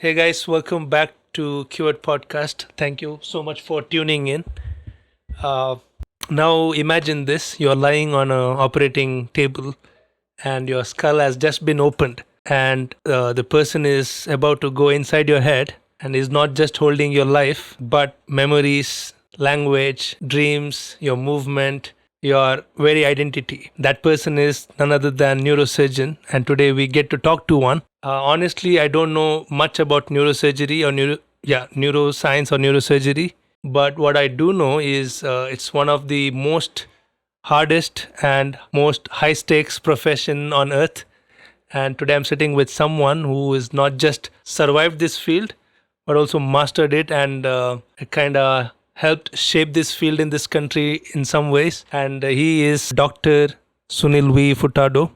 Hey guys, welcome back to Cured Podcast. Thank you so much for tuning in. Uh, Now imagine this: you're lying on a operating table, and your skull has just been opened, and the person is about to go inside your head, and is not just holding your life, but memories, language, dreams, your movement, your very identity. That person is none other than neurosurgeon, and today we get to talk to one. Honestly, I don't know much about neurosurgery or neuroscience or neurosurgery, but what I do know is it's one of the most hardest and most high stakes profession on earth. And today I'm sitting with someone who is not just survived this field, but also mastered it and kind of helped shape this field in this country in some ways. And he is Dr. Sunil V. Furtado.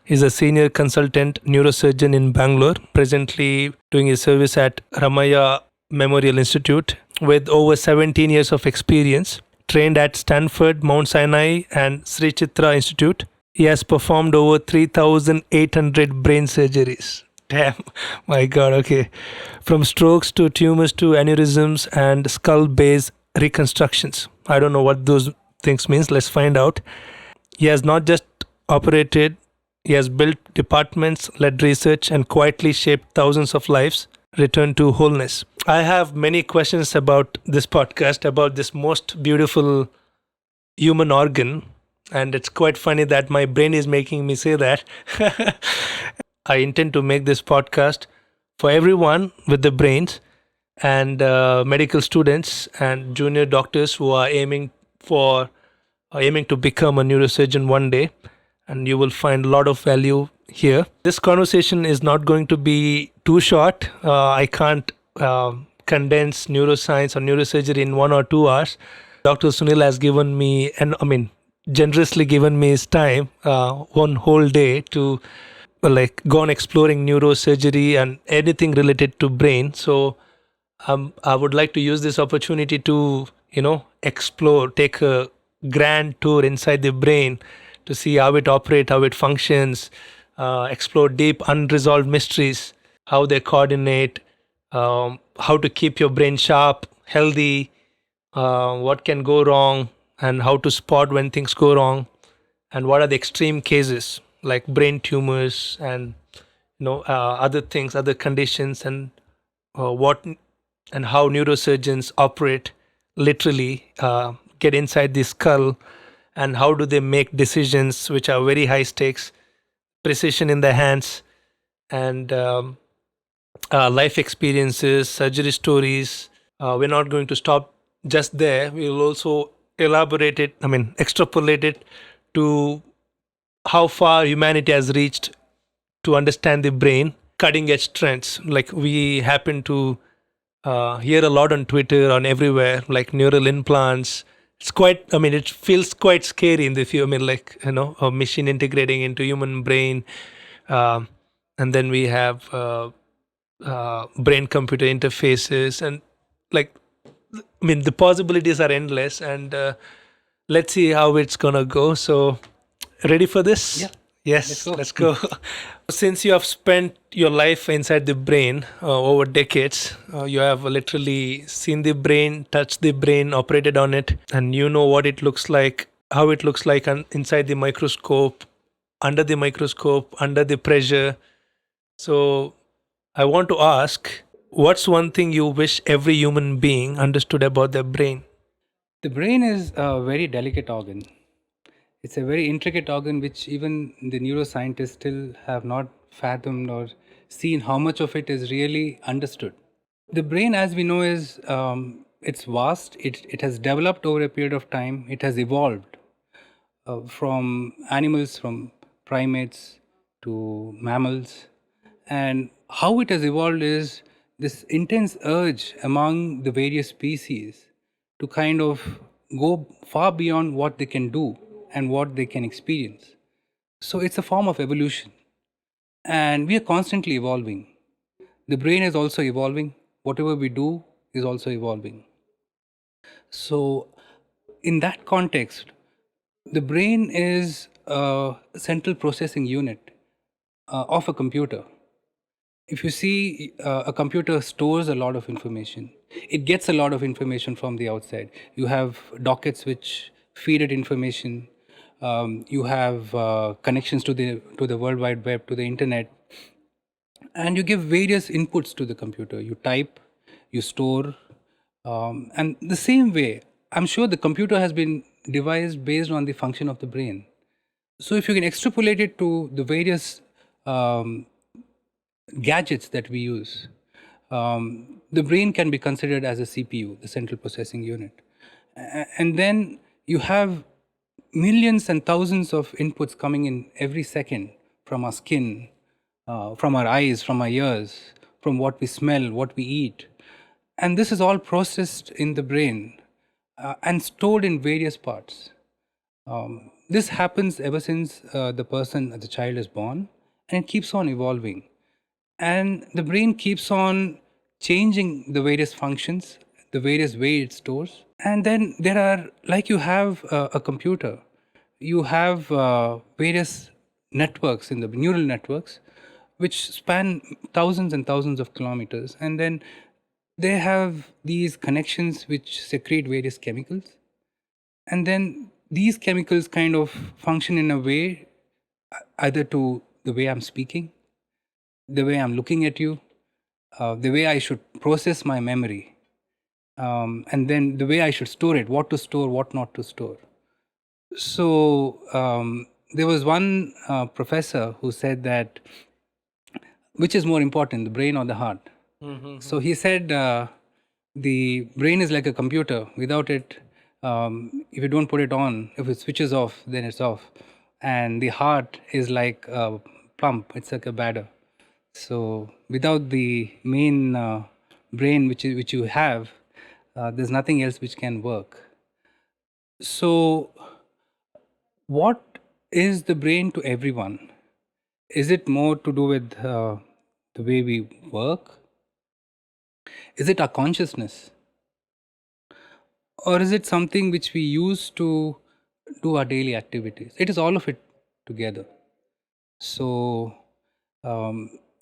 He's a senior consultant neurosurgeon in Bangalore, presently doing his service at Ramaya Memorial Institute with over 17 years of experience. Trained at Stanford, Mount Sinai, and Sri Chitra Institute. He has performed over 3,800 brain surgeries. Damn, my God, okay. From strokes to tumors to aneurysms and skull base reconstructions. I don't know what those things means. Let's find out. He has not just operated, he has built departments, led research, and quietly shaped thousands of lives return to wholeness. I have many questions about this podcast, about this most beautiful human organ. And it's quite funny that my brain is making me say that. I intend to make this podcast for everyone with the brains and medical students and junior doctors who are aiming to become a neurosurgeon one day. And you will find a lot of value here. This conversation is not going to be too short. I can't condense neuroscience or neurosurgery in 1 or 2 hours. Dr. Sunil has given me, generously given me his time, one whole day to go on exploring neurosurgery and anything related to brain. So I would like to use this opportunity to, explore, take a grand tour inside the brain to see how it operates, how it functions, explore deep unresolved mysteries, how they coordinate, how to keep your brain sharp, healthy, what can go wrong, and how to spot when things go wrong, and what are the extreme cases like brain tumors and other things, other conditions, and what and how neurosurgeons operate, literally get inside the skull, and how do they make decisions which are very high stakes, precision in their hands, and life experiences, surgery stories. We're not going to stop just there. We will also extrapolate it to how far humanity has reached to understand the brain, cutting edge trends. Like we happen to hear a lot on Twitter, on everywhere, like neural implants. It's quite, it feels quite scary in the few, a machine integrating into human brain. And then we have brain computer interfaces, and the possibilities are endless, and let's see how it's gonna go. So ready for this? Yeah. Yes, Let's let's go. Since you have spent your life inside the brain over decades, you have literally seen the brain, touched the brain, operated on it, and you know what it looks like, how it looks like inside the microscope, under the microscope, under the pressure. So I want to ask, what's one thing you wish every human being understood about their brain? The brain is a very delicate organ. It's a very intricate organ which even the neuroscientists still have not fathomed or seen how much of it is really understood. The brain, as we know, is it's vast. It has developed over a period of time. It has evolved from animals, from primates to mammals, and how it has evolved is this intense urge among the various species to kind of go far beyond what they can do and what they can experience. So it's a form of evolution, and we are constantly evolving. The brain is also evolving. Whatever we do is also evolving. So, in that context, the brain is a central processing unit of a computer. If you see, a computer stores a lot of information. It gets a lot of information from the outside. You have dockets which feed it information. You have connections to the World Wide Web, to the internet, and you give various inputs to the computer. You type, you store, and the same way, I'm sure the computer has been devised based on the function of the brain. So if you can extrapolate it to the various um, gadgets that we use, the brain can be considered as a CPU, the central processing unit. And then you have millions and thousands of inputs coming in every second from our skin, from our eyes, from our ears, from what we smell, what we eat. And this is all processed in the brain and stored in various parts. This happens ever since the child is born, and it keeps on evolving. And the brain keeps on changing the various functions, the various way it stores. And then there are, like you have a computer, you have various networks in the neural networks which span thousands and thousands of kilometers. And then they have these connections which secrete various chemicals. And then these chemicals kind of function in a way, either to the way I'm speaking, the way I'm looking at you, the way I should process my memory, and then the way I should store it, what to store, what not to store. So there was one professor who said that, which is more important, the brain or the heart? So he said the brain is like a computer. Without it, if you don't put it on, if it switches off, then it's off. And the heart is like a pump, it's like a bladder. So without the main brain which you have, there's nothing else which can work. So what is the brain to everyone? Is it more to do with the way we work? Is it our consciousness? Or is it something which we use to do our daily activities? It is all of it together. So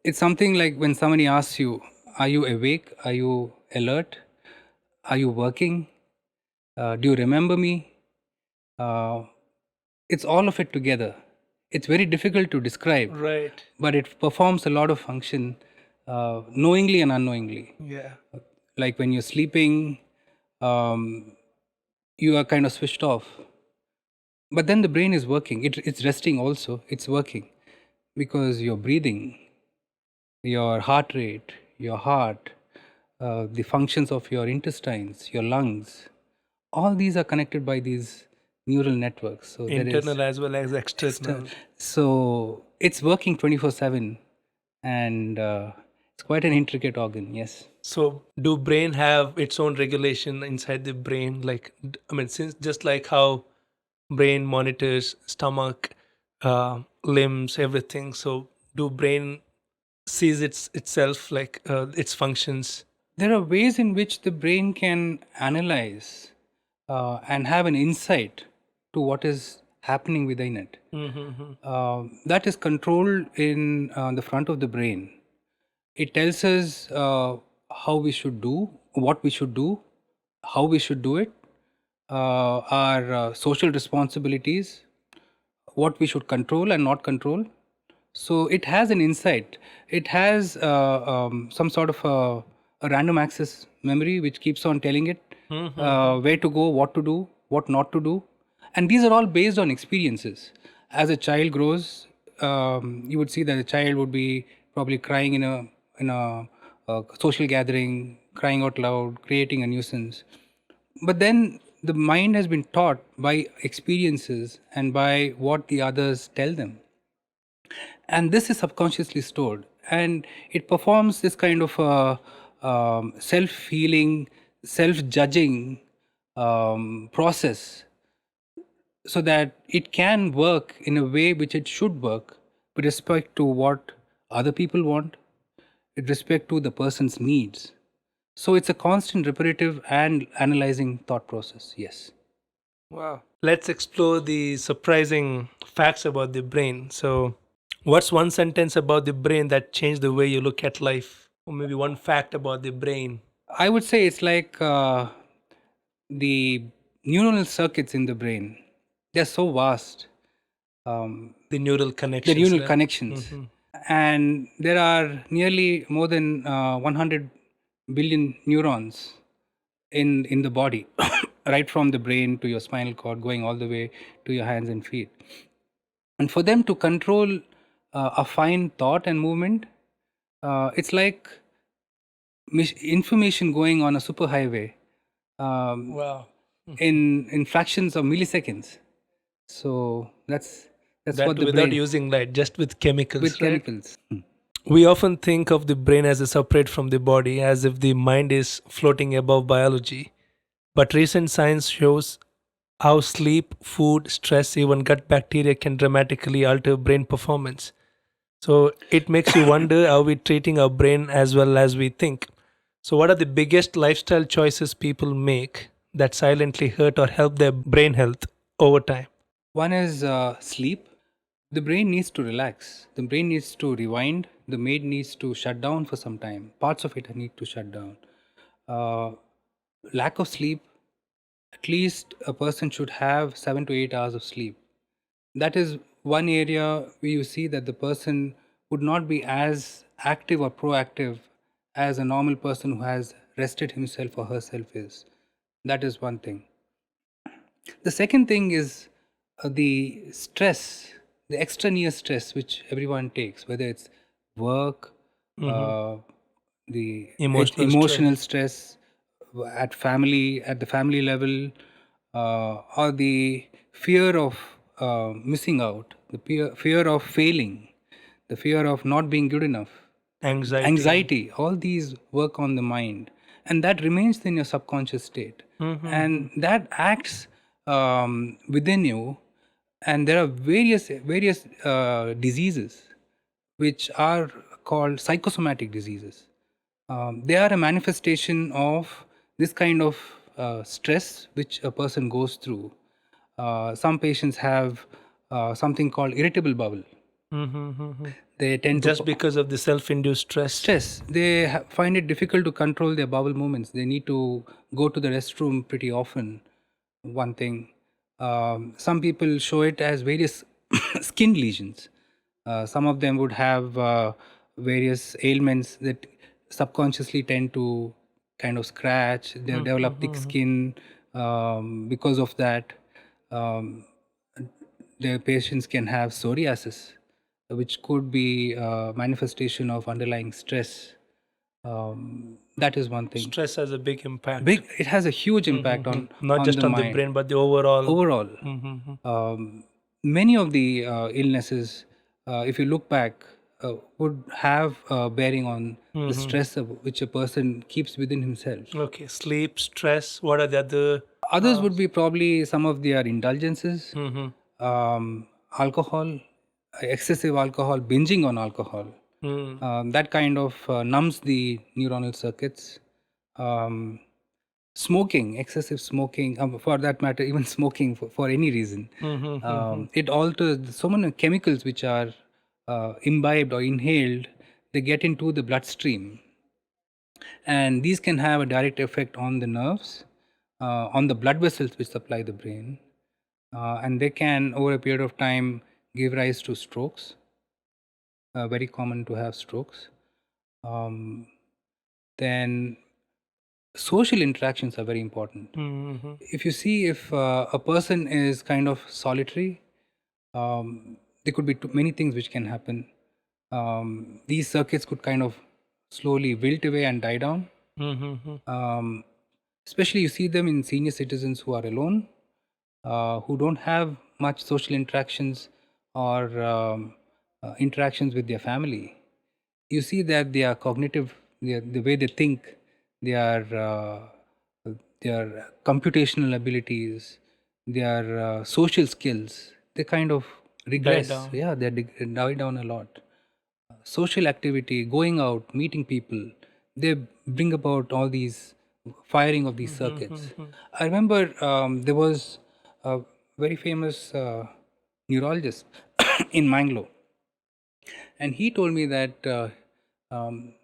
it's something like when somebody asks you, are you awake? Are you alert? Are you working? Do you remember me? It's all of it together. It's very difficult to describe, Right. but it performs a lot of function knowingly and unknowingly. Yeah. Like when you're sleeping, you are kind of switched off. But then the brain is working. It's resting also. It's working because you're breathing, your heart rate, your heart, the functions of your intestines, your lungs, all these are connected by these neural networks. So Internal as well as external. so it's working 24/7, and it's quite an intricate organ. Yes. So, do brain have its own regulation inside the brain? Like, I mean, since just like how brain monitors stomach, limbs, everything. So, do brain sees itself like its functions? There are ways in which the brain can analyze and have an insight to what is happening within it. That is controlled in the front of the brain. It tells us how we should do, what we should do, how we should do it, our social responsibilities, what we should control and not control. So it has an insight. It has some sort of a random access memory which keeps on telling it where to go, what to do, what not to do. And these are all based on experiences. As a child grows, you would see that a child would be probably crying in a social gathering, crying out loud, creating a nuisance. But then the mind has been taught by experiences and by what the others tell them, and this is subconsciously stored, and it performs this kind of self-healing, self-judging process, so that it can work in a way which it should work with respect to what other people want, with respect to the person's needs. So it's a constant repetitive and analyzing thought process. Yes. Wow. Let's explore the surprising facts about the brain. So, What's one sentence about the brain that changed the way you look at life? Or maybe one fact about the brain, I would say it's like the neuronal circuits in the brain. They're so vast. the neural The connections, neural right? connections. And there are nearly more than 100 billion neurons in the body, right from the brain to your spinal cord, going all the way to your hands and feet. And for them to control a fine thought and movement, it's like information going on a superhighway um, Wow. in fractions of milliseconds. So that's That what the without brain using light, just with chemicals, with right? chemicals. We often think of the brain as a separate from the body, as if the mind is floating above biology. But recent science shows how sleep, food, stress, even gut bacteria can dramatically alter brain performance. So it makes you wonder, are we treating our brain as well as we think? So, what are the biggest lifestyle choices people make that silently hurt or help their brain health over time? One is sleep. The brain needs to relax. The brain needs to rewind. The brain needs to shut down for some time. Parts of it need to shut down. Uh, Lack of sleep, at least a person should have 7 to 8 hours of sleep. That is one area where you see that the person would not be as active or proactive as a normal person who has rested himself or herself is. That is one thing. The second thing is the stress, the extraneous stress which everyone takes, whether it's work, Mhm. uh, the Emotional stress. emotional stress at the family level, or the fear of missing out, the fear of failing, the fear of not being good enough, Anxiety. anxiety, all these work on the mind, and that remains in your subconscious state, Mhm. and that acts within you. And there are various diseases which are called psychosomatic diseases. They are a manifestation of this kind of stress which a person goes through. Some patients have something called irritable bowel. Mhm. They tend to Just because of the self induced stress. stress. They find it difficult to control their bowel movements. They need to go to the restroom pretty often. One thing. Some people show it as various skin lesions. Some of them would have various ailments that subconsciously tend to kind of scratch. They develop thick skin because of that. Um, the patients can have psoriasis, which could be a manifestation of underlying stress. That is one thing. Stress has a big impact. Big, it has a huge impact Not on just the on the mind brain, but the overall. overall. Mhm. Many of the illnesses, if you look back, would have bearing on the stress which a person keeps within himself. Okay, sleep, stress. What are the other? Others would be probably some of their indulgences, Mhm. alcohol, excessive alcohol, binging on alcohol. Mm. That kind of numbs the neuronal circuits. Um, Smoking, excessive smoking, for that matter, even smoking for any reason, Mhm. it alters so many chemicals which are imbibed or inhaled. They get into the bloodstream, and these can have a direct effect on the nerves, on the blood vessels which supply the brain, and they can, over a period of time, give rise to strokes. Very common to have strokes. Um, then social interactions are very important. Mhm. If you see, if a person is kind of solitary, there could be many things which can happen. These circuits could kind of slowly wilt away and die down. Mhm. Um, Especially you see them in senior citizens who are alone, who don't have much social interactions or interactions with their family. You see that their cognitive, the way they think, their their computational abilities, their social skills, they kind of Die regress. down. Yeah, they die down a lot. Social activity, going out, meeting people, they bring about all these firing of these circuits. I remember there was a very famous neurologist in Mangalore. And he told me that um,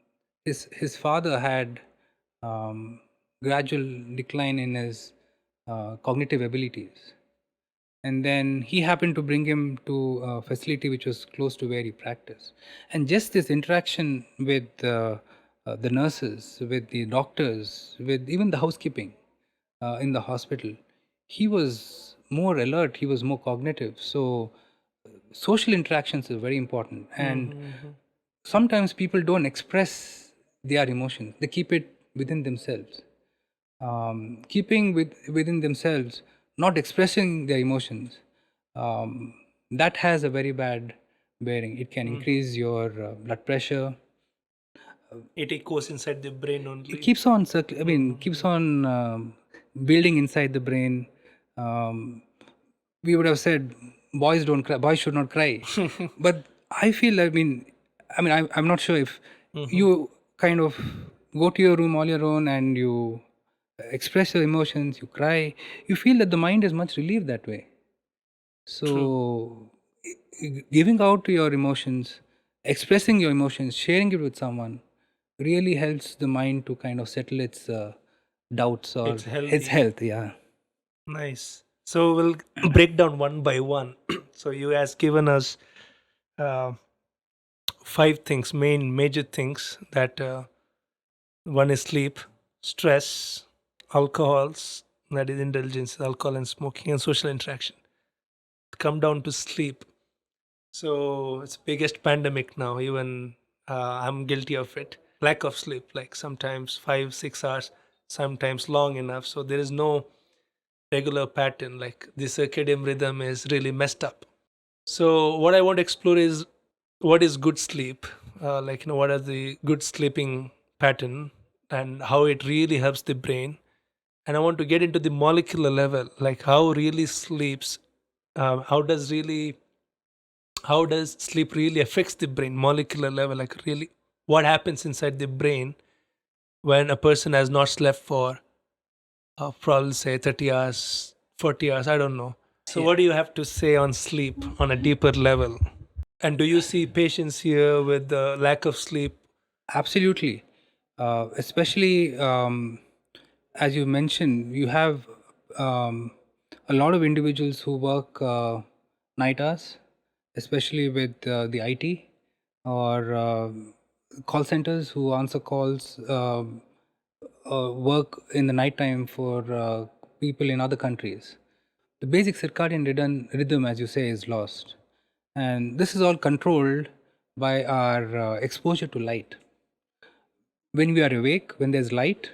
his father had gradual decline in his cognitive abilities, and then he happened to bring him to a facility which was close to where he practiced. And just this interaction with the nurses, with the doctors, with even the housekeeping in the hospital, he was more alert, he was more cognitive. So social interactions is very important. And Mm-hmm. sometimes people don't express their emotions, they keep it within themselves. Keeping within themselves, not expressing their emotions, um, that has a very bad bearing. It can Mm-hmm. increase your blood pressure. It echoes inside the brain It only. keeps on I mean, Mm-hmm. keeps on building inside the brain. Um, we would have said boys don't cry, boys should not cry, but I feel, I'm not sure if Mm-hmm. you kind of go to your room all your own and you express your emotions, you cry, you feel that the mind is much relieved that way. True. So giving out to your emotions, expressing your emotions, sharing it with someone really helps the mind to kind of settle its doubts or It's its healthy. health. Yeah. Nice. So we'll break down one by one. So you has given us uh, five things, major things that one is sleep, stress, alcohols, that is indulgence, alcohol and smoking, and social interaction. Come down to sleep. So it's biggest pandemic now. Even I'm guilty of it. Lack of sleep, like sometimes 5, 6 hours, sometimes long enough. So there is no regular pattern. Like the circadian rhythm is really messed up. So what I want to explore is what is good sleep. Like what are the good sleeping pattern and how it really helps the brain. And I want to get into the molecular level, like how really sleeps. How does really how does sleep really affects the brain molecular level, like really what happens inside the brain when a person has not slept for probably say 30 hours, 40 hours, I don't know. So Yeah. what do you have to say on sleep on a deeper level, and do you see patients here with the lack of sleep? Absolutely. Especially as you mentioned, you have um, a lot of individuals who work night hours, especially with the IT or call centers who answer calls, work in the nighttime for people in other countries. The basic circadian rhythm, as you say, is lost. And this is all controlled by our exposure to light. When we are awake, when there's light,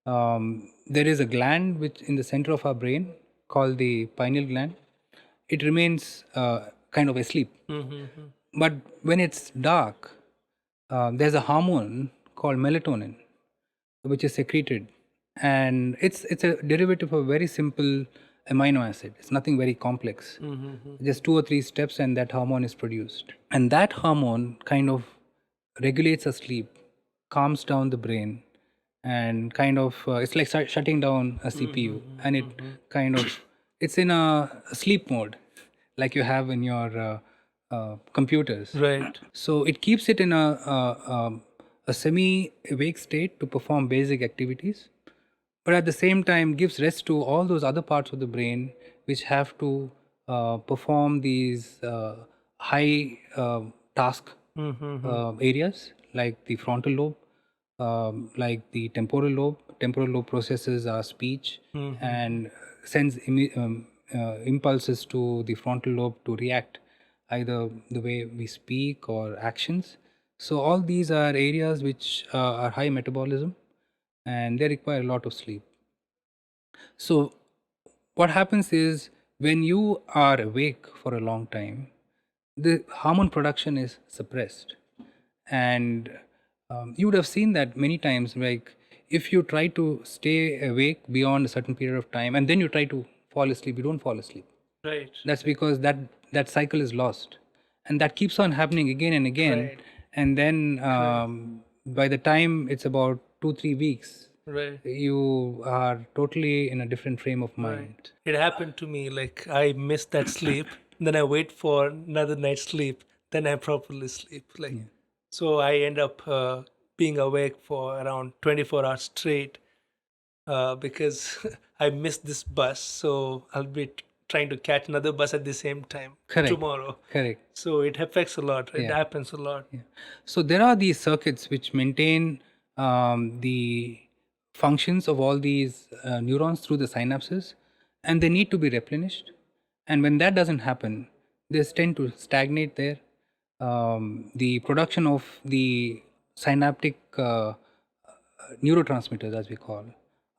there is a gland which in the center of our brain called the pineal gland. It remains kind of asleep. Mm-hmm. But when it's dark, there's a hormone called melatonin which is secreted, and it's a derivative of a very simple amino acid. It's nothing very complex, Mm-hmm. just two or three steps and that hormone is produced, and that hormone kind of regulates our sleep, calms down the brain, and kind of it's like shutting down a CPU, and it Mm-hmm. kind of it's in a sleep mode like you have in your computers. Right. So it keeps it in a semi-awake state to perform basic activities, but at the same time gives rest to all those other parts of the brain which have to perform these high task Mm-hmm. areas like the frontal lobe, like the temporal lobe. Temporal lobe processes our speech Mm-hmm. and sends impulses to the frontal lobe to react either the way we speak or actions. So all these are areas which are high metabolism and they require a lot of sleep. So what happens is when you are awake for a long time, the hormone production is suppressed, and you would have seen that many times. Like if you try to stay awake beyond a certain period of time, and then you try to fall asleep, you don't fall asleep. Right. That's because that cycle is lost, and that keeps on happening again and again. Right. And then Correct. by the time it's about 2-3 weeks, Right. you are totally in a different frame of mind. Right. It happened to me. Like I missed that sleep. Then I wait for another night's sleep. then I properly sleep. So I end up being awake for around 24 hours straight because I missed this bus. So I'll be trying to catch another bus at the same time Correct. tomorrow. Correct. So it affects a lot. It Yeah. happens a lot. Yeah. So there are these circuits which maintain the functions of all these neurons through the synapses, and they need to be replenished. And when that doesn't happen, they tend to stagnate there. The production of the synaptic neurotransmitters, as we call,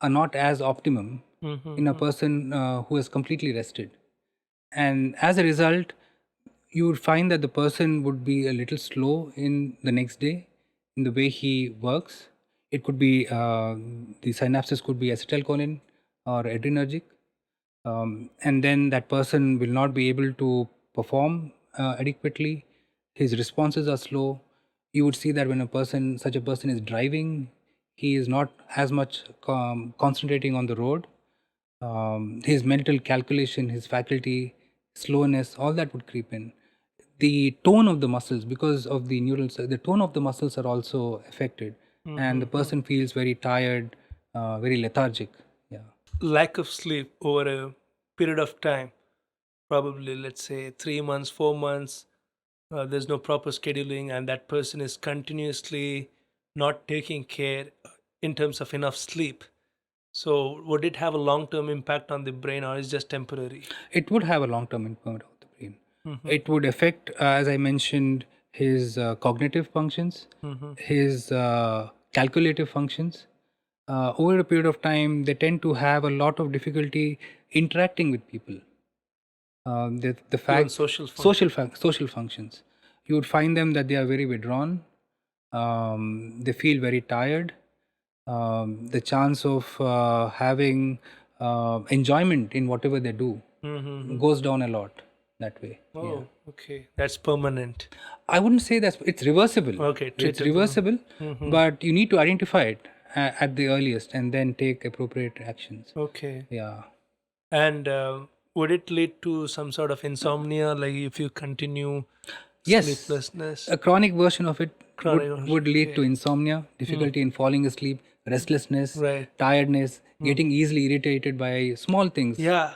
are not as optimum in a person who is completely rested. And as a result, you would find that the person would be a little slow in the next day in the way he works. It could be the synapses could be acetylcholine or adrenergic, and then that person will not be able to perform adequately. His responses are slow. You would see that when such a person is driving, he is not as much concentrating on the road. His mental calculation, his faculty, slowness, all that would creep in. The tone of the muscles, because of the the tone of the muscles are also affected, and the person feels very tired, very lethargic. Yeah. Lack of sleep over a period of time, probably let's say 3 months, 4 months, there's no proper scheduling, and that person is continuously not taking care in terms of enough sleep. So, would it have a long term impact on the brain or is just temporary? It would have a long-term impact on the brain. It would affect, as I mentioned, his cognitive functions, his calculative functions. Over a period of time, they tend to have a lot of difficulty interacting with people. The Even fact social functions, you would find them that they are very withdrawn. They feel very tired. The chance of having enjoyment in whatever they do goes down a lot that way. Oh, okay. That's permanent. I wouldn't say it's reversible. Okay, It's treatable. reversible, but you need to identify it at the earliest and then take appropriate actions. Okay. Yeah. And would it lead to some sort of insomnia, like if you continue Yes. sleeplessness? A chronic version of it Chronic version, would lead to insomnia, difficulty in falling asleep, restlessness, Right. tiredness, getting easily irritated by small things. Yeah,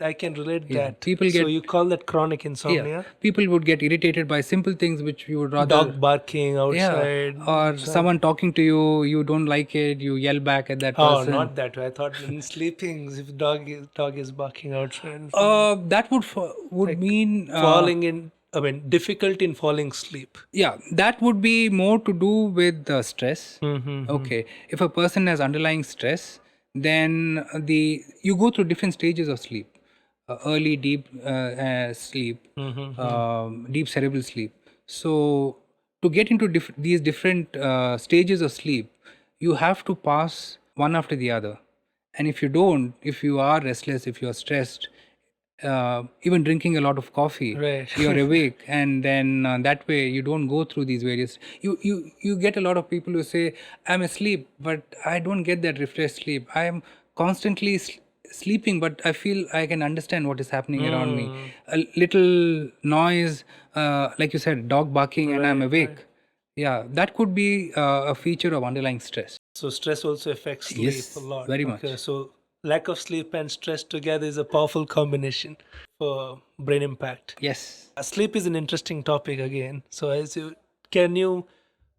I can relate that. People So get- you call that chronic insomnia? Yeah. People would get irritated by simple things which you would rather. Dog barking outside. Or someone talking to you, you don't like it, you yell back at that Oh, person. not that way. I thought in sleeping, if dog is barking outside, That would mean falling in. I mean, difficulty in falling asleep. yeah, that would be more to do with stress. Mm-hmm. Okay, if a person has underlying stress, then you go through different stages of sleep. Early deep sleep, deep cerebral sleep. So to get into these different stages of sleep, you have to pass one after the other. And if you don't, if you are restless, if you are stressed, even drinking a lot of coffee, Right. you're awake, and then that way you don't go through these various. You get a lot of people who say, "I'm asleep, but I don't get that refreshed sleep. I am constantly sleeping, but I feel I can understand what is happening around me. A little noise, like you said, dog barking, and I'm awake." Yeah, that could be a feature of underlying stress. So stress also affects sleep Yes, a lot. very much. So lack of sleep and stress together is a powerful combination for brain impact. Yes. Sleep is an interesting topic again. So can you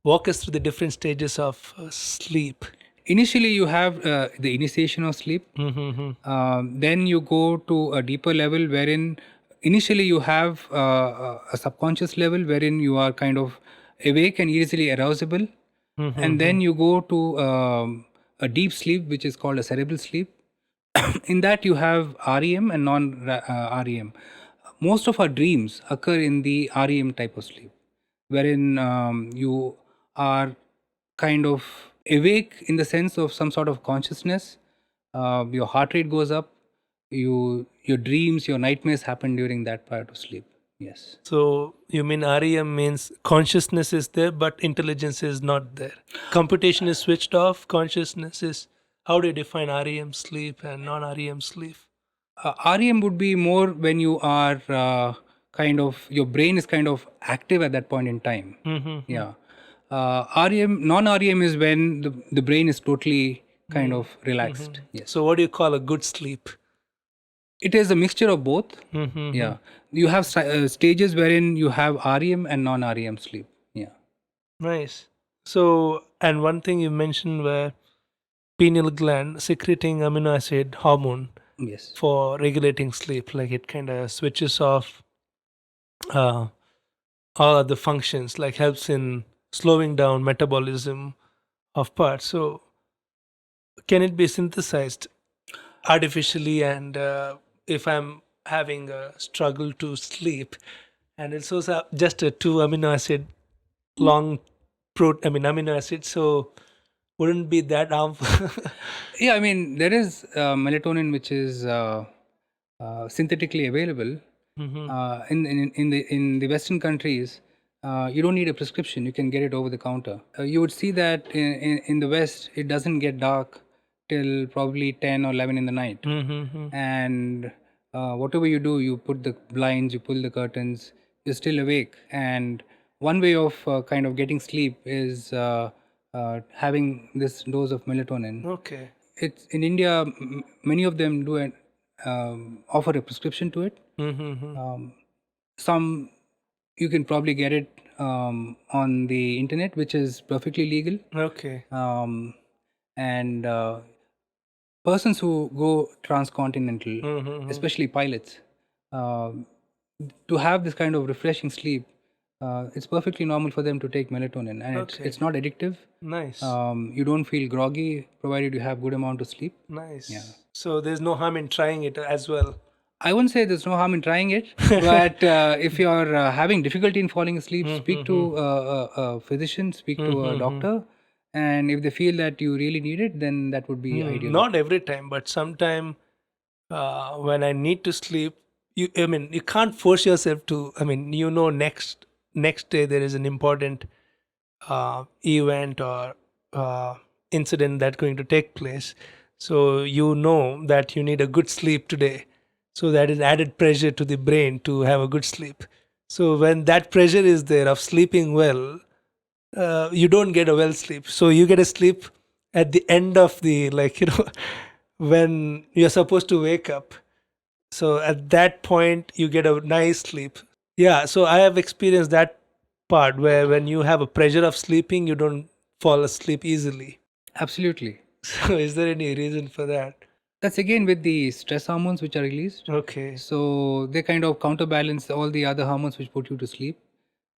walk us through the different stages of sleep? Initially, you have the initiation of sleep. Then you go to a deeper level wherein initially you have a subconscious level wherein you are kind of awake and easily arousable. And then you go to a deep sleep, which is called a cerebral sleep. In that, you have REM and non-REM. Most of our dreams occur in the REM type of sleep, wherein you are kind of awake in the sense of some sort of consciousness. Your heart rate goes up. Your dreams, your nightmares happen during that part of sleep. Yes. So you mean REM means consciousness is there, but intelligence is not there. Computation is switched off. Consciousness is. How do you define REM sleep and non-REM sleep? REM would be more when you are kind of, your brain is kind of active at that point in time. Yeah. REM, non-REM is when the brain is totally kind of relaxed. Yes. So what do you call a good sleep? It is a mixture of both. Yeah. You have stages wherein you have REM and non-REM sleep. Yeah. Nice. So, and one thing you mentioned were pineal gland secreting amino acid hormone Yes. for regulating sleep. Like it kind of switches off all other functions, like helps in slowing down metabolism of parts. So, can it be synthesized artificially? And if I'm having a struggle to sleep, and it's also just a two amino acid long amino acid, so wouldn't be that harmful. Yeah, I mean, there is melatonin which is synthetically available. In the Western countries, you don't need a prescription. You can get it over the counter. You would see that in the West, it doesn't get dark till probably 10 or 11 in the night. And whatever you do, you put the blinds, you pull the curtains, you're still awake. And one way of kind of getting sleep is having this dose of melatonin. Okay. It's in India, many of them do offer a prescription to it. Some you can probably get it on the internet, which is perfectly legal. Okay. And persons who go transcontinental, especially pilots, to have this kind of refreshing sleep, it's perfectly normal for them to take melatonin, and it's not addictive. Nice. You don't feel groggy provided you have good amount of sleep. Nice. Yeah. So there's no harm in trying it as well. I wouldn't say there's no harm in trying it, but if you're having difficulty in falling asleep, speak to a physician, speak to a doctor, and if they feel that you really need it, then that would be ideal. Not every time, but sometime when I need to sleep, you can't force yourself to. Next day there is an important event or incident that's going to take place, so you know that you need a good sleep today. So that is added pressure to the brain to have a good sleep. So when that pressure is there of sleeping well, you don't get a well sleep. So you get a sleep at the end of the when you're supposed to wake up. So at that point you get a nice sleep. Yeah. So I have experienced that part where when you have a pressure of sleeping, you don't fall asleep easily. Absolutely. So is there any reason for that? That's again with the stress hormones which are released. Okay. So they kind of counterbalance all the other hormones which put you to sleep.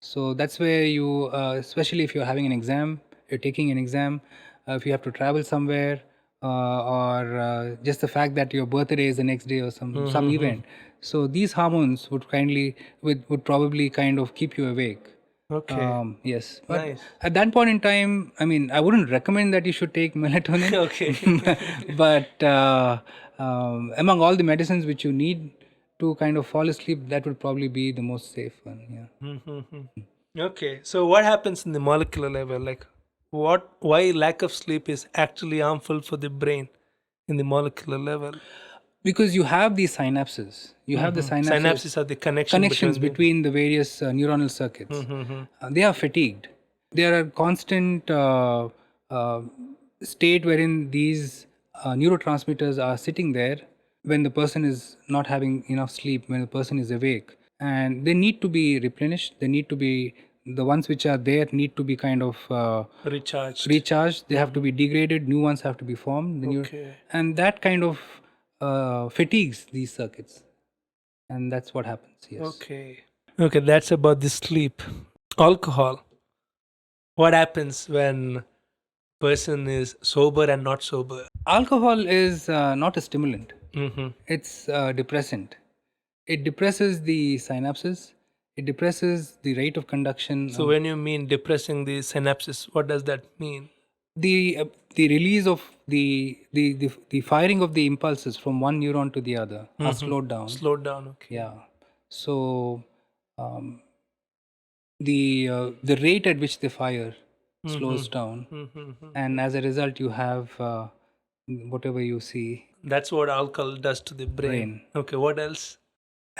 So that's where you, especially if you're having an exam, you're taking an exam, if you have to travel somewhere, or just the fact that your birthday is the next day or some event. So these hormones would probably kind of keep you awake. Okay. Yes, but Nice. at that point in time, I mean, I wouldn't recommend that you should take melatonin. Okay. But among all the medicines which you need to kind of fall asleep, that would probably be the most safe one. Yeah. Okay. So what happens in the molecular level? Like why lack of sleep is actually harmful for the brain in the molecular level? Because you have these synapses. You have the Synapses are the connections between the various neuronal circuits. They are fatigued. They are a constant state wherein these neurotransmitters are sitting there when the person is not having enough sleep, when the person is awake. And they need to be replenished. They need to be, the ones which are there need to be kind of recharged. They have to be degraded. New ones have to be formed. And that kind of fatigues these circuits, and that's what happens. Yes. Okay, that's about the sleep. Alcohol, what happens when person is sober and not sober? Alcohol is not a stimulant. It's a depressant. It depresses the synapses. It depresses the rate of conduction. So when you mean depressing the synapses, what does that mean? The release of the firing of the impulses from one neuron to the other are slowed down. Okay. Yeah. So the rate at which they fire slows down, and as a result, you have whatever you see. That's what alcohol does to the brain. Okay. What else?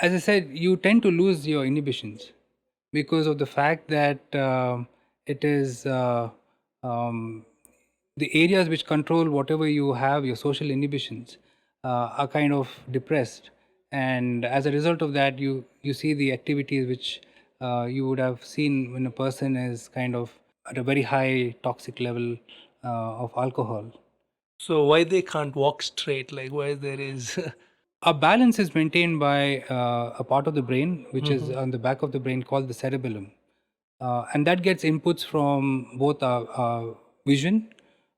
as I said, you tend to lose your inhibitions because of the fact that it is the areas which control whatever you have, your social inhibitions, are kind of depressed, and as a result of that, you see the activities which you would have seen when a person is kind of at a very high toxic level of alcohol. So why they can't walk straight? Like why there is A balance is maintained by a part of the brain which is on the back of the brain called the cerebellum, and that gets inputs from both our vision,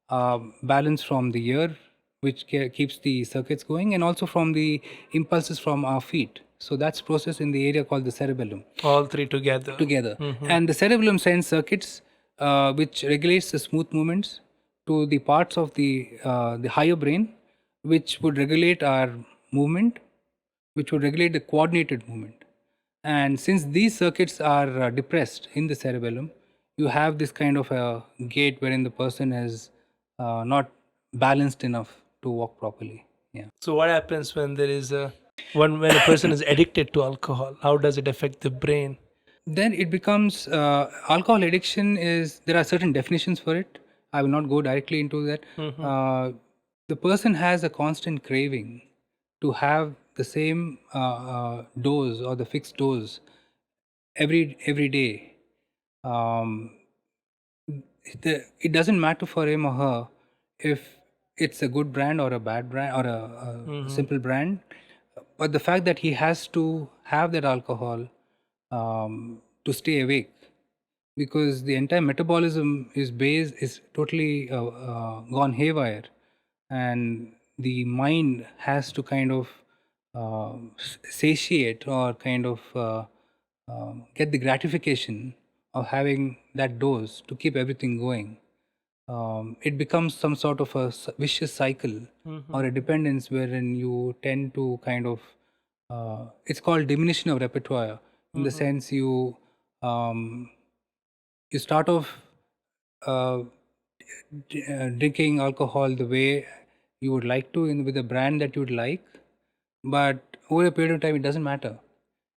balance from the ear, which keeps the circuits going, and also from the impulses from our feet. So that's processed in the area called the cerebellum all three together? together. And the cerebellum sends circuits which regulates the smooth movements to the parts of the higher brain, which would regulate our movement, which would regulate the coordinated movement. And since these circuits are depressed in the cerebellum, you have this kind of a gait wherein the person is not balanced enough to walk properly. Yeah. So what happens when there is a when a person is addicted to alcohol? How does it affect the brain? Then it becomes alcohol addiction is, there are certain definitions for it. I will not go directly into that. The person has a constant craving to have the same dose or the fixed dose every day. um, it doesn't matter for him or her if it's a good brand or a bad brand or a simple brand, but the fact that he has to have that alcohol to stay awake, because the entire metabolism is totally gone haywire, and the mind has to kind of satiate or kind of get the gratification of having that dose to keep everything going. It becomes some sort of a vicious cycle or a dependence wherein you tend to kind of it's called diminution of repertoire, in the sense um, you start off uh, drinking alcohol the way you would like to with a brand that you would like, but over a period of time it doesn't matter.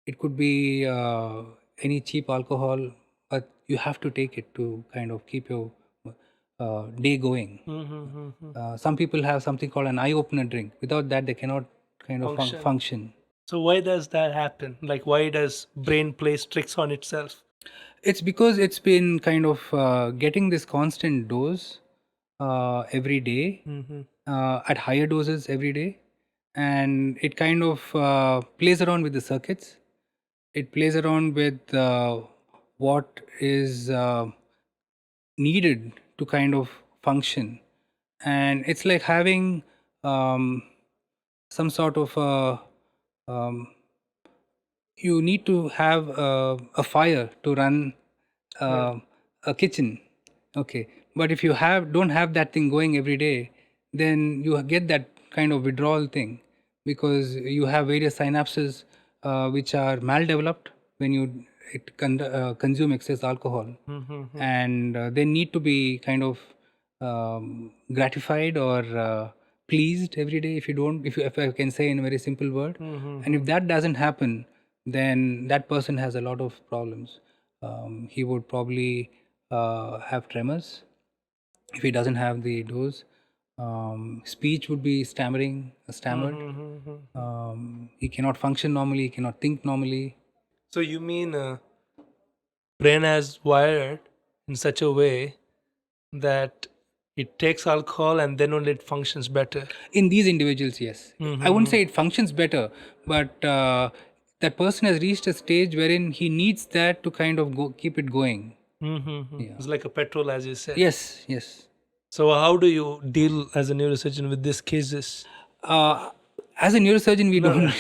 It could be any cheap alcohol, but you have to take it to kind of keep your day going. Some people have something called an eye opener drink. Without that they cannot kind of function. So why does that happen? Like why does brain play tricks on itself? It's because it's been kind of getting this constant dose every day, at higher doses every day, and it kind of plays around with the circuits. It plays around with what is needed to kind of function, and it's like having some sort of um, you need to have a fire to run a kitchen. Okay, but if you don't have that thing going every day, then you get that kind of withdrawal thing, because you have various synapses which are maldeveloped when you consume excess alcohol, and they need to be kind of gratified or pleased every day. If you don't, if I can say in a very simple word, and if that doesn't happen, then that person has a lot of problems. He would probably have tremors if he doesn't have the dose. Speech would be stammered. He cannot function normally. He cannot think normally. So you mean brain has wired in such a way that it takes alcohol and then only it functions better. In these individuals, yes. I wouldn't say it functions better, but that person has reached a stage wherein he needs that to kind of keep it going. Yeah. It's like a petrol, as you said. Yes, yes. So how do you deal as a neurosurgeon with these cases? As a neurosurgeon, we don't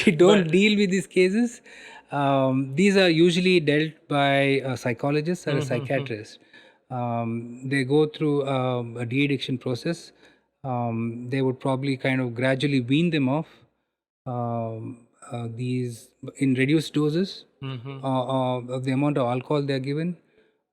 we don't deal with these cases. These are usually dealt by a psychologist or a psychiatrist. They go through a de-addiction process. They would probably kind of gradually wean them off these in reduced doses of the amount of alcohol they are given.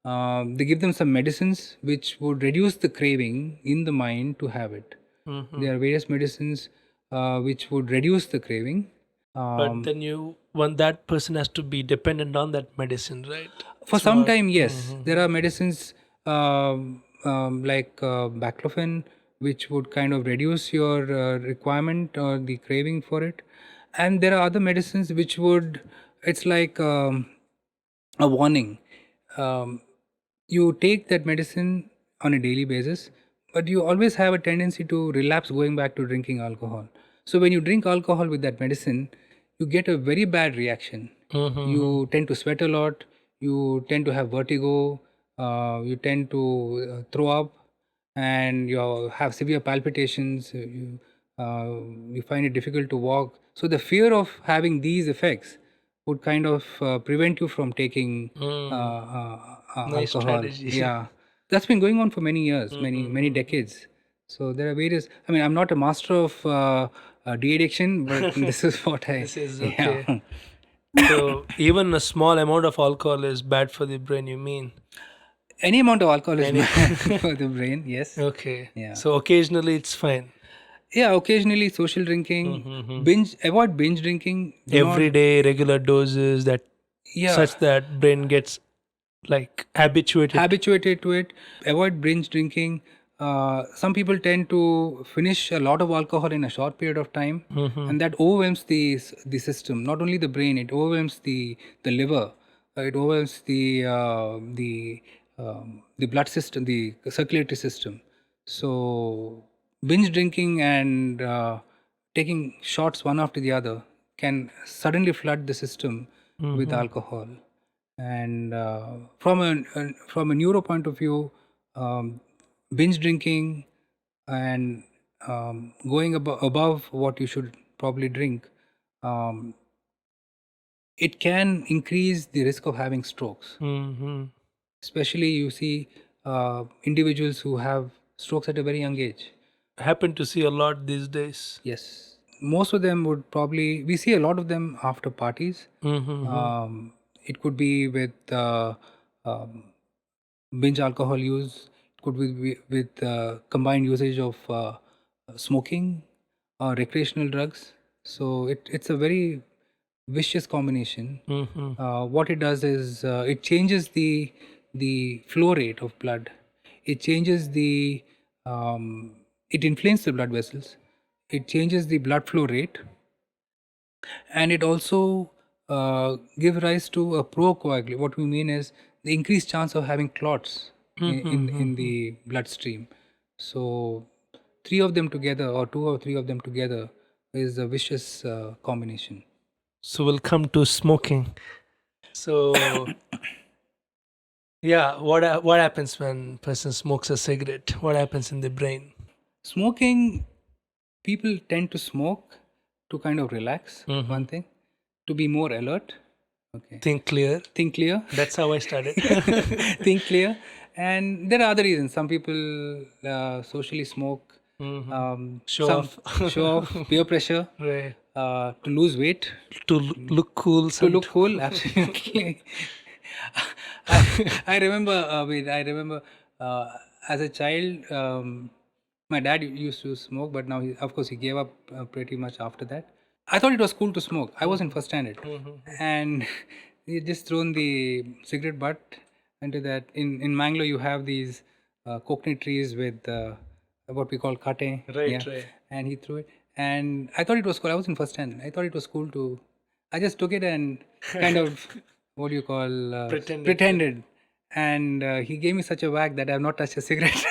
They give them some medicines which would reduce the craving in the mind to have it. There are various medicines which would reduce the craving, But then that person has to be dependent on that medicine, right? For It's some not. time, yes, there are medicines like baclofen, which would kind of reduce your requirement or the craving for it, and there are other medicines which would. It's like a warning. Um, you take that medicine on a daily basis, but you always have a tendency to relapse going back to drinking alcohol. So when you drink alcohol with that medicine, you get a very bad reaction. You tend to sweat a lot, you tend to have vertigo, you tend to throw up, and you have severe palpitations. You find it difficult to walk. So the fear of having these effects would kind of prevent you from taking Nice alcohol. strategy. Yeah, that's been going on for many years, many decades. So there are various. I mean, I'm not a master of de-addiction, but this is what I. This is Yeah. okay. So even a small amount of alcohol is bad for the brain, you mean? Any amount of alcohol is bad for the brain. Yes. Okay. Yeah. So occasionally it's fine. Yeah. Occasionally, social drinking. Binge. Avoid binge drinking. Do not. Every day, regular doses that Yeah. such that brain gets like habituated to it. Avoid binge drinking. Some people tend to finish a lot of alcohol in a short period of time, and that overwhelms the system. Not only the brain, it overwhelms the liver. It overwhelms the blood system, the circulatory system. So binge drinking and taking shots one after the other can suddenly flood the system with alcohol. And from a neuro point of view, binge drinking and going above what you should probably drink, um, it can increase the risk of having strokes. Especially you see individuals who have strokes at a very young age. Happen to see a lot these days. Yes, most of them would probably. We see a lot of them after parties. It could be with binge alcohol use. It could be with combined usage of smoking or recreational drugs. So it's a very vicious combination. What it does is it changes the flow rate of blood. It changes it inflames the blood vessels. It changes the blood flow rate, and it also give rise to a procoagulation. What we mean is the increased chance of having clots in the bloodstream. So three of them together, or two or three of them together, is a vicious combination. So we'll come to smoking. So yeah, what happens when person smokes a cigarette? What happens in the brain? Smoking, people tend to smoke to kind of relax. One thing, to be more alert. Okay. Think clear. Think clear. That's how I started. Think clear. And there are other reasons. Some people socially smoke. Show off. Show off. Peer pressure. Right. To lose weight. To look cool. To look cool. Absolutely. I remember. I remember as a child. My dad used to smoke, but now, of course, he gave up pretty much after that. I thought it was cool to smoke. I was in first standard, and he just thrown the cigarette butt into that. In Bangalore, you have these coconut trees with what we call kate. Right, right. And he threw it, and I thought it was cool. I was in first standard. I thought it was cool to. I just took it and kind of what do you call pretended. And he gave me such a whack that I have not touched a cigarette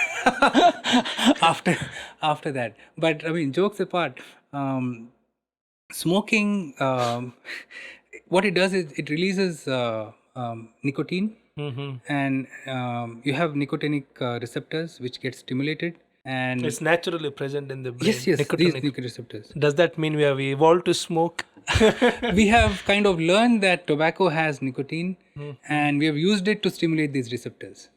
after that. But I mean, jokes apart, smoking, what it does is it releases nicotine, and you have nicotinic receptors which get stimulated. And it's naturally present in the brain. yes, these nicotinic receptors. Does that mean we have evolved to smoke? We have kind of learned that tobacco has nicotine, and we have used it to stimulate these receptors.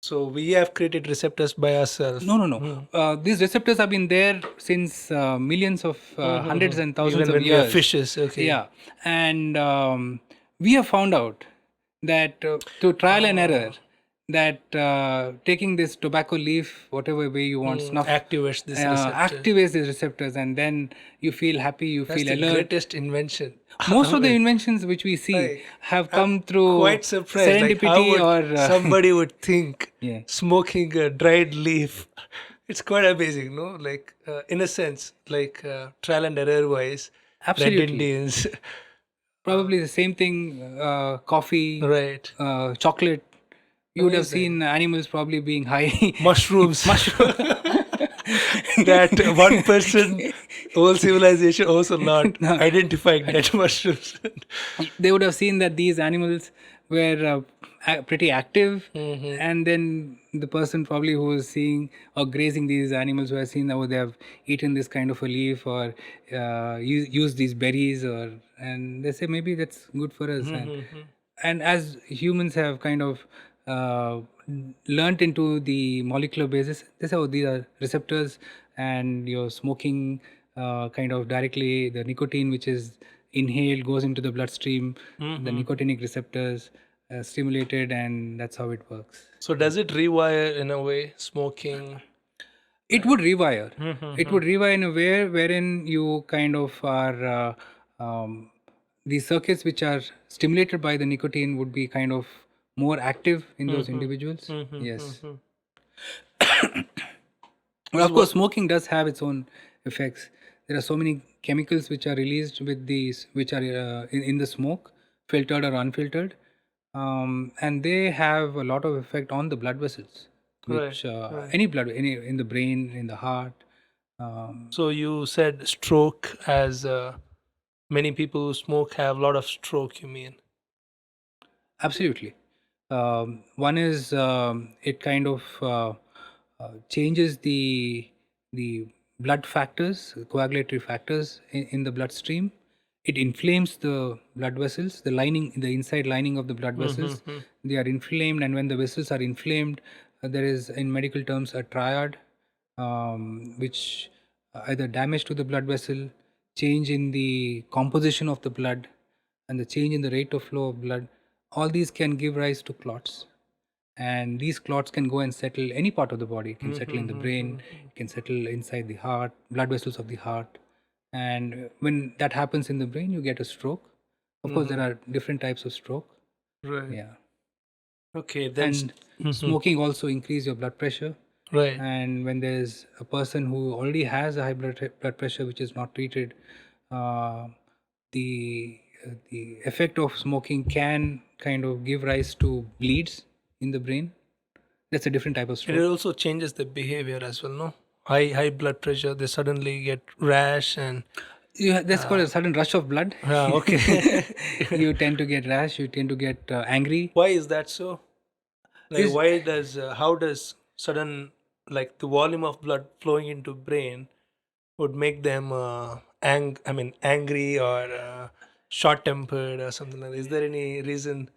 So we have created receptors by ourselves. No. These receptors have been there since millions of hundreds and thousands Even of when we years. are fishes, okay. Yeah, and we have found out that through trial and error, that taking this tobacco leaf, whatever way you want, snuff, activates this receptor. activates these receptors, and then you feel happy, you That's feel the alert. greatest invention. Most of the I mean, inventions which we see have I'm come through quite surprised. Like, how serendipity would or somebody would think yeah. smoking a dried leaf? It's quite amazing, no? Like, in a sense, like trial and error wise, Red Absolutely. Indians, Probably the same thing, coffee, right? chocolate. You would have Amazing. seen animals probably being high. Mushrooms. Mushroom. That one person, whole civilization also not No. identifying dead mushrooms. They would have seen that these animals were pretty active, Mhm. and then the person probably who was seeing or grazing these animals who have seen that they have eaten this kind of a leaf or use these berries, or and they say maybe that's good for us. And as humans have kind of uh, learnt into the molecular basis, this how these are receptors, and you're smoking kind of directly the nicotine which is inhaled goes into the bloodstream, the nicotinic receptors stimulated, and that's how it works. So does it rewire in a way smoking? It would rewire. It would rewire in a way wherein you kind of are the circuits which are stimulated by the nicotine would be kind of more active in those individuals. Yes. Well, of course, smoking does have its own effects. There are so many chemicals which are released with these, which are in the smoke, filtered or unfiltered, and they have a lot of effect on the blood vessels, which any blood, any in the brain, in the heart. So you said stroke, as many people who smoke have a lot of stroke, you mean? Absolutely. One is it kind of changes the blood factors, coagulatory factors in the bloodstream. It inflames the blood vessels, the lining, the inside lining of the blood vessels. They are inflamed, and when the vessels are inflamed, there is, in medical terms, a triad, which either damage to the blood vessel, change in the composition of the blood, and the change in the rate of flow of blood. All these can give rise to clots, and these clots can go and settle any part of the body. It can settle in the brain, it can settle inside the heart, blood vessels of the heart, and when that happens in the brain, you get a stroke. Of course, there are different types of stroke. Right. Yeah. Okay, then. And smoking also increase your blood pressure. Right. And when there's a person who already has a high blood pressure which is not treated, uh, the effect of smoking can kind of give rise to bleeds in the brain. That's a different type of It stroke. also changes the behavior as well, no? High blood pressure, they suddenly get rash and That's called a sudden rush of blood. okay. You tend to get rash. You tend to get angry. Why is that so? Like, Is- why does how does sudden, like, the volume of blood flowing into brain would make them angry or short tempered or something like that? Is there any reason?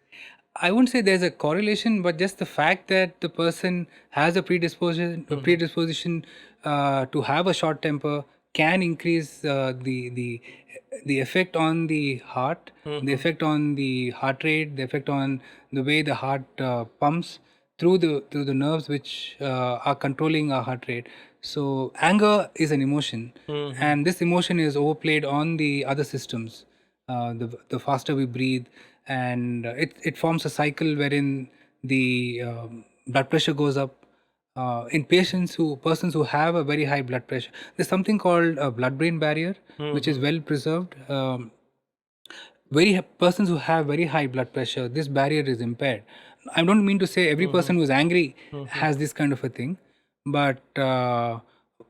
I wouldn't say there's a correlation, but just the fact that the person has a predisposition to have a short temper can increase the effect on the heart, the effect on the heart rate, the effect on the way the heart pumps through the nerves which are controlling our heart rate. So anger is an emotion, and this emotion is overplayed on the other systems. The faster we breathe, and it forms a cycle wherein the blood pressure goes up. In persons who have a very high blood pressure, there's something called a blood-brain barrier, which is well preserved. Persons who have very high blood pressure, this barrier is impaired. I don't mean to say every person who is angry has this kind of a thing, but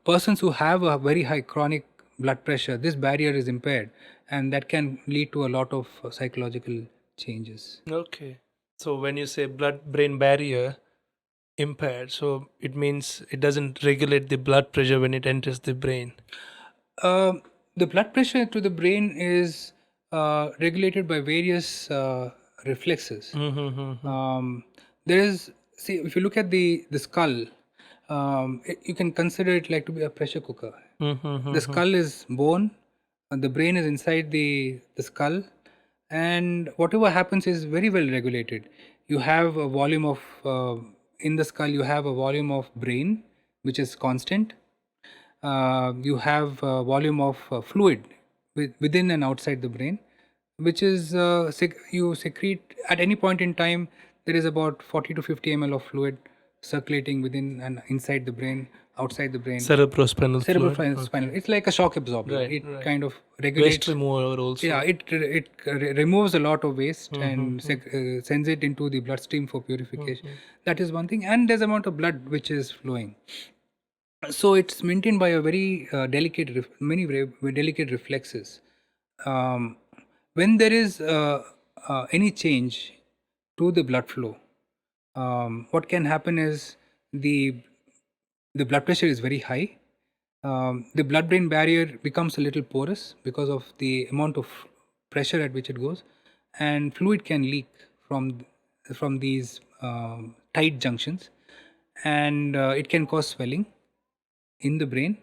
persons who have a very high chronic blood pressure, this barrier is impaired, and that can lead to a lot of psychological changes. Okay. So when you say blood brain barrier impaired, so it means it doesn't regulate the blood pressure when it enters the brain. The blood pressure to the brain is regulated by various reflexes. There is, see, if you look at the skull, you can consider it like to be a pressure cooker. The skull is bone, and the brain is inside the skull, and whatever happens is very well regulated. you have a volume of in the skull. You have a volume of brain which is constant. You have a volume of fluid within and outside the brain, which is you secrete at any point in time. There is about 40 to 50 ml of fluid circulating within and inside the brain, outside the brain. Cerebrospinal Cerebral fluid. spinal. It's like a shock absorber. Right, It right. kind of regulates. Waste remover also. Yeah, it removes a lot of waste and sends it into the bloodstream for purification. That is one thing, and there's amount of blood which is flowing. So it's maintained by a very very delicate reflexes. Um, when there is any change to the blood flow, what can happen is the blood pressure is very high. The blood-brain barrier becomes a little porous because of the amount of pressure at which it goes, and fluid can leak from these tight junctions, and it can cause swelling in the brain.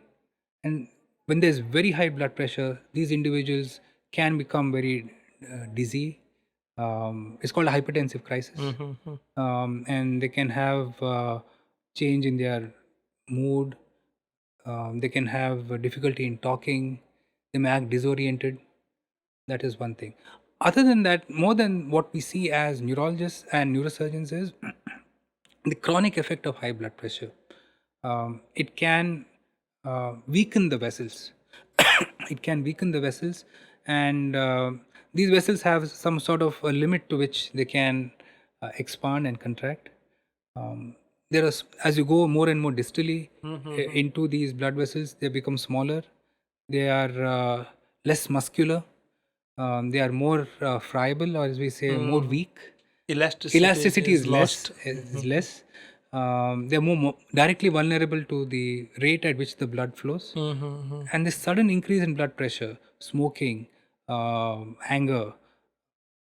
And when there's very high blood pressure, these individuals can become very dizzy. It's called a hypertensive crisis, and they can have change in their mood. They can have difficulty in talking. They may act disoriented. That is one thing. Other than that, more than what we see as neurologists and neurosurgeons is the chronic effect of high blood pressure. It can weaken the vessels. It can weaken the vessels, and these vessels have some sort of a limit to which they can expand and contract. There are, as you go more and more distally into these blood vessels, they become smaller. They are less muscular. They are more friable, or as we say, more weak. Elasticity is lost. less. They're more directly vulnerable to the rate at which the blood flows. And this sudden increase in blood pressure, smoking, anger,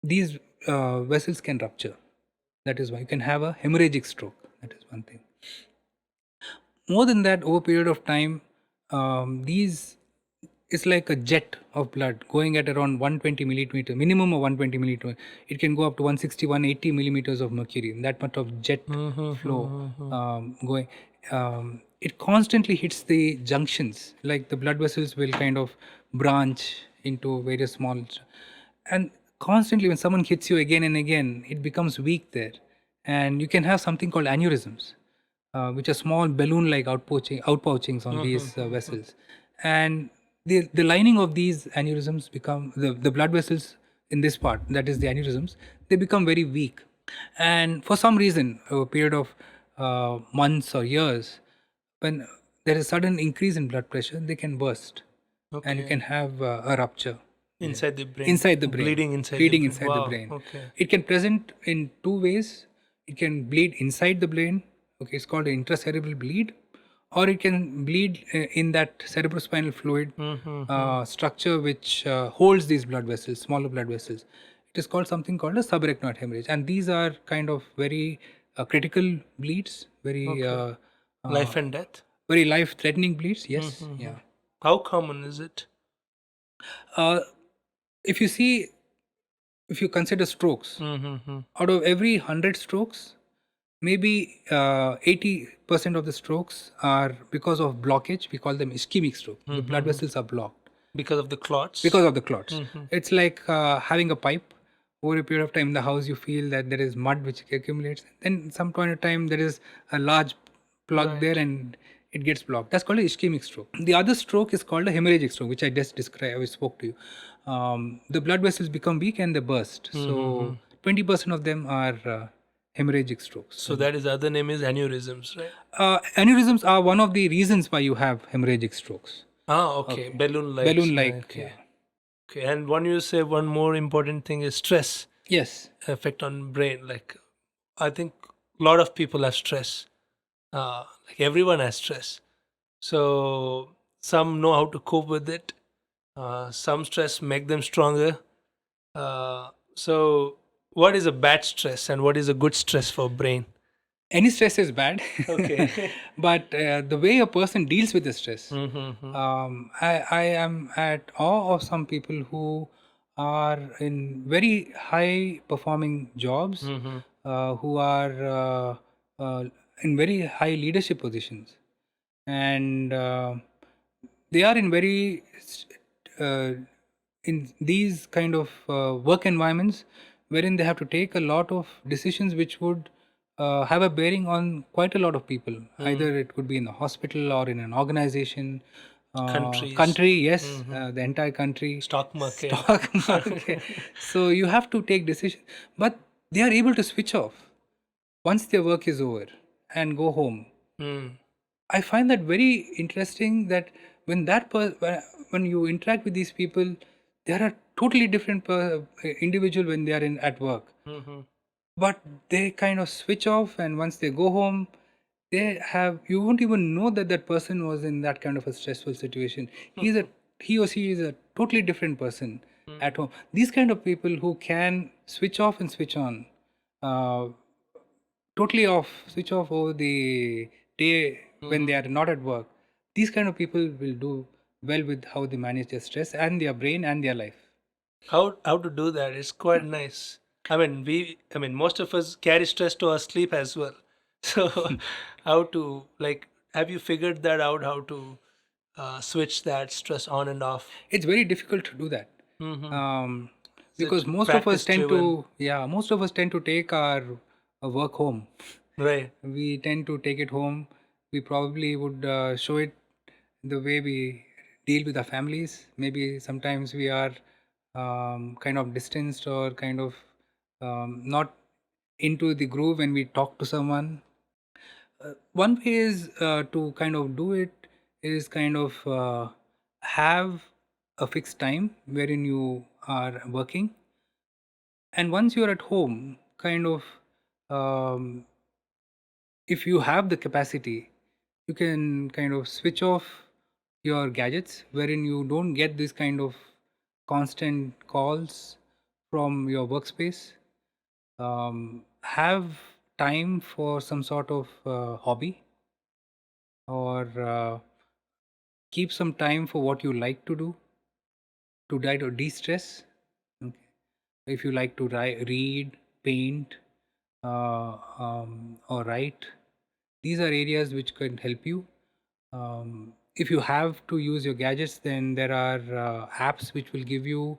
these vessels can rupture. That is why you can have a hemorrhagic stroke. That is one thing. More than that, over a period of time, these it's like a jet of blood going at around 120 millimeter, minimum of 120 millimeter. It can go up to 160, 180 millimeters of mercury. That much of jet flow going. It constantly hits the junctions. Like the blood vessels will kind of branch into various small, and constantly when someone hits you again and again, it becomes weak there, and you can have something called aneurysms, which are small balloon-like outpouchings on these vessels, and the lining of these aneurysms become the blood vessels in this part, that is the aneurysms, they become very weak, and for some reason, over a period of months or years, when there is sudden increase in blood pressure, they can burst, and you can have a rupture Inside the brain. inside the brain, Bleeding inside bleeding the inside brain. the Wow, brain. okay. It can present in two ways. It can bleed inside the brain. Okay, it's called an intracerebral bleed, or it can bleed in that cerebrospinal fluid structure which holds these blood vessels, smaller blood vessels. It is called something called a subarachnoid hemorrhage, and these are kind of very critical bleeds, very Life and death. very life-threatening bleeds. Yes, yeah. How common is it? If you see, if you consider strokes, out of every 100 strokes, maybe 80% of the strokes are because of blockage. We call them ischemic stroke. The blood vessels are blocked Because of the clots? because of the clots. It's like having a pipe. Over a period of time in the house, you feel that there is mud which accumulates. Then some point of time, there is a large plug there and it gets blocked. That's called a ischemic stroke. The other stroke is called a hemorrhagic stroke, which I just described, I spoke to you. The blood vessels become weak and they burst. So 20% of them are hemorrhagic strokes. So that is the other name is aneurysms, right? Aneurysms are one of the reasons why you have hemorrhagic strokes. Okay. Balloon-like. Balloon-like, Okay. yeah. Okay. And when you say one more important thing is stress Yes. effect on brain. Like, I think a lot of people have stress. Like everyone has stress. So some know how to cope with it. Some stress make them stronger. So what is a bad stress and what is a good stress for brain? Any stress is bad. Okay. But the way a person deals with the stress, I am at awe of some people who are in very high performing jobs, who are in very high leadership positions, and they are in very uh, in these kind of work environments wherein they have to take a lot of decisions which would have a bearing on quite a lot of people. Either it could be in a hospital or in an organization, Countries. country, yes, the entire country, Stock market. stock market. So you have to take decisions, but they are able to switch off once their work is over and go home. Mm. I find that very interesting that when you interact with these people, they are a totally different individual when they are in at work. Mm-hmm. But they kind of switch off, and once they go home, you won't even know that that person was in that kind of a stressful situation. He or she is a totally different person at home. These kind of people who can switch off and switch on, uh, totally off, switch off over the day when they are not at work. These kind of people will do well with how they manage their stress and their brain and their life. How to do that is quite nice. I mean most of us carry stress to our sleep as well. So how to, like, have you figured that out, how to switch that stress on and off? It's very difficult to do that, Mm-hmm. um, Is it because most of us practice tend driven? to, yeah, most of us tend to take our work home. Right. We tend to take it home. We probably would show it the way we deal with our families. Maybe sometimes we are kind of distanced or kind of not into the groove when we talk to someone. One way is to kind of do it is kind of have a fixed time wherein you are working, and once you're at home, kind of um, if you have the capacity, you can kind of switch off your gadgets wherein you don't get this kind of constant calls from your workspace. Have time for some sort of hobby, or keep some time for what you like to do to de-stress. Okay. If you like to read, paint, or write, these are areas which can help you. If you have to use your gadgets, then there are apps which will give you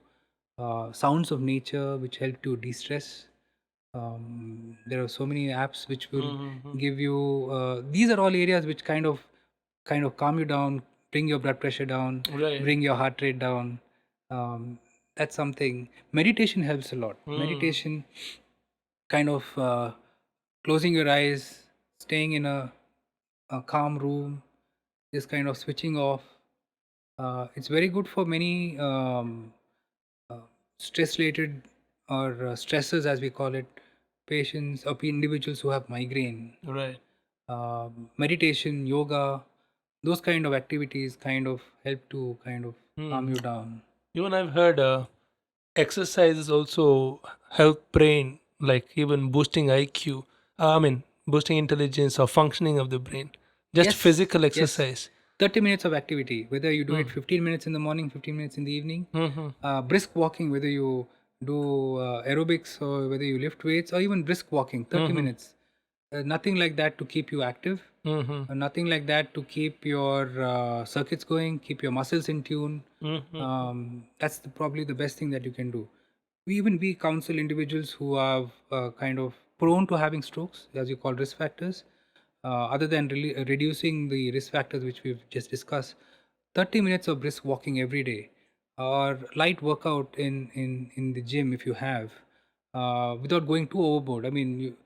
sounds of nature which help to de-stress. There are so many apps which will Mm-hmm. give you. These are all areas which kind of calm you down, bring your blood pressure down, Right. bring your heart rate down. Um, that's something. Meditation helps a lot. Mm. Meditation, kind of closing your eyes, staying in a calm room, just kind of switching off. It's very good for many uh, stress related or stressors, as we call it, patients or individuals who have migraine. Right. Meditation, yoga, those kind of activities kind of help to kind of calm Mm. you down. Even I've heard exercises also help brain, like even boosting IQ. Boosting intelligence or functioning of the brain. Just Yes, physical yes. exercise. 30 minutes of activity, whether you do it Mm. 15 minutes in the morning, 15 minutes in the evening, Mm-hmm. brisk walking, whether you do aerobics or whether you lift weights, or even brisk walking, 30 Mm-hmm. minutes. Nothing like that to keep you active, Mm-hmm. nothing like that to keep your circuits going, keep your muscles in tune. Mm-hmm. That's probably the best thing that you can do. We counsel individuals who are kind of prone to having strokes, as you call risk factors. Other than reducing the risk factors which we've just discussed, 30 minutes of brisk walking every day, or light workout in the gym if you have, without going too overboard. I mean,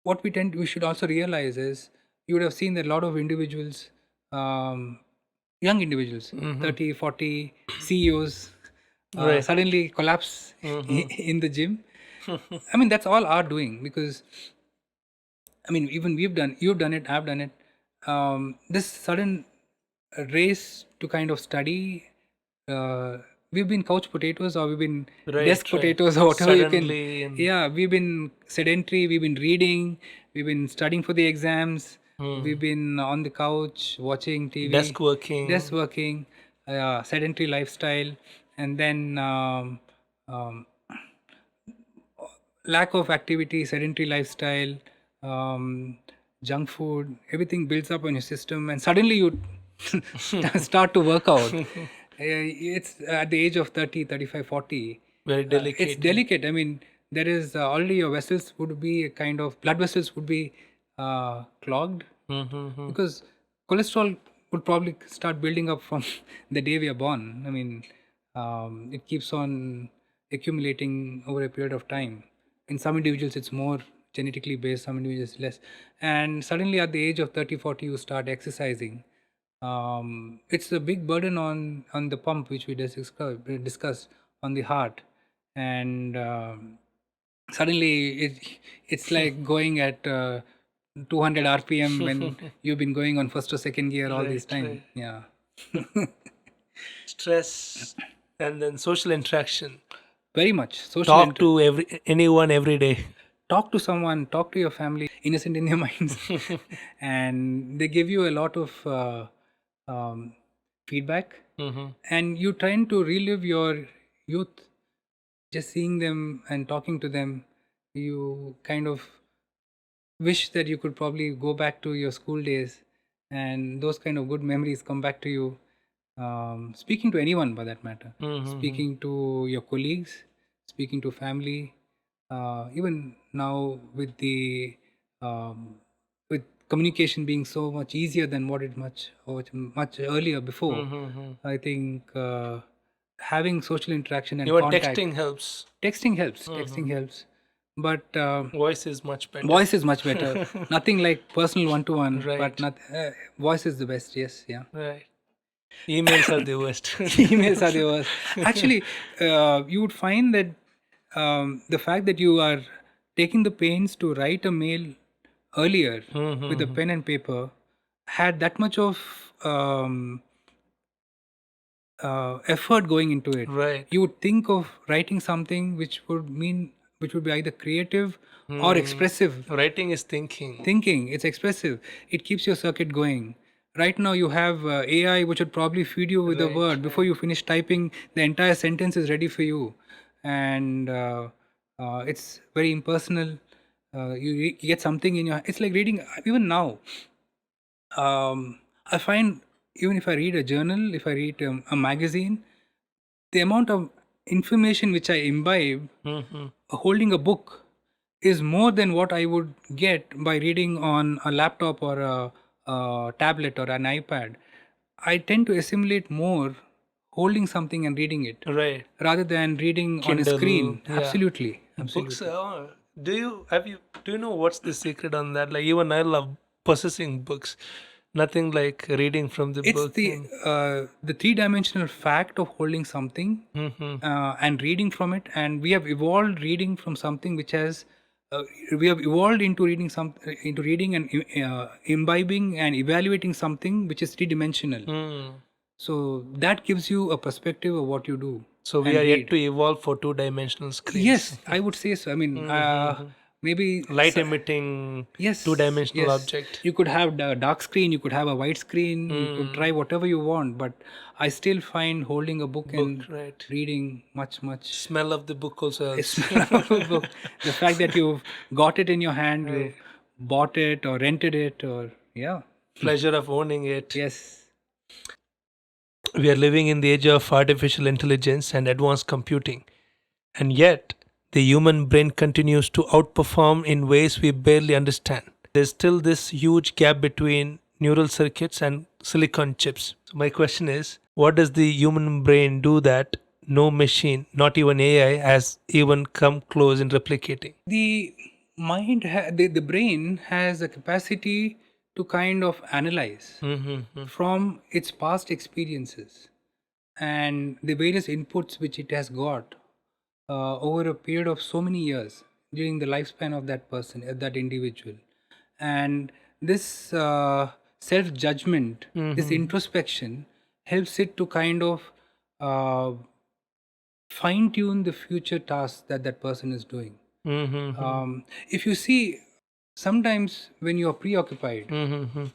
what we should also realize is, you would have seen that a lot of individuals, um, young individuals, Mm-hmm. 30, 40 CEOs, Right. suddenly collapse Mm-hmm. in the gym. I mean, that's all are doing, because I mean, even you've done it, I've done it. This sudden race to kind of study, uh, we've been couch potatoes, or we've been desk Right. Right. potatoes, or whatever you can. Suddenly, and Yeah, we've been sedentary, we've been reading, we've been studying for the exams, we've mm, been on the couch watching TV, desk desk working. working, sedentary lifestyle, and then lack of activity, sedentary lifestyle, junk food, everything builds up on your system, and suddenly you start to work out. It's at the age of 30, 35, 40. Very It's delicate. delicate. I mean, there is already your vessels would be a kind of blood vessels would be clogged, Mm-hmm. because cholesterol would probably start building up from the day we are born. I mean, it keeps on accumulating over a period of time. In some individuals, it's more genetically based, some individuals less. And suddenly, at the age of 30, 40, you start exercising. It's a big burden on the pump, which we discussed on the heart. And suddenly, it's like going at 200 RPM when you've been going on first or second gear all this Right, time. right. Yeah. Stress and then social interaction. Very much. Social Talk to anyone every day. talk to someone, talk to your family, innocent in their minds, and they give you a lot of um, feedback, Mm-hmm. and you trying to relive your youth, just seeing them and talking to them. You kind of wish that you could probably go back to your school days, and those kind of good memories come back to you. Speaking to anyone, by that matter, Mm-hmm. speaking to your colleagues, speaking to family, even now with the with communication being so much easier than what it much earlier before. Mm-hmm. I think having social interaction and Even contact, texting helps. texting helps. Mm-hmm. Texting helps, but Voice is much better. voice is much better. Nothing like personal one to one, but Right, not voice is the best. Yes, yeah. right. Emails are the worst. Emails are the worst. Actually, you would find that the fact that you are taking the pains to write a mail earlier with a Mm-hmm. pen and paper had that much of effort going into it. Right. You would think of writing something which would be either creative or expressive. Writing is thinking. Thinking, it's expressive, it keeps your circuit going. Right now you have AI which would probably feed you with a Right, word before right. you finish typing. The entire sentence is ready for you, and it's very impersonal. You get something in your, it's like reading. Even now, I find, even if I read a journal, if I read a magazine, the amount of information which I imbibe Mm-hmm. holding a book is more than what I would get by reading on a laptop or a tablet or an iPad. I tend to assimilate more holding something and reading it Right. rather than reading on a Kindle. screen. Yeah. Absolutely, Books. absolutely. Do you know what's the secret on that? Like even I love possessing books. Nothing like reading from the It's book and. the three-dimensional fact of holding something Mm-hmm. and reading from it, and we have evolved reading from something which has we have evolved into reading and imbibing and evaluating something which is three-dimensional. Mm. So that gives you a perspective of what you do So we and are yet read. to evolve for two-dimensional screens. Yes, I would say so. I mean, Mm-hmm. maybe Light emitting yes, two-dimensional yes. object. You could have the dark screen, you could have a white screen, you could Mm. try whatever you want, but I still find holding a book Book, and right. reading much, much Smell of the book also a helps. smell of a book. The fact that you've got it in your hand, Right. you've bought it or rented it, or yeah, Pleasure of owning it. yes. We are living in the age of artificial intelligence and advanced computing, and yet the human brain continues to outperform in ways we barely understand. There's still this huge gap between neural circuits and silicon chips. So, my question is, what does the human brain do that no machine, not even AI, has even come close in replicating? The the brain has a capacity to kind of analyze Mm-hmm. from its past experiences and the various inputs which it has got over a period of so many years during the lifespan of that person, that individual. And this self judgment, this Mm-hmm. introspection helps it to kind of uh, fine tune the future tasks that that person is doing. Mm-hmm. If you see, sometimes when you are preoccupied, Mm-hmm.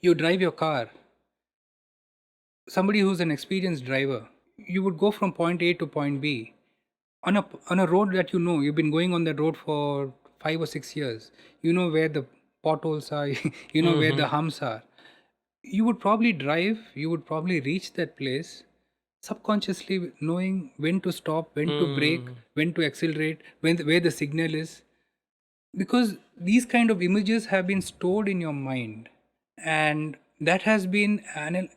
you drive your car, somebody who's an experienced driver, you would go from point A to point B on a road that you've been going on that road for 5 or 6 years. You know where the potholes are. You know where the humps are. You would probably drive. You would probably reach that place subconsciously, knowing when to stop, when to brake, when to accelerate, where the signal is, because these kind of images have been stored in your mind, and that has been and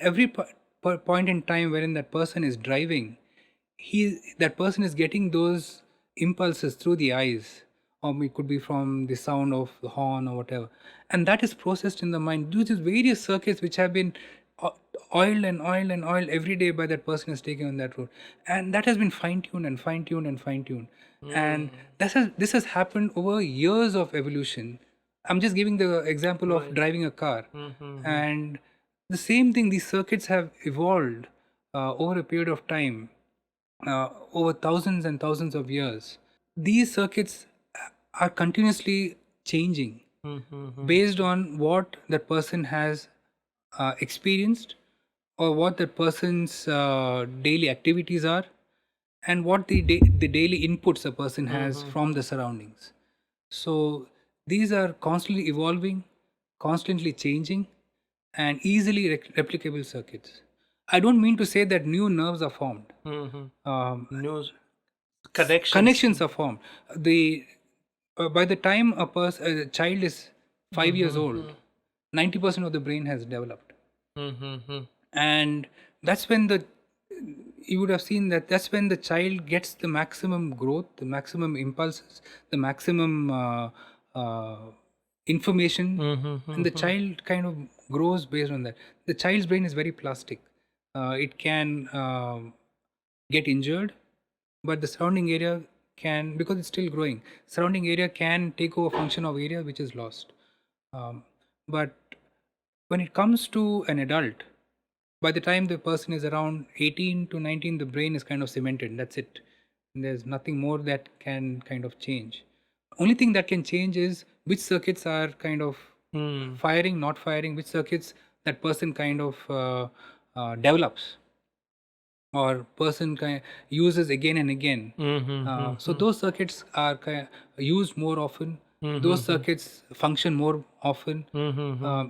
every point in time wherein that person is driving, that person is getting those impulses through the eyes, or it could be from the sound of the horn or whatever, and that is processed in the mind. These various circuits which have been o- oiled and oiled and oiled every day by that person is taking on that road, and that has been fine-tuned and fine-tuned and fine-tuned. And this has happened over years of evolution. I'm just giving the example of driving a car. And the same thing, these circuits have evolved over a period of time, over thousands and thousands of years. These circuits are continuously changing based on what that person has experienced, or what that person's daily activities are, and what the daily inputs a person has from the surroundings. So these are constantly evolving, constantly changing, and easily replicable circuits. I don't mean to say that new nerves are formed. New connections. Connections are formed. The By the time a child is 5 years old, 90% of the brain has developed, and that's when you would have seen that that's when the child gets the maximum growth, the maximum impulses, the maximum uh, information, and the child kind of grows based on that. The child's brain is very plastic. It can get injured, but the surrounding area can, because it's still growing, surrounding area can take over function of area which is lost. But when it comes to an adult, by the time the person is around 18 to 19, the brain is kind of cemented. That's it. There's nothing more that can kind of change. Only thing that can change is which circuits are kind of firing, not firing, which circuits that person kind of develops, or person uses again and again. So those circuits are used more often. Those circuits function more often.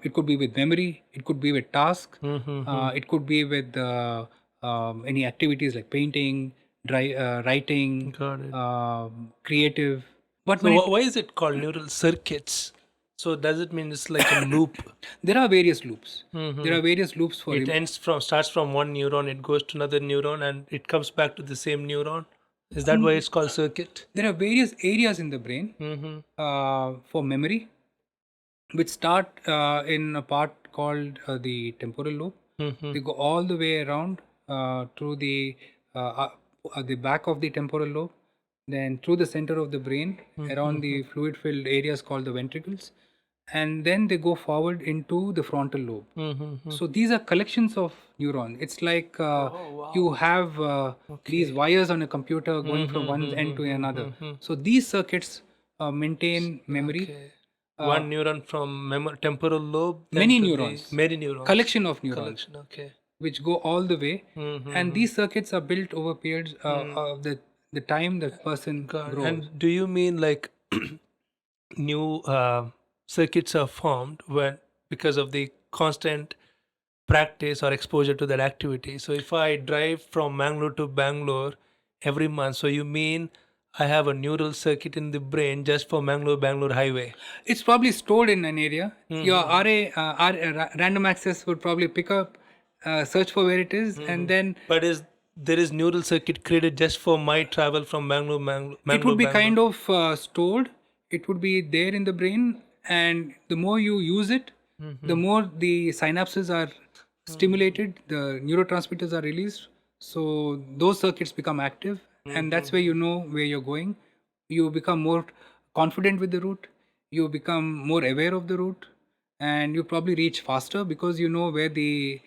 It could be with memory, it could be with task, it could be with any activities like painting, writing, Got it. creative. But So why is it called neural circuits? So does it mean it's like a loop? there are various loops. There are various loops for It starts from one neuron, it goes to another neuron, and it comes back to the same neuron. Is that why it's called circuit? There are various areas in the brain for memory, which start in a part called the temporal lobe. They go all the way around through the back of the temporal lobe, then through the center of the brain, around the fluid-filled areas called the ventricles, and then they go forward into the frontal lobe. So these are collections of neurons. It's like you have these wires on a computer going from one end to another. So these circuits maintain memory. Okay. One neuron from temporal lobe. then Many to the- neurons. Many neurons. Collection of neurons, Collection. Okay. which go all the way, and these circuits are built over periods of the time that person grows. And do you mean like new circuits are formed when because of the constant practice or exposure to that activity? So if I drive from Bangalore to Bangalore every month, so you mean I have a neural circuit in the brain just for Bangalore highway? It's probably stored in an area. Your random access would probably pick up, search for where it is, and then But there is neural circuit created just for my travel from Bangalore, it would be kind of stored. It would be there in the brain, and the more you use it, the more the synapses are stimulated, the neurotransmitters are released. So those circuits become active, and that's where you know where you're going. You become more confident with the route. You become more aware of the route, and you probably reach faster because you know where the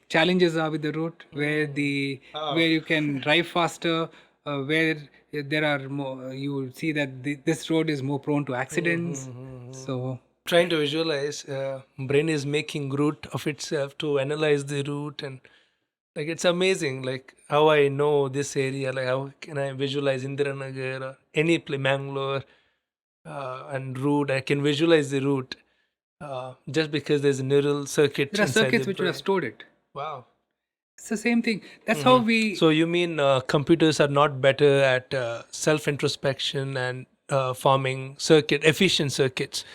challenges are with the route, where where you can drive faster, where there are more. You will see that this road is more prone to accidents. So Trying to visualize, brain is making route of itself to analyze the route, and Like it's amazing, like how I know this area, like how can I visualize Indiranagar or any place, Bangalore, and route. I can visualize the route just because there's a neural circuit There are inside the circuits which would have brain. stored it. Wow. It's the same thing. That's how we. So you mean computers are not better at self introspection and forming efficient circuits,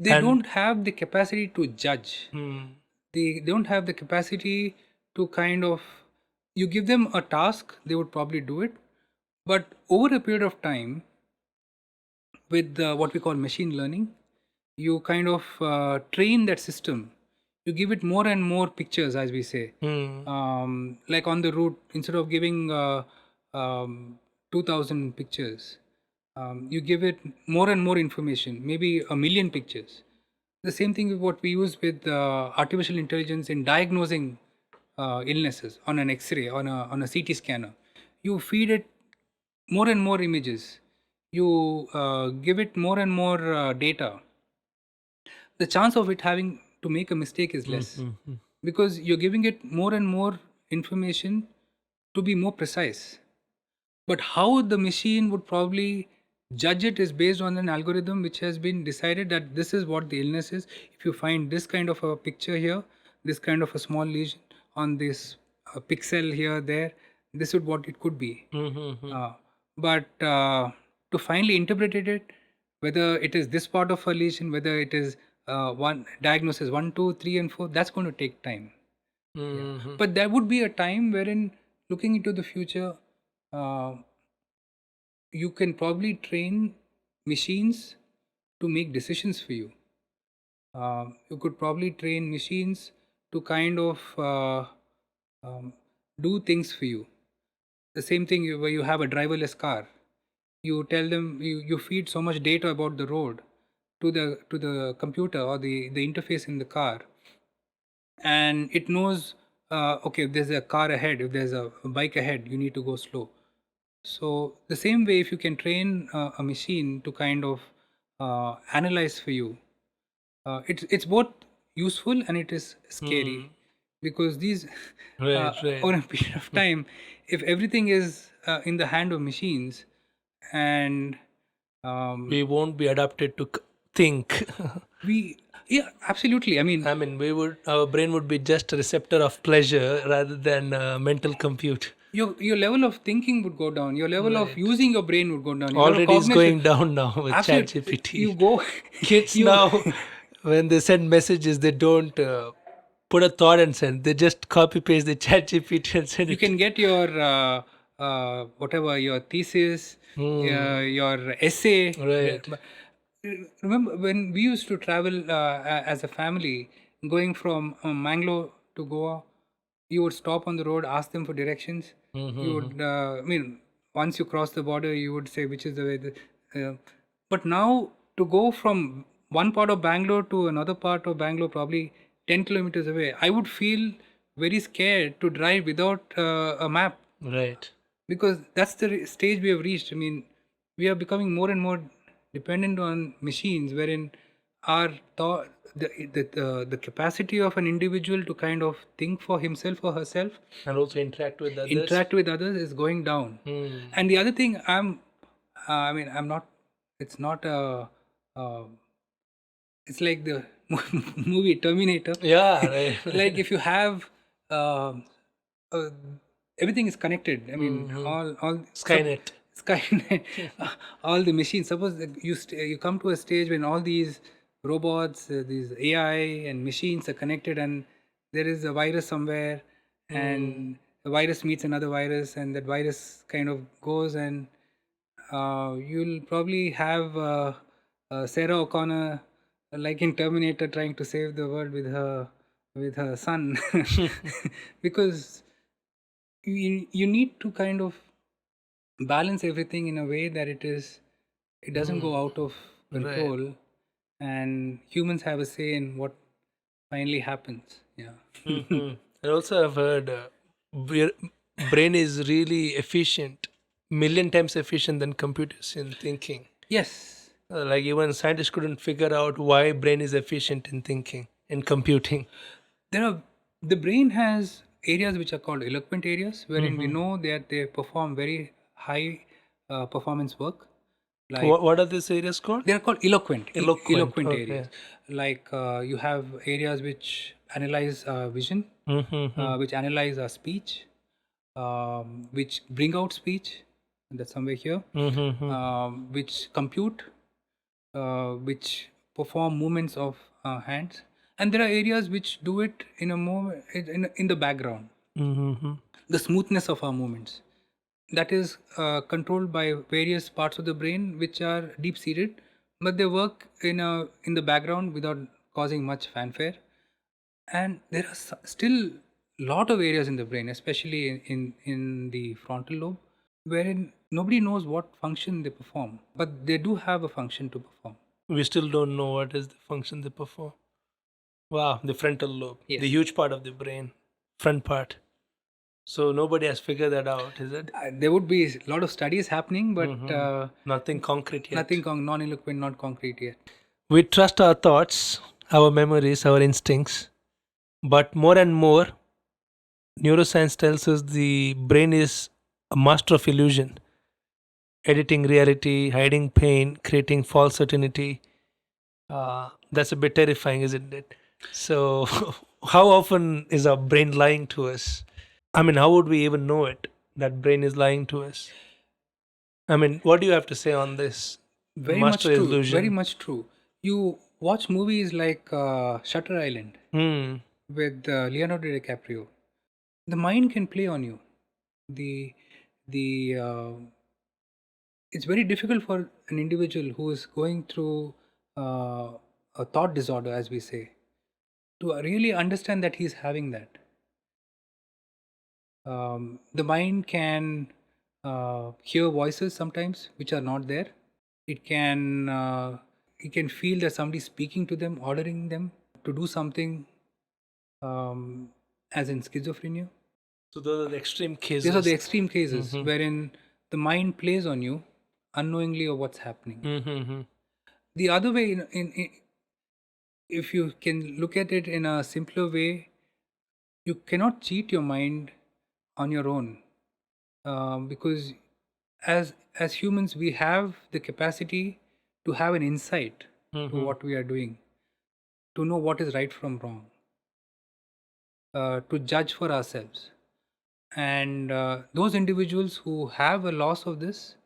They and don't have the capacity to judge. They don't have the capacity to kind of. You give them a task, they would probably do it. But over a period of time, with what we call machine learning, you kind of train that system. You give it more and more pictures, as we say. Like on the route, instead of giving 2000 pictures, you give it more and more information, maybe a million pictures. The same thing with what we use with artificial intelligence in diagnosing illnesses on an X-ray, on a CT scanner. You feed it more and more images. You give it more and more data. The chance of it having to make a mistake is less, because you're giving it more and more information to be more precise. But how the machine would probably judge it is based on an algorithm which has been decided that this is what the illness is. If you find this kind of a picture here, this kind of a small lesion on this pixel here, there, this is what it could be. But to finally interpret it, whether it is this part of a lesion, whether it is one diagnosis 1, 2, 3, and 4, that's going to take time. But there would be a time wherein, looking into the future, uh, you can probably train machines to make decisions for you. You could probably train machines to kind of do things for you. The same thing where you have a driverless car. You tell them, you feed so much data about the road to the computer or the interface in the car, and it knows, okay, if there's a car ahead, if there's a bike ahead, you need to go slow. So the same way, if you can train a machine to kind of analyze for you, it's both useful and it is scary, because these right, right. over a period of time, if everything is in the hand of machines, and We won't be adapted to think. we, yeah, absolutely. I mean, I mean, our brain would be just a receptor of pleasure rather than mental compute. your level of thinking would go down. Your level of Right. using your brain would go down. Your level of Already is cognition. going down now with Absolutely. ChatGPT. You go. Kids you, now, when they send messages, they don't put a thought and send. They just copy paste the ChatGPT and send you it. can get your whatever, your thesis, your essay. Right. But remember when we used to travel as a family, going from Bangalore to Goa, you would stop on the road, ask them for directions. You would, I mean, once you cross the border, you would say which is the way. But now, to go from one part of Bangalore to another part of Bangalore, probably 10 kilometers away, I would feel very scared to drive without a map, Right. because that's the stage we have reached. I mean, we are becoming more and more dependent on machines, wherein our thought, the capacity of an individual to kind of think for himself or herself, And also interact with others. interact with others, is going down. And the other thing, I mean, I'm not. It's not a. It's like the movie Terminator. Yeah, right. Like if you have uh, everything is connected. I mean, all Skynet. Skynet, all the machines. Suppose that you come to a stage when all these robots, these AI and machines are connected, and there is a virus somewhere, and the virus meets another virus, and that virus kind of goes, and you'll probably have Sarah O'Connor, like in Terminator, trying to save the world with her son, because you need to kind of balance everything in a way that it doesn't go out of control, and humans have a say in what finally happens. Yeah. And also, I've heard brain is really efficient, million times efficient than computers in thinking. Yes. Like even scientists couldn't figure out why brain is efficient in thinking, in computing. The brain has areas which are called eloquent areas, wherein we know that they perform very high performance work. Like What are these areas called? they are called eloquent. Eloquent, okay. areas. Like you have areas which analyze vision, which analyze our speech, which bring out speech. That's somewhere here. Which compute, which perform movements of hands, and there are areas which do it in a more in the background. The smoothness of our movements, that is controlled by various parts of the brain which are deep seated, but they work in the background without causing much fanfare. And there are still lot of areas in the brain, especially in the frontal lobe, wherein nobody knows what function they perform, but they do have a function to perform. We still don't know what is the function they perform. Wow, the frontal lobe, Yes. the huge part of the brain, front part. So nobody has figured that out, is it? There would be a lot of studies happening, but Nothing concrete yet. nothing non-eloquent, not concrete yet. We trust our thoughts, our memories, our instincts, but more and more, neuroscience tells us the brain is a master of illusion, editing reality, hiding pain, creating false certainty. That's a bit terrifying, isn't it? So, how often is our brain lying to us? I mean, how would we even know it that brain is lying to us? I mean, what do you have to say on this? Very Master much true. illusion. Very much true. You watch movies like Shutter Island Hmm. with Leonardo DiCaprio. The mind can play on you. The it's very difficult for an individual who is going through a thought disorder, as we say, to really understand that he's having that. The mind can hear voices sometimes which are not there. It can feel that somebody is speaking to them, ordering them to do something, as in schizophrenia. So those are the extreme cases. These are the extreme cases wherein the mind plays on you unknowingly of what's happening. Mm-hmm. The other way, if you can look at it in a simpler way, you cannot cheat your mind on your own, because as humans we have the capacity to have an insight to what we are doing, to know what is right from wrong, to judge for ourselves. And those individuals who have a loss of this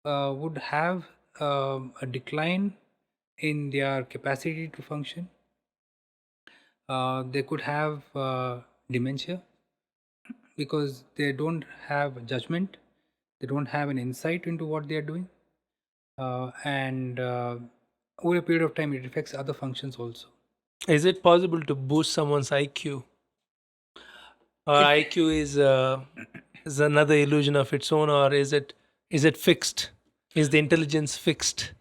would have a decline in their capacity to function. They could have dementia because they don't have judgment, they don't have an insight into what they are doing, and over a period of time it affects other functions also. Is it possible to boost someone's IQ? Or IQ is another illusion of its own, or is it fixed? Is the intelligence fixed?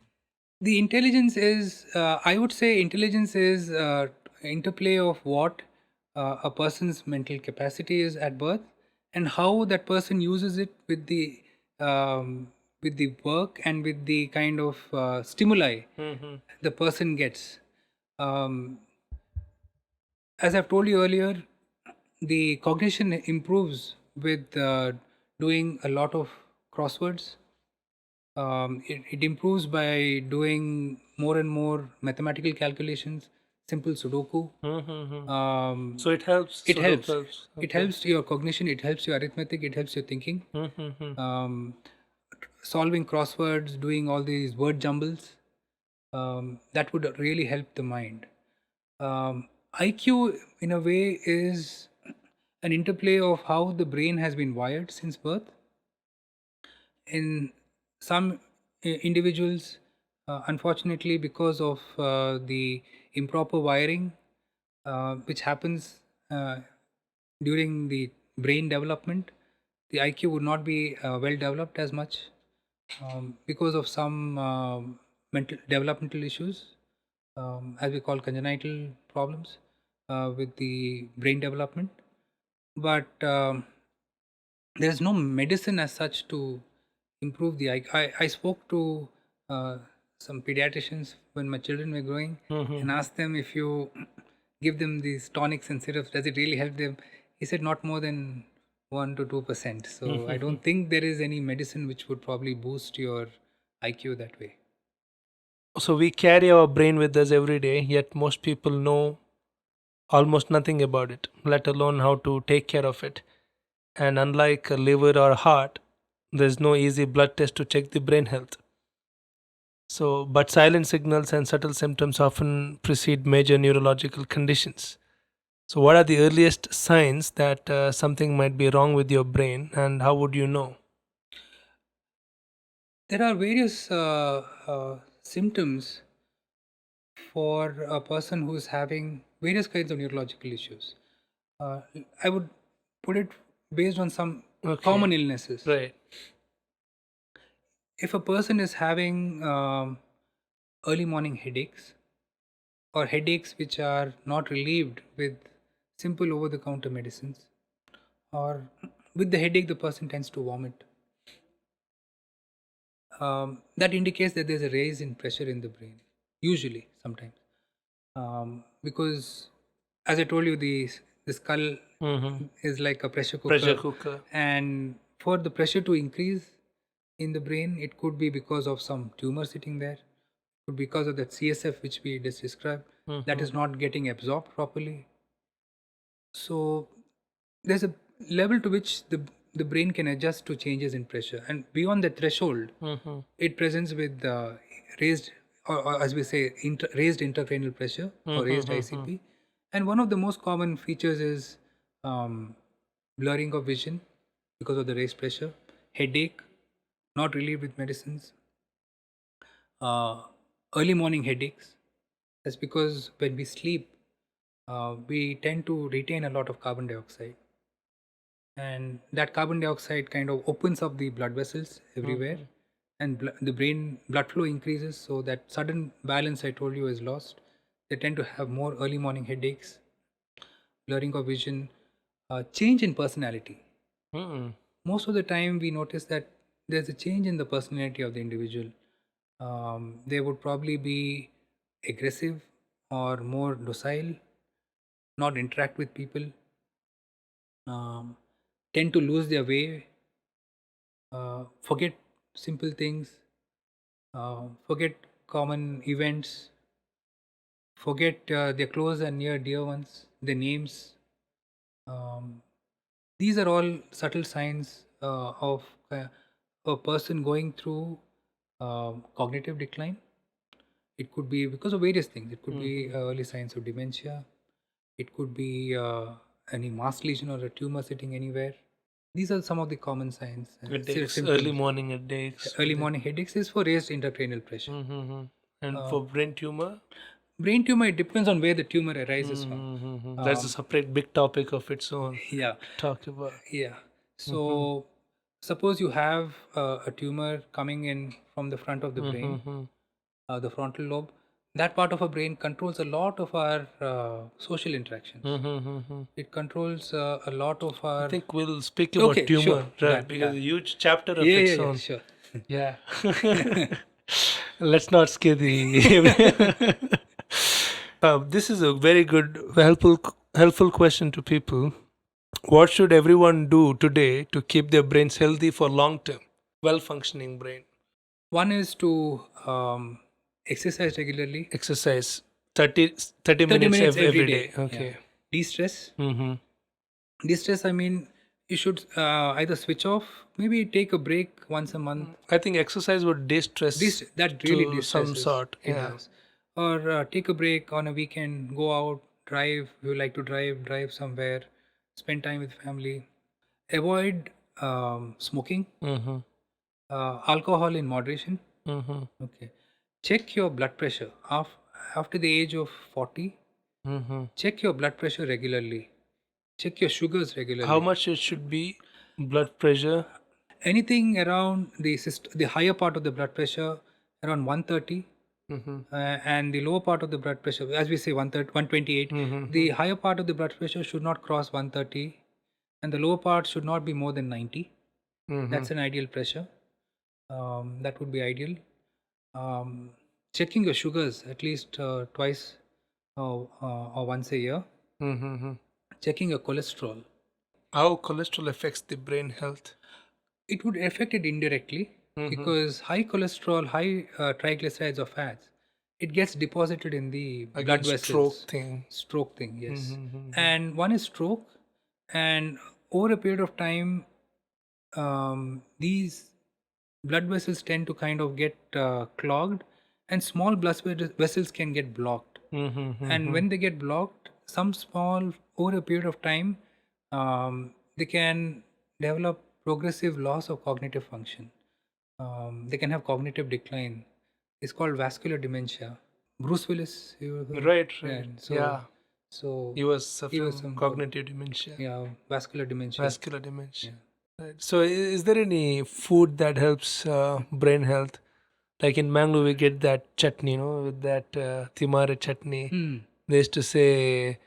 The intelligence is, I would say, intelligence is interplay of what a person's mental capacity is at birth, and how that person uses it with the work and with the kind of stimuli the person gets. As I've told you earlier, the cognition improves with doing a lot of crosswords. It improves by doing more and more mathematical calculations, simple Sudoku. So it helps. It Sudoku helps. helps. It helps your cognition. It helps your arithmetic. It helps your thinking. Solving crosswords, doing all these word jumbles, that would really help the mind. IQ, in a way, is an interplay of how the brain has been wired since birth. In some individuals, unfortunately, because of the improper wiring, which happens during the brain development, the IQ would not be well developed as much, because of some mental developmental issues, as we call congenital problems with the brain development. But there is no medicine as such to improve the IQ. I spoke to some pediatricians when my children were growing and asked them, if you give them these tonics and syrups, does it really help them? He said not more than 1 to 2%. So I don't think there is any medicine which would probably boost your IQ that way. So we carry our brain with us every day, yet most people know almost nothing about it, let alone how to take care of it. And unlike a liver or heart, there's no easy blood test to check the brain health. So, but silent signals and subtle symptoms often precede major neurological conditions. So, what are the earliest signs that something might be wrong with your brain, and how would you know? There are various symptoms for a person who's having various kinds of neurological issues. Uh, I would put it based on some Okay, common illnesses. right. If a person is having early morning headaches or headaches which are not relieved with simple over the counter medicines, or with the headache, the person tends to vomit, that indicates that there's a raise in pressure in the brain, usually, sometimes. Because, as I told you, the skull Mm-hmm. is like a pressure Pressure cooker, cooker. and for the pressure to increase in the brain, it could be because of some tumor sitting there, could be because of that CSF which we just described, that Mm-hmm. is not getting absorbed properly. So there's a level to which the brain can adjust to changes in pressure, and beyond that threshold, Mm-hmm. it presents with raised, or as we say, raised intracranial pressure or raised Mm-hmm. ICP. And one of the most common features is um, blurring of vision because of the raised pressure, headache, not relieved with medicines, uh, early morning headaches. That's because when we sleep, we tend to retain a lot of carbon dioxide, and that carbon dioxide kind of opens up the blood vessels everywhere, Mm-hmm. and the brain blood flow increases, so that sudden balance I told you is lost. They tend to have more early morning headaches, blurring of vision, change in personality. Mm-hmm. Most of the time we notice that there's a change in the personality of the individual. They would probably be aggressive or more docile, not interact with people, um, tend to lose their way, forget simple things, forget common events, forget their close and near dear ones, their names. Um, these are all subtle signs of a person going through cognitive decline. It could be because of various things. It could be Mm-hmm. early signs of dementia. It could be any mass lesion or a tumor sitting anywhere. These are some of the common signs, Headaches, early symptoms. morning headaches. Early morning headaches is for raised intracranial pressure. Mm-hmm. And Uh, for brain tumor? brain tumor, it depends on where the tumor arises from. Mm-hmm. That's a Um, separate big topic of its own yeah, to talk about. yeah. Mm-hmm. So, suppose you have a tumor coming in from the front of the brain, Mm-hmm. the frontal lobe. That part of our brain controls a lot of our social interactions. Mm-hmm. It controls a lot of I our. think we'll speak about Okay, sure, tumor, right? done, Because done. a huge chapter of Yeah, yeah, its yeah, own. sure. Yeah. Let's not scare the. This is a very good, helpful question to people. What should everyone do today to keep their brains healthy for long term? Well functioning brain. One is to exercise regularly, Exercise 30 30 minutes minutes every every day. day. Yeah. Okay. De-stress. Mm-hmm. De-stress, I mean, you should either switch off, maybe take a break once a month. I think exercise would This de-stress that really to some distresses. sort. It Yeah. does. Or take a break on a weekend, go out, drive. If you like to drive, drive somewhere, spend time with family. Avoid smoking, Mm-hmm. alcohol in moderation. Mm-hmm. Okay. Check your blood pressure. After the age of 40, Mm-hmm. check your blood pressure regularly. Check your sugars How regularly. much it should be? Blood pressure. Anything around the higher part of the blood pressure, around 130, Mm-hmm. and the lower part of the blood pressure, as we say 130, 128, Mm-hmm. the higher part of the blood pressure should not cross 130, and the lower part should not be more than 90. Mm-hmm. That's an ideal pressure. That would be ideal. Um, checking your sugars at least twice or once a year. Mm-hmm. Checking your cholesterol. How cholesterol affects the brain health? It would affect it indirectly because high cholesterol, high triglycerides or fats, it gets deposited in the blood Again, stroke vessels. thing. Stroke thing, yes. Mm-hmm. And one is stroke, and over a period of time, these blood vessels tend to kind of get clogged, and small vessels can get blocked. And Mm-hmm. when they get blocked, some small over a period of time, they can develop progressive loss of cognitive function. They can have cognitive decline. It's called vascular dementia. Bruce Willis, you heard? Right, Yeah. right. So, Yeah. so He was he was suffering some cognitive dementia, yeah, vascular dementia. vascular dementia. Yeah. Right. So, is there any food that helps brain health? Like in Mangalore, we get that chutney, with that timare chutney. Hmm. They used to say,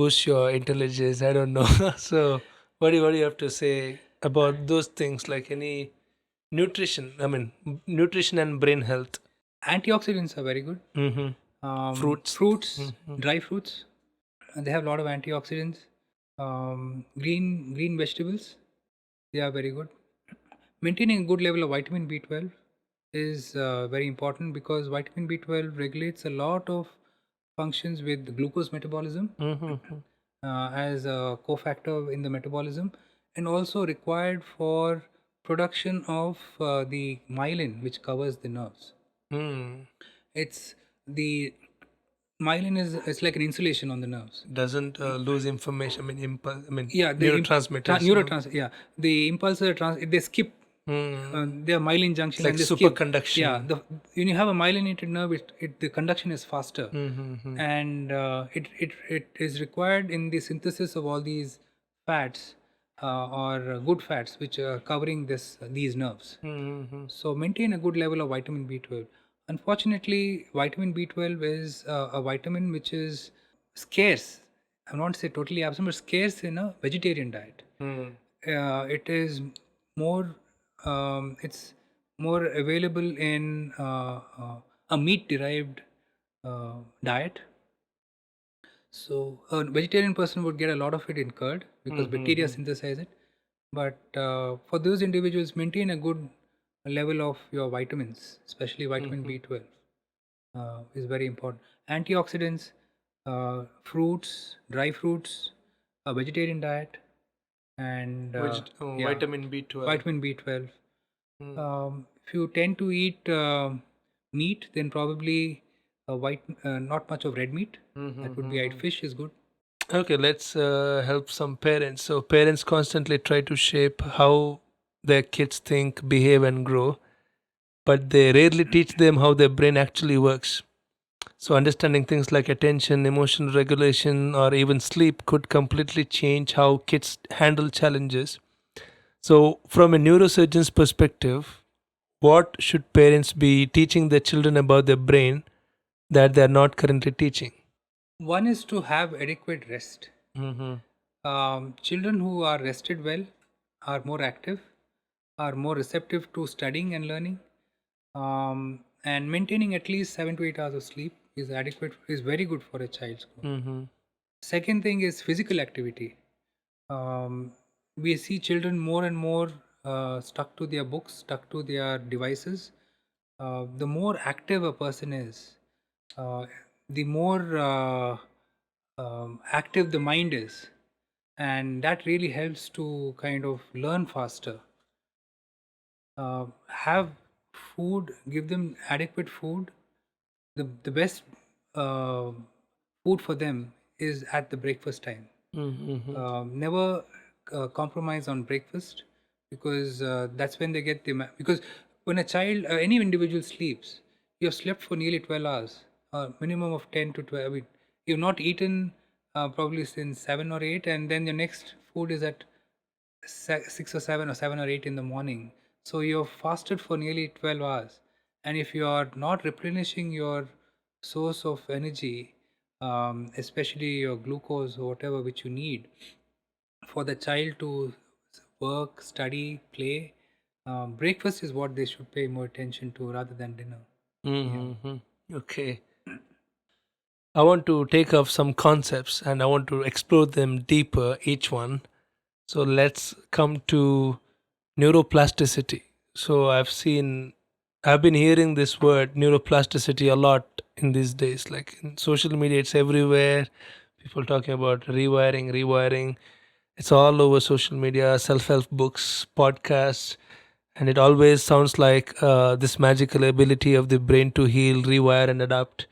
boost your intelligence. I don't know. So, what do you have to say about those things? Like any nutrition? I mean, nutrition and brain health. Antioxidants are very good. Mm-hmm. Fruits. Fruits, Mm-hmm. dry fruits, they have a lot of antioxidants. Green vegetables, they are very good. Maintaining a good level of vitamin B12 is very important because vitamin B12 regulates a lot of functions with glucose metabolism Mm-hmm. as a cofactor in the metabolism, and also required for production of the myelin, which covers the nerves. Mm. It's the myelin is it's like an insulation on the nerves. Doesn't lose information. I mean, impulse. I mean, Yeah, the neurotransmitters. neurotrans. Yeah, the impulses are they skip. Mm. They are myelin It's junction like and they skip. Yeah, superconduction. when you have a myelinated nerve, the conduction is faster, Mm-hmm. and it is required in the synthesis of all these fats or good fats which are covering these nerves. Mm-hmm. So maintain a good level of vitamin B12. Unfortunately, vitamin B12 is a vitamin which is scarce. I will not say totally absent, but scarce in a vegetarian diet. Mm. It is more. It's more available in a meat-derived diet. So a vegetarian person would get a lot of it in curd because bacteria Mm-hmm. synthesize it. But for those individuals, maintain a good level of your vitamins, especially vitamin Mm-hmm. B12, is very important. Antioxidants, fruits, dry fruits, a vegetarian diet, and yeah, Vitamin B12. vitamin B12. Mm. If you tend to eat meat, then probably not much of red meat. That would be Mm-hmm. fish is good. Okay, let's help some parents. So, parents constantly try to shape how their kids think, behave, and grow, but they rarely teach them how their brain actually works. So, understanding things like attention, emotional regulation, or even sleep could completely change how kids handle challenges. So, from a neurosurgeon's perspective, what should parents be teaching their children about their brain that they are not currently teaching? One is to have adequate rest. Mm-hmm. Children who are rested well are more active, are more receptive to studying and learning, and maintaining at least 7 to 8 hours of sleep is adequate is very good for a child's growth. Mm-hmm. Second thing is physical activity. We see children more and more stuck to their books, stuck to their devices. The more active a person is, uh, the more active the mind is, and that really helps to kind of learn faster. Have food, give them adequate food. The best uh, food for them is at the breakfast time. Mm-hmm. Never compromise on breakfast because that's when they get because when a child any individual sleeps, you have slept for nearly 12 hours, minimum of 10 to 12. I mean, you've not eaten probably since 7 or 8, and then your next food is at 6 or 7 or 7 or 8 in the morning. So you've fasted for nearly 12 hours. And if you are not replenishing your source of energy, especially your glucose or whatever which you need for the child to work, study, play, breakfast is what they should pay more attention to rather than dinner. Yeah. Mm-hmm. Okay. I want to take up some concepts and I want to explore them deeper, each one. So let's come to neuroplasticity. So I've been hearing this word neuroplasticity a lot in these days. Like in social media, it's everywhere. People talking about rewiring. It's all over social media, self-help books, podcasts, and it always sounds like this magical ability of the brain to heal, rewire, and adapt.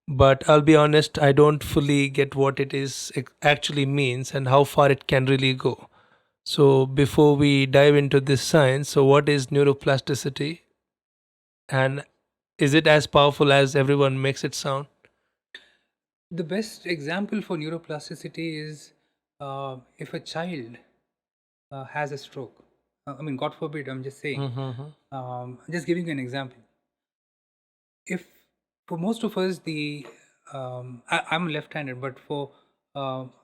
But I'll be honest, I don't fully get what it actually means and how far it can really go. So before we dive into this science, so what is neuroplasticity, and is it as powerful as everyone makes it sound? The best example for neuroplasticity is if a child has a stroke. I mean, God forbid, I'm just saying. Mm-hmm. Just giving you an example. If for most of us, I'm left-handed, but for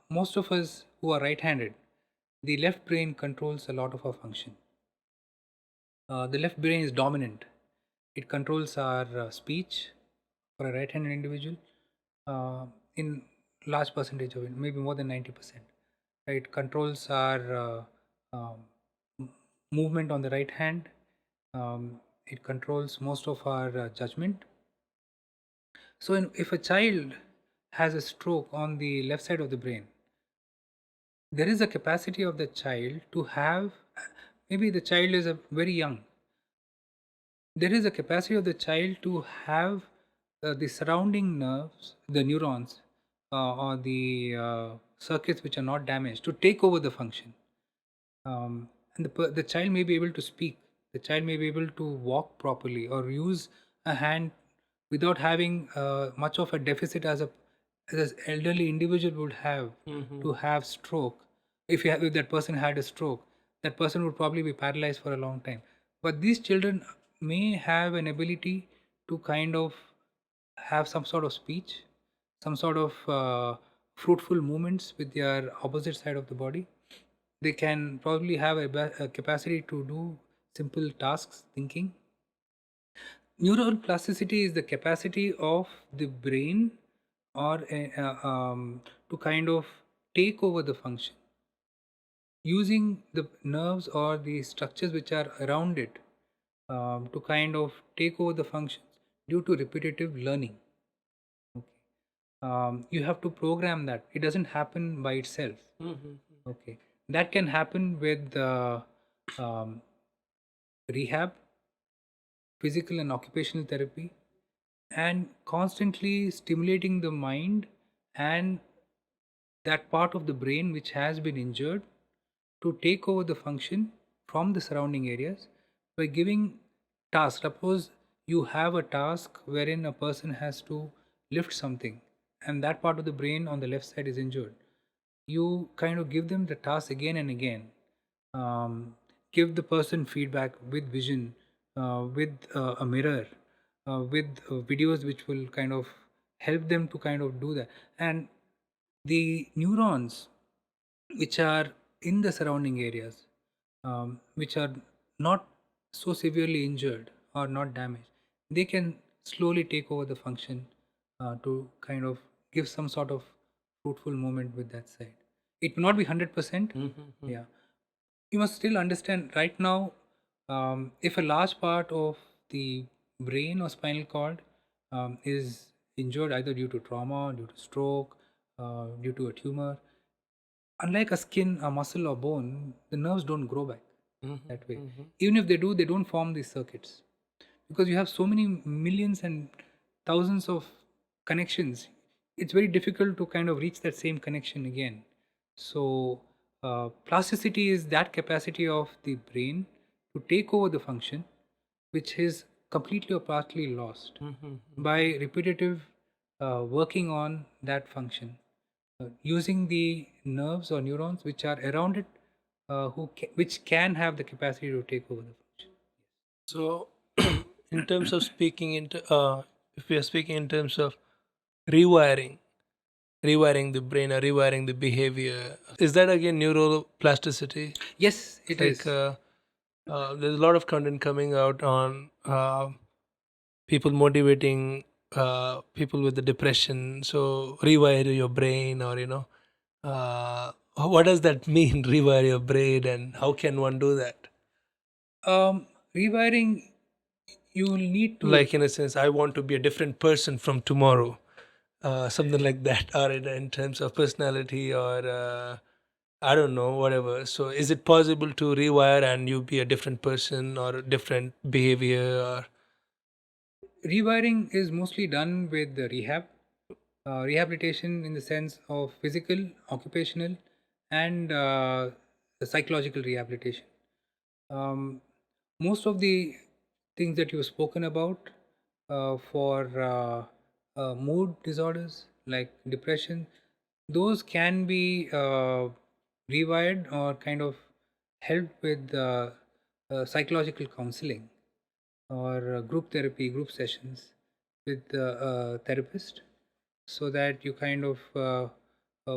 most of us who are right-handed, the left brain controls a lot of our function. The left brain is dominant. It controls our speech for a right-handed individual uh, in large percentage of it, maybe more than 90%. It controls our movement on the right hand. It controls most of our judgment. So, if a child has a stroke on the left side of the brain, there is a capacity of the child to have, maybe the child is very young, there is a capacity of the child to have the surrounding nerves, the neurons, or the circuits which are not damaged to take over the function. And the child may be able to speak, the child may be able to walk properly or use a hand without having much of a deficit as an elderly individual would have to have stroke. If that person had a stroke, that person would probably be paralyzed for a long time. But these children may have an ability to kind of have some sort of speech, some sort of fruitful movements with their opposite side of the body. They can probably have a capacity to do simple tasks, thinking. Neural plasticity is the capacity of the brain or to kind of take over the function using the nerves or the structures which are around it to kind of take over the functions due to repetitive learning. Okay. You have to program that. It doesn't happen by itself. Okay. That can happen with um, rehab, physical and occupational therapy, and constantly stimulating the mind and that part of the brain which has been injured to take over the function from the surrounding areas by giving tasks. Suppose you have a task wherein a person has to lift something and that part of the brain on the left side is injured. You kind of give them the task again and again. Give the person feedback with vision, with a mirror, with videos which will kind of help them to kind of do that. And the neurons which are in the surrounding areas, which are not so severely injured or not damaged, they can slowly take over the function to kind of give some sort of fruitful moment with that side. It will not be 100%. Yeah. You must still understand right now, if a large part of the brain or spinal cord is injured either due to trauma, due to stroke, due to a tumor, unlike a skin, a muscle, or bone, the nerves don't grow back that way. Even if they do, they don't form these circuits because you have so many millions and thousands of connections. It's very difficult to kind of reach that same connection again. So, plasticity is that capacity of the brain to take over the function, which is completely or partly lost by repetitive working on that function using the nerves or neurons which are around it, which can have the capacity to take over the function. So, in terms of if we are speaking in terms of rewiring, rewiring the brain or rewiring the behavior, is that again neuroplasticity? Yes, it Like, is. there's a lot of content coming out on people motivating people with the depression. So, rewire your brain, or what does that mean, rewire your brain, and how can one do that? Rewiring, you will need to. Like, in a sense, I want to be a different person from tomorrow, something like that, or in terms of personality, or I don't know, whatever. So, is it possible to rewire and you be a different person or a different behavior? Or Rewiring is mostly done with the rehabilitation in the sense of physical, occupational, and the psychological rehabilitation. Um, Most of the things that you've spoken about for mood disorders like depression, those can be rewired or kind of helped with psychological counseling or group therapy, group sessions with a therapist, so that you kind of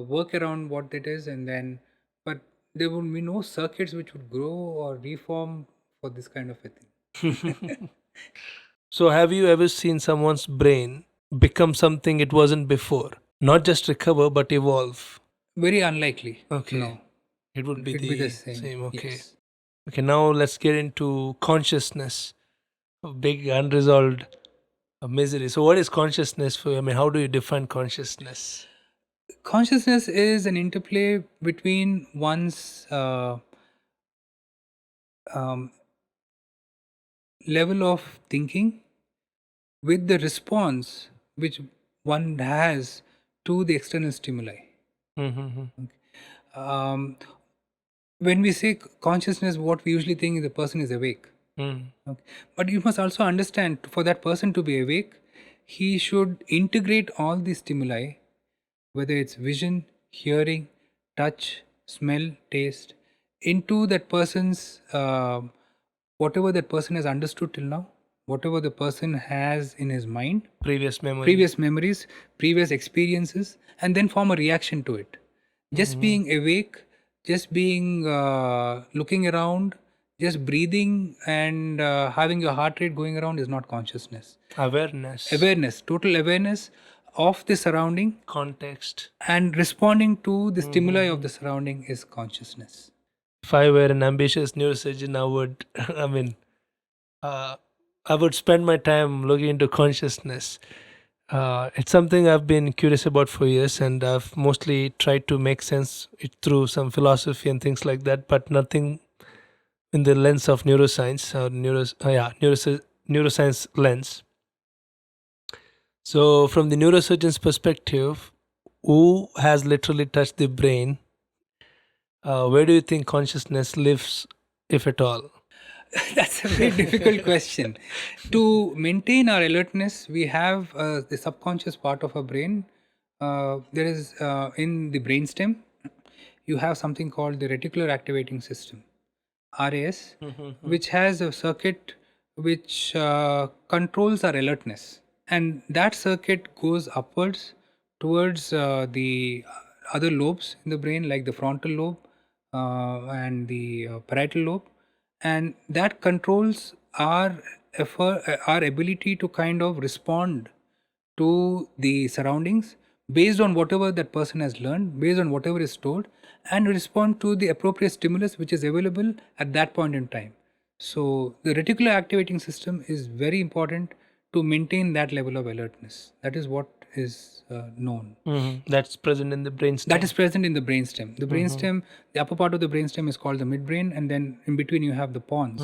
work around what it is, and then, but there would be no circuits which would grow or reform for this kind of a thing. so, have you ever seen someone's brain become something it wasn't before? Not just recover, but evolve. Very unlikely. Okay. No, It would be it'd be the same. same. Okay. Yes. Okay, now let's get into consciousness. A big unresolved misery. So, what is consciousness for you? I mean, how do you define consciousness? Consciousness is an interplay between one's um, level of thinking with the response which one has to the external stimuli. Mm-hmm. Um, when we say consciousness, what we usually think is the person is awake. Mm. Okay. But you must also understand, for that person to be awake, he should integrate all the stimuli, whether it's vision, hearing, touch, smell, taste, into that person's whatever that person has understood till now, whatever the person has in his mind, Previous memory. previous memories, previous experiences, and then form a reaction to it. Just being awake, just being looking around, just breathing and having your heart rate going around is not consciousness. Awareness. Awareness, total awareness of the surrounding Context. and responding to the stimuli of the surrounding is consciousness. If I were an ambitious neurosurgeon, I would, I mean, I would spend my time looking into consciousness. It's something I've been curious about for years, and I've mostly tried to make sense it through some philosophy and things like that, but nothing in the lens of neuroscience or neuroscience lens. So, from the neurosurgeon's perspective, who has literally touched the brain, where do you think consciousness lives, if at all? That's a very difficult question. To maintain our alertness, we have the subconscious part of our brain. There is in the brainstem, you have something called the reticular activating system, RAS, which has a circuit which controls our alertness, and that circuit goes upwards towards the other lobes in the brain, like the frontal lobe and the parietal lobe, and that controls our effort, our ability to kind of respond to the surroundings based on whatever that person has learned, based on whatever is told, and respond to the appropriate stimulus which is available at that point in time. So, the reticular activating system is very important to maintain that level of alertness. That is what is known. That's present in the brainstem. That is present in the brainstem. The brainstem, the upper part of the brainstem is called the midbrain, and then in between you have the pons.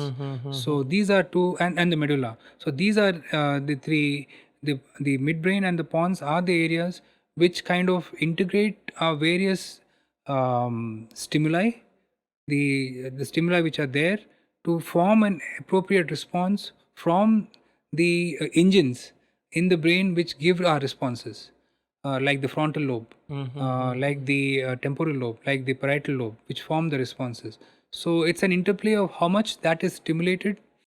So these are two, and the medulla. So these are the three. The midbrain and the pons are the areas which kind of integrate our various stimuli, the stimuli which are there, to form an appropriate response from the engines in the brain which give our responses, like the frontal lobe, like the temporal lobe, like the parietal lobe, which form the responses. So it's an interplay of how much that is stimulated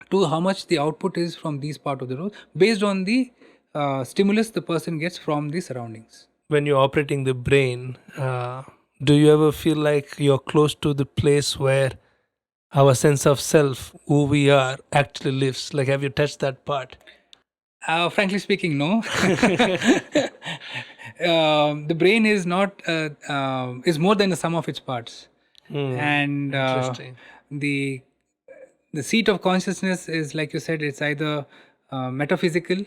to how much the output is from these part of the road, based on the stimulus the person gets from the surroundings. When you're operating the brain, do you ever feel like you're close to the place where our sense of self, who we are, actually lives? Like, have you touched that part? Frankly speaking, no. the brain is not is more than the sum of its parts, and Interesting. the the seat of consciousness is, like you said, it's either metaphysical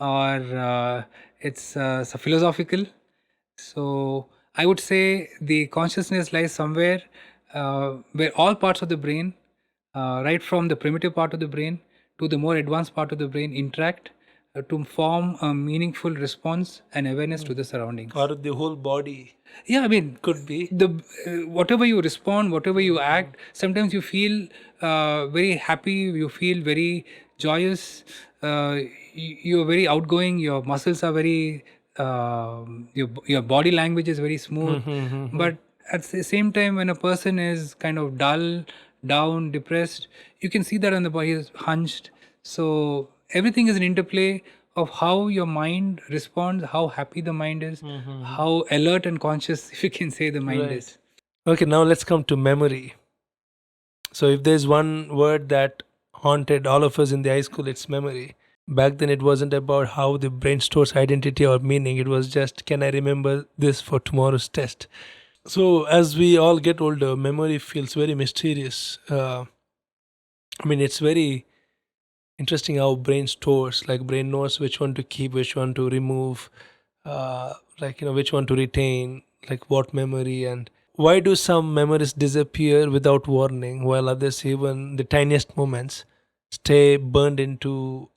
or it's philosophical. So I would say the consciousness lies somewhere where all parts of the brain, right from the primitive part of the brain to the more advanced part of the brain, interact to form a meaningful response and awareness to the surroundings. Or the whole body Yeah, I mean, could be. the whatever you respond, whatever you act, sometimes you feel very happy, you feel very joyous, you're very outgoing, your muscles are very your body language is very smooth. But at the same time, when a person is kind of dull, down, depressed, you can see that on the body is hunched. So everything is an interplay of how your mind responds, how happy the mind is, how alert and conscious, if you can say, the mind Right. is. Okay, now let's come to memory. So if there's one word that haunted all of us in the high school, it's memory. Back then, it wasn't about how the brain stores identity or meaning. It was just, can I remember this for tomorrow's test? So as we all get older, memory feels very mysterious. I mean, it's very interesting how brain stores. Like brain knows which one to keep, which one to remove, which one to retain, like what memory. And why do some memories disappear without warning, while others, even the tiniest moments, stay burned into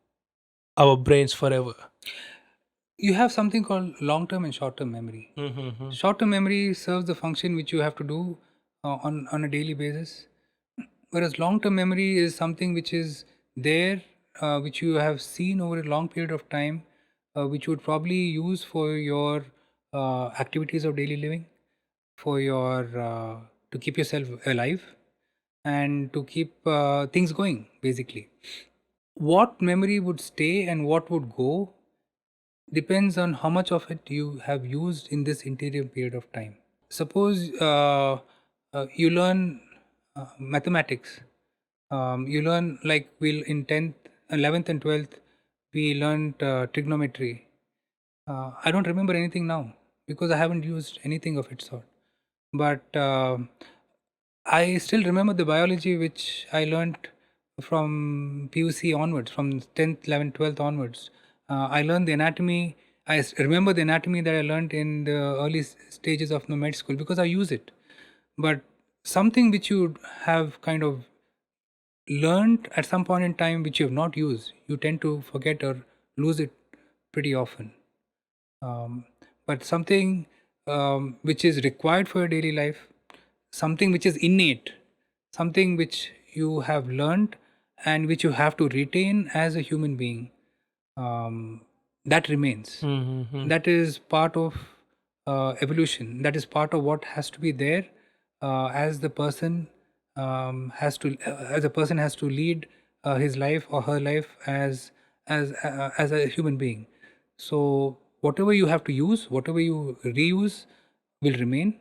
our brains forever? You have something called long term and short term memory. Short term memory serves the function which you have to do on a daily basis, whereas long term memory is something which is there, which you have seen over a long period of time, which you would probably use for your activities of daily living, for your to keep yourself alive and to keep things going, basically. What memory would stay and what would go depends on how much of it you have used in this interior period of time. Suppose you learn mathematics. You learn, like, we'll in 10th, 11th and 12th, we learned trigonometry. I don't remember anything now because I haven't used anything of its sort. But I still remember the biology which I learnt from PUC onwards, from 10th, 11th, 12th onwards. I learned the anatomy. Remember the anatomy that I learned in the early stages of the med school because I use it. But something which you have kind of learned at some point in time which you have not used, you tend to forget or lose it pretty often. But something which is required for your daily life, something which is innate, something which you have learned and which you have to retain as a human being, that remains. That is part of evolution. That is part of what has to be there as the person as a person has to lead his life or her life as a human being. So whatever you have to use, whatever you reuse, will remain,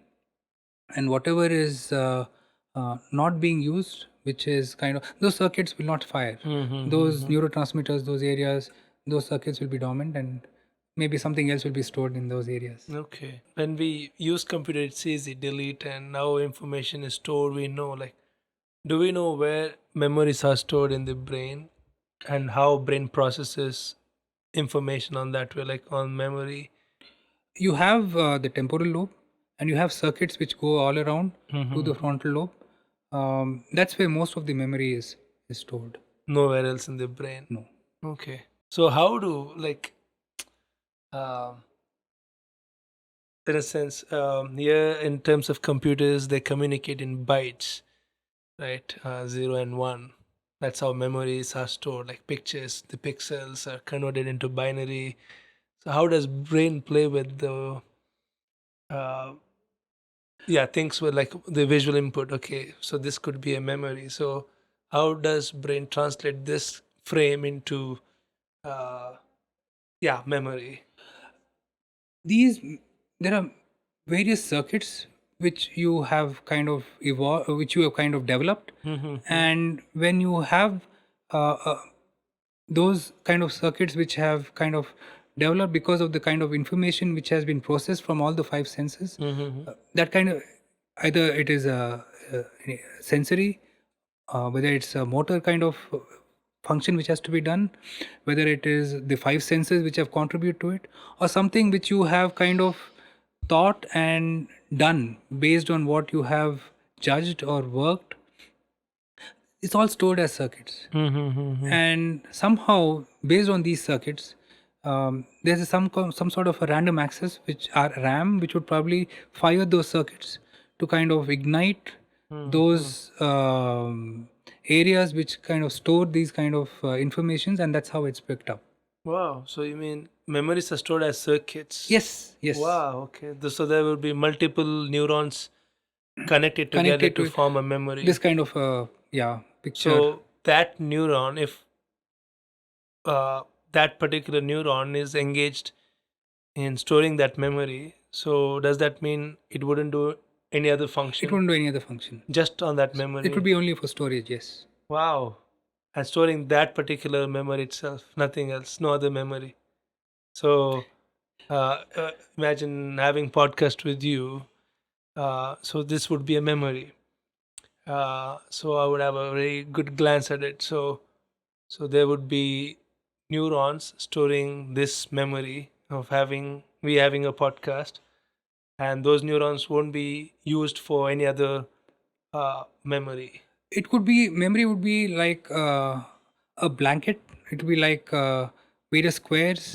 and whatever is not being used, which is kind of, those circuits will not fire. Those neurotransmitters, those areas, those circuits will be dormant, and maybe something else will be stored in those areas. Okay. When we use computer, it's easy, delete, and now information is stored. We know, like, do we know where memories are stored in the brain and how brain processes information on that way, like on memory? You have the temporal lobe, and you have circuits which go all around to the frontal lobe. That's where most of the memory is stored. Nowhere else in the brain. No. Okay. So how do, like, um in a sense, here in terms of computers, they communicate in bytes, right? 0 and 1. That's how memories are stored, like pictures. The pixels are converted into binary. So how does brain play with the things with, like, the visual input? Okay, so this could be a memory. So how does brain translate this frame into memory? These There are various circuits which you have kind of evolved, which you have kind of developed, and when you have uh, uh, those kind of circuits which have kind of developed because of the kind of information which has been processed from all the five senses. Mm-hmm. That kind of, either it is a sensory, whether it's a motor kind of function which has to be done, whether it is the five senses which have contributed to it, or something which you have kind of thought and done based on what you have judged or worked. It's all stored as circuits. Mm-hmm. And somehow based on these circuits, there's some sort of a random access which are RAM, which would probably fire those circuits to kind of ignite those areas which kind of store these kind of informations, and that's how it's picked up. Wow. So you mean memories are stored as circuits? Yes. Wow. Okay. So there will be multiple neurons connected together Connected to to form a memory. this kind of picture. So that neuron, if that particular neuron is engaged in storing that memory, so does that mean it wouldn't do any other function? It wouldn't do any other function. Just on that memory. It would be only for storage. Yes. Wow. And storing that particular memory itself, nothing else, no other memory. So imagine having podcast with you. So this would be a memory. So I would have a very good glance at it. So there would be neurons storing this memory of having a podcast, and those neurons won't be used for any other memory. It could be, memory would be like a blanket. It would be like various squares,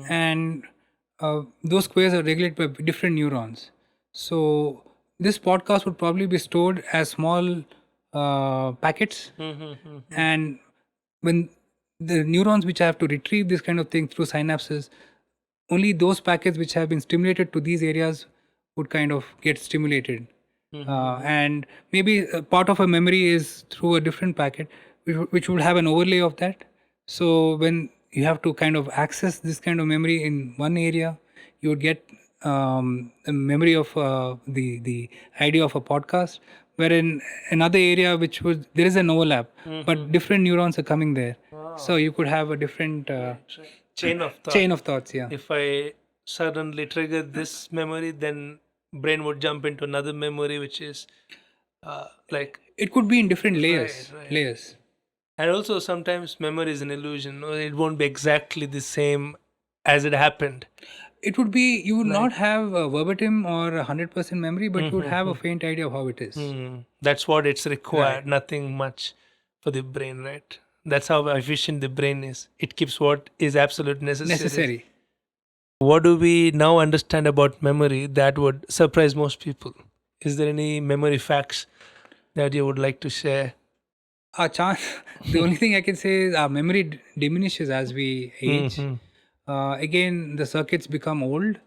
and those squares are regulated by different neurons. So this podcast would probably be stored as small packets, and when the neurons which have to retrieve this kind of thing through synapses, only those packets which have been stimulated to these areas would kind of get stimulated. And maybe a part of a memory is through a different packet which would have an overlay of that. So when you have to kind of access this kind of memory in one area, you would get a memory of the idea of a podcast, where in another area which was, there is an overlap, but different neurons are coming there. So you could have a different Chain of thought. chain of thoughts. Yeah. If I suddenly trigger this memory, then brain would jump into another memory, which is like. It could be in different layers. Right. Layers. And also sometimes memory is an illusion. It won't be exactly the same as it happened. It would be, you would not have a verbatim or 100% memory, but you would have a faint idea of how it is. That's what it's required. Nothing much for the brain, right? That's how efficient the brain is. It keeps what is absolute necessary. What do we now understand about memory that would surprise most people? Is there any memory facts that you would like to share? The only thing I can say is our memory diminishes as we age. Again, the circuits become old.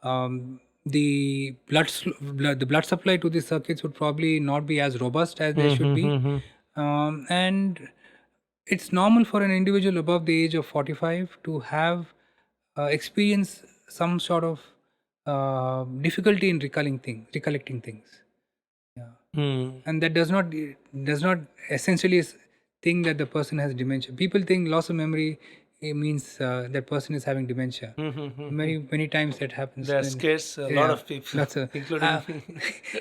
The blood supply to the circuits would probably not be as robust as they should be. And it's normal for an individual above the age of 45 to have experience some sort of difficulty in recollecting things. And that does not essentially think that the person has dementia. People think loss of memory means that person is having dementia. Many times that happens. That scares a lot of people, including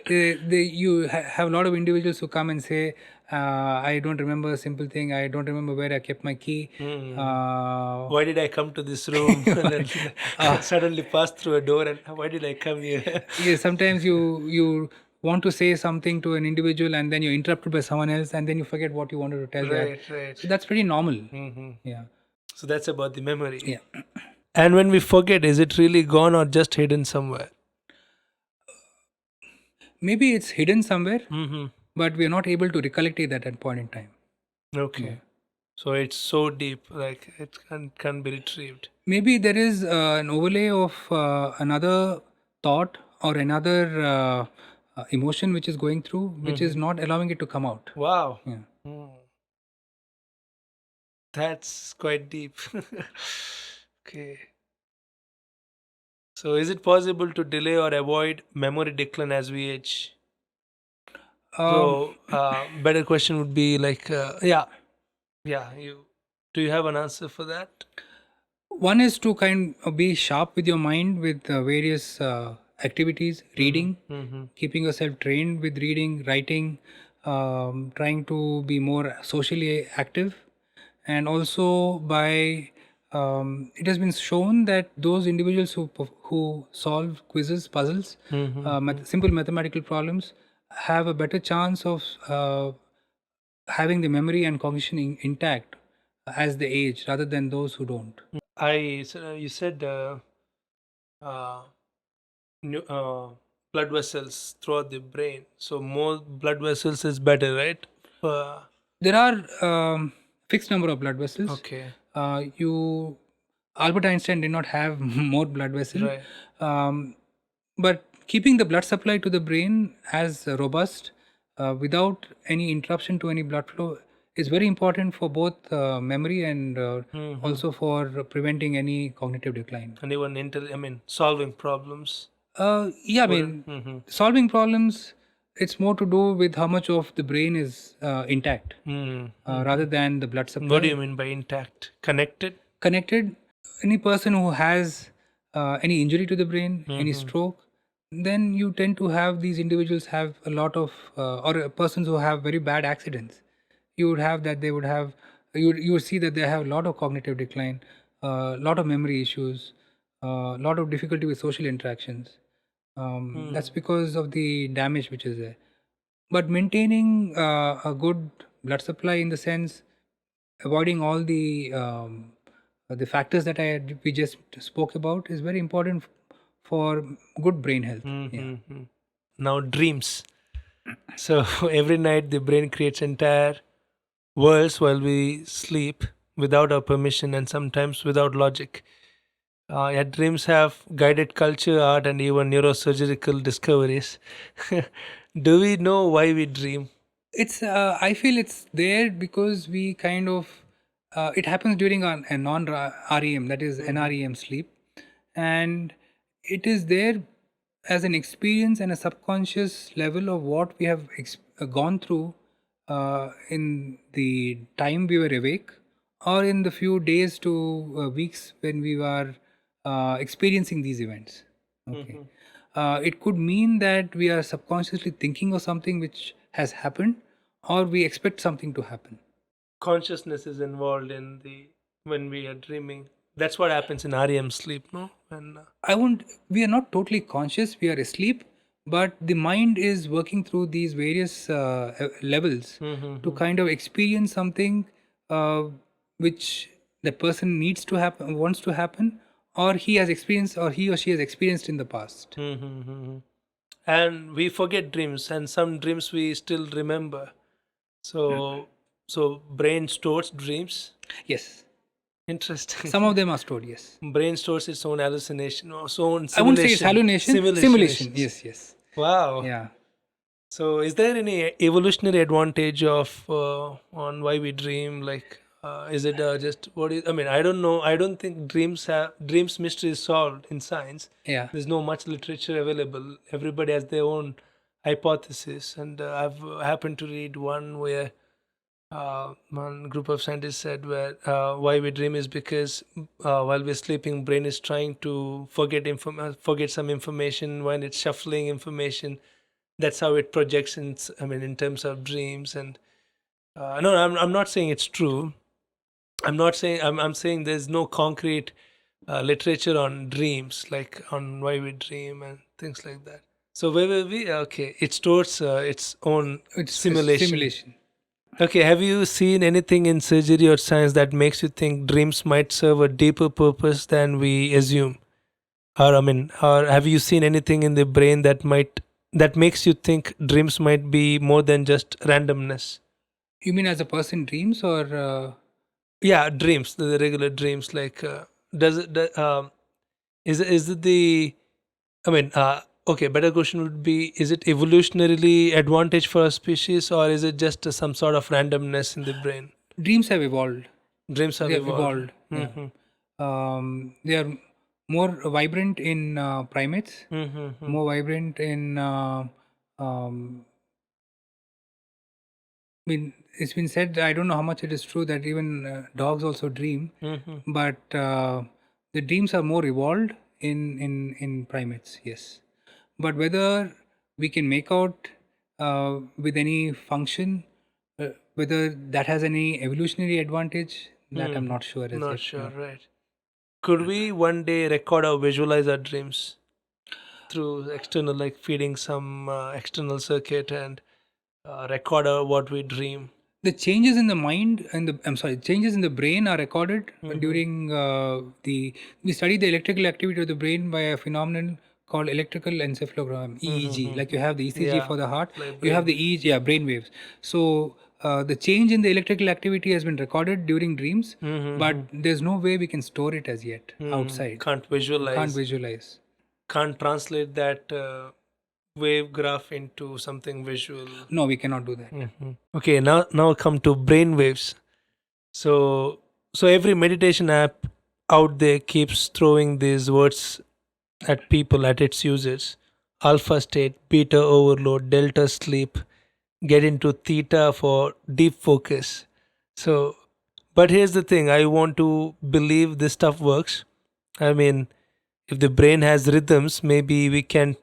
me. You have a lot of individuals who come and say, I don't remember a simple thing. I don't remember where I kept my key. Why did I come to this room? And then suddenly pass through a door, and why did I come here? Yeah, sometimes you want to say something to an individual, and then you're interrupted by someone else, and then you forget what you wanted to tell. Right. So that's pretty normal. Yeah. So that's about the memory. Yeah. And when we forget, is it really gone or just hidden somewhere? Maybe it's hidden somewhere, but we are not able to recollect it at that point in time. Okay. So it's so deep, like it can't be retrieved. Maybe there is an overlay of another thought or another emotion which is going through, which is not allowing it to come out. Wow. Yeah. That's quite deep. Okay. So is it possible to delay or avoid memory decline as we age? So better question would be like, do you have an answer for that? One is to kind of be sharp with your mind with various activities, reading, keeping yourself trained with reading, writing, trying to be more socially active, and also by it has been shown that those individuals who solve quizzes, puzzles, simple mathematical problems have a better chance of having the memory and cognition intact as they age rather than those who don't. You said uh, blood vessels throughout the brain. So more blood vessels is better, right? Uh, There are fixed number of blood vessels. okay, You Albert Einstein did not have more blood vessel, right. but keeping the blood supply to the brain as robust without any interruption to any blood flow is very important for both memory and also for preventing any cognitive decline. And even solving problems. Yeah, I Wouldn't. mean, solving problems, it's more to do with how much of the brain is intact rather than the blood supply. What do you mean by intact? Connected? Connected. Any person who has any injury to the brain, any stroke, then you tend to have these individuals have a lot of, or persons who have very bad accidents. You would have that they would have, you would see that they have a lot of cognitive decline, a lot of memory issues, a lot of difficulty with social interactions. That's because of the damage which is there. But maintaining a good blood supply in the sense avoiding all the factors that we just spoke about is very important for good brain health. Yeah. Now dreams. So every night the brain creates entire worlds while we sleep without our permission and sometimes without logic. Yet dreams have guided culture, art, and even neurosurgical discoveries. Do we know why we dream? It's I feel it's there because we kind of it happens during a non REM, that is NREM sleep, and it is there as an experience and a subconscious level of what we have gone through in the time we were awake, or in the few days to weeks when we were experiencing these events. Okay. It could mean that we are subconsciously thinking of something which has happened, or we expect something to happen. Consciousness is involved in the when we are dreaming. That's what happens in REM sleep, no? And I won't, we are not totally conscious, we are asleep, but the mind is working through these various levels to kind of experience something uh, which the person needs to happen, wants to happen, or he has experienced, or he or she has experienced in the past. and we forget dreams, and some dreams we still remember. So, so brain stores dreams. Yes, Interesting. some of them are stored, yes. Brain stores its own hallucination or its own I wouldn't say it's simulation. hallucination, simulation. Yes, yes. Wow. Yeah. So, is there any evolutionary advantage of on why we dream? Like, is it just what is? I mean, I don't know. I don't think dreams mystery is solved in science. Yeah. There's no much literature available. Everybody has their own hypothesis, and I've happened to read one where one group of scientists said where why we dream is because while we're sleeping, brain is trying to forget some information when it's shuffling information. That's how it projects in in terms of dreams. And no, I'm not saying it's true. I'm saying there's no concrete literature on dreams, like on why we dream and things like that. So where were we? Okay, it stores its own It's simulation. Okay, have you seen anything in surgery or science that makes you think dreams might serve a deeper purpose than we assume? Or have you seen anything in the brain that makes you think dreams might be more than just randomness? You mean as a person dreams, or Yeah, dreams, the regular dreams. Like, does it? Is it the? I mean, okay. Better question would be: is it evolutionarily advantage for a species, or is it just some sort of randomness in the brain? dreams have evolved? Dreams have They have evolved. evolved. Yeah. They are more vibrant in primates, more vibrant in. I mean, it's been said. I don't know how much it is true that even dogs also dream, but the dreams are more evolved in primates, yes. But whether we can make out with any function, whether that has any evolutionary advantage, that I'm not sure as Not yet. sure, No. right? Could we one day record or visualize our dreams through external, like feeding some external circuit and record what we dream? The changes in the mind and the changes in the brain are recorded during the we study the electrical activity of the brain by a phenomenon called electrical encephalogram, EEG. Like you have the ECG Yeah, for the heart, like you have brain. the EEG, yeah, brain waves. So the change in the electrical activity has been recorded during dreams, but there's no way we can store it as yet outside. Can't Can't visualize, visualize. can't translate that wave graph into something visual. No, we cannot do that. Okay, now come to brain waves. So every meditation app out there keeps throwing these words at people at its users: alpha state, beta overload, delta sleep, get into theta for deep focus. So, but here's the thing: I want to believe this stuff works. I mean, if the brain has rhythms, maybe we can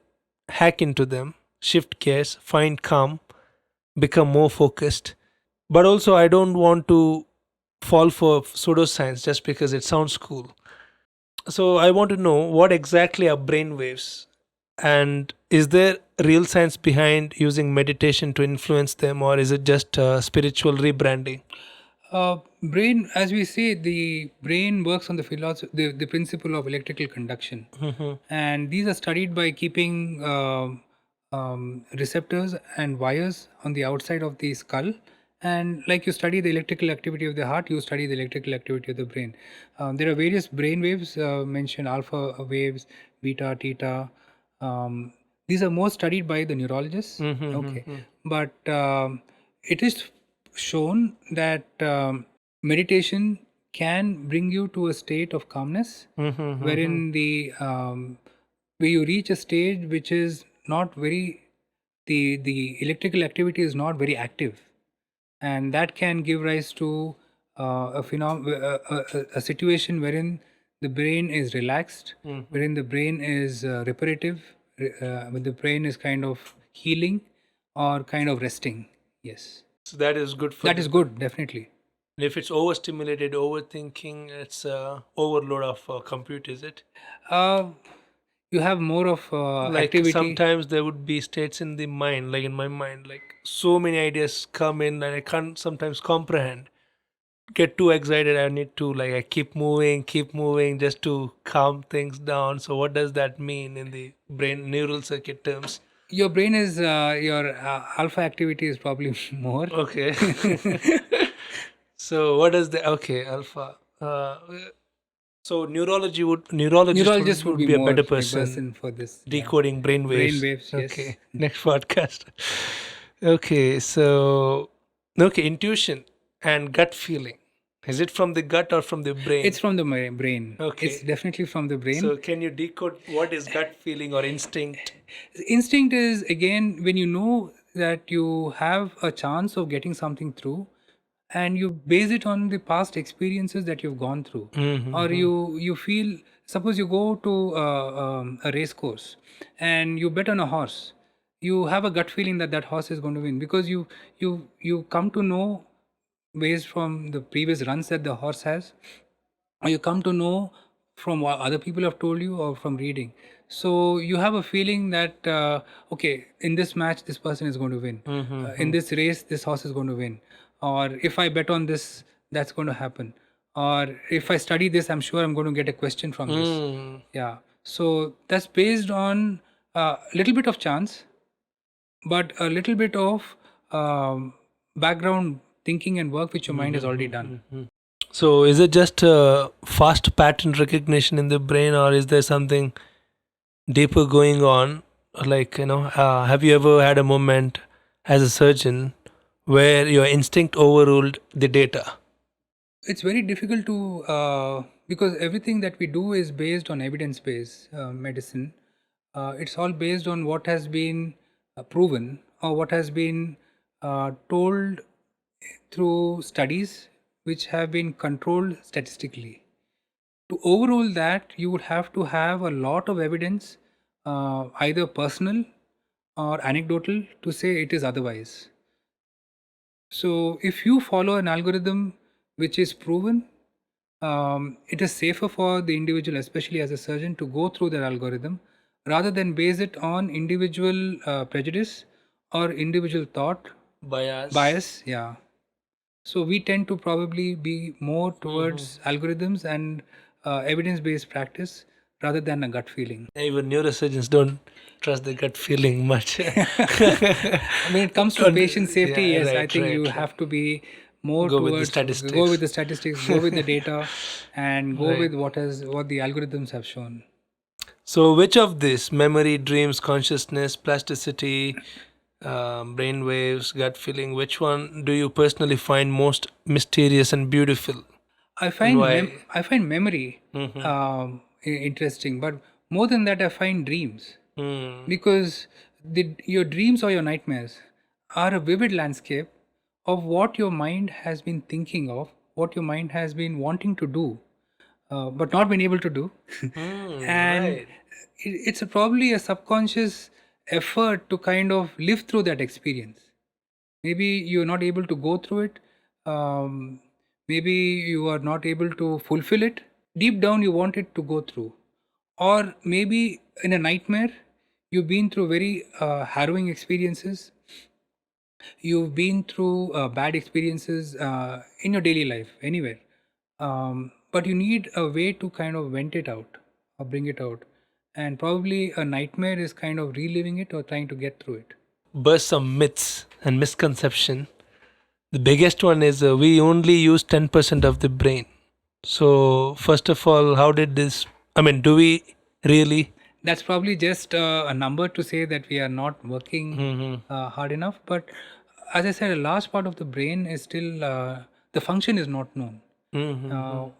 hack into them, shift gears, find calm, become more focused. But also, I don't want to fall for pseudoscience just because it sounds cool. So, I want to know what exactly are brain waves, and is there real science behind using meditation to influence them, or is it just spiritual rebranding? Brain, as we say, the brain works on the philosophy, the principle of electrical conduction, and these are studied by keeping receptors and wires on the outside of the skull. And like you study the electrical activity of the heart, you study the electrical activity of the brain. There are various brain waves mentioned: alpha waves, beta, theta. These are more studied by the neurologists. Okay, but it is shown that meditation can bring you to a state of calmness, wherein the where you reach a stage which is not very the electrical activity is not very active, and that can give rise to a situation wherein the brain is relaxed, wherein the brain is reparative, when the brain is kind of healing or kind of resting. Yes, So that is good for that the is good, definitely. If it's overstimulated, overthinking, it's overload of compute, is it? Uh, you have more of Like activity. sometimes there would be states in the mind, like in my mind, like so many ideas come in and I can't sometimes comprehend. Get too excited, I need to like I keep moving just to calm things down. So what does that mean in the brain neural circuit terms? Your brain is your alpha activity is probably more. Okay. So what does the okay alpha? So neurologist Neurologist would would be be a more better the person person for this. Yeah, decoding brain brain waves. waves. Yes. Okay, next podcast. Okay, so okay, intuition and gut feeling. Is it from the gut or from the brain? It's from the brain. It's Okay, definitely from the brain. so can you decode what is gut feeling or instinct? Instinct is again when you know that you have a chance of getting something through, and you base it on the past experiences that you've gone through, or you feel. Suppose you go to a race course and you bet on a horse. You have a gut feeling that that horse is going to win because you come to know based from the previous runs that the horse has, or you come to know from what other people have told you or from reading. So you have a feeling that okay, in this match this person is going to win, in this race this horse is going to win, or if I bet on this that's going to happen, or if I study this I'm sure I'm going to get a question from this. Mm. Yeah, so that's based on a little bit of chance, but a little bit of background thinking and work which your mind has already done. So is it just fast pattern recognition in the brain, or is there something deeper going on? Like have you ever had a moment as a surgeon where your instinct overruled the data? It's very difficult to because everything that we do is based on evidence-based medicine. It's all based on what has been proven or what has been told through studies which have been controlled statistically. To overrule that, you would have to have a lot of evidence, either personal or anecdotal, to say it is otherwise. So, if you follow an algorithm which is proven, it is safer for the individual, especially as a surgeon, to go through that algorithm rather than base it on individual prejudice or individual thought Bias. bias. Yeah. So we tend to probably be more towards algorithms and evidence-based practice rather than a gut feeling. Even neurosurgeons don't trust the gut feeling much. When it comes to patient safety, Yeah, yes, I right, think you right, right. have to be more Go with the towards go with statistics. the statistics, go with the data, and go Right. with what the algorithms have shown. So, which of this memory, dreams, consciousness, plasticity, brain waves, gut feeling, which one do you personally find most mysterious and beautiful? And why? I find memory Mm-hmm. interesting, but more than that, I find dreams, Mm. because your dreams or your nightmares are a vivid landscape of what your mind has been thinking of, what your mind has been wanting to do, but not been able to do. And Right. it's probably a subconscious effort to kind of live through that experience. Maybe you're not able to go through it, maybe you are not able to fulfill it. Deep down you want it to go through, or maybe in a nightmare you've been through very harrowing experiences, you've been through bad experiences in your daily life anywhere, but you need a way to kind of vent it out or bring it out, and probably a nightmare is kind of reliving it or trying to get through it. Burst some myths and misconception. The biggest one is we only use 10% of the brain. So, first of all, how did this? I mean, do we really? That's probably just a number to say that we are not working hard enough, but as I said, a large part of the brain is still the function is not known.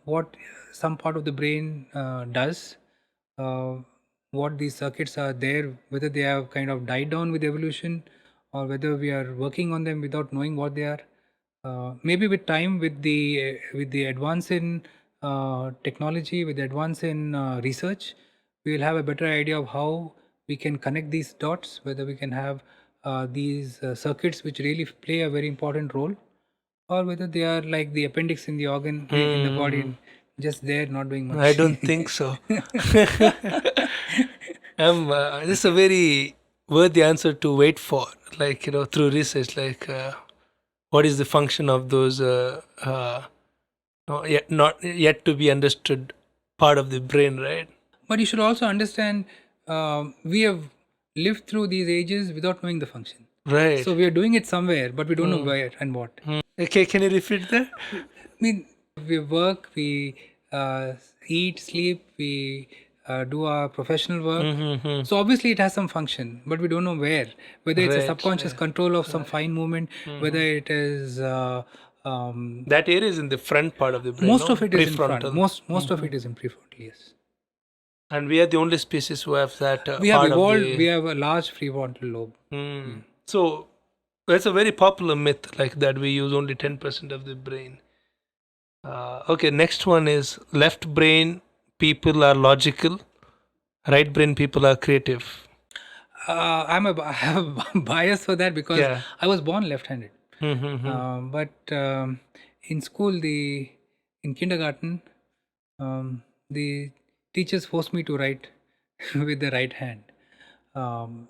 What some part of the brain does, uh, what these circuits are there, whether they have kind of died down with evolution, or whether we are working on them without knowing what they are. Maybe with time, with the advance in technology, with the advance in research, we will have a better idea of how we can connect these dots, whether we can have these circuits which really play a very important role, or whether they are like the appendix in the organ in the body, and just there not doing I much. don't think so. This is a very worthy answer to wait for, like, through research, like, what is the function of those not yet to be understood part of the brain, right? But you should also understand, we have lived through these ages without knowing the function. Right. So we are doing it somewhere, but we don't know where and what. Okay, can you repeat that? I mean, we work, we eat, sleep, we do our professional work. So obviously it has some function, but we don't know where. Whether it's a Right, subconscious right. control of some fine movement, whether it is That area is in the front part of the brain, most no? of it is in front. Prefrontal. Most of it is in prefrontal. Yes, And we are the only species who have that we have part of evolved. We the. have a large prefrontal lobe. So it's a very popular myth, like that we use only 10% of the brain. Okay, next one is left brain people are logical, right brain people are creative. I have a bias for that because Yeah. I was born left-handed. Mm-hmm. But in school, in kindergarten, the teachers forced me to write with the right hand. Um,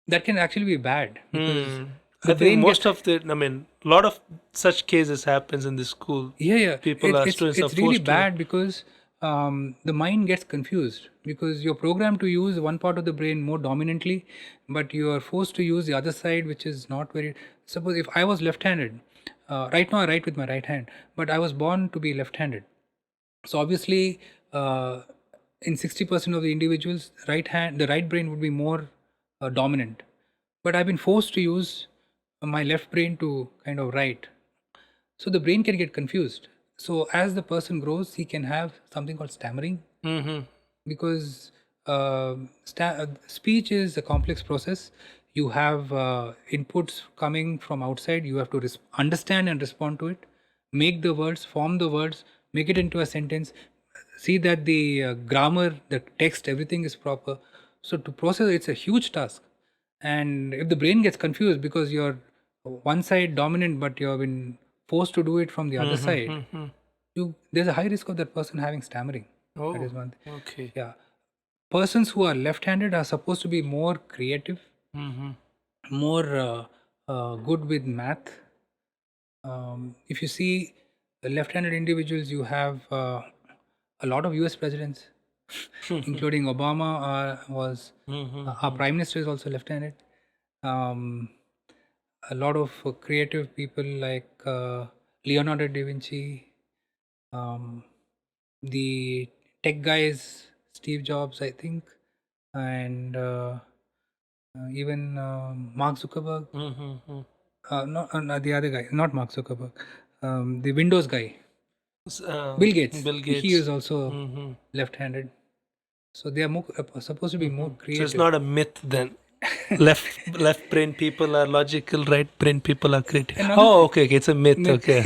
that can actually be bad because I the think brain most gets. of the, I mean, a lot of such cases happens in the school. Yeah, yeah. People are students are It's really forced to. bad because the mind gets confused because you're programmed to use one part of the brain more dominantly, but you are forced to use the other side, which is not very. Suppose if I was left-handed, right now I write with my right hand, but I was born to be left-handed. So obviously, in 60% of the individuals, the right brain would be more dominant. But I've been forced to use my left brain to kind of write. So the brain can get confused. So as the person grows, he can have something called stammering, Mm-hmm. because speech is a complex process. You have inputs coming from outside. You have to understand and respond to it, make the words, form the words, make it into a sentence, see that the grammar, the text, everything is proper. So to process it's a huge task. And if the brain gets confused because you're one side dominant but you've been forced to do it from the other side, there's a high risk of that person having stammering. That is one thing. Okay. Yeah. Persons who are left-handed are supposed to be more creative, more good with math. If you see the left-handed individuals, you have a lot of US presidents, including Obama was our prime minister is also left-handed. A lot of creative people like Leonardo da Vinci, the tech guys, Steve Jobs, I think, and even Mark Zuckerberg. Not the other guy, not Mark Zuckerberg, the Windows guy, Bill Gates. Bill Gates. He is also left-handed. So they are more, supposed to be more So creative. it's not a myth then. left brain people are logical, right brain people are creative. Okay, it's a myth. Okay,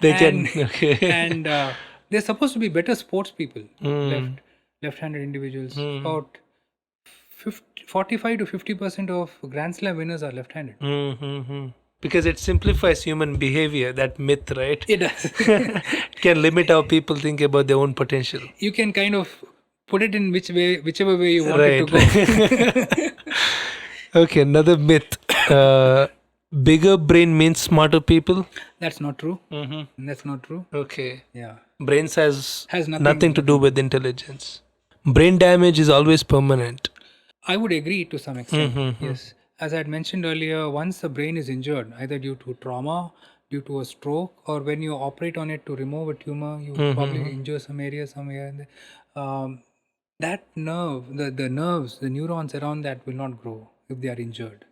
they can. Okay, and they're supposed to be better sports people. Left-handed individuals. About 45 to 50% of Grand Slam winners are left-handed. Because it simplifies human behavior. That myth, right? It does. It can limit how people think about their own potential. You can kind of put it in whichever way you want it to go. Okay, another myth. Bigger brain means smarter people. That's not true. That's not true. Okay. Yeah. Brains has nothing to do with intelligence. Brain damage is always permanent. I would agree to some extent. Yes. As I had mentioned earlier, once the brain is injured, either due to trauma, due to a stroke, or when you operate on it to remove a tumor, you probably injure some area somewhere. That nerve, the nerves, the neurons around that will not grow if they are injured.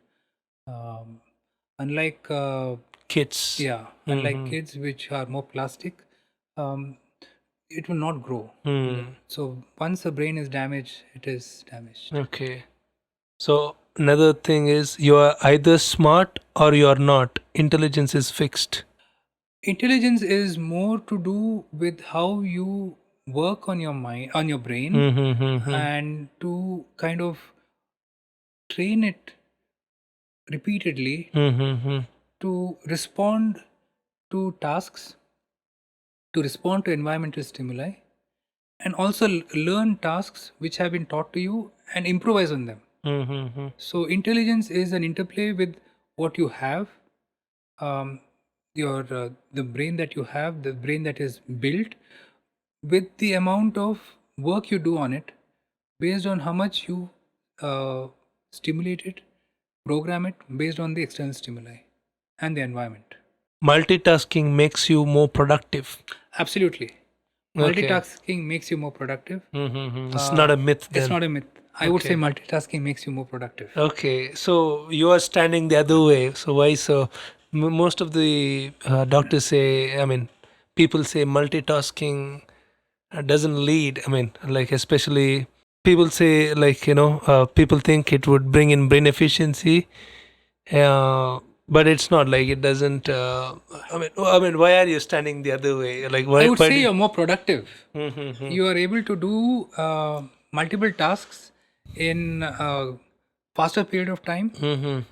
Unlike kids. Yeah, unlike kids which are more plastic, it will not grow. So once the brain is damaged, it is damaged. Okay. So another thing is you are either smart or you are not. Intelligence is fixed. Intelligence is more to do with how you work on your mind, on your brain, and to kind of train it repeatedly to respond to tasks, to respond to environmental stimuli, and also learn tasks which have been taught to you and improvise on them. So intelligence is an interplay with what you have, the brain that you have, the brain that is built, with the amount of work you do on it, based on how much you stimulate it, program it based on the external stimuli and the environment. Multitasking makes you more productive. Absolutely. Multitasking makes you more productive. It's not a myth then. It's not a myth. I would say multitasking makes you more productive. Okay, so you are standing the other way. So why so? Most of the doctors say, people say multitasking doesn't lead. Like especially people say people think it would bring in brain efficiency. But it's not like it doesn't. Why are you standing the other way? Like why? I would say you're more productive. You are able to do multiple tasks in a faster period of time,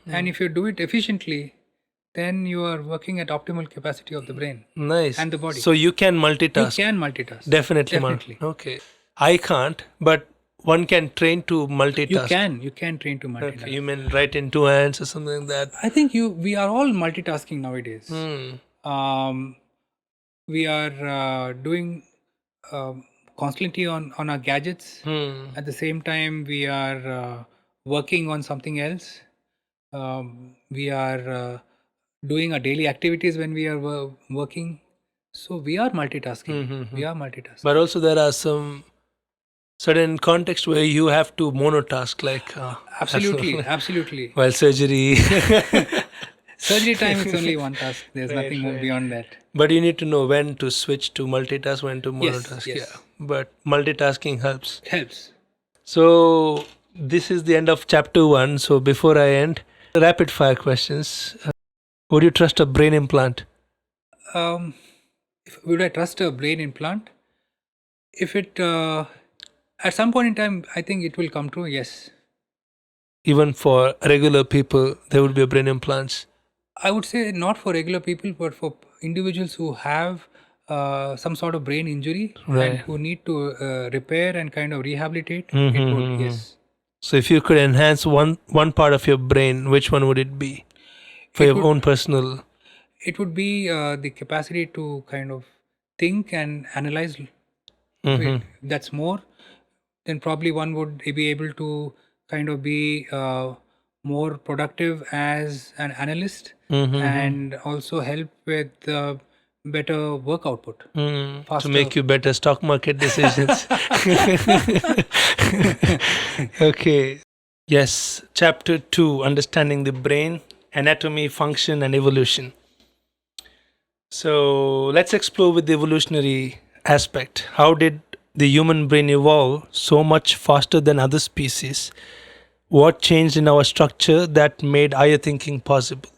and if you do it efficiently, then you are working at optimal capacity of the brain. Nice. And the body. So you can multitask. You can multitask. Definitely. Okay. I can't, but one can train to multitask. You can train to multitask. Okay. You mean write in two hands or something like that? I think we are all multitasking nowadays. We are doing constantly on our gadgets. At the same time, we are working on something else. We are doing our daily activities when we are working. So we are multitasking. We are multitasking. But also there are some certain context where you have to monotask, like absolutely. While surgery. Surgery time is only one task. There's nothing more beyond that. But you need to know when to switch to multitask, when to monotask. Yes. Yeah. But multitasking helps. Helps. So this is the end of chapter 1. So before I end, rapid fire questions. Would you trust a brain implant? would I trust a brain implant? If it at some point in time, I think it will come true. Yes, Even for regular people, there would be a brain implants. I would say not for regular people, but for individuals who have some sort of brain injury and Right. who need to repair and kind of rehabilitate. It would, Mm-hmm. yes. So if you could enhance one part of your brain, which one would it be for It your would own personal? it would be the capacity to kind of think and analyze. Mm-hmm. That's more. Then probably one would be able to kind of be more productive as an analyst Mm-hmm. and also help with better work output, To faster. make you better stock market decisions. Okay. Yes. Chapter 2, Understanding the Brain, Anatomy, Function, and Evolution. So let's explore with the evolutionary aspect. How did the human brain evolve so much faster than other species? What changed in our structure that made higher thinking possible?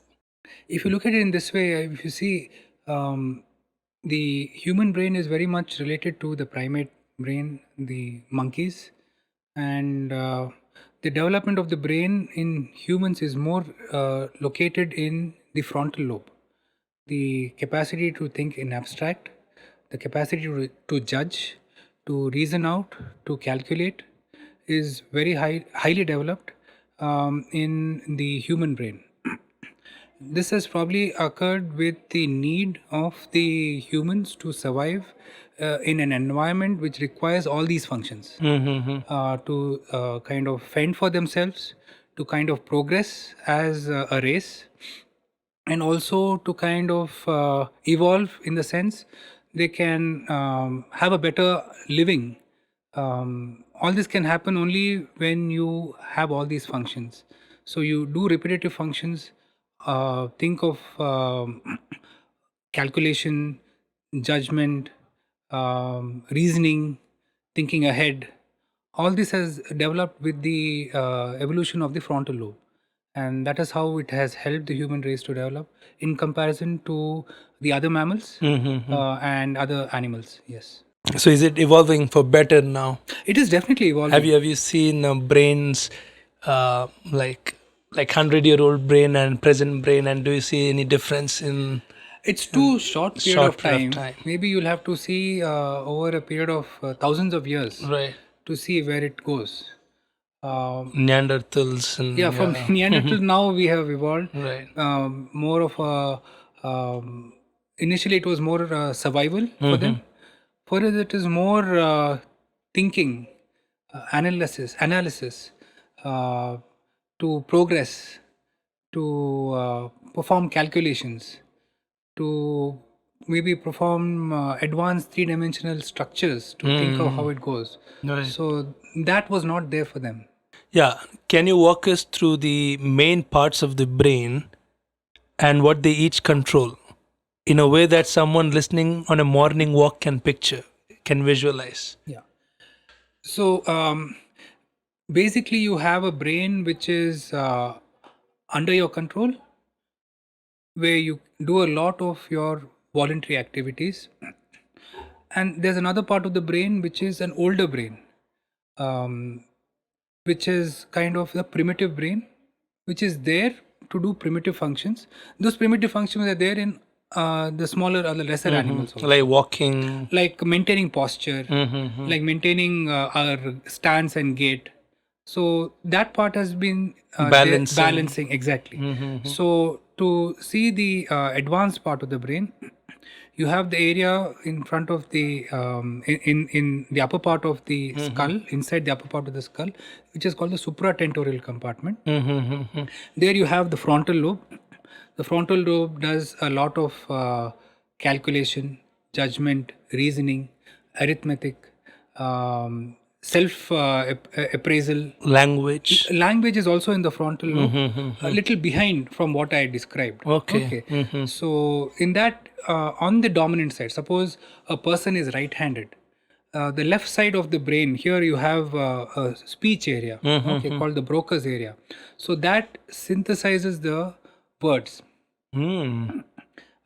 If you look at it in this way, if you see, the human brain is very much related to the primate brain, the monkeys, and the development of the brain in humans is more located in the frontal lobe. The capacity to think in abstract, the capacity to judge, to reason out, to calculate is very highly developed in the human brain. This has probably occurred with the need of the humans to survive in an environment which requires all these functions to kind of fend for themselves, to kind of progress as a race, and also to kind of evolve in the sense they can have a better living. All this can happen only when you have all these functions. So you do repetitive functions, think of calculation, judgment, reasoning, thinking ahead. All this has developed with the evolution of the frontal lobe, and that is how it has helped the human race to develop in comparison to the other mammals and other animals. Yes, So is it evolving for better now? it is definitely evolving. Have you seen brains like 100-year-old brain and present brain, and do you see any difference in It's too short period short of period time. of time? Maybe you'll have to see over a period of thousands of years Right. to see where it goes. Neanderthals and Yeah, from Neanderthal now we have evolved right. more of a. Initially, it was more survival for them. Further, it is more thinking, analysis, uh, to progress, to perform calculations, to maybe perform advanced three-dimensional structures to think of how it goes. Right. So that was not there for them. Yeah. Can you walk us through the main parts of the brain and what they each control in a way that someone listening on a morning walk can picture, can visualize? Yeah. So basically, you have a brain which is under your control, where you do a lot of your voluntary activities. And there's another part of the brain which is an older brain, um, which is kind of the primitive brain, which is there to do primitive functions. Those primitive functions are there in the smaller or the lesser animals also. Like walking. Like maintaining posture, like maintaining our stance and gait. So that part has been balancing exactly. So to see the advanced part of the brain, you have the area in front of the in the upper part of the skull, inside the upper part of the skull, which is called the supratentorial compartment. There you have the frontal lobe. The frontal lobe does a lot of calculation, judgment, reasoning, arithmetic, self appraisal. Language. Language is also in the frontal lobe, a little behind from what I described. Okay. So in that, on the dominant side, suppose a person is right-handed. The left side of the brain, here you have a speech area, called the Broca's area. So that synthesizes the words.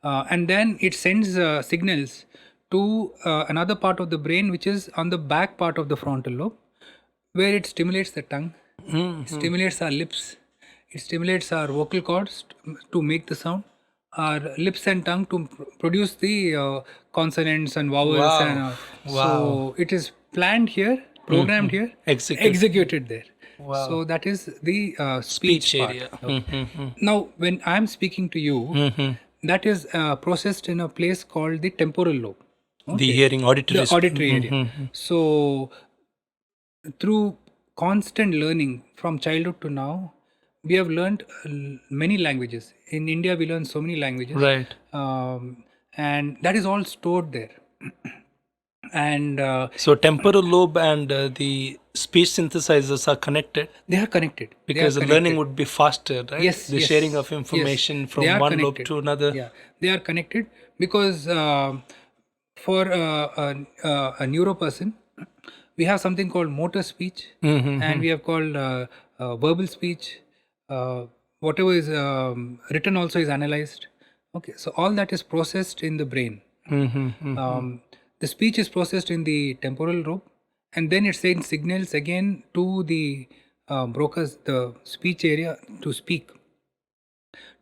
and then it sends signals to another part of the brain, which is on the back part of the frontal lobe, where it stimulates the tongue, stimulates our lips, it stimulates our vocal cords to make the sound, our lips and tongue to produce the consonants and vowels. Wow. And Wow. so it is planned here, programmed here, Executed. there. Wow. So that is the speech part. area. Okay. Now, when I am speaking to you, that is processed in a place called the temporal lobe. The hearing auditory. The auditory area. So, through constant learning from childhood to now, we have learned many languages. In India, we learn so many languages. Right. And that is all stored there. And So temporal lobe and the speech synthesizers are connected they are connected. because the learning would be faster, right? Yes, The yes, sharing of information yes. from They are one lobe connected. to another. Yeah, they are connected because for a neuro person, we have something called motor speech, and we have called verbal speech. Whatever is written also is analyzed. Okay, so all that is processed in the brain. The speech is processed in the temporal lobe, and then it sends signals again to the Broca's, the speech area, to speak,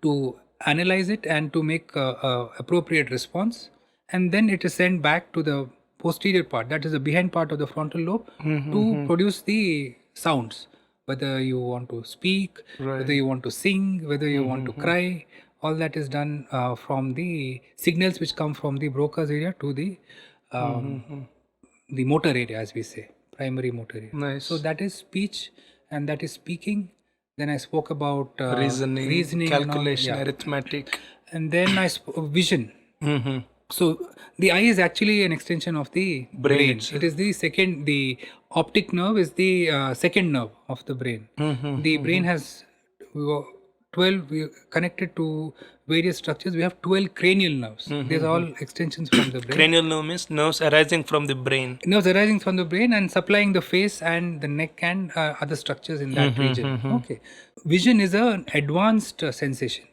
to analyze it and to make appropriate response, and then it is sent back to the posterior part, that is the behind part of the frontal lobe, to produce the sounds, whether you want to speak, whether you want to sing, whether you want to cry. All that is done from the signals which come from the Broca's area to the motor area, as we say, primary motor area. Nice. So that is speech, and that is speaking. Then I spoke about reasoning, calculation, and all, arithmetic. and then I spoke vision. So the eye is actually an extension of the brain. itself. It is the second. The optic nerve is the second nerve of the brain. The brain has 12. We connected to various structures. We have 12 cranial nerves. These are all extensions from the brain. Cranial nerve means nerves arising from the brain. Nerves arising from the brain and supplying the face and the neck and other structures in that region. Okay. Vision is an advanced sensation.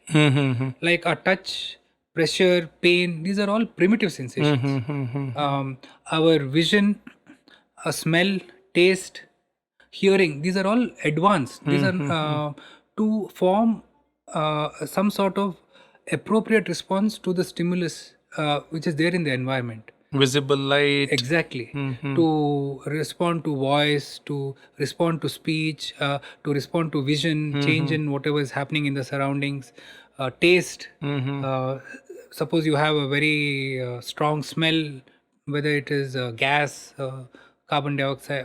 Like a touch, pressure, pain, these are all primitive sensations. Our vision, a smell, taste, hearing, these are all advanced. These are to form some sort of appropriate response to the stimulus which is there in the environment. Visible light. Exactly. To respond to voice, to respond to speech, to respond to vision, change in whatever is happening in the surroundings, taste. Suppose you have a very strong smell, whether it is gas, carbon dioxide,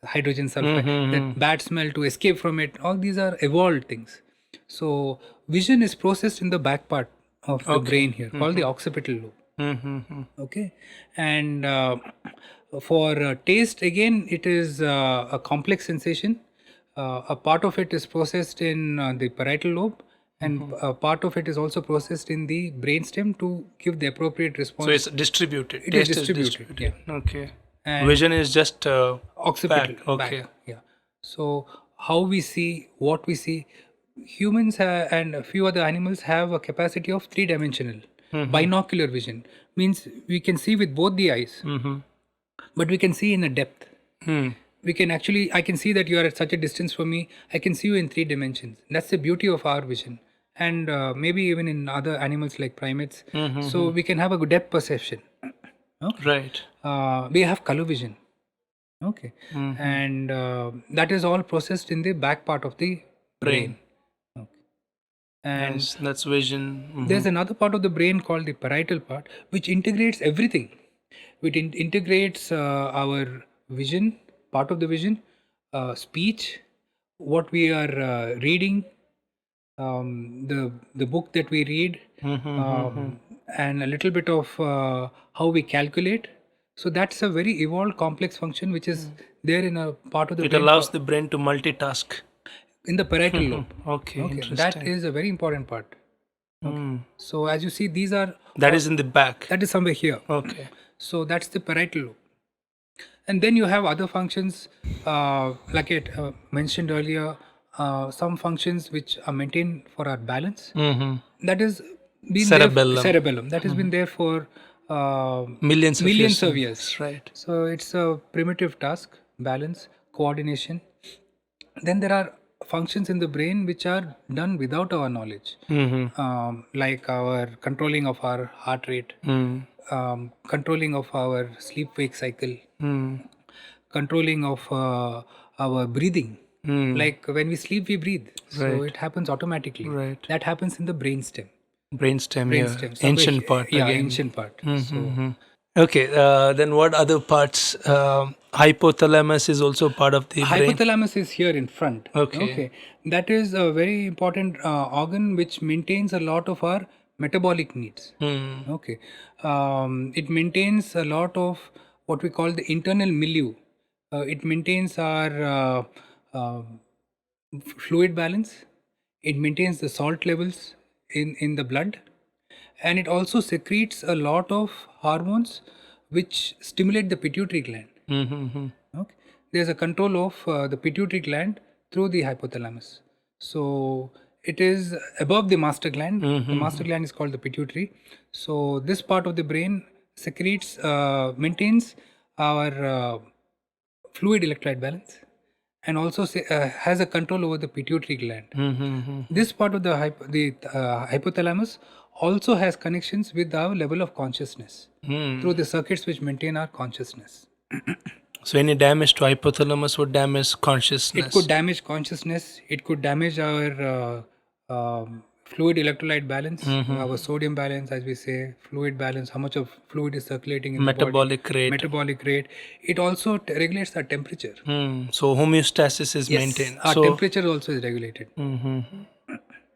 hydrogen sulfide, that bad smell, to escape from it. All these are evolved things. So vision is processed in the back part of the brain here, called the occipital lobe. Okay, and for taste, again, it is a complex sensation. A part of it is processed in the parietal lobe, and a part of it is also processed in the brainstem to give the appropriate response. So it's distributed. It Taste is distributed. Yeah. Okay. And vision is just occipital. back. Okay. Back, yeah. So how we see, what we see, humans and a few other animals have a capacity of three-dimensional binocular vision. Means we can see with both the eyes, but we can see in a depth. We can actually, I can see that you are at such a distance from me. I can see you in 3 dimensions. That's the beauty of our vision, and maybe even in other animals like primates. So we can have a good depth perception. Right. We have color vision. Okay, and that is all processed in the back part of the brain. Okay. And Nice. That's vision. there's another part of the brain called the parietal part, which integrates everything. It integrates our vision, part of the vision, speech, what we are reading, the book that we read, and a little bit of how we calculate. So that's a very evolved, complex function which is there in a part of the It brain allows the brain to multitask. in the parietal lobe. Okay. Okay, Interesting. that is a very important part. So as you see, these are That is in the back. that is somewhere here. Okay. So that's the parietal lobe. And then you have other functions, like it mentioned earlier, some functions which are maintained for our balance. That is been Cerebellum. there. Cerebellum that has been there for Millions of millions years. of years. Right. So it's a primitive task: balance, coordination. Then there are functions in the brain which are done without our knowledge, like our controlling of our heart rate, controlling of our sleep-wake cycle, controlling of our breathing. Like when we sleep, we breathe, so Right. it happens automatically. Right. That happens in the brainstem. Brainstem, yeah. Brainstem, somewhere Ancient part yeah, again. ancient part. So Okay, then what other parts? Hypothalamus is also part of the brain. hypothalamus is here in front. Okay. That is a very important organ which maintains a lot of our metabolic needs. Okay, it maintains a lot of what we call the internal milieu. It maintains our fluid balance. It maintains the salt levels in the blood, and it also secretes a lot of hormones which stimulate the pituitary gland. Okay. There's a control of the pituitary gland through the hypothalamus. So it is above the master gland. The master gland is called the pituitary. So this part of the brain secretes, maintains our fluid electrolyte balance, and also has a control over the pituitary gland. This part of the hypothalamus also has connections with our level of consciousness through the circuits which maintain our consciousness. So any damage to hypothalamus would damage consciousness. It could damage consciousness. It could damage our fluid electrolyte balance, our sodium balance, as we say, fluid balance, how much of fluid is circulating in Metabolic the body. rate. Metabolic rate. It also regulates our temperature. So homeostasis is Yes, maintained. our So, temperature also is regulated.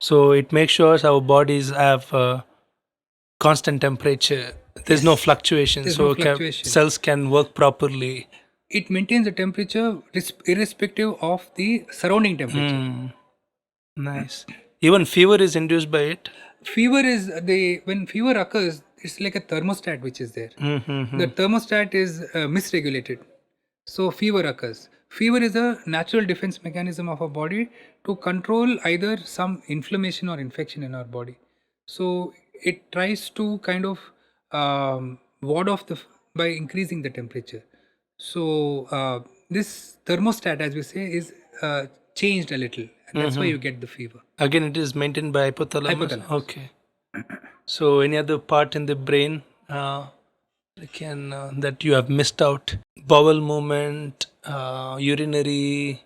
so it makes sure our bodies have constant temperature. There's no fluctuation. There's so no fluctuation. Cells can work properly. It maintains the temperature irrespective of the surrounding temperature. Nice. Even fever is induced by it. Fever is when fever occurs, it's like a thermostat which is there. The thermostat is misregulated, so fever occurs. Fever is a natural defense mechanism of our body to control either some inflammation or infection in our body. So it tries to kind of ward off by increasing the temperature. So this thermostat, as we say, is changed a little, and that's why you get the fever. Again, it is maintained by hypothalamus. Hypothalamus. Okay. So any other part in the brain that you have missed out? Bowel movement, urinary.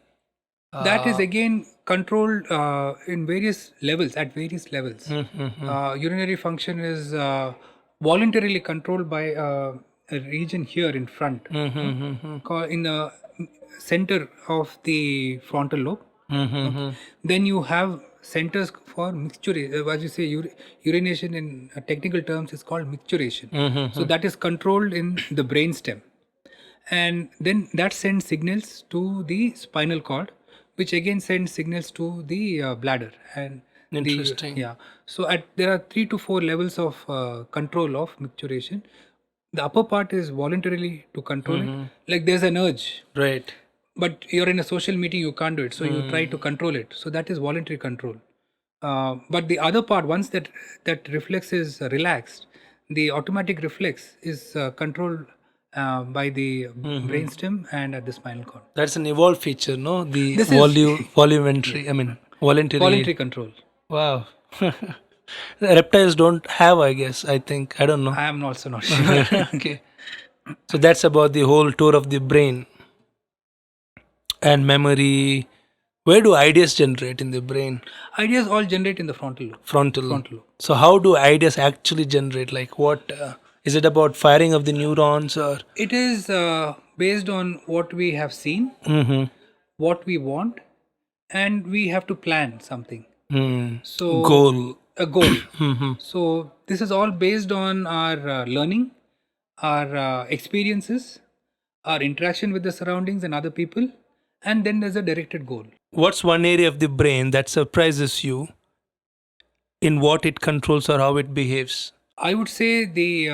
That is again controlled in various levels, at various levels. Urinary function is voluntarily controlled by a region here in front, in the center of the frontal lobe. Then you have centers for micturition. As you say, urination in technical terms is called micturition. So that is controlled in the brainstem, and then that sends signals to the spinal cord, which again sends signals to the bladder. And Interesting. So there are 3 to 4 levels of control of micturition. The upper part is voluntarily to control it. Like there's an urge, Right. but you're in a social meeting, you can't do it, so you try to control it. So that is voluntary control. But the other part, once that reflex is relaxed, the automatic reflex is controlled by the brainstem and at the spinal cord. That's an evolved feature, no? The This is- voluntary. I mean, Voluntary control. Wow. Reptiles don't have, I guess. I think. I don't know. I am also not sure. Okay. So that's about the whole tour of the brain and memory. Where do ideas generate in the brain? Ideas all generate in the frontal lobe. Frontal. Frontal lobe. So how do ideas actually generate? Like what? Is it about firing of the neurons or? It is based on what we have seen, what we want, and we have to plan something. So Goal. a goal. So this is all based on our learning, our experiences, our interaction with the surroundings and other people, and then there's a directed goal. What's one area of the brain that surprises you in what it controls or how it behaves? I would say the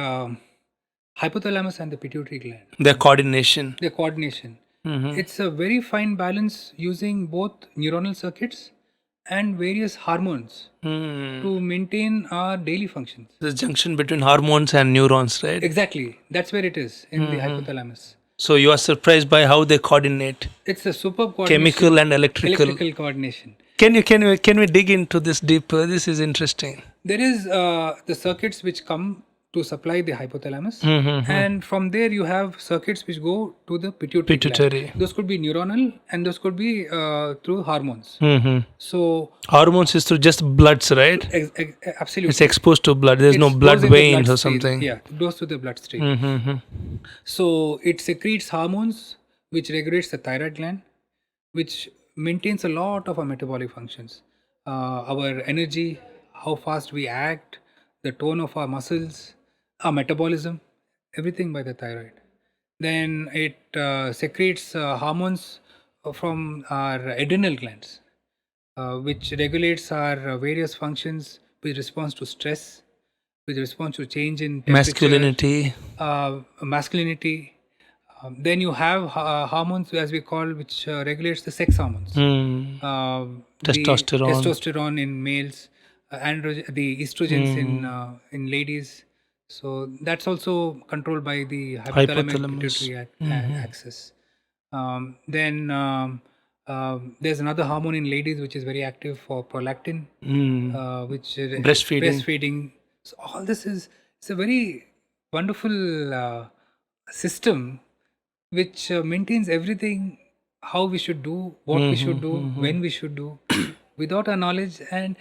hypothalamus and the pituitary gland. Their coordination. Their coordination. It's a very fine balance using both neuronal circuits and various hormones to maintain our daily functions. The junction between hormones and neurons, right? Exactly. That's where it is in the hypothalamus. So you are surprised by how they coordinate It's a superb chemical coordination, and electrical. electrical coordination. Can we dig into this deeper? This is interesting. There is the circuits which come to supply the hypothalamus, and from there you have circuits which go to the pituitary. Pituitary. Those could be neuronal, and those could be through hormones. So Hormones is through just bloods, right? absolutely, It's exposed to blood. There's no It blood goes in the veins or bloodstream. something. Yeah, it goes to the bloodstream. So it secretes hormones which regulates the thyroid gland, which maintains a lot of our metabolic functions, our energy, how fast we act, the tone of our muscles, our metabolism, everything by the thyroid. Then it secretes hormones from our adrenal glands, which regulates our various functions with response to stress, with response to change in temperature, masculinity. Then you have hormones, as we call, which regulates the sex hormones. Testosterone. Testosterone in males, the estrogens in ladies. So that's also controlled by the hypothalamus pituitary axis. Then there's another hormone in ladies which is very active for prolactin, which breastfeeding. So all this it's a very wonderful system which maintains everything, how we should do, what we should do, when we should do, without our knowledge. And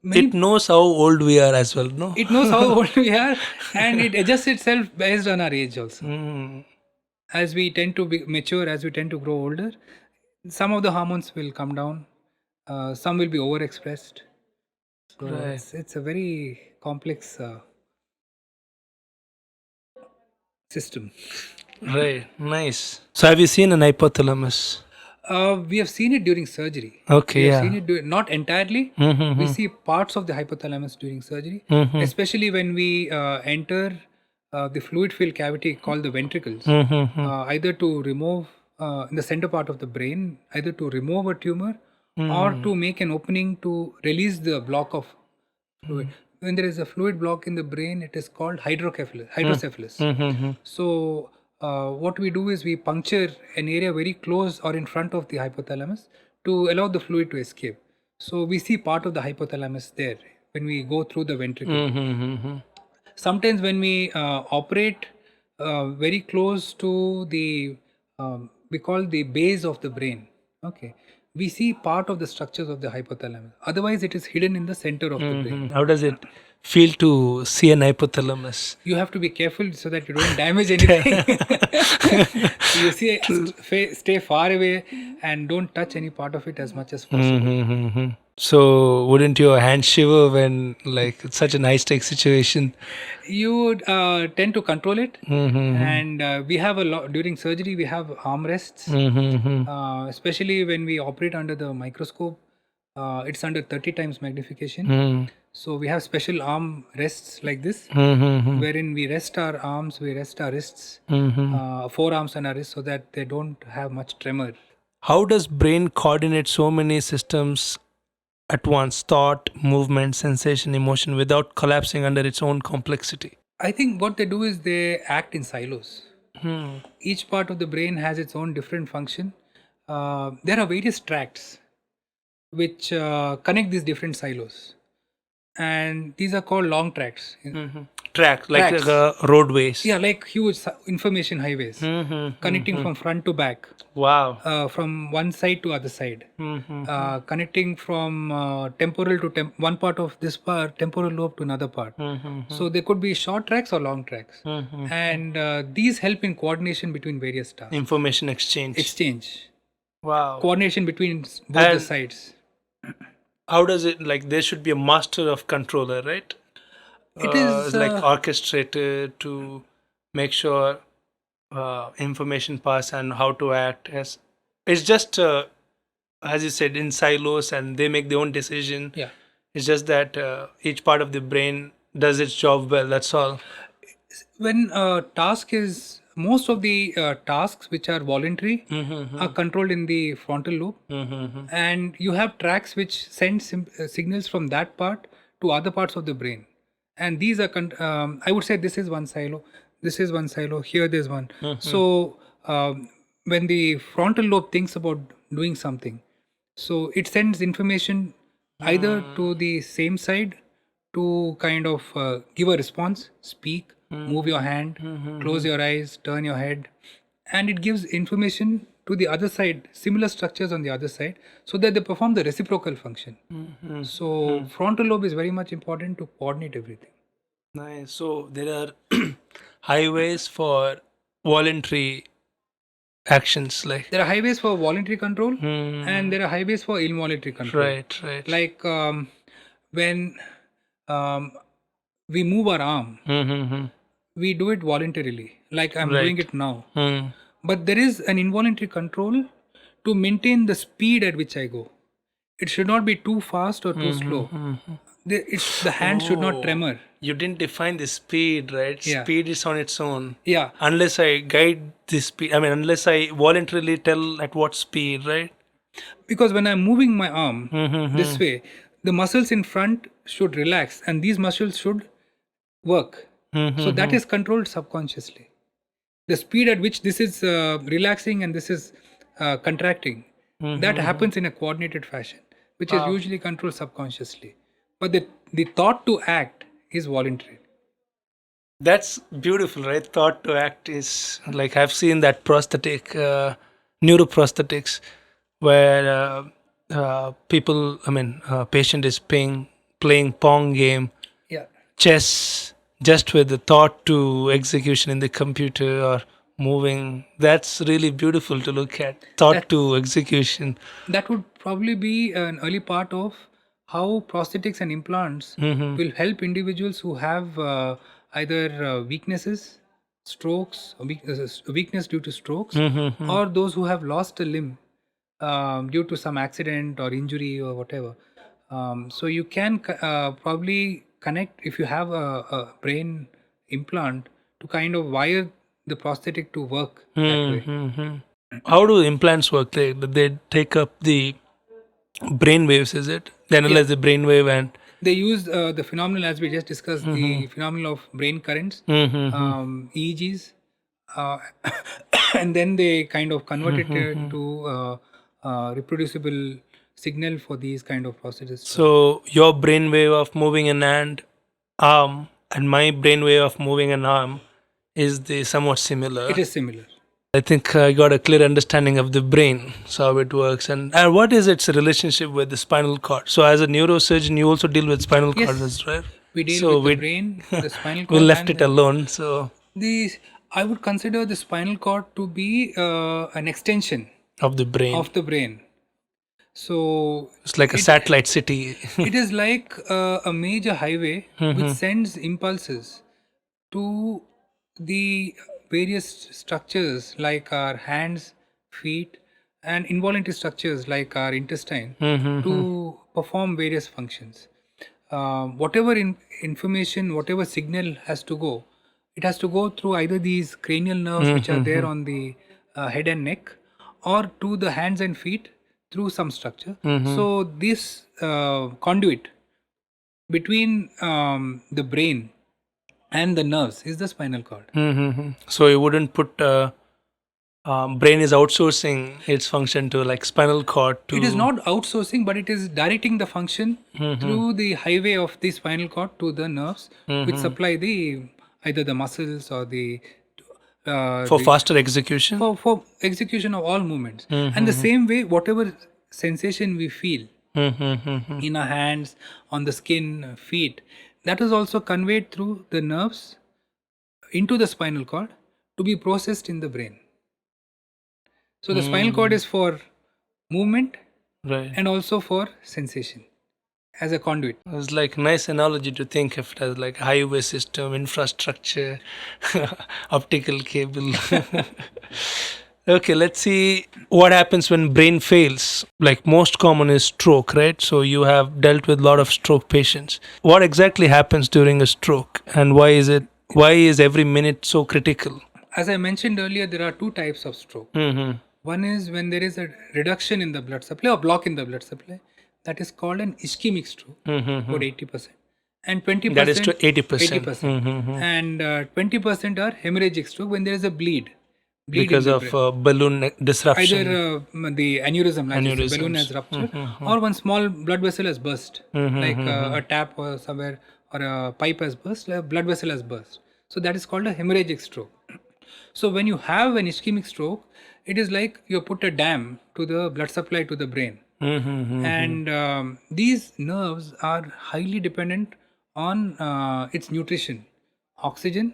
it knows how old we are as well, no? It knows how old we are, and it adjusts itself based on our age also. As we tend to mature, as we tend to grow older, some of the hormones will come down, some will be overexpressed. So it's a very complex system. Right, nice. So have you seen an hypothalamus? We have seen it during surgery. Okay, we have seen it not entirely. We see parts of the hypothalamus during surgery, especially when we enter the fluid-filled cavity called the ventricles, either to remove in the center part of the brain, either to remove a tumor or to make an opening to release the block of fluid. When there is a fluid block in the brain, it is called hydrocephalus. So what we do is we puncture an area very close or in front of the hypothalamus to allow the fluid to escape. So we see part of the hypothalamus there when we go through the ventricle. Sometimes when we operate very close to the, we call the base of the brain, okay, we see part of the structures of the hypothalamus. Otherwise, it is hidden in the center of the brain. How does it feel to see an hypothalamus? You have to be careful so that you don't damage anything. You see, stay far away and don't touch any part of it as much as possible. So wouldn't your hand shiver when it's such an high-stake situation? You would tend to control it, and we have a lot during surgery. We have armrests, especially when we operate under the microscope. It's under 30 times magnification. So we have special arm rests like this, wherein we rest our arms, we rest our wrists, forearms and our wrists, so that they don't have much tremor. How does brain coordinate so many systems at once, thought, movement, sensation, emotion, without collapsing under its own complexity? I think what they do is they act in silos. Each part of the brain has its own different function. There are various tracts which connect these different silos, and these are called long tracts. Tracks, like roadways. Yeah, like huge information highways connecting from front to back. Wow. From one side to other side, connecting from temporal to one part of this part, temporal lobe to another part. So there could be short tracks or long tracks, and these help in coordination between various tasks. Information exchange. Wow. Coordination between both the sides. How does it, there should be a master of controller, right? It is orchestrated to make sure information pass and how to act. It's just, as you said, in silos, and they make their own decision. Yeah. It's just that each part of the brain does its job well, that's all. When a task is most of the tasks which are voluntary Mm-hmm. are controlled in the frontal lobe, Mm-hmm. and you have tracks which send signals from that part to other parts of the brain. And these are, I would say, this is one silo, this is one silo, here there's one. So when the frontal lobe thinks about doing something, so it sends information either to the same side to kind of give a response, speak, move your hand, close your eyes, turn your head, and it gives information to the other side, similar structures on the other side, so that they perform the reciprocal function. So frontal lobe is very much important to coordinate everything. Nice. So there are highways for voluntary actions, like There are highways for voluntary control, and there are highways for involuntary control. right. Like when we move our arm, Mm-hmm. we do it voluntarily, like I'm Right. doing it now. Mm. But there is an involuntary control to maintain the speed at which I go. It should not be too fast or too slow. The hand should not tremor. You didn't define the speed, right? Yeah. Speed is on its own. Yeah, Unless I guide the speed, I mean, unless I voluntarily tell at what speed, right? because when I'm moving my arm Mm-hmm. this way, the muscles in front should relax and these muscles should work. So that is controlled subconsciously. The speed at which this is relaxing and this is contracting, that happens in a coordinated fashion, which is usually controlled subconsciously. But the thought to act is voluntary. That's beautiful, right? Thought to act is like I've seen that prosthetic, neuroprosthetics, where people, I mean, patient is playing pong game, Yeah. chess, just with the thought to execution in the computer or moving. That's really beautiful to look at. Thought to execution. That would probably be an early part of how prosthetics and implants will help individuals who have either weaknesses, strokes, or weakness due to strokes, or those who have lost a limb due to some accident or injury or whatever. So you can probably connect, if you have a brain implant, to kind of wire the prosthetic to work that way. How do implants work? They take up the brain waves, is it? They analyze the brain wave and They use the phenomenon, as we just discussed, the phenomenon of brain currents, EEGs, and then they kind of convert it into reproducible signal for these kind of processes. so your brain wave of moving an arm and my brain wave of moving an arm is the somewhat similar. It is similar. I think I got a clear understanding of the brain, so how it works, and what is its relationship with the spinal cord. So, as a neurosurgeon, you also deal with spinal Yes. cords, right? We deal So with we- the brain, the spinal We cord. left and it alone. So, I would consider the spinal cord to be an extension of the brain, of the brain. So it's like a satellite city. it is like a major highway which sends impulses to the various structures like our hands, feet, and involuntary structures like our intestine to perform various functions. Whatever information, whatever signal has to go, it has to go through either these cranial nerves which are there on the head and neck, or to the hands and feet through some structure. So this conduit between the brain and the nerves is the spinal cord. So, you wouldn't put brain is outsourcing its function to like spinal cord to. It is not outsourcing, but it is directing the function through the highway of the spinal cord to the nerves, which supply the either the muscles or the for faster execution. for execution of all movements. And the same way, whatever sensation we feel in our hands, on the skin, feet, that is also conveyed through the nerves into the spinal cord to be processed in the brain. So the spinal cord is for movement Right. and also for sensation as a conduit. It's like nice analogy to think of it as like highway system, infrastructure, optical cable. Okay, let's see what happens when brain fails. Like most common is stroke, right? So you have dealt with a lot of stroke patients. What exactly happens during a stroke, and why is every minute so critical? As I mentioned earlier, there are two types of stroke. Mm-hmm. One is when there is a reduction in the blood supply or block in the blood supply. That is called an ischemic stroke, Mm-hmm. about 80%. And 20%, That is to 80%. 80%. Mm-hmm. And 20% are hemorrhagic stroke when there is a bleed Because in the of brain. balloon disruption. Either the aneurysm, as you say, balloon Aneurysms. has ruptured, or one small blood vessel has burst, like a tap or somewhere, or a pipe has burst, a blood vessel has burst. So that is called a hemorrhagic stroke. So when you have an ischemic stroke, it is like you put a dam to the blood supply to the brain. Mm-hmm. And these nerves are highly dependent on its nutrition, oxygen,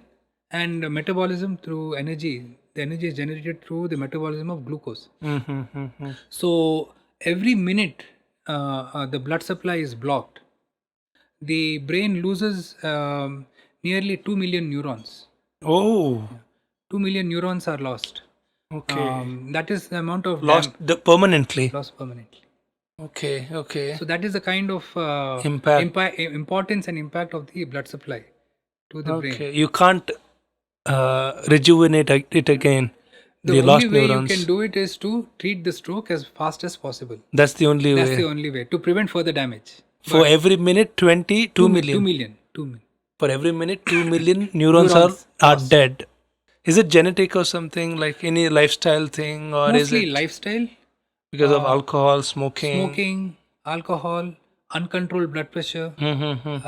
and metabolism through energy. The energy is generated through the metabolism of glucose. Mm-hmm. So every minute the blood supply is blocked, the brain loses nearly 2 million neurons. Oh, 2 million neurons are lost. okay. That is the amount of Lost permanently. lost permanently. Okay, okay. So that is the kind of Impact. importance and impact of the blood supply to the brain. Okay, you can't rejuvenate it again. The only lost way you neurons. can do it is to treat the stroke as fast as possible. That's the only That's way. the only way to prevent further damage. For every minute, 2 million. 2 million. 2 million. For every minute, 2 million neurons Neurons are lost. dead. Is it genetic or something, like any lifestyle thing, or Mostly is it lifestyle, because of alcohol, smoking? smoking, alcohol, uncontrolled blood pressure, Mm-hmm.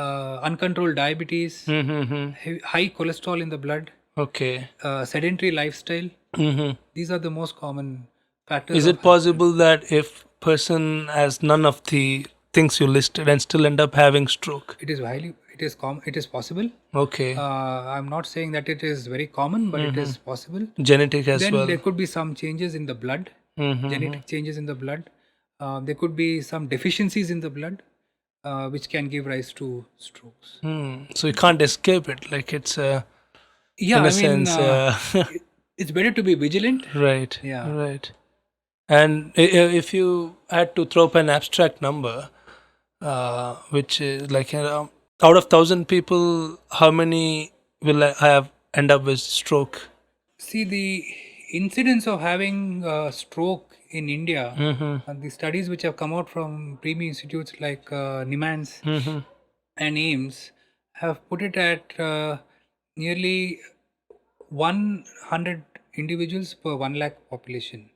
uncontrolled diabetes, Mm-hmm. high cholesterol in the blood, Okay. sedentary lifestyle. Mm-hmm. These are the most common factors. Is it possible that if person has none of the things you listed and still end up having stroke? It is possible. Okay. I'm not saying that it is very common, but it is possible. Genetic as Then well. there could be some changes in the blood, genetic changes in the blood. There could be some deficiencies in the blood, which can give rise to strokes. So you can't escape it. Like it's Yeah, in a I mean, sense. it's better to be vigilant. Right. Yeah. Right. And if you had to throw up an abstract number, which is like out of 1,000 people, how many will have end up with stroke? See, the incidence of having stroke in India, and the studies which have come out from premium institutes like NIMANS and AIMS have put it at nearly 100 individuals per 1 lakh population.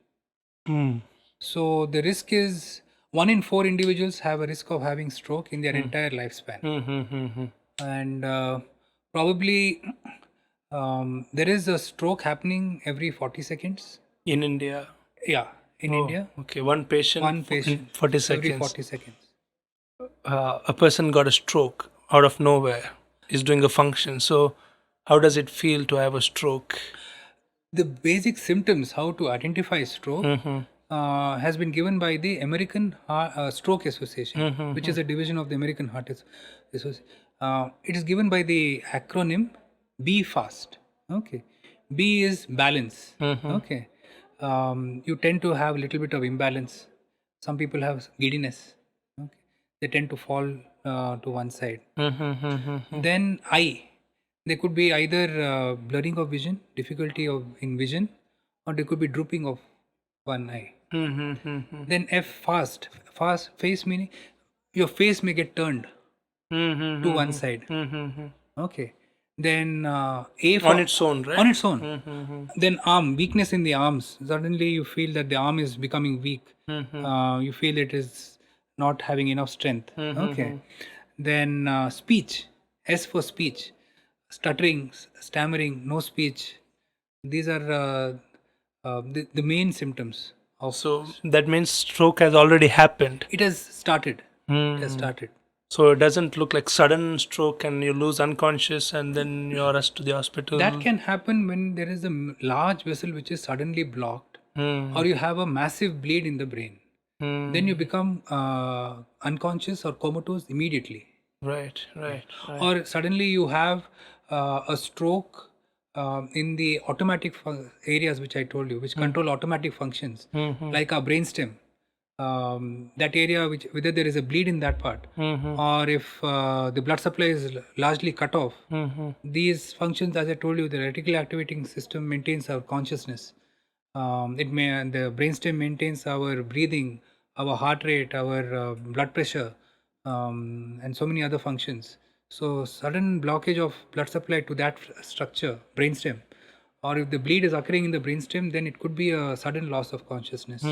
So the risk is 1 in 4 individuals have a risk of having stroke in their entire lifespan. And probably there is a stroke happening every 40 seconds. In India? Yeah, in India. Okay, one patient in 40 seconds. every 40 seconds. A person got a stroke out of nowhere, is doing a function. So how does it feel to have a stroke? The basic symptoms, how to identify stroke, has been given by the American Stroke Association, which is a division of the American Heart Association. It is given by the acronym B FAST. Okay, B is balance. Okay, you tend to have a little bit of imbalance. Some people have giddiness. Okay, they tend to fall to one side. Then I. There could be either blurring of vision, difficulty in vision, or there could be drooping of one eye. Then F fast face meaning your face may get turned to one side. Okay. Then A for On its own, right? on its own. Then arm, weakness in the arms. Suddenly you feel that the arm is becoming weak. You feel it is not having enough strength. Okay. Then speech, S for speech. Stuttering, stammering, no speech. These are the main symptoms of. So that means stroke has already happened. It has started. It has started. So it doesn't look like sudden stroke and you lose unconscious and then you're rushed to the hospital. That can happen when there is a large vessel which is suddenly blocked, or you have a massive bleed in the brain. Then you become unconscious or comatose immediately. Right. Or suddenly you have a stroke in the automatic areas which I told you, which control automatic functions, like our brainstem. that area, whether there is a bleed in that part, or if the blood supply is largely cut off. These functions, as I told you, the reticular activating system maintains our consciousness. The brainstem maintains our breathing, our heart rate, our blood pressure, and so many other functions. So sudden blockage of blood supply to that structure, brainstem, or if the bleed is occurring in the brainstem, then it could be a sudden loss of consciousness.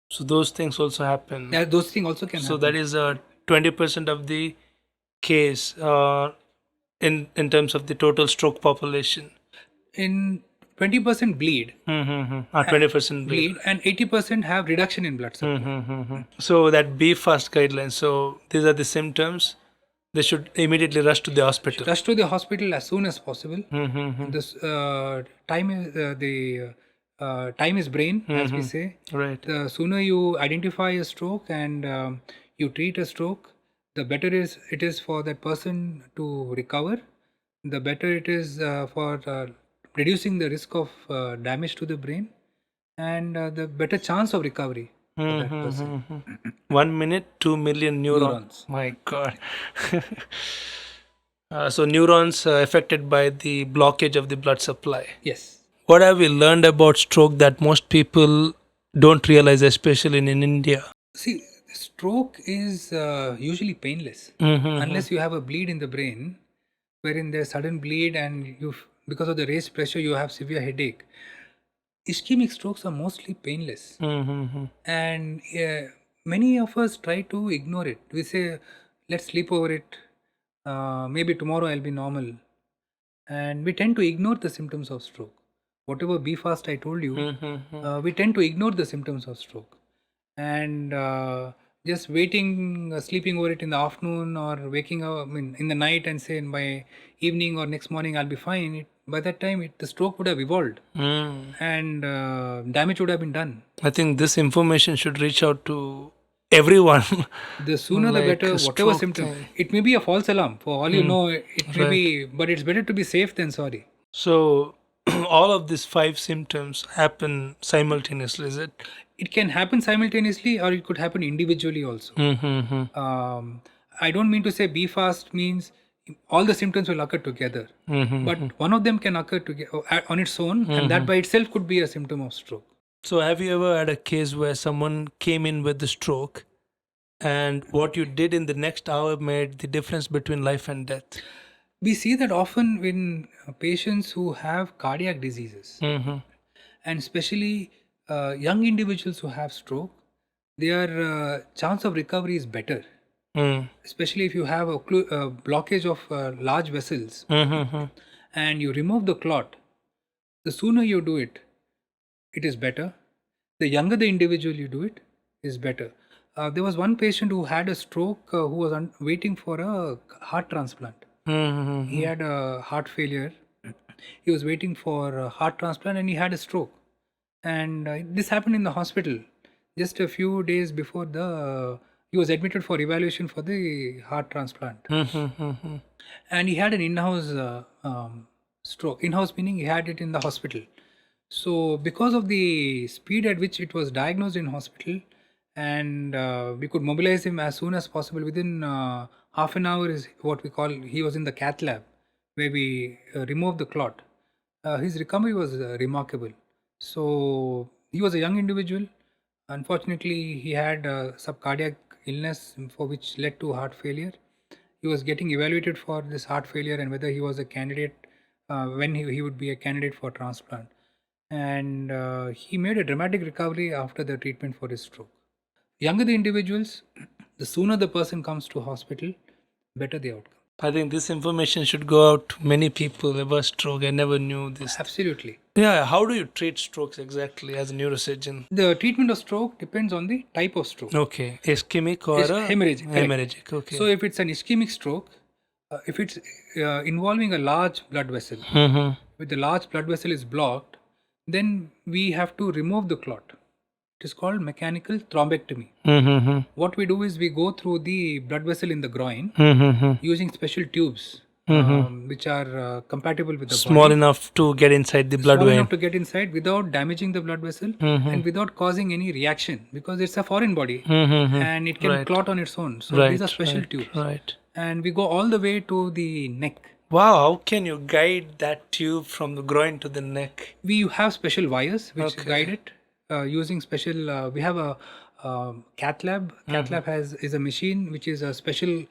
So those things also happen. Yeah, those things also can So happen. that is 20% of the case in terms of the total stroke population. In 20% bleed, 20% bleed. and 80% have reduction in blood supply. So that be fast guidelines. So these are the symptoms. They should immediately rush to the hospital. Rush to the hospital as soon as possible. This time is brain, as we say. Right. The sooner you identify a stroke and you treat a stroke, the better it is for that person to recover. The better it is for reducing the risk of damage to the brain, and the better chance of recovery for that person. 1 minute, 2 million neurons. My God. So neurons affected by the blockage of the blood supply. Yes. What have we learned about stroke that most people don't realize, especially in India? See, stroke is usually painless unless you have a bleed in the brain, wherein there's sudden bleed and because of the raised pressure you have severe headache. Ischemic strokes are mostly painless, and many of us try to ignore it. We say, let's sleep over it, maybe tomorrow I'll be normal, and we tend to ignore the symptoms of stroke. Whatever be fast I told you, we tend to ignore the symptoms of stroke, and just waiting, sleeping over it in the afternoon or waking up in the night and say by evening or next morning I'll be fine. By that time, the stroke would have evolved and damage would have been done. I think this information should reach out to everyone. The sooner the better, whatever symptom. It may be a false alarm. For all you know, it may be, but it's better to be safe than sorry. So, all of these 5 symptoms happen simultaneously, is it? It can happen simultaneously or it could happen individually also. I don't mean to say be fast means all the symptoms will occur together. But one of them can occur on its own, and that by itself could be a symptom of stroke. So have you ever had a case where someone came in with the stroke and what you did in the next hour made the difference between life and death? We see that often when patients who have cardiac diseases, and especially young individuals who have stroke, their chance of recovery is better. Especially if you have a blockage of large vessels and you remove the clot, the sooner you do it, it is better. The younger the individual you do it, is better. There was one patient who had a stroke who was waiting for a heart transplant. He had a heart failure. He was waiting for a heart transplant and he had a stroke. And this happened in the hospital just a few days before he was admitted for evaluation for the heart transplant. And he had an in-house stroke. In-house meaning he had it in the hospital. So because of the speed at which it was diagnosed in hospital, and we could mobilize him as soon as possible, within half an hour is what we call, he was in the cath lab where we removed the clot. His recovery was remarkable. So he was a young individual. Unfortunately, he had some cardiac illness for which led to heart failure. He was getting evaluated for this heart failure and whether he was a candidate, when he would be a candidate for transplant. And he made a dramatic recovery after the treatment for his stroke. Younger the individuals, the sooner the person comes to hospital, better the outcome. I think this information should go out to many people about stroke. I never knew this. Absolutely. Yeah, how do you treat strokes exactly as a neurosurgeon? The treatment of stroke depends on the type of stroke. Okay, ischemic or hemorrhagic. Hemorrhagic, okay. So if it's an ischemic stroke, if it's involving a large blood vessel, if the large blood vessel is blocked, then we have to remove the clot. It is called mechanical thrombectomy. What we do is we go through the blood vessel in the groin using special tubes which are compatible with the Small body. enough to get inside the blood Small vein. enough to get inside without damaging the blood vessel and without causing any reaction, because it's a foreign body and it can Right. clot on its own. So Right. these are special tubes. Right. And we go all the way to the neck. Wow, how can you guide that tube from the groin to the neck? We have special wires which Okay. guide it using special. We have a cath lab. Cath lab is a machine which is a special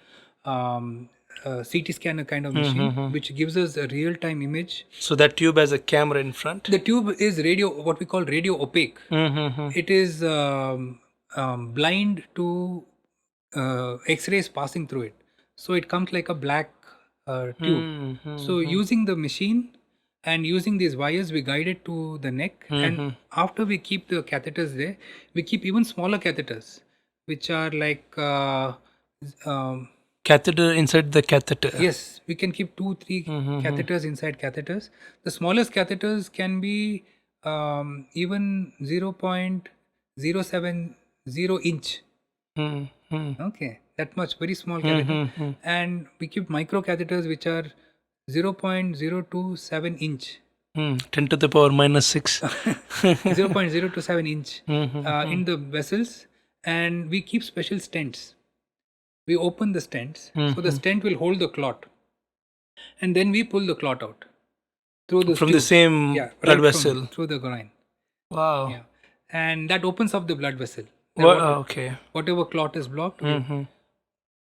CT scanner kind of machine, which gives us a real time image. So that tube has a camera in front. The tube is what we call radio opaque. It is blind to X-rays passing through it, so it comes like a black tube. So using the machine and using these wires, we guide it to the neck. And after we keep the catheters there, we keep even smaller catheters, which are like Catheter inside the catheter. yes, we can keep 2-3 catheters inside catheters. The smallest catheters can be even 0.070 inch. Okay, that much, very small catheter. And we keep micro catheters which are 0.027 inch. 10 to the power minus 6. 0.027 inch in the vessels. And we keep special stents. We open the stents, so the stent will hold the clot, and then we pull the clot out through the From the same blood vessel. through the groin. Wow. Yeah, and that opens up the blood vessel. Okay. Whatever clot is blocked,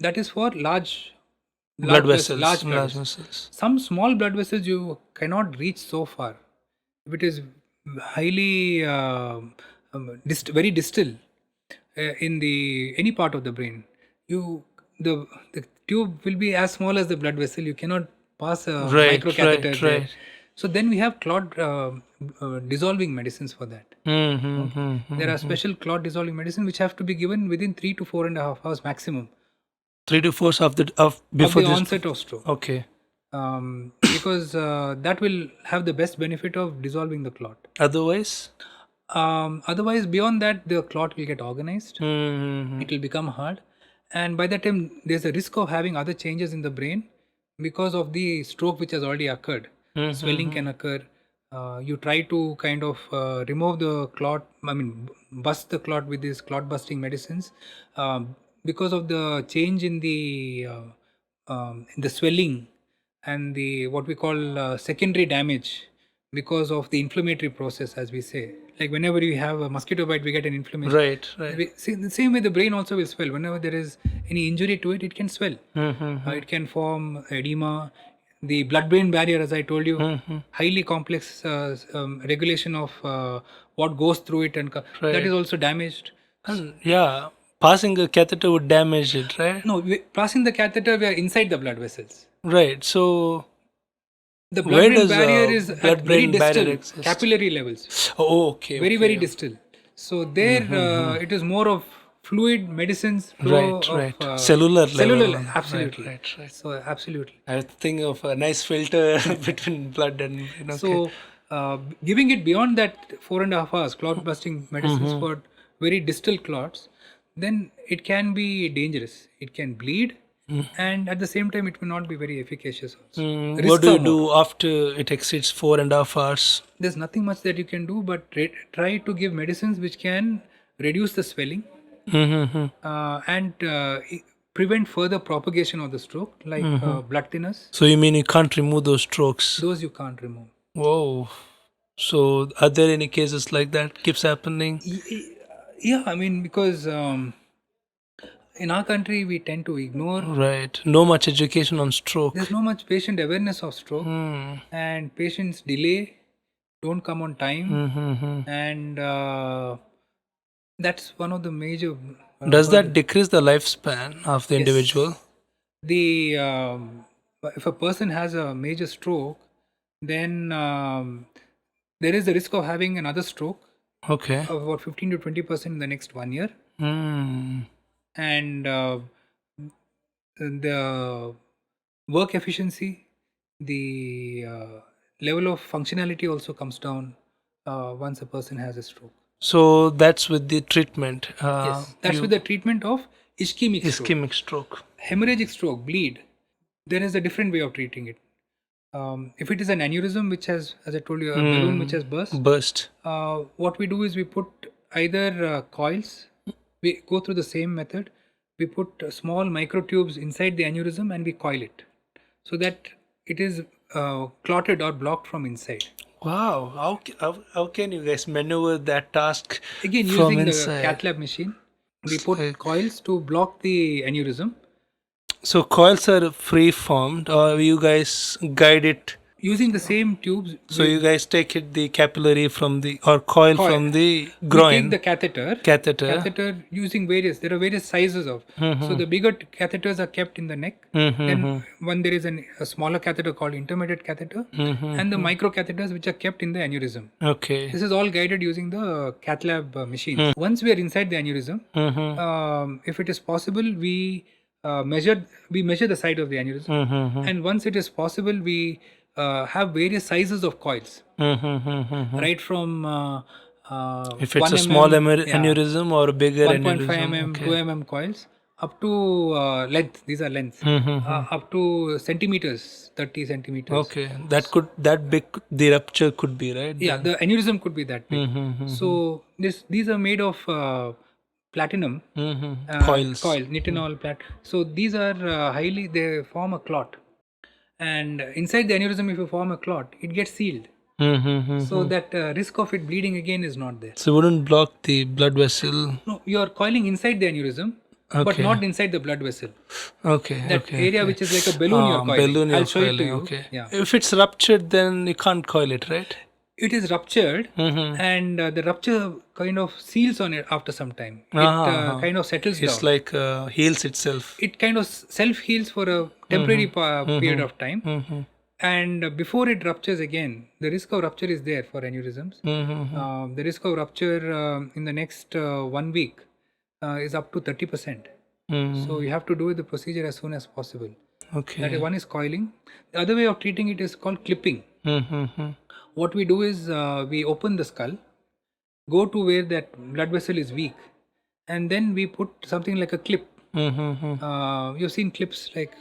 that is for large Blood vessels. large blood Large vessels. vessels. Some small blood vessels you cannot reach so far. If it is highly very distal in the any part of the brain, the tube will be as small as the blood vessel. You cannot pass a micro catheter there. Right. So then we have clot dissolving medicines for that. There are special clot dissolving medicine which have to be given within 3 to 4.5 hours maximum 3 to 4 of of before the this. onset of stroke. Okay. Because that will have the best benefit of dissolving the clot. Otherwise? Otherwise, beyond that, the clot will get organized. It will become hard. And by that time, there's a risk of having other changes in the brain because of the stroke which has already occurred. Swelling can occur. You try to kind of remove the clot, bust the clot with these clot busting medicines. Because of the change in the swelling and the what we call secondary damage because of the inflammatory process, as we say. Like whenever we have a mosquito bite, we get an inflammation. Right. See, the same way the brain also will swell. Whenever there is any injury to it, it can swell. It can form edema. The blood-brain barrier, as I told you, highly complex regulation of what goes through it, and that is also damaged. And passing a catheter would damage it, right? No, passing the catheter, we are inside the blood vessels. Right. So the where blood-brain does barrier is at very blood-brain barrier distal, exist? capillary levels. Oh, okay. Very distal. So there, it is more of fluid medicines flow Right. of Cellular level. absolutely. Right. So absolutely. I think of a nice filter between blood and So giving it beyond that 4.5 hours clot busting medicines for very distal clots, then it can be dangerous. It can bleed, and at the same time it will not be very efficacious also. What do you do after it exceeds 4.5 hours? There's nothing much that you can do, but try to give medicines which can reduce the swelling and prevent further propagation of the stroke, like blood thinners. So you mean you can't remove those strokes? Those you can't remove. Whoa. So are there any cases like that keeps happening? Yeah, because in our country we tend to ignore. Right. No much education on stroke. There's no much patient awareness of stroke, and patients delay, don't come on time, and that's one of the major. Does that decrease the lifespan of the individual? The if a person has a major stroke, then there is a risk of having another stroke. Okay. Of about 15 to 20% in the next 1 year. And the work efficiency, the level of functionality also comes down once a person has a stroke. So that's with the treatment. Yes, that's with the treatment of ischemic stroke. Ischemic stroke. Hemorrhagic stroke, bleed. there is a different way of treating it. If it is an aneurysm which has, as I told you, a balloon which has burst, what we do is we put either coils. We go through the same method. We put small microtubes inside the aneurysm and we coil it so that it is clotted or blocked from inside. Wow, how can you guys maneuver that task Again, from using inside? the cath lab machine, we put coils to block the aneurysm. So coils are free formed, or you guys guide it? Using the same tubes. So you guys take it the capillary from the or coil from the groin. We take the catheter using various. There are various sizes of. So the bigger catheters are kept in the neck. Then when there is a smaller catheter called intermediate catheter, and the micro catheters which are kept in the aneurysm. Okay. This is all guided using the cath lab machine. Once we are inside the aneurysm, if it is possible, we measure the side of the aneurysm, and once it is possible, we have various sizes of coils, right from if it's 1 a small mm, aneurysm or a bigger 1.5 aneurysm, mm, okay. 2 mm coils, up to length. These are lengths, up to centimeters, 30 centimeters. Okay, that big the rupture could be, right? Yeah, the aneurysm could be that big. So these are made of platinum Coils. nitinol So these are they form a clot, and inside the aneurysm, if you form a clot, it gets sealed. So that risk of it bleeding again is not there. So it wouldn't block the blood vessel. No, you are coiling inside the aneurysm, but not inside the blood vessel. Okay. That area which is like a balloon you're coiling. Balloon I'll show it to you. Okay. Yeah. If it's ruptured, then you can't coil it, right? It is ruptured, and the rupture kind of seals on it after some time. It kind of settles down. It's like heals itself. It kind of self heals for a temporary period of time. And before it ruptures again, the risk of rupture is there for aneurysms. The risk of rupture in the next 1 week is up to 30%. So you have to do the procedure as soon as possible. Okay. That is, one is coiling. The other way of treating it is called clipping. What we do is we open the skull, go to where that blood vessel is weak, and then we put something like a clip. You've seen clips like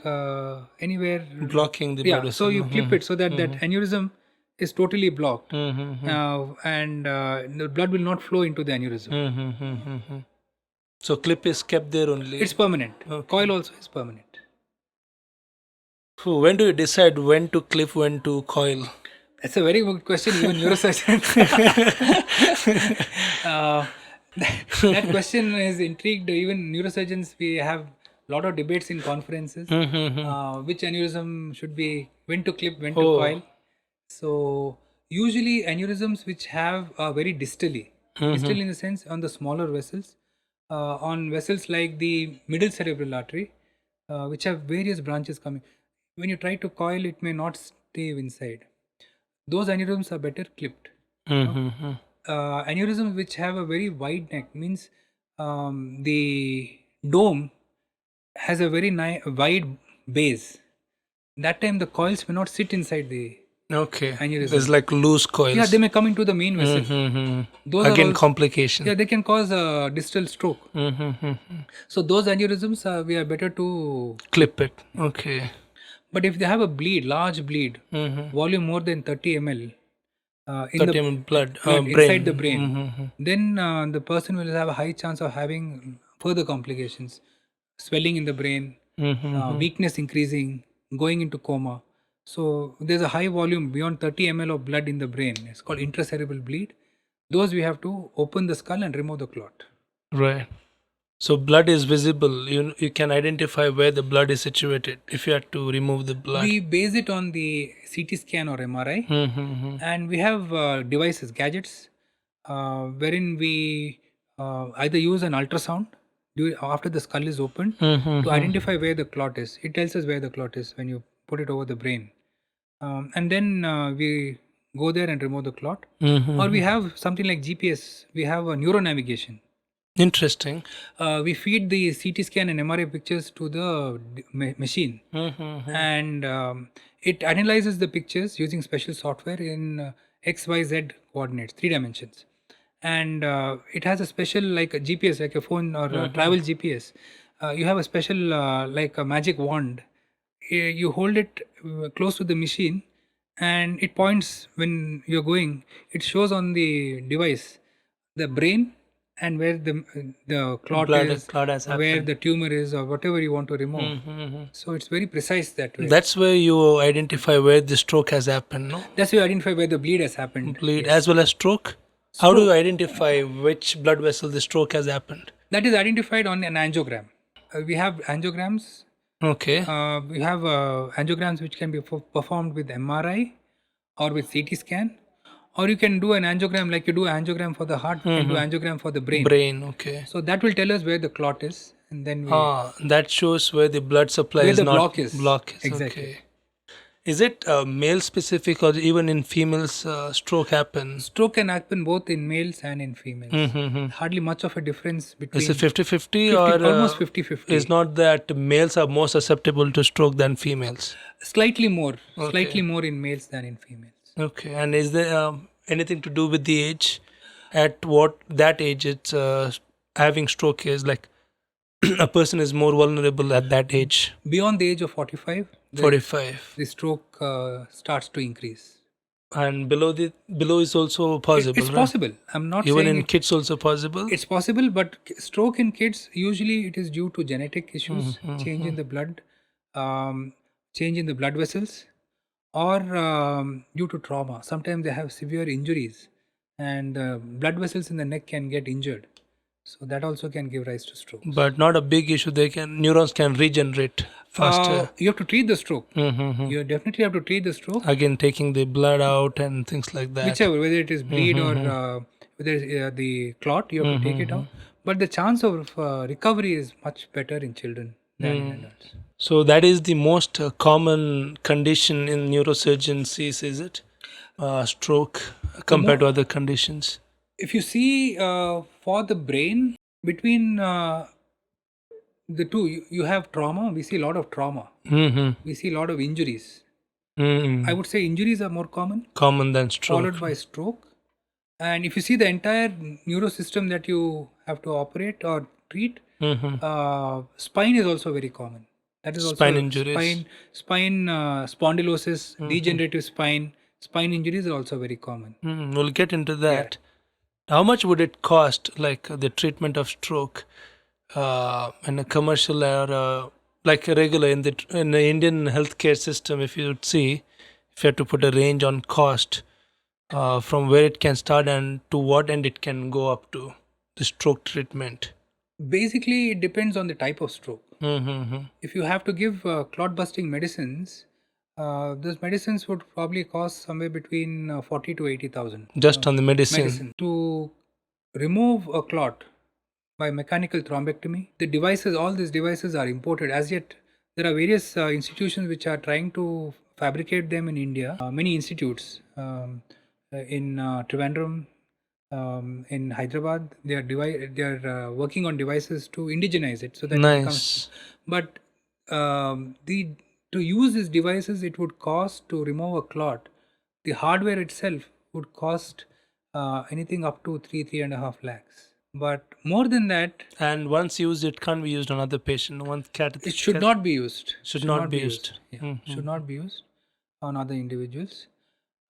anywhere blocking the blood vessel. So you clip it so that that aneurysm is totally blocked, and the blood will not flow into the aneurysm. So clip is kept there only. It's permanent. Coil also is permanent. So when do you decide when to clip, when to coil? That's a very good question, even neurosurgeons. That question has intrigued even neurosurgeons. We have a lot of debates in conferences. Which aneurysm should be, when to clip, when to coil. So usually aneurysms which have very distally, distal in the sense on the smaller vessels, on vessels like the middle cerebral artery, which have various branches coming. When you try to coil, it may not stay inside. Those aneurysms are better clipped. Aneurysms which have a very wide neck means the dome has a very wide base. That time the coils may not sit inside the aneurysm. There's like loose coils. Yeah, they may come into the main vessel. Those again, complication. Yeah, they can cause a distal stroke. So those aneurysms, we are better to clip it. Okay. But if they have a bleed, large bleed, volume more than 30 ml, 30 ml blood inside the brain, then the person will have a high chance of having further complications, swelling in the brain, weakness increasing, going into coma. So there's a high volume beyond 30 ml of blood in the brain. It's called intracerebral bleed. Those we have to open the skull and remove the clot. Right. So blood is visible. You can identify where the blood is situated if you had to remove the blood. We base it on the CT scan or MRI, and we have devices, gadgets, wherein we either use an ultrasound after the skull is opened to identify where the clot is. It tells us where the clot is when you put it over the brain, and then we go there and remove the clot. Or we have something like GPS. We have a neuronavigation. Interesting. We feed the CT scan and MRI pictures to the machine, and it analyzes the pictures using special software in XYZ coordinates, 3 dimensions. And it has a special, like a GPS, like a phone or a travel GPS. You have a special, like a magic wand. You hold it close to the machine, and it points when you're going. It shows on the device the brain and where the clot is, Clot has where happened. the tumor is, or whatever you want to remove. Mm-hmm. So it's very precise that way. That's where you identify where the stroke has happened, no? That's how you identify where the bleed has happened. Bleed Yes. as well as stroke. How do you Stroke. identify which blood vessel the stroke has happened? That is identified on an angiogram. We have angiograms. Okay. We have angiograms which can be performed with MRI or with CT scan, or you can do an angiogram like you do angiogram for the heart, you can do angiogram for the brain. Brain, okay. So that will tell us where the clot is, and then we That shows where the blood supply where is the not block is. block is. Exactly. Okay. Is it male specific or even in females stroke happens? Stroke can happen both in males and in females. Mm-hmm. Hardly much of a difference between. Is it 50-50 or almost 50-50. It's not that males are more susceptible to stroke than females? Slightly more in males than in females. Okay. And is there anything to do with the age? At what that age it's having stroke is like a person is more vulnerable at that age? Beyond the age of 45, 45. the stroke starts to increase. And below is also possible, It's right? possible. I'm not Even saying in kids also possible? it's possible, but stroke in kids usually it is due to genetic issues, change in the blood, change in the blood vessels, or due to trauma. Sometimes they have severe injuries, and blood vessels in the neck can get injured. So that also can give rise to stroke. But not a big issue. Neurons can regenerate faster. You have to treat the stroke. Mm-hmm. You definitely have to treat the stroke. Again, taking the blood out and things like that. Whichever, whether it is bleed or whether it's, the clot, you have to take it out. But the chance of recovery is much better in children than in adults. So that is the most common condition in neurosurgeons, is it? Stroke compared to other conditions. If you see for the brain, between the two, you have trauma. We see a lot of trauma. Mm-hmm. We see a lot of injuries. Mm-hmm. I would say injuries are more common, Common than stroke. followed by stroke. And if you see the entire neurosystem that you have to operate or treat, spine is also very common. That is also Spine injuries. spine spondylosis, degenerative spine injuries are also very common. We'll get into that. How much would it cost, like the treatment of stroke, in a commercial or like a regular in the Indian healthcare system? If you would see, if you had to put a range on cost, from where it can start and to what end it can go up to, the stroke treatment. Basically, it depends on the type of stroke. Mm-hmm. If you have to give clot busting medicines, those medicines would probably cost somewhere between 40 to 80,000. Just on the medicine. To remove a clot by mechanical thrombectomy, all these devices are imported. As yet, there are various institutions which are trying to fabricate them in India. Many institutes in Trivandrum, in Hyderabad, they are working on devices to indigenize it so that it becomes. But to use these devices, it would cost to remove a clot. The hardware itself would cost anything up to 3.5 lakhs. But more than that, and once used, it can't be used on other patient. It should not be used. Should not be used. Yeah. Should not be used on other individuals.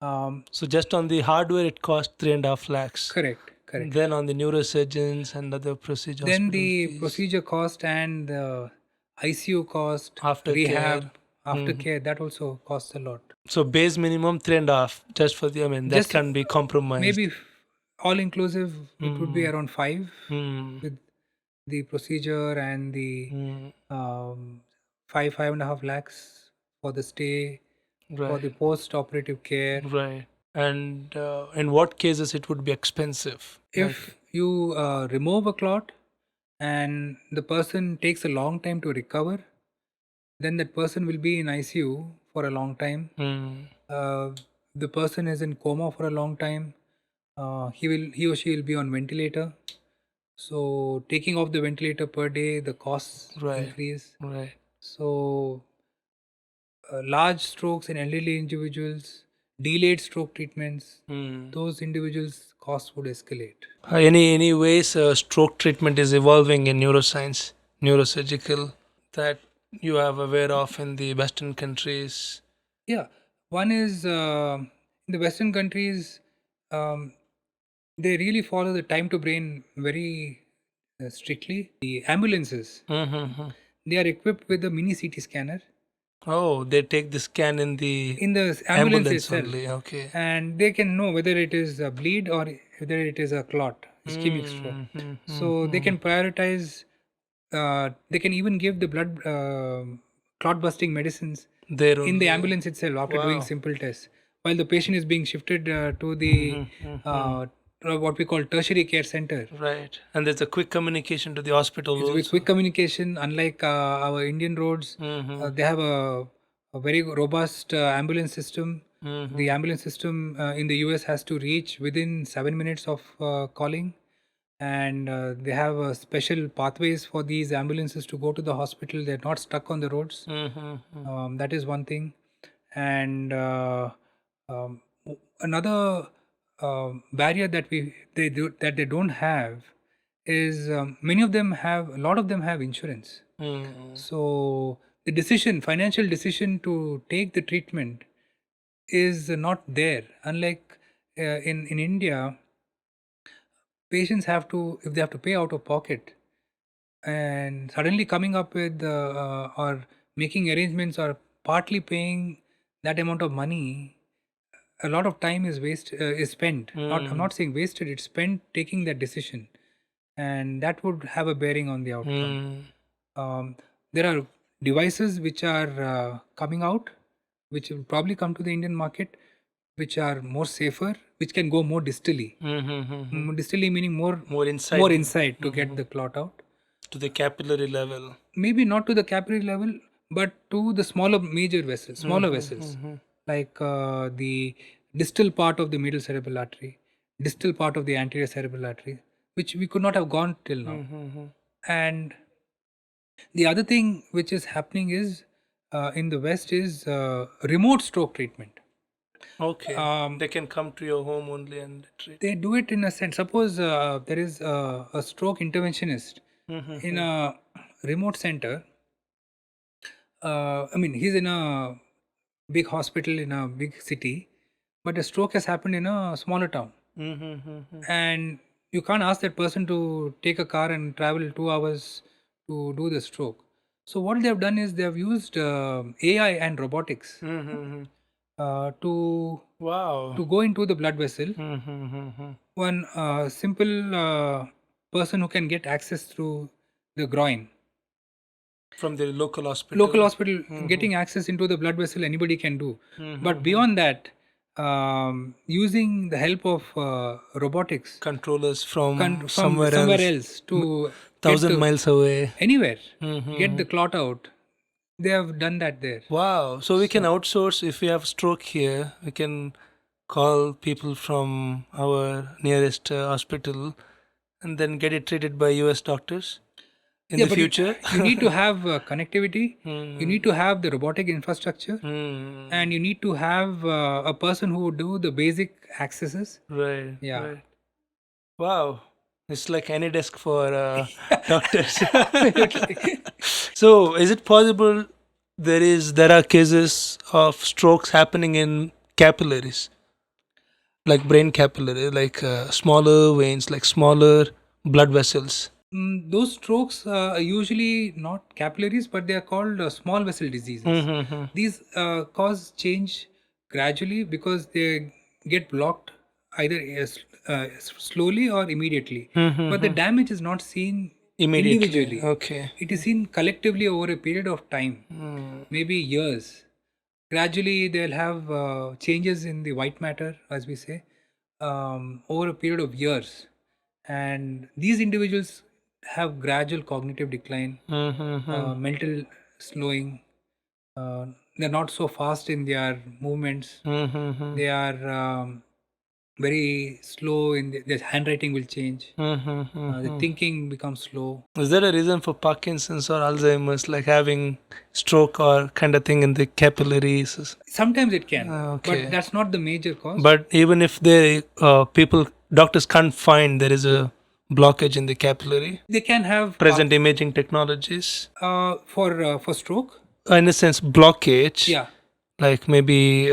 So just on the hardware, it costs 3.5 lakhs. Correct. Then on the neurosurgeons and other procedures. Then the procedure cost and the ICU cost, after rehab, aftercare, that also costs a lot. So base minimum 3.5 just for the, that can be compromised. Maybe all inclusive, it would be around 5 with the procedure and the 5.5 lakhs for the stay, for the post-operative care. Right. And in what cases it would be expensive? If you remove a clot and the person takes a long time to recover, then that person will be in ICU for a long time. The person is in coma for a long time. He or she will be on ventilator. So taking off the ventilator per day, the costs increase. Right. So large strokes in elderly individuals, delayed stroke treatments, those individuals' costs would escalate. Any ways stroke treatment is evolving in neuroscience, neurosurgical, that you are aware of in the Western countries? Yeah, one is in the Western countries, um, they really follow the time to brain very strictly. The ambulances, Mm-hmm. they are equipped with a mini CT scanner Oh, they take the scan in the in the ambulance ambulance itself, only. Okay. and they can know whether it is a bleed or whether it is a clot, ischemic stroke. So they Mm-hmm. can prioritize. They can even give the blood clot busting medicines There in the only. ambulance itself after doing Wow. simple tests, while the patient is being shifted to the Mm-hmm. what we call tertiary care center. Right. And there's a quick communication to the hospital It's with quick also. communication. Unlike our Indian roads, Mm-hmm. they have a very robust ambulance system. Mm-hmm. The ambulance system in the US has to reach within 7 minutes of calling, and they have special pathways for these ambulances to go to the hospital. They're not stuck on the roads. Mm-hmm. That is one thing, and another barrier that they don't have is many of them have a lot of them have insurance. Mm-hmm. So the financial decision to take the treatment is not there. Unlike in India, patients have to, if they have to pay out of pocket, and suddenly coming up with or making arrangements or partly paying that amount of money, a lot of time is spent. I'm not saying wasted, it's spent taking that decision, and that would have a bearing on the outcome. Mm-hmm. There are devices which are coming out, which will probably come to the Indian market, which are more safer, which can go more distally. Mm-hmm. Distally meaning More more inside inside to get the clot out. to the capillary level. Maybe not to the capillary level, but to the smaller vessels, like the distal part of the middle cerebral artery, distal part of the anterior cerebral artery, which we could not have gone till now. And the other thing which is happening is in the West is remote stroke treatment. Okay. They can come to your home only and treat. They do it in a sense. Suppose there is a stroke interventionist in a remote center. I mean, he's in a big hospital in a big city, but a stroke has happened in a smaller town. And you can't ask that person to take a car and travel 2 hours to do the stroke. So what they have done is they have used AI and robotics to Wow. go into the blood vessel. One simple person who can get access through the groin. From the local hospital. Local hospital, getting access into the blood vessel, anybody can do. But beyond that, using the help of robotics, Controllers from from somewhere else to 1,000 miles away. anywhere, get the clot out. They have done that there. Wow. So we can outsource if we have stroke here. We can call people from our nearest hospital and then get it treated by US doctors in the but future. you need to have connectivity. You need to have the robotic infrastructure, Hmm. and you need to have a person who would do the basic accesses. Right. Yeah. Right. Wow. It's like any desk for doctors. So, is it possible there are cases of strokes happening in capillaries, like brain capillary, like smaller veins, like smaller blood vessels? Those strokes are usually not capillaries, but they are called small vessel diseases. These cause change gradually because they get blocked either slowly or immediately. But the damage is not seen Immediately. individually. Okay. It is seen collectively over a period of time, maybe years. Gradually, they'll have changes in the white matter, as we say, over a period of years. And these individuals have gradual cognitive decline, mental slowing. They're not so fast in their movements. They are very slow in their handwriting will change. The thinking becomes slow. Is there a reason for Parkinson's or Alzheimer's, like having stroke or kind of thing in the capillaries? Sometimes it can, Okay. but that's not the major cause. But even if they doctors can't find there is a blockage in the capillary? They can have Present imaging technologies? for stroke. In a sense, blockage. Yeah. Like maybe,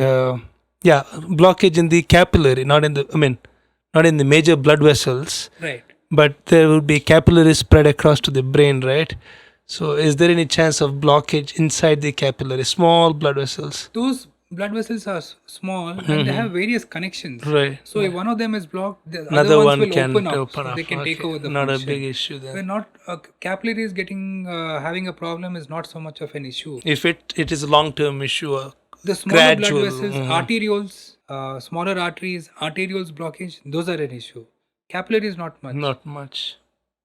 blockage in the capillary, not in the major blood vessels, Right. but there will be capillary spread across to the brain, right? So, is there any chance of blockage inside the capillary, small blood vessels? Those blood vessels are small and they have various connections. Right. So if one of them is blocked, the Another other ones one will can open up. open So up. they can take Okay. over the Not function. a big issue We're then. not capillary is getting having a problem is not so much of an issue. If it is a long-term issue, The smaller gradual. blood vessels, arterioles, smaller arteries, arterioles blockage, those are an issue. Capillary is not much. Not much.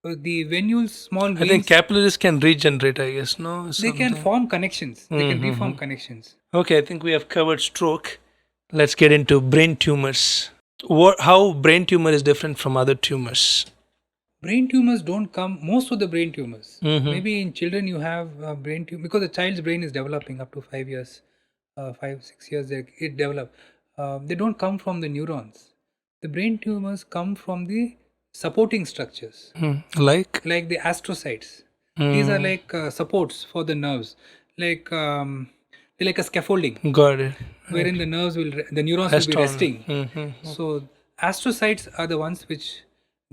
The venules, small I think veins, capillaries can regenerate, I guess, no? they can form connections. They can reform connections. Okay, I think we have covered stroke. Let's get into brain tumors. How brain tumor is different from other tumors? Brain tumors don't come, most of the brain tumors. Maybe in children you have brain tumor, because the child's brain is developing up to 5 years, 5, 6 years, it develop. They don't come from the neurons. The brain tumors come from the supporting structures, Like? like the astrocytes. These are like supports for the nerves, like they're like a scaffolding, Got it. wherein the neurons will be resting. So astrocytes are the ones which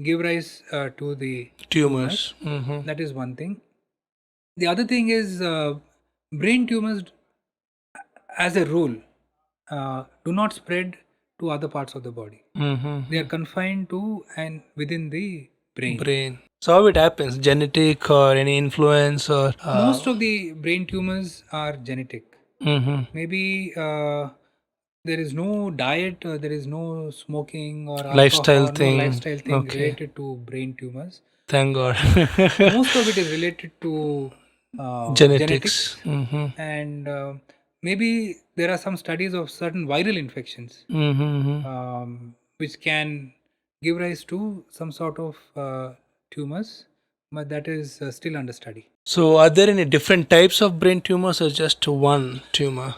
give rise to the Tumors. That is one thing. The other thing is brain tumors, as a rule, do not spread to other parts of the body. They are confined to and within the brain. So how it happens? Genetic or any influence or? Most of the brain tumors are genetic. Maybe there is no diet, there is no smoking or Lifestyle alcohol, thing. no lifestyle thing Okay. related to brain tumors. Thank God. Most of it is related to Genetics. and maybe there are some studies of certain viral infections which can give rise to some sort of tumors, but that is still under study. So are there any different types of brain tumors or just one tumor?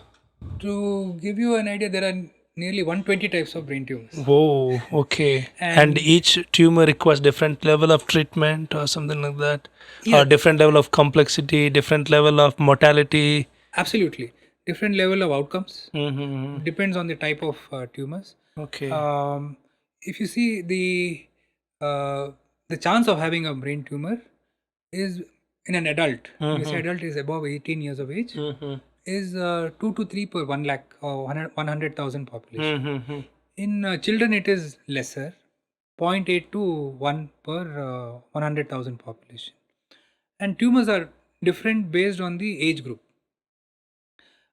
To give you an idea, there are nearly 120 types of brain tumors. Whoa, okay. And each tumor requires different level of treatment or something like that? Yeah. Or different level of complexity, different level of mortality? Absolutely. Different level of outcomes. Mm-hmm. Depends on the type of tumors. Okay. If you see the chance of having a brain tumor is in an adult. We say adult is above 18 years of age. Is 2 to 3 per 1 lakh or 100,000 population. In children, it is lesser, 0.8 to 1 per 100,000 population. And tumors are different based on the age group.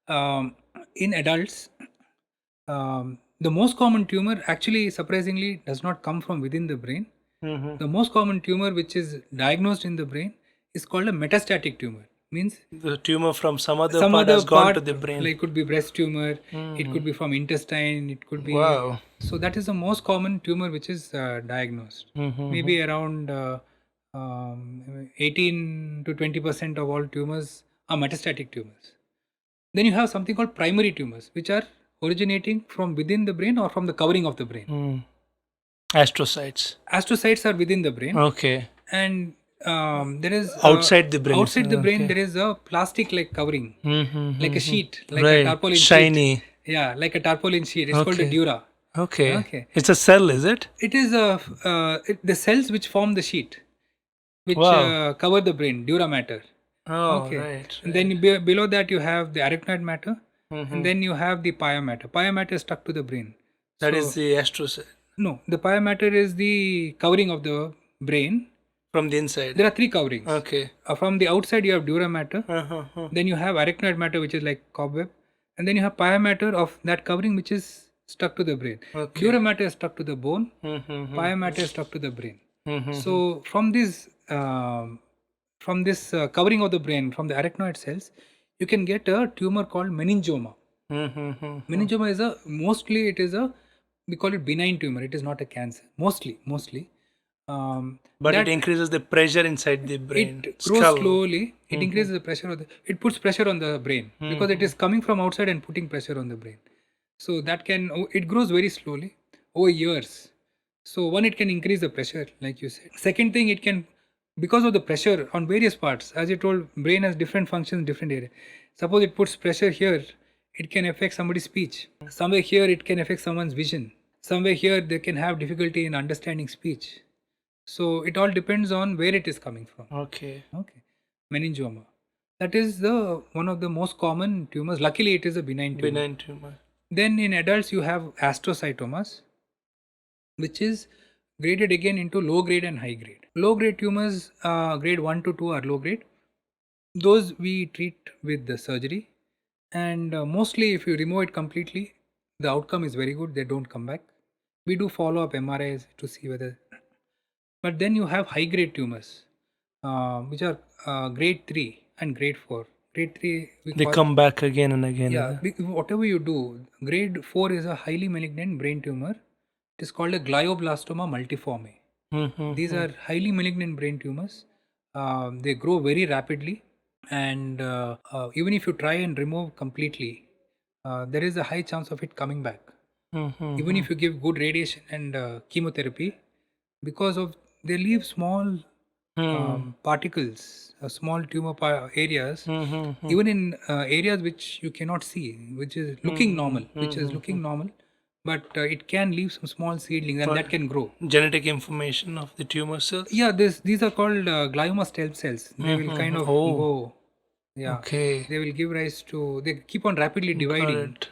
In adults, the most common tumor actually surprisingly does not come from within the brain. The most common tumor which is diagnosed in the brain is called a metastatic tumor. Means the tumor from some other part has gone to the brain. Like it could be breast tumor, it could be from intestine, it could be. Wow. So that is the most common tumor which is diagnosed. Maybe around 18 to 20% of all tumors are metastatic tumors. Then you have something called primary tumors, which are originating from within the brain or from the covering of the brain. Astrocytes. Astrocytes are within the brain. Okay. And there is outside the brain. Outside the brain, there is a plastic-like covering, like a sheet, like right. a tarpaulin shiny sheet. Yeah, like a tarpaulin sheet. It's called a dura. Okay. It's a cell, is it? It is the cells which form the sheet, which cover the brain, dura matter. Oh, right. And then below that you have the arachnoid matter, and then you have the pia matter. Pia matter is stuck to the brain. That is the astrocyte. No, the pia matter is the covering of the brain. From the inside. There are 3 coverings. Okay. From the outside you have dura matter. Then you have arachnoid matter, which is like cobweb, and then you have pia matter of that covering, which is stuck to the brain. Okay. Dura matter is stuck to the bone. Pia matter is stuck to the brain. So from this covering of the brain, from the arachnoid cells, you can get a tumor called meningioma. Meningioma is we call it benign tumor. It is not a cancer. Mostly. But it increases the pressure inside the brain. It grows slowly. It increases the pressure it puts pressure on the brain because it is coming from outside and putting pressure on the brain. So it grows very slowly over years. So one, it can increase the pressure, like you said. Second thing, it can, because of the pressure on various parts, as you told, brain has different functions, different area. Suppose it puts pressure here, it can affect somebody's speech. Somewhere here, it can affect someone's vision. Somewhere here, they can have difficulty in understanding speech. So it all depends on where it is coming from. Okay. Okay, meningioma. That is the one of the most common tumors. Luckily, it is a benign tumor. Benign tumor. Then in adults, you have astrocytomas, which is graded again into low grade and high grade. Low grade tumors, grade 1 to 2 are low grade. Those we treat with the surgery, and mostly if you remove it completely, the outcome is very good. They don't come back. We do follow up MRIs to see whether. But then you have high grade tumors, which are grade 3 and grade 4. Grade 3, we They call, come back again and again. yeah, whatever you do, grade 4 is a highly malignant brain tumor. It is called a glioblastoma multiforme. Mm-hmm. These are highly malignant brain tumors. They grow very rapidly, and even if you try and remove completely, there is a high chance of it coming back. Mm-hmm. Even if you give good radiation and chemotherapy, because of they leave small particles, small tumor areas, Mm-hmm. even in areas which you cannot see, which is looking normal, but it can leave some small seedlings, and that can grow. Genetic information of the tumor cells. Yeah, these are called glioma stem cells. They will kind of go. Yeah, Okay. they will give rise to. They keep on rapidly dividing, Correct.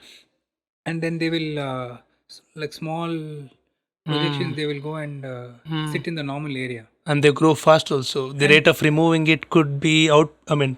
and then they will like small projections. They will go and sit in the normal area. And they grow fast also. The rate of removing it could be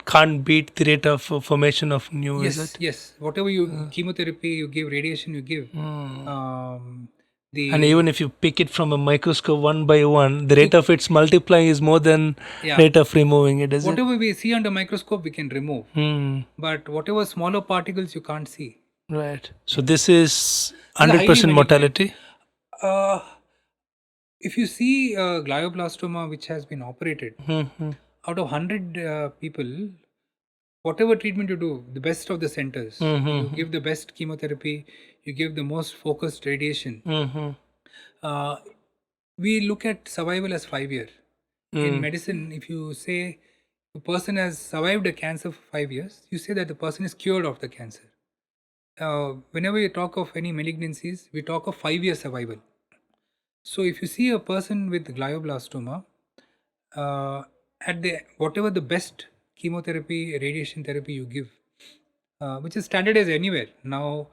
can't beat the rate of formation of new, is it? Yes. Whatever you chemotherapy you give, radiation you give, the And even if you pick it from a microscope one by one, the rate of its multiplying is more than rate of removing it, is it? whatever we see under microscope we can remove, Hmm. but whatever smaller particles you can't see. Right. So this is highly 100% malignant. mortality. If you see glioblastoma which has been operated, Mm-hmm. out of 100 people, whatever treatment you do, the best of the centers, you give the best chemotherapy, you give the most focused radiation. Mm-hmm. We look at survival as 5 years. In medicine, if you say a person has survived a cancer for 5 years, you say that the person is cured of the cancer. Whenever you talk of any malignancies, we talk of 5-year survival. So if you see a person with glioblastoma, at the whatever the best chemotherapy, radiation therapy you give, which is standardized anywhere now,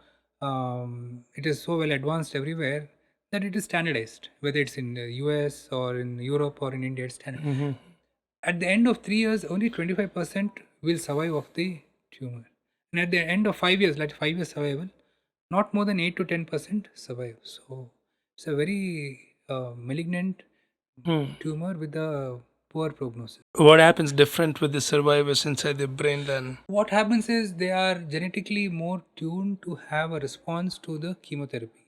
it is so well advanced everywhere that it is standardized, whether it's in the US or in Europe or in India, it's standard. At the end of 3 years, only 25% will survive of the tumor, and at the end of 5 years, like 5 years survival, not more than 8 to 10% survive. So it's a very malignant tumor with a poor prognosis. What happens different with the survivors inside the brain then? What happens is they are genetically more tuned to have a response to the chemotherapy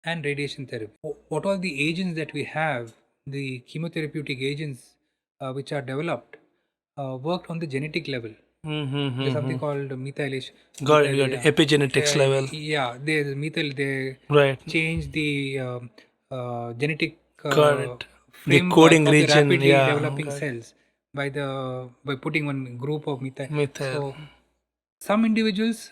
and radiation therapy. What are the agents that we have, the chemotherapeutic agents which are developed, worked on the genetic level. There's something called methylation. Got it. Epigenetics level. Yeah, they Right. change the genetic Correct. The framework coding of the region, rapidly yeah, developing got it. cells by putting one group of methyl. Methyl. So some individuals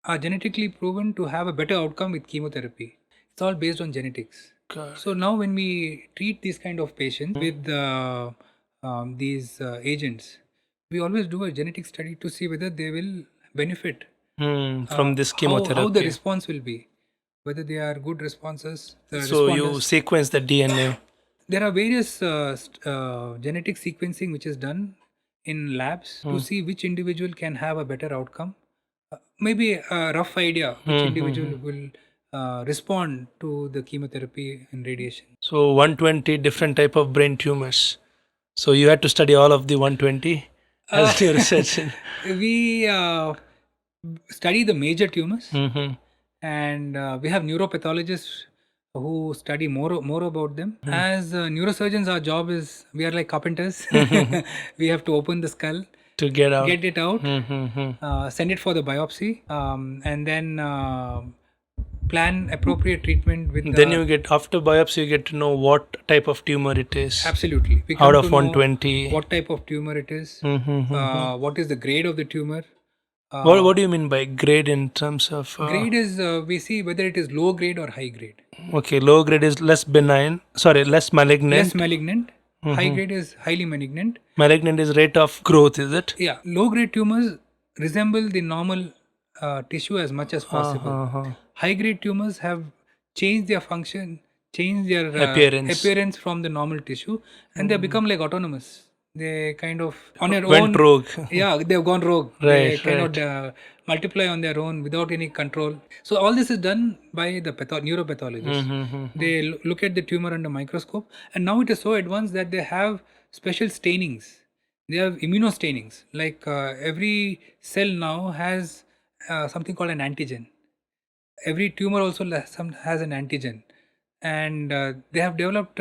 are genetically proven to have a better outcome with chemotherapy. It's all based on genetics. Got So now when we treat these kind of patients with these agents, we always do a genetic study to see whether they will benefit from this chemotherapy. how the response will be, whether they are good responses. So you sequence the DNA. There are various genetic sequencing which is done in labs to see which individual can have a better outcome. Maybe a rough idea which individual will respond to the chemotherapy and radiation. So 120 different type of brain tumors. So you had to study all of the 120 as your research. We study the major tumors, and we have neuropathologists who study more about them. As neurosurgeons, our job is we are like carpenters. We have to open the skull, To get out. get it out, send it for the biopsy, and then plan appropriate treatment with Then you get, after biopsy, you get to know what type of tumor it is. absolutely. We Out come of to know 120. what type of tumor it is, what is the grade of the tumor. What do you mean by grade in terms of... Grade is we see whether it is low grade or high grade. Okay, low grade is less benign. Sorry, less malignant. Less malignant. High grade is highly malignant. Malignant is rate of growth, is it? Yeah, low grade tumors resemble the normal tissue as much as possible. High grade tumors have changed their function, changed their appearance from the normal tissue, and they become like autonomous. They kind of on their Went own. rogue. Yeah, they've gone rogue. They cannot multiply on their own without any control. So all this is done by the neuropathologist. They look at the tumor under microscope, and now it is so advanced that they have special stainings. They have immunostainings. Like every cell now has something called an antigen. Every tumor also has an antigen, and they have developed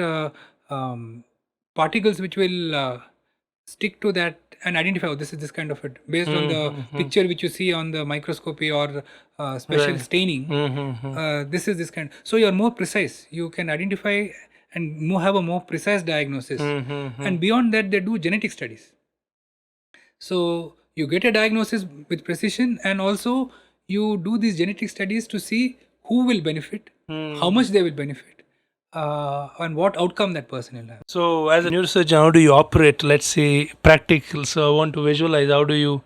particles which will stick to that and identify, oh, this is this kind of it, based on the picture which you see on the microscopy or special staining. This is this kind. So you are more precise. You can identify and have a more precise diagnosis. And beyond that, they do genetic studies. So you get a diagnosis with precision, and also you do these genetic studies to see who will benefit, how much they will benefit, and what outcome that person will have. So as a neurosurgeon, how do you operate, let's say, practical? So I want to visualize, how do you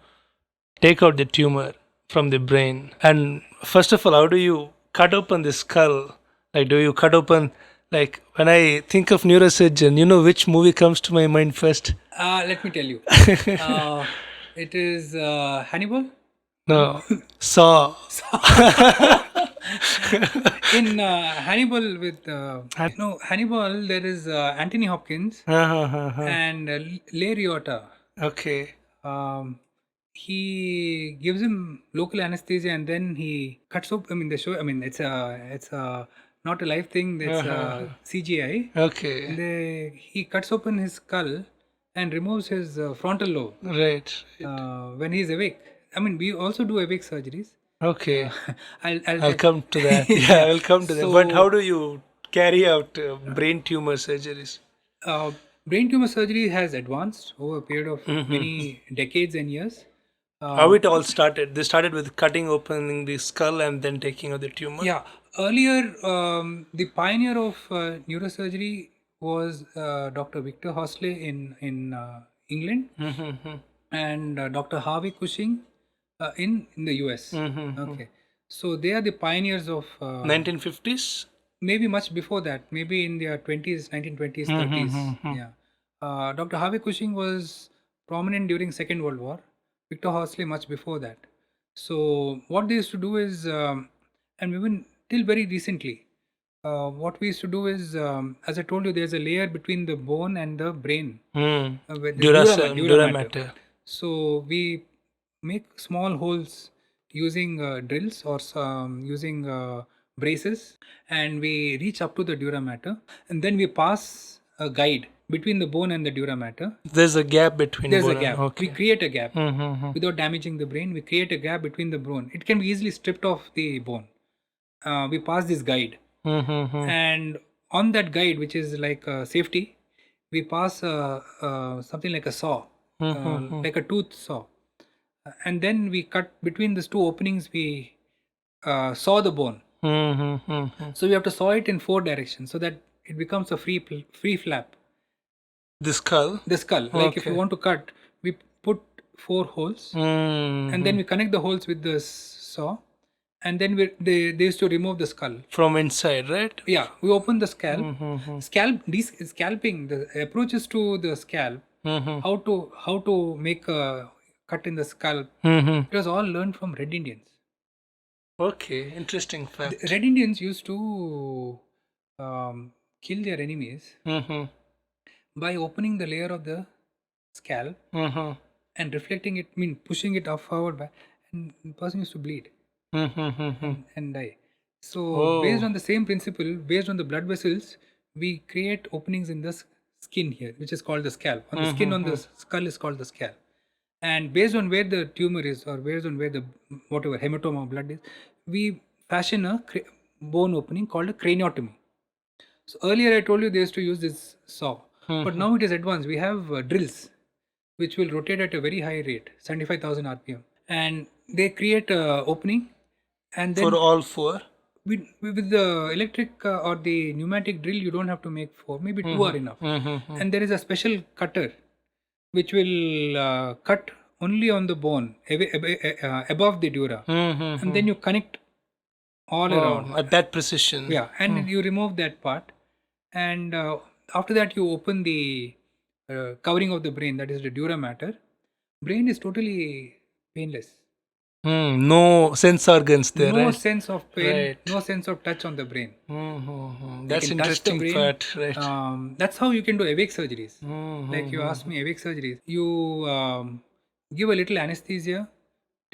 take out the tumor from the brain? And first of all, how do you cut open the skull? Like, do you cut open, like, when I think of neurosurgeon, you know which movie comes to my mind first? Let me tell you. It is Hannibal? No, Saw. In Hannibal with Hannibal, there is Anthony Hopkins and Ray Liotta. Okay. He gives him local anesthesia, and then he cuts up. I mean, they show. I mean, it's a not a live thing. It's CGI. Okay. He cuts open his skull and removes his frontal lobe. Right. When he's awake. I mean, we also do awake surgeries. Okay. I'll come to that. Yeah, I'll come to that. But how do you carry out brain tumor surgeries? Brain tumor surgery has advanced over a period of many decades and years. How it all started? They started with cutting opening the skull and then taking out the tumor? Yeah. Earlier, the pioneer of neurosurgery was Dr. Victor Horsley in England, and Dr. Harvey Cushing in the US. Okay. So they are the pioneers of 1950s? Maybe much before that, maybe in their 20s, 1920s, 30s. Yeah. Dr. Harvey Cushing was prominent during Second World War. Victor Horsley much before that. So what they used to do is, and even till very recently, what we used to do is, as I told you, there's a layer between the bone and the brain. Dura matter. So we make small holes using drills or using braces, and we reach up to the dura mater, and then we pass a guide between the bone and the dura mater. There's a gap between. There's a gap. Okay. We create a gap without damaging the brain. We create a gap between the bone. It can be easily stripped off the bone. We pass this guide, and on that guide, which is like a safety, we pass something like a saw, like a tooth saw, and then we cut between these two openings. We saw the bone. So we have to saw it in 4 directions so that it becomes a free flap. The skull? The skull. Like if you want to cut, we put 4 holes, and then we connect the holes with the saw, and then they used to remove the skull. From inside, right? Yeah. We open the scalp. Scalping, the approaches to the scalp, how to make a cut in the scalp, it was all learned from Red Indians. Okay, interesting fact. The Red Indians used to kill their enemies by opening the layer of the scalp and reflecting it, pushing it up forward back, and the person used to bleed and die. So based on the same principle, based on the blood vessels, we create openings in the skin here, which is called the scalp. On the skin on the skull is called the scalp. And based on where the tumor is, or based on where the whatever hematoma blood is, we fashion bone opening called a craniotomy. So earlier I told you they used to use this saw, but now it is advanced. We have drills which will rotate at a very high rate, 75,000 RPM, and they create a opening, and For then all four. with the electric or the pneumatic drill, you don't have to make 4, maybe 2 are enough. And there is a special cutter which will cut only on the bone above the dura, and then you connect all around. At that precision. Yeah, and you remove that part, and after that you open the covering of the brain, that is the dura mater. Brain is totally painless. No sense organs there, No right? sense of pain, Right. no sense of touch on the brain. That's can touch the interesting brain. part, right? That's how you can do awake surgeries. Like you asked me, awake surgeries. You give a little anesthesia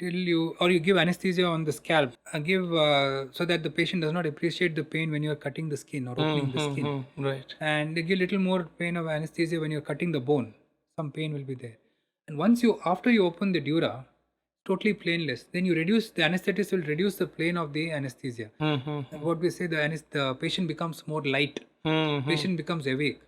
till you give anesthesia on the scalp. Give so that the patient does not appreciate the pain when you are cutting the skin or opening the skin. Right. And they give little more pain of anesthesia when you are cutting the bone. Some pain will be there. And after you open the dura, totally planeless, then you reduce, the anesthetist will reduce the plane of the anesthesia. And what we say, the patient becomes more light, patient becomes awake.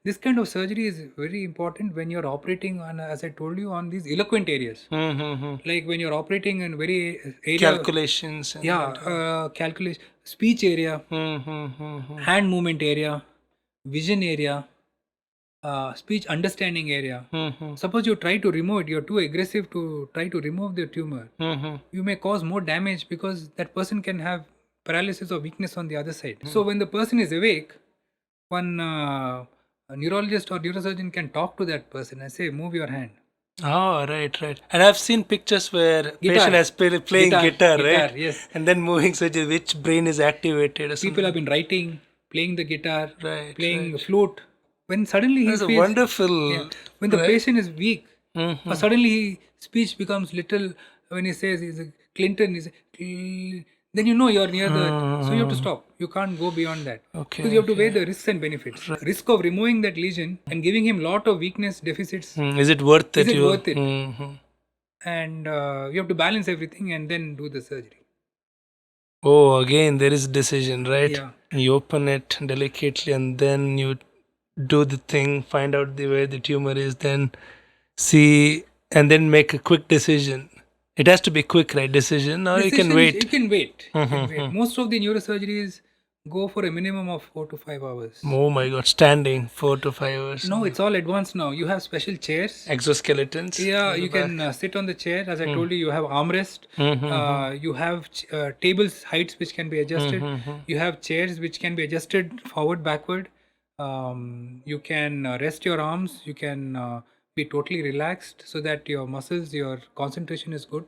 This kind of surgery is very important when you're operating on, as I told you, on these eloquent areas. Like when you're operating in very area, Calculations. calculation, speech area, hand movement area, vision area, speech understanding area. Suppose you try to remove it, you're too aggressive to try to remove the tumor. You may cause more damage because that person can have paralysis or weakness on the other side. So when the person is awake, one a neurologist or neurosurgeon can talk to that person and say, move your hand. Oh, right. And I've seen pictures where patient has playing guitar, right? Yes. And then moving surgery, which brain is activated. Or People have been writing, playing the guitar, Right, playing the flute. When suddenly he That's a feels, wonderful. when the patient is weak, or suddenly speech becomes little, when he says he's a Clinton, then you know you're near the, so you have to stop. You can't go beyond that. Okay, Because you have to weigh the risks and benefits. Risk of removing that lesion and giving him lot of weakness, deficits, Is it worth it? is it worth it? And you have to balance everything and then do the surgery. Oh, again, there is decision, right? Yeah. You open it delicately and then you do the thing, find out where the tumor is, then see, and then make a quick decision. It has to be quick, right? Decision, or you can wait. You can wait. Most of the neurosurgeries go for a minimum of 4 to 5 hours. Oh my God, standing 4 to 5 hours. No, it's all advanced now. You have special chairs. Exoskeletons. Yeah, you can sit on the chair. As I told you, you have armrest. You have tables heights which can be adjusted. You have chairs which can be adjusted forward, backward. You can rest your arms. You can be totally relaxed so that your muscles, your concentration is good.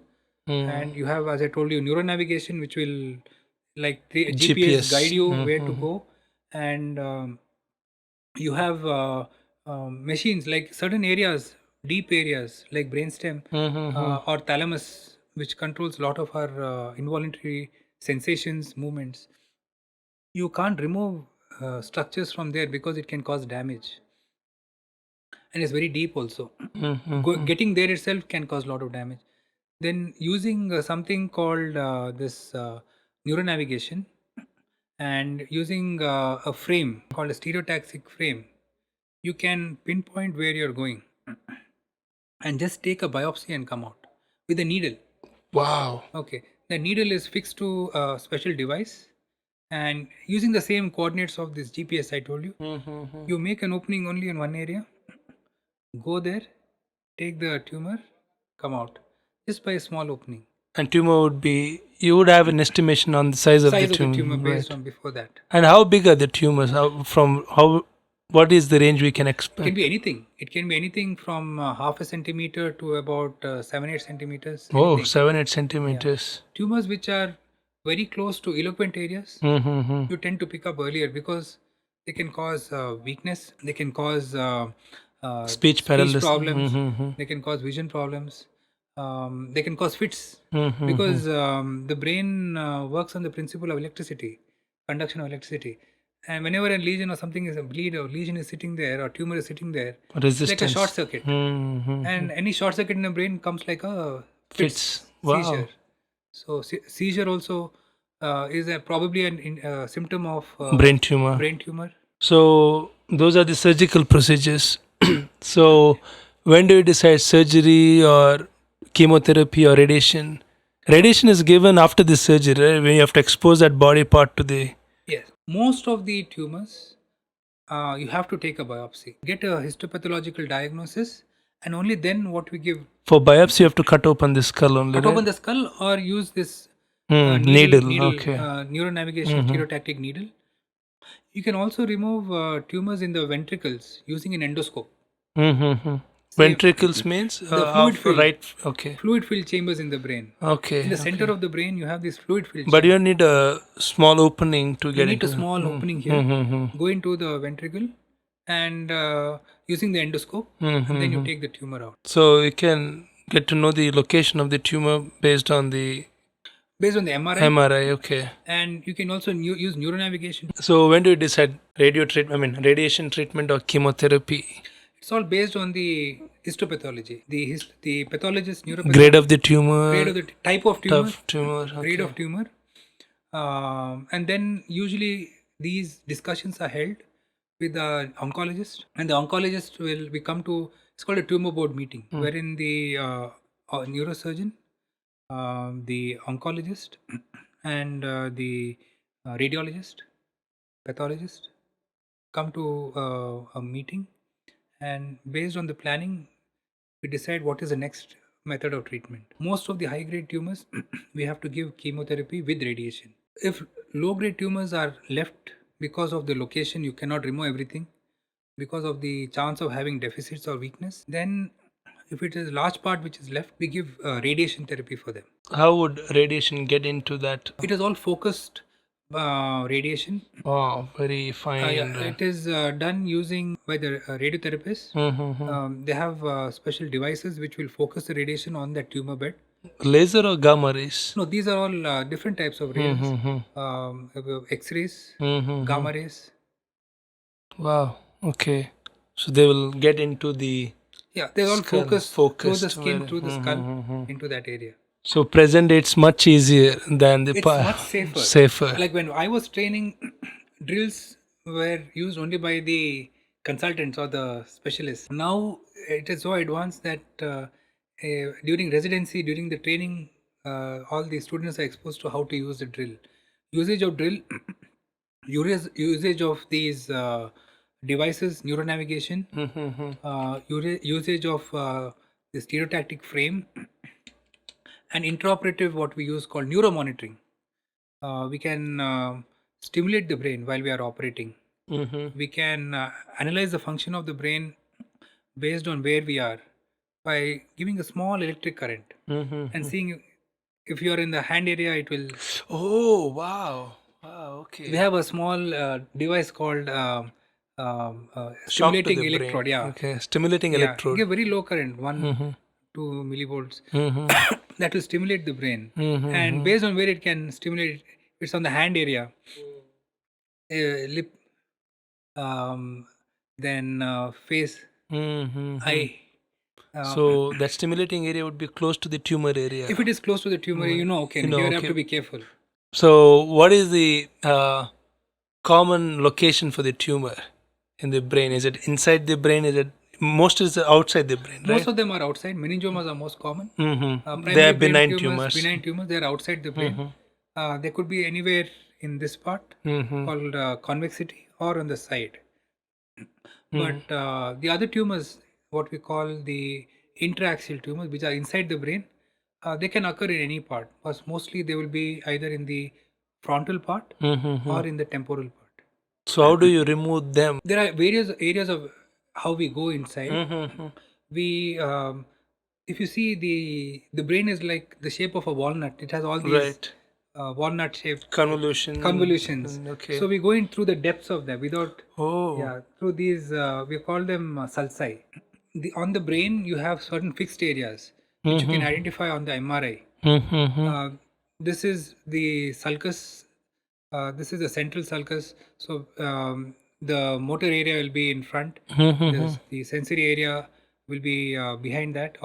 And you have, as I told you, neuronavigation, which will like the GPS guide you where to go. And you have machines like certain areas, deep areas like brainstem or thalamus, which controls a lot of our involuntary sensations, movements. You can't remove structures from there because it can cause damage, and it's very deep also. Getting there itself can cause a lot of damage. Then using something called this neuronavigation, and using a frame called a stereotaxic frame, you can pinpoint where you're going and just take a biopsy and come out with a needle. Wow. Okay, the needle is fixed to a special device, and using the same coordinates of this GPS I told you, you make an opening only in one area, go there, take the tumor, come out just by a small opening. And tumor would be, you would have an estimation on the size of the tumor. Based on before that. And how big are the tumors? What is the range we can It expect? can be anything. It can be anything from half a centimeter to about 7-8 centimeters. Oh, anything. 7-8 centimeters. Tumors which are very close to eloquent areas, you tend to pick up earlier because they can cause weakness. They can cause Speech paralysis. problems. They can cause vision problems. They can cause fits because the brain works on the principle of electricity, conduction of electricity. And whenever a lesion or something is a bleed or lesion is sitting there or tumor is sitting there, it's like a short circuit. And any short circuit in the brain comes like a fits. Wow. Seizure. So seizure also is probably a symptom of Brain tumor. brain tumor. So those are the surgical procedures. So when do you decide surgery or chemotherapy or radiation? Radiation is given after the surgery, right? When you have to expose that body part to the. Yes, most of the tumors, you have to take a biopsy, get a histopathological diagnosis, and only then what we give, For biopsy, you have to cut open the skull only, cut right? open the skull or use this Needle. Okay. neuronavigation stereotactic needle. You can also remove tumors in the ventricles using an endoscope. Mm-hmm. Same. Ventricles means The fluid filled, right. Okay. fluid filled chambers in the brain. Okay. In the center of the brain, you have this fluid filled But chamber. you need a small opening to You get need into. a small opening here, go into the ventricle, and using the endoscope, and then you take the tumor out. So you can get to know the location of the tumor based on the MRI, MRI. Okay. and you can also use neuronavigation. So when do you decide radiation treatment or chemotherapy? It's all based on the histopathology, the pathologist, neuropathologist, Grade of the tumor. grade of the type of tumor, Tough tumor. grade Okay. of tumor, and then usually these discussions are held with the oncologist, and the oncologist we come to, it's called a tumor board meeting, wherein the neurosurgeon, the oncologist, and the radiologist, pathologist come to a meeting, and based on the planning, we decide what is the next method of treatment. Most of the high grade tumors, we have to give chemotherapy with radiation. If low grade tumors are left because of the location, you cannot remove everything, because of the chance of having deficits or weakness, then if it is a large part which is left, we give radiation therapy for them. How would radiation get into that? It is all focused radiation. Oh, very fine. It is done using by the radiotherapist. They have special devices which will focus the radiation on that tumor bed. Laser or gamma rays? No, these are all different types of rays. X-rays, gamma rays. Wow. Okay. So they will get into the. Yeah, they're all skull, focused through focused the skin, very- through the skull, into that area. So present day it's much easier than the It's much safer. safer. Like when I was training, drills were used only by the consultants or the specialists. Now it is so advanced that during residency, during the training, all the students are exposed to how to use the drill. Usage of drill, usage of these devices, neuronavigation, usage of the stereotactic frame, and intraoperative what we use called neuromonitoring. We can stimulate the brain while we are operating. We can analyze the function of the brain based on where we are by giving a small electric current and seeing if you are in the hand area, it will. Oh wow! Wow. Okay. We have a small device called Shock to stimulating the brain. electrode. Yeah, Okay. Stimulating yeah. electrode. Give very low current, 1-2 millivolts. That will stimulate the brain, and based on where it can stimulate, it's on the hand area, lip, then face, eye. So that stimulating area would be close to the tumor area. If it is close to the tumor, okay, You know, here you have okay. to be careful. So what is the common location for the tumor in the brain? Is it inside the brain? Is it most is outside the brain? Right? Most of them are outside. Meningiomas are most common. They are benign tumors. Benign tumors, they are outside the brain. They could be anywhere in this part called convexity or on the side. But the other tumors, what we call the intraaxial tumors, which are inside the brain, they can occur in any part, but mostly they will be either in the frontal part or in the temporal part. So how do you remove them? There are various areas of how we go inside. We, if you see the brain is like the shape of a walnut. It has all these walnut shaped convolutions. Okay. So we go in through the depths of that without. Oh. Yeah, through these we call them sulci. On the brain you have certain fixed areas which you can identify on the MRI. This is the sulcus. This is the central sulcus. So the motor area will be in front. The sensory area will be behind that.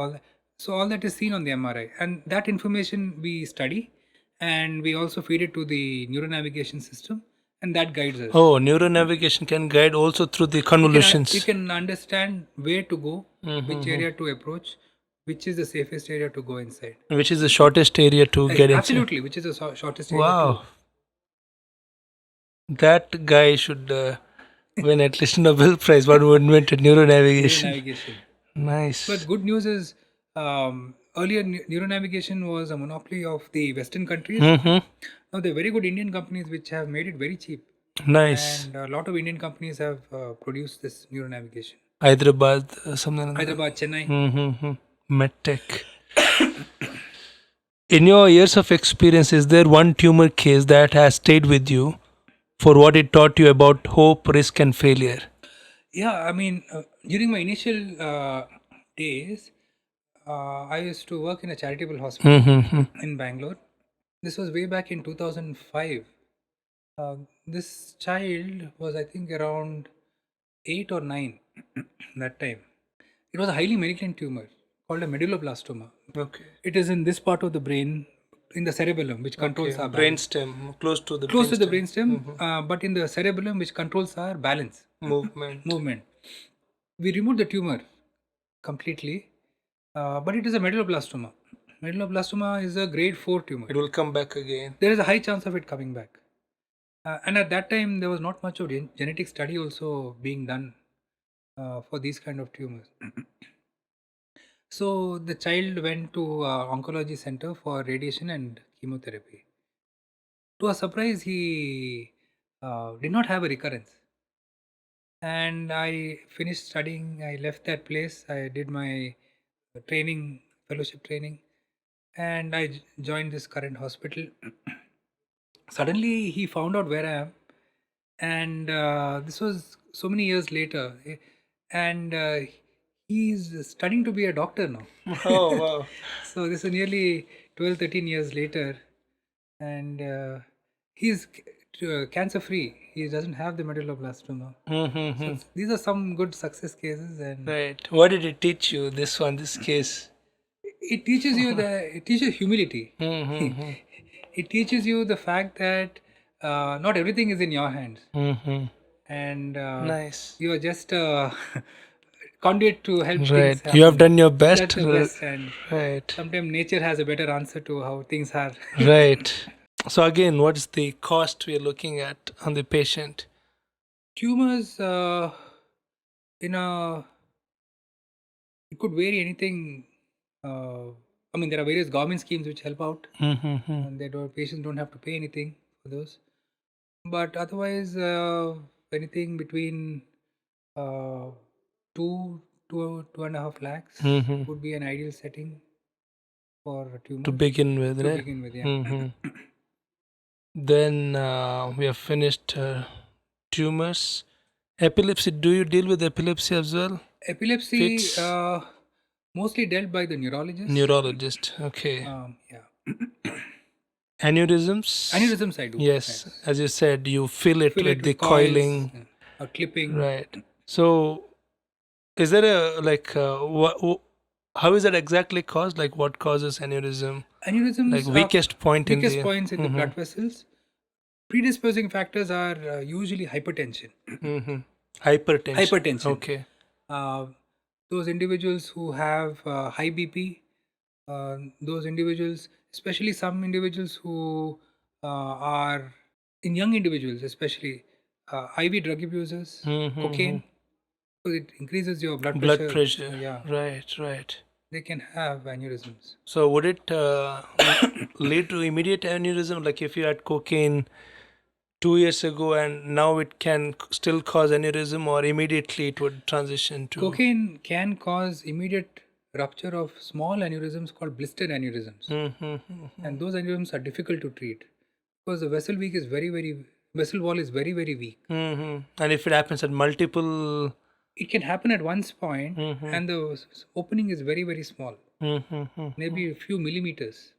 So all that is seen on the MRI, and that information we study, and we also feed it to the neuronavigation system, and that guides us. Oh, neuronavigation can guide also through the You convolutions. can understand where to go, which Mm-hmm. area to approach, which is the safest area to go inside. Which is the shortest area to get inside. Absolutely, which is the shortest area Wow. That guy should win at least a Nobel Prize. One who invented to neuronavigation. neuronavigation. Nice. But good news is, earlier neuronavigation was a monopoly of the Western countries. Mm-hmm. Now there are very good Indian companies which have made it very cheap, Nice. and a lot of Indian companies have produced this neuronavigation. Hyderabad, something like that. Hyderabad, Chennai. Mm-hmm. Medtech. In your years of experience, is there one tumor case that has stayed with you for what it taught you about hope, risk, and failure? Yeah, I mean, during my initial days, I used to work in a charitable hospital Mm-hmm. in Bangalore. This was way back in 2005. This child was, I think, around 8 or 9 that time. It was a highly malignant tumor called a medulloblastoma. Okay. It is in this part of the brain, in the cerebellum, which controls our balance. Brainstem, close to the Close to the brainstem. brainstem, but in the cerebellum, which controls our balance, Movement. We removed the tumor completely, but it is a medulloblastoma. Medulloblastoma is a grade 4 tumor. It will come back again. There is a high chance of it coming back. And at that time, there was not much of genetic study also being done for these kind of tumors. So the child went to oncology center for radiation and chemotherapy. To our surprise, he did not have a recurrence. And I finished studying. I left that place. I did my training, fellowship training, and I joined this current hospital. Suddenly, he found out where I am, and this was so many years later. And he's studying to be a doctor now. Oh, wow. So this is nearly 12, 13 years later, and he's cancer free. He doesn't have the medulloblastoma. Mm-hmm. So these are some good success cases, and Right. What did it teach you, this case? it teaches you it teaches humility. Mm-hmm. It teaches you the fact that not everything is in your hands, Mm-hmm. and Nice. you are just conduit to help things Right. happen. You have done your best. That's the best, and Right. sometimes nature has a better answer to how things are. Right. So again, what's the cost we are looking at on the patient? Tumors in a it could vary anything. I mean, there are various government schemes which help out, Mm-hmm. and patients don't have to pay anything for those. But otherwise, anything between uh, 2 to 2.5 lakhs Mm-hmm. would be an ideal setting for a tumor To begin with, to right? begin with. Yeah. Mm-hmm. Then we have finished tumors. Epilepsy. Do you deal with epilepsy as well? Epilepsy Fits? mostly dealt by the neurologist. Neurologist. Okay. Yeah. Aneurysms. Aneurysms I do. Yes, as you said, you fill it Fill with it the with coils, coiling. or clipping. Right. So, is there a how is that exactly caused? Like, what causes aneurysm? Aneurysms Like are weakest point in weakest the points in the blood vessels. Predisposing factors are usually hypertension. hypertension. Hypertension. Okay. Those individuals who have high BP, those individuals, especially some individuals who are in young individuals, especially IV drug abusers, cocaine, so it increases your blood Blood pressure. pressure. Yeah, Right. they can have aneurysms. So, would it lead to immediate aneurysm? Like if you had cocaine 2 years ago and now it can still cause aneurysm, or immediately it would transition to Cocaine can cause immediate rupture of small aneurysms called blister aneurysms, and those aneurysms are difficult to treat because the vessel wall is very weak. And if it happens at multiple It can happen at one point, and the opening is very small, maybe a few millimeters.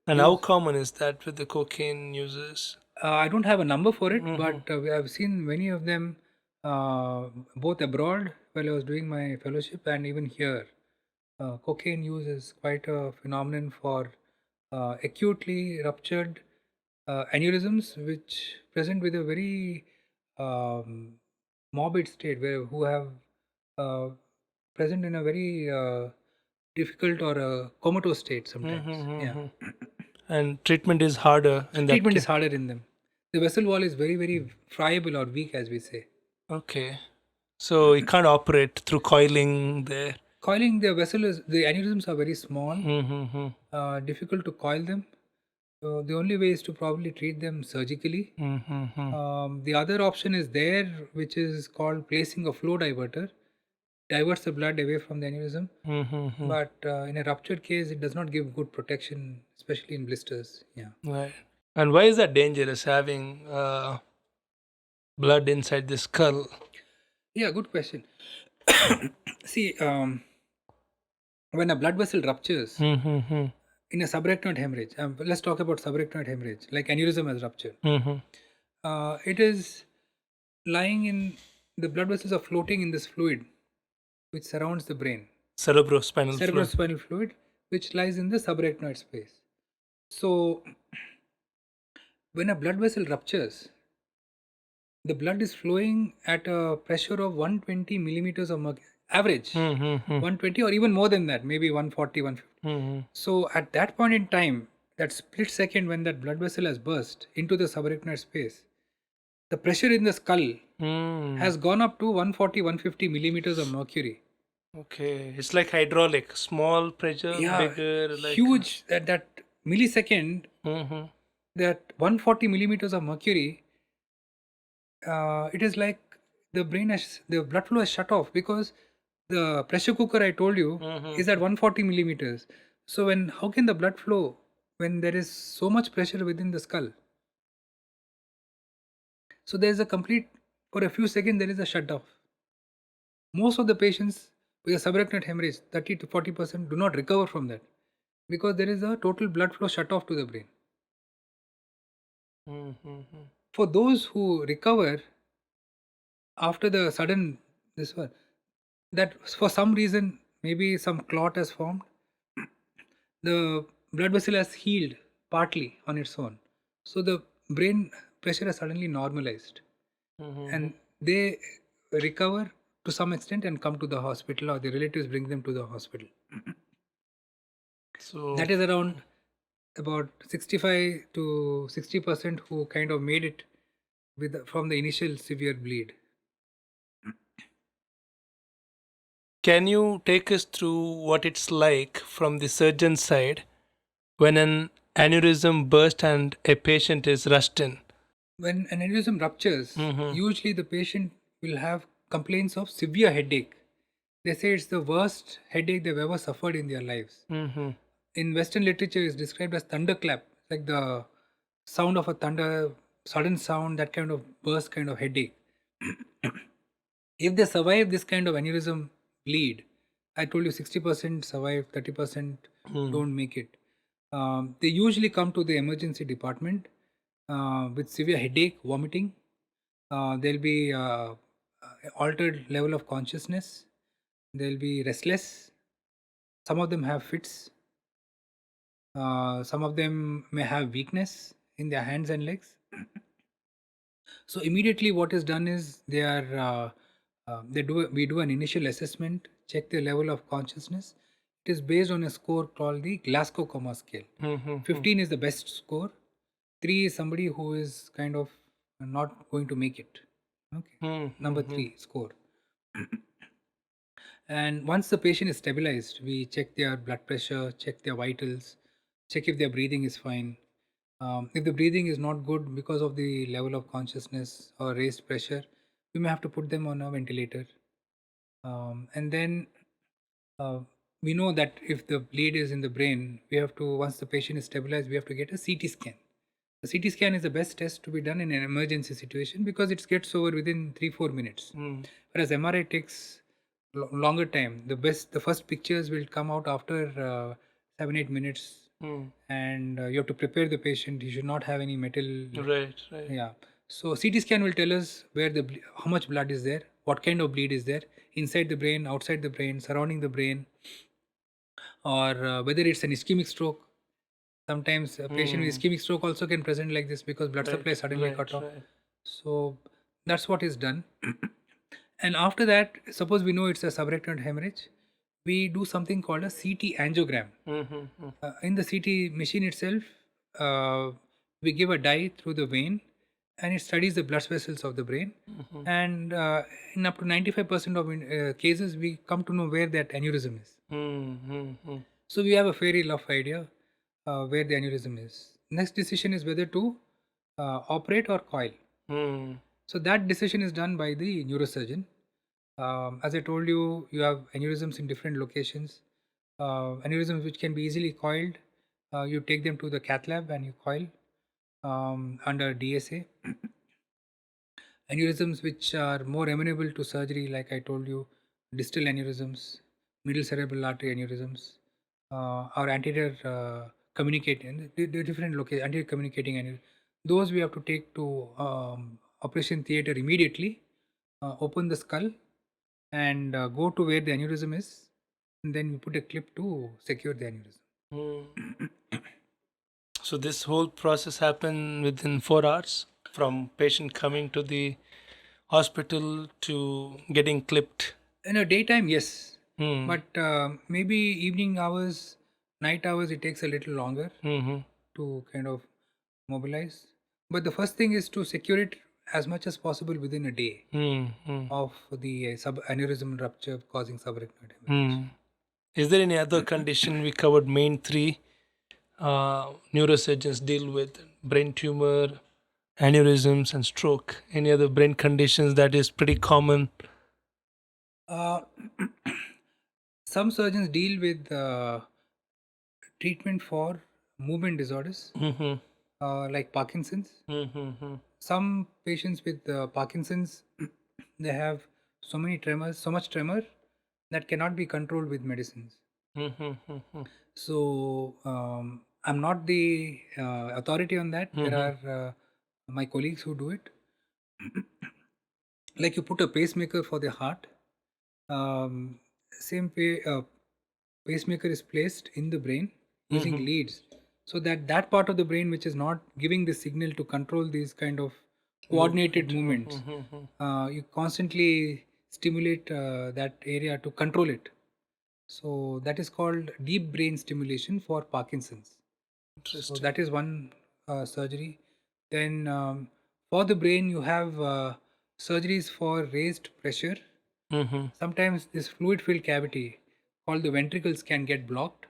and how common is that with the cocaine users? I don't have a number for it, but I've seen many of them both abroad while I was doing my fellowship and even here. Cocaine use is quite a phenomenon for acutely ruptured aneurysms, which present with a very um, morbid state, who have uh, present in a very difficult or a comatose state sometimes. Yeah, And treatment is harder in that treatment is case. harder in them. The vessel wall is very very friable or weak, as we say. Okay. So you can't operate through coiling there. Coiling the vessel is, the aneurysms are very small, Mm-hmm. difficult to coil them. So the only way is to probably treat them surgically. Mm-hmm. The other option is there, which is called placing a flow diverter, diverts the blood away from the aneurysm. Mm-hmm. But in a ruptured case, it does not give good protection, especially in blisters. Yeah. Right. And why is that dangerous having blood inside the skull? Yeah, good question. See, when a blood vessel ruptures Mm-hmm. in a subarachnoid hemorrhage, let's talk about subarachnoid hemorrhage, like aneurysm has ruptured. Mm-hmm. It is lying in, the blood vessels are floating in this fluid which surrounds the brain, Cerebrospinal fluid. cerebrospinal fluid, which lies in the subarachnoid space. So, when a blood vessel ruptures, the blood is flowing at a pressure of 120 millimeters of mercury, average Mm-hmm. 120 or even more than that, maybe 140, 150. Mm-hmm. So, at that point in time, that split second when that blood vessel has burst into the subarachnoid space, the pressure in the skull Mm. has gone up to 140, 150 millimeters of mercury. Okay. It's like hydraulic. Small pressure, Yeah, bigger, like. huge. That millisecond, Mm-hmm. that 140 millimeters of mercury, it is like the brain has, the blood flow has shut off, because the pressure cooker I told you is Mm-hmm. at 140 millimeters. So when, how can the blood flow when there is so much pressure within the skull? So there is a complete, for a few seconds there is a shut off. Most of the patients with a subarachnoid hemorrhage, 30 to 40%, do not recover from that, because there is a total blood flow shut off to the brain. Mm-hmm. For those who recover after the sudden this one, that for some reason maybe some clot has formed, the blood vessel has healed partly on its own, so the brain pressure has suddenly normalized, Mm-hmm. and they recover to some extent and come to the hospital, or the relatives bring them to the hospital. So. That is around about 65 to 60% who kind of made it with from the initial severe bleed. Can you take us through what it's like from the surgeon side when an aneurysm bursts and a patient is rushed in? When an aneurysm ruptures, Mm-hmm. usually the patient will have complaints of severe headache. They say it's the worst headache they've ever suffered in their lives. Mm-hmm. In Western literature, it's described as thunderclap, like the sound of a thunder, sudden sound, that kind of burst kind of headache. If they survive this kind of aneurysm bleed, I told you 60% survive, 30% Mm. don't make it. They usually come to the emergency department with severe headache, vomiting. There'll be altered level of consciousness. They'll be restless. Some of them have fits. Some of them may have weakness in their hands and legs. So immediately, what is done is we do an initial assessment, check the level of consciousness. It is based on a score called the Glasgow Coma Scale. Mm-hmm. 15 is the best score. 3 is somebody who is kind of not going to make it. Okay. Number Mm-hmm. 3 score. And once the patient is stabilized, we check their blood pressure, check their vitals, check if their breathing is fine. If the breathing is not good because of the level of consciousness or raised pressure, we may have to put them on a ventilator. And then uh, we know that if the bleed is in the brain, we have to, once the patient is stabilized, we have to get a CT scan. The CT scan is the best test to be done in an emergency situation, because it gets over within 3-4 minutes. Mm. Whereas MRI takes longer time. The first pictures will come out after 7-8 minutes, Mm. and you have to prepare the patient. You should not have any metal. Right, right. Yeah. So CT scan will tell us where how much blood is there, what kind of bleed is there, inside the brain, outside the brain, surrounding the brain, or whether it's an ischemic stroke. Sometimes a patient with ischemic stroke also can present like this because blood supply suddenly right, cut off. right. So that's what is done. And after that, suppose we know it's a subrectal hemorrhage, we do something called a CT angiogram. Mm-hmm. In the CT machine itself, we give a dye through the vein and it studies the blood vessels of the brain. And in up to 95% of cases, we come to know where that aneurysm is. Mm-hmm. So we have a very rough idea where the aneurysm is. Next decision is whether to operate or coil. Mm. So that decision is done by the neurosurgeon. As I told you, you have aneurysms in different locations. Aneurysms which can be easily coiled, you take them to the cath lab and you coil under DSA. Aneurysms which are more amenable to surgery, like I told you, distal aneurysms, middle cerebral artery aneurysms, or anterior communicating, the different locations, anterior communicating aneurysms. Those we have to take to operation theater immediately, open the skull, and go to where the aneurysm is, and then we put a clip to secure the aneurysm. Mm. So this whole process happened within 4 hours from patient coming to the hospital to getting clipped. In a daytime, yes, Hmm. but maybe evening hours, night hours, it takes a little longer Mm-hmm. to kind of mobilize. But the first thing is to secure it as much as possible within a day Mm-hmm. of the aneurysm rupture causing subarachnoid hemorrhage. Hmm. Is there any other condition? We covered main three neurosurgeons deal with: brain tumor, aneurysms, and stroke. Any other brain conditions that is pretty common? Uh, some surgeons deal with treatment for movement disorders Mm-hmm. like Parkinson's. Mm-hmm. Some patients with Parkinson's, they have so much tremor that cannot be controlled with medicines. Mm-hmm. So I'm not the authority on that. There Mm-hmm. are my colleagues who do it. Like you put a pacemaker for the heart. Um, pacemaker is placed in the brain using Mm-hmm. leads, so that that part of the brain which is not giving the signal to control these kind of coordinated Movement. movements, Mm-hmm. you constantly stimulate that area to control it. So that is called deep brain stimulation for Parkinson's. So Interesting. that is one surgery. Then for the brain, you have surgeries for raised pressure. Mm-hmm. Sometimes this fluid-filled cavity called the ventricles can get blocked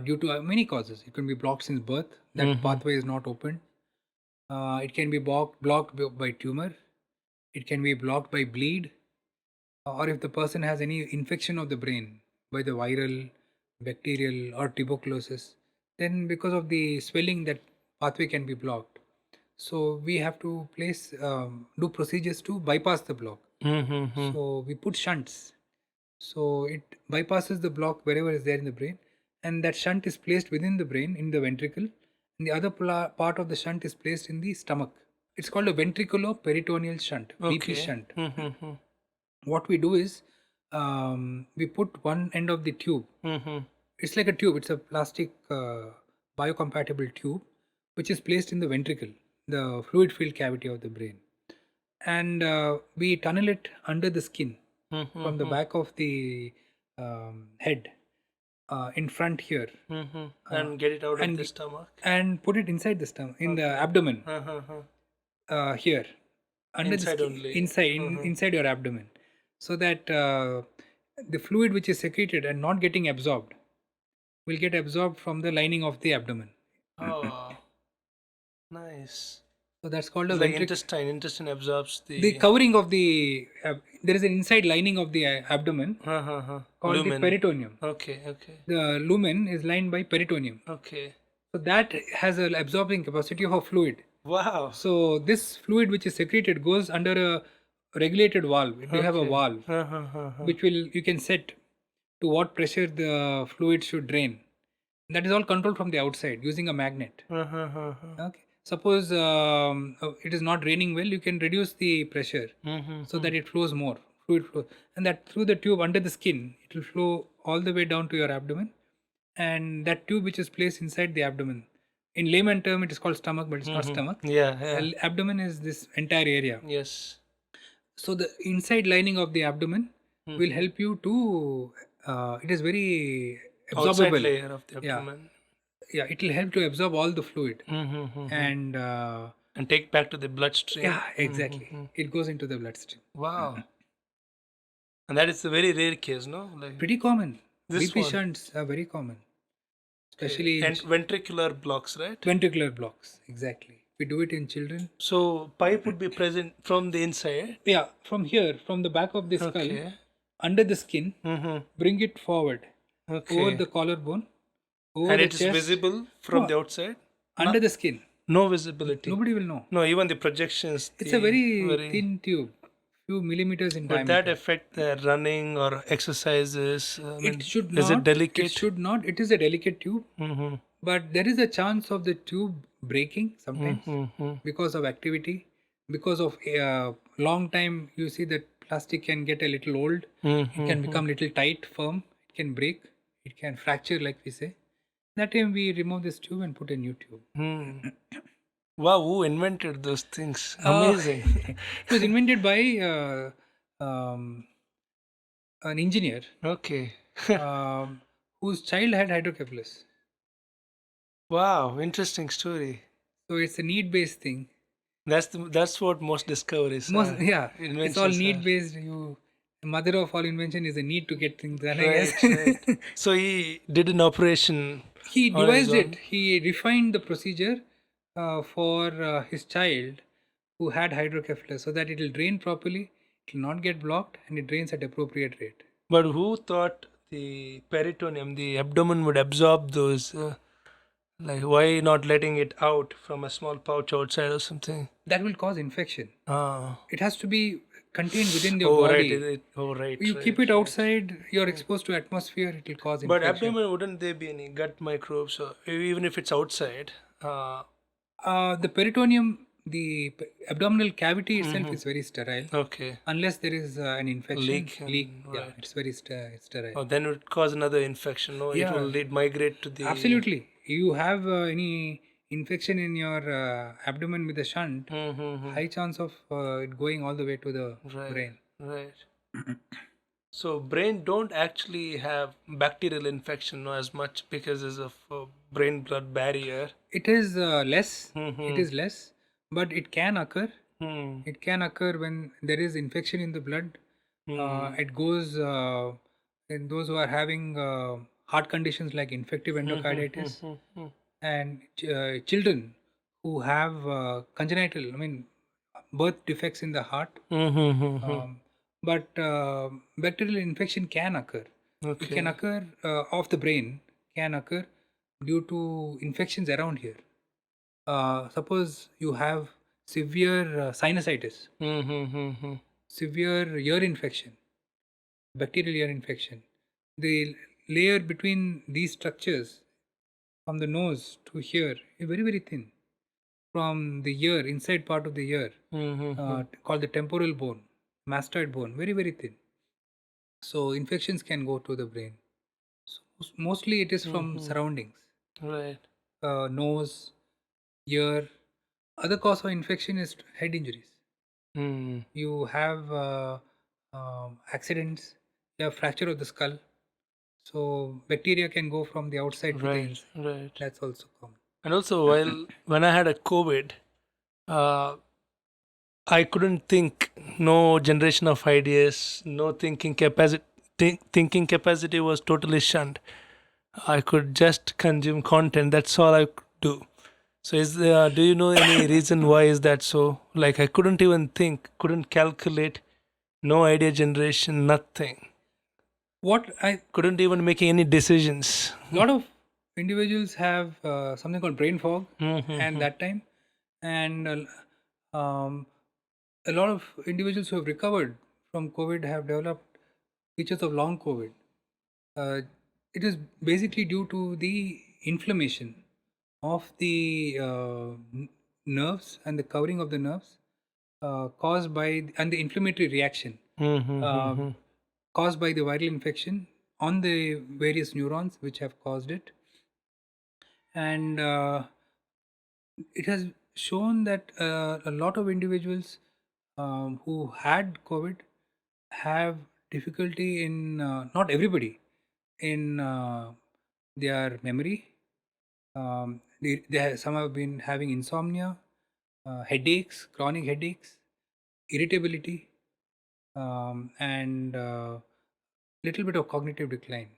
due to many causes. It can be blocked since birth. That Mm-hmm. pathway is not open. It can be blocked by tumor. It can be blocked by bleed, or if the person has any infection of the brain by the viral, bacterial, or tuberculosis, then because of the swelling, that pathway can be blocked. So we have to do procedures to bypass the block. Mm-hmm. So we put shunts. So it bypasses the block wherever is there in the brain, and that shunt is placed within the brain in the ventricle, and the other part of the shunt is placed in the stomach. It's called a ventriculoperitoneal shunt, VP Okay. shunt. Mm-hmm. What we do is we put one end of the tube. Mm-hmm. It's like a tube. It's a plastic biocompatible tube, which is placed in the ventricle, the fluid-filled cavity of the brain, and we tunnel it under the skin from the Mm-hmm. back of the head in front here, Mm-hmm. uh, And get it out of the and stomach. and put it inside the stomach, in the Okay. abdomen Uh-huh. here, under the Inside skin, only. Uh-huh. inside your abdomen, so that the fluid which is secreted and not getting absorbed will get absorbed from the lining of the abdomen. Oh, nice. So that's called a It's like ventric. intestine. Intestine absorbs The the covering of the there is an inside lining of the abdomen called the lumen. peritoneum. Okay, okay, The lumen is lined by peritoneum. okay. So that has an absorbing capacity of a fluid. Wow. So this fluid which is secreted goes under a regulated valve. You have a Okay. valve which will you can set to what pressure the fluid should drain. That is all controlled from the outside using a magnet. Okay. Suppose it is not draining well, you can reduce the pressure so that it flows more, fluid flow, and that through the tube under the skin, it will flow all the way down to your abdomen, and that tube which is placed inside the abdomen. In layman term, it is called stomach, but it's not stomach. Yeah, yeah. Abdomen is this entire area. Yes. So the inside lining of the abdomen will help you to. It is very Outside absorbable. layer of the Yeah, abdomen. yeah. It will help to absorb all the fluid, Mm-hmm. and And take back to the bloodstream. yeah, exactly. It goes into the bloodstream. Wow. And that is a very rare case, no? Like Pretty common. this BP one. shunts are very common, especially in And ventricular blocks, right? ventricular blocks. Exactly. We do it in children. So pipe would be present from the inside. Yeah, from here, from the back of the skull, Okay. under the skin, Mm-hmm. bring it forward Okay. over the collarbone, over And the it is chest, visible from No. the outside? under the skin. No visibility. Nobody will know. No, even the projections. It's a very thin tube, few millimeters in Would diameter. that affect the running or exercises? It should not. Is it delicate? It should not. It is a delicate tube, Mm-hmm. but there is a chance of the tube breaking sometimes Mm-hmm. because of activity, because of long time. You see that plastic can get a little old. It can become little tight, firm. It can break. It can fracture, like we say. That time we remove this tube and put a new tube. Wow, who invented those things? Uh, Amazing. It was invented by um, an engineer Okay. whose child had hydrocephalus. Wow, interesting story. So it's a need-based thing. That's what most discoveries Most are. yeah, it's all Inventions are. need-based. The mother of all invention is the need to get things done. I Right, guess. right. So he did an operation. He on his devised own. it. He refined the procedure for his child who had hydrocephalus, so that it will drain properly, it will not get blocked, and it drains at appropriate rate. But who thought the peritoneum, the abdomen, would absorb those? Like, why not letting it out from a small pouch outside or something? That will cause infection. Ah. It has to be contained within your Oh, body. right. Oh, right. You right. keep it outside, you're exposed to atmosphere, it will cause But infection. abdomen, wouldn't there be any gut microbes? Or even if it's outside? The peritoneum, the abdominal cavity itself is very sterile. Okay. Unless there is an infection, Leak, yeah, right. it's very sterile. Oh, then it would cause another infection. No, Yeah. it will migrate to the. Absolutely. You have any infection in your abdomen with a shunt, high chance of it going all the way to the brain. Right. So brain don't actually have bacterial infection, no, as much because there's a brain blood barrier. It is less. It is less, but it can occur. It can occur when there is infection in the blood. It goes in those who are having heart conditions like infective endocarditis, and children who have congenital, birth defects in the heart. But bacterial infection can occur. It can occur of the brain, can occur due to infections around here. Suppose you have severe sinusitis, severe ear infection, bacterial ear infection. The layer between these structures from the nose to here is very, very thin. From the ear, inside part of the ear, called the temporal bone, mastoid bone, very, very thin. So infections can go to the brain. So mostly it is from surroundings. Right. Nose, ear. Other cause of infection is head injuries. You have accidents, you have fracture of the skull. So bacteria can go from the outside to the inside. Right. That's also common. And also, when I had a COVID, I couldn't think. No generation of ideas. No thinking capacity. Thinking capacity was totally shunned. I could just consume content. That's all I could do. So, do you know any reason why is that so? Like, I couldn't even think, couldn't calculate, no idea generation, nothing. What I Couldn't even make any decisions. A lot of individuals have something called brain fog, and that time, and a lot of individuals who have recovered from COVID have developed features of long COVID. It is basically due to the inflammation of the nerves and the covering of the nerves caused by and the inflammatory reaction caused by the viral infection on the various neurons which have caused it. And it has shown that a lot of individuals who had COVID have difficulty in, not everybody, in their memory. Some have been having insomnia, headaches, chronic headaches, irritability, and little bit of cognitive decline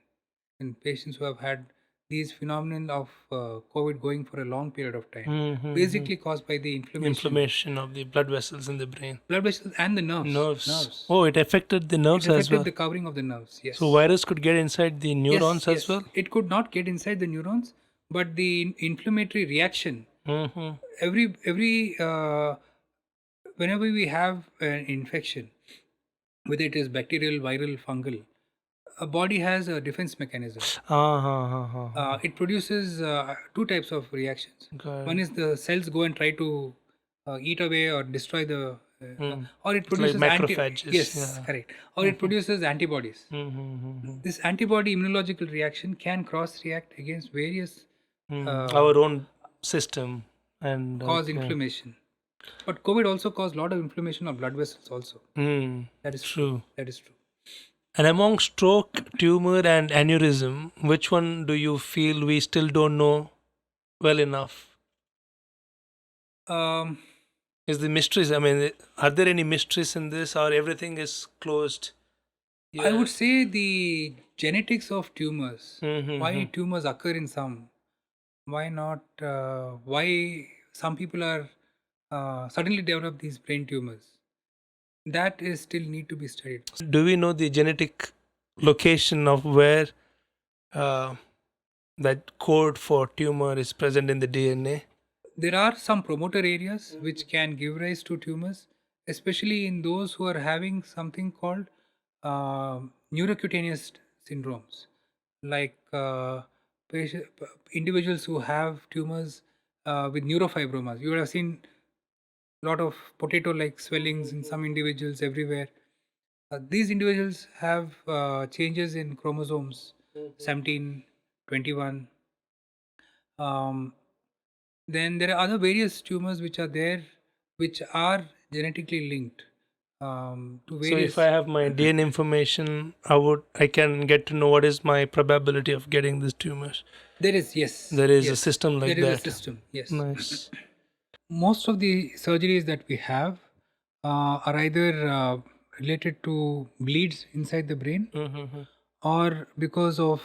in patients who have had these phenomenon of COVID going for a long period of time, basically caused by the Inflammation of the blood vessels in the brain. blood vessels and the Nerves. Oh, it affected the It nerves as affected well. the covering of the nerves. Yes. So virus could get inside the neurons as yes. well. It could not get inside the neurons, but the inflammatory reaction. Mm-hmm. Every whenever we have an infection, whether it is bacterial, viral, fungal, a body has a defense mechanism. It produces two types of reactions. Got One is the cells go and try to eat away or destroy the, or it Like produces macrophages. yes, Yeah. correct. Or it produces antibodies. Mm-hmm. This antibody immunological reaction can cross react against various Our own system and cause inflammation. But COVID also caused a lot of inflammation of blood vessels also. That is true. That is true. And among stroke, tumor, and aneurysm, which one do you feel we still don't know well enough? Is the mysteries? I mean, are there any mysteries in this, or everything is closed? I would say the genetics of tumors, Mm-hmm. why tumors occur in some, why not, why some people are suddenly develop these brain tumors. That is still need to be studied. Do we know the genetic location of where that code for tumor is present in the DNA? There are some promoter areas which can give rise to tumors, especially in those who are having something called neurocutaneous syndromes, like individuals who have tumors with neurofibromas. You would have seen a lot of potato-like swellings in some individuals everywhere. These individuals have changes in chromosomes 17, 21. Then there are other various tumors which are there, which are genetically linked to So various. if I have my DNA information, I can get to know what is my probability of getting this tumor. There is, yes. There is a yes. system like There is that. a system, yes. Nice. Most of the surgeries that we have are either related to bleeds inside the brain or because of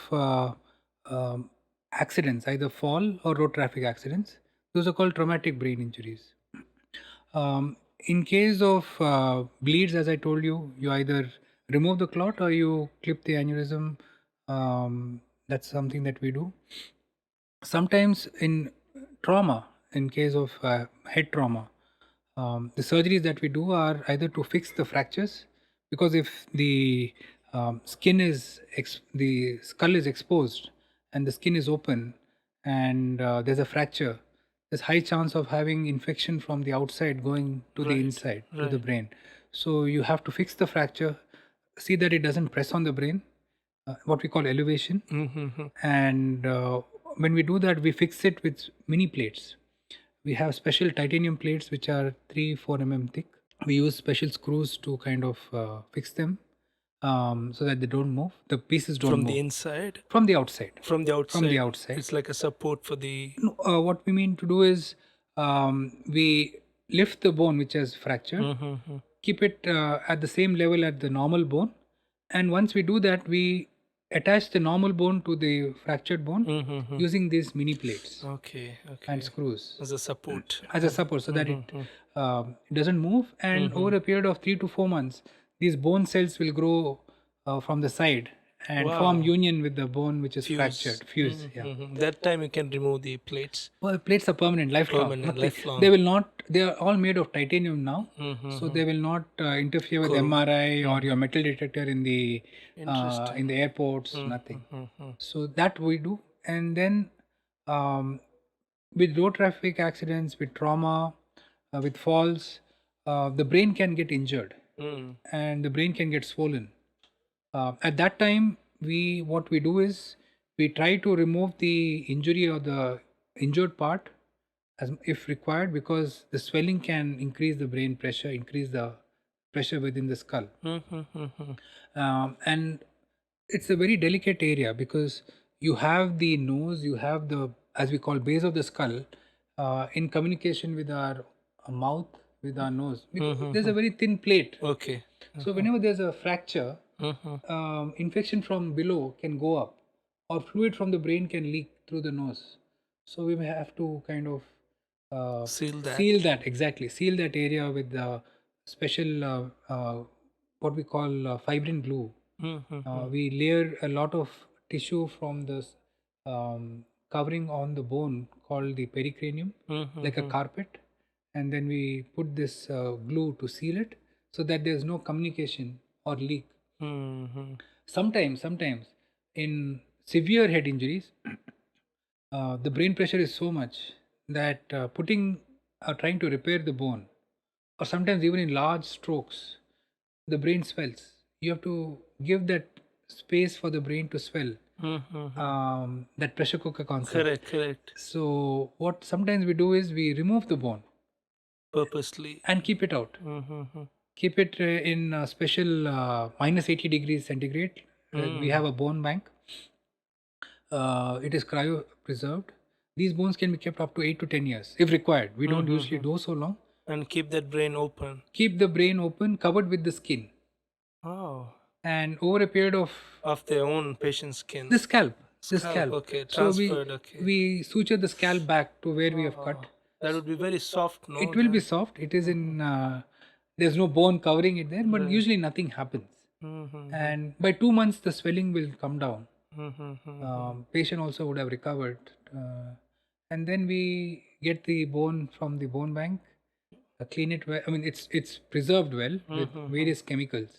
accidents, either fall or road traffic accidents. Those are called traumatic brain injuries. In case of bleeds, as I told you, you either remove the clot or you clip the aneurysm. That's something that we do. Sometimes in trauma, in case of head trauma, the surgeries that we do are either to fix the fractures, because if the the skull is exposed and the skin is open and there's a fracture, there's high chance of having infection from the outside going to the inside to the brain. So you have to fix the fracture, see that it doesn't press on the brain, what we call elevation. And when we do that, we fix it with mini plates. We have special titanium plates which are 3-4 mm thick. We use special screws to kind of fix them so that they don't move. The pieces don't From move. the inside? From the outside. From the outside. From the outside. It's like a support for the. No, what we mean to do is we lift the bone which has fractured, keep it at the same level at the normal bone, and once we do that, we attach the normal bone to the fractured bone using these mini plates. Okay. And screws As a support. As a support, so that it doesn't move, and over a period of 3 to 4 months, these bone cells will grow from the side and form union with the bone which is fractured, fuse. That time you can remove the plates. Well, plates are permanent, lifelong. Permanent, lifelong. They will not. They are all made of titanium now, so they will not interfere with MRI or your metal detector in the airports. Nothing. So that we do, and then with road traffic accidents, with trauma, with falls, the brain can get injured and the brain can get swollen. At that time, what we do is we try to remove the injury or the injured part as if required, because the swelling can increase the brain pressure, increase the pressure within the skull. And it's a very delicate area because you have the nose, you have the, as we call, base of the skull in communication with our mouth, with our nose. There's a very thin plate. Okay. So whenever there's a fracture, infection from below can go up, or fluid from the brain can leak through the nose. So we may have to kind of Seal that. seal that area with the special what we call fibrin glue. We layer a lot of tissue from the covering on the bone called the pericranium, like a carpet, and then we put this glue to seal it so that there's no communication or leak. Sometimes in severe head injuries, the brain pressure is so much that trying to repair the bone, or sometimes even in large strokes, the brain swells. You have to give that space for the brain to swell. That pressure cooker concept. Correct. So what sometimes we do is we remove the bone Purposely. and keep it out. Keep it in a special minus 80 degrees centigrade. We have a bone bank. It is cryo preserved. These bones can be kept up to 8 to 10 years if required. We don't usually do so long. And keep that brain open. Keep the brain open, covered with the skin. Oh. And over a period of their own patient's skin. the scalp. Okay. So Transferred. we suture the scalp back to where we have cut. That would be very soft, no? It will be soft. It is in there's no bone covering it there, but usually nothing happens. And by 2 months the swelling will come down. Patient also would have recovered, and then we get the bone from the bone bank, clean it well. I mean, it's preserved well with various chemicals.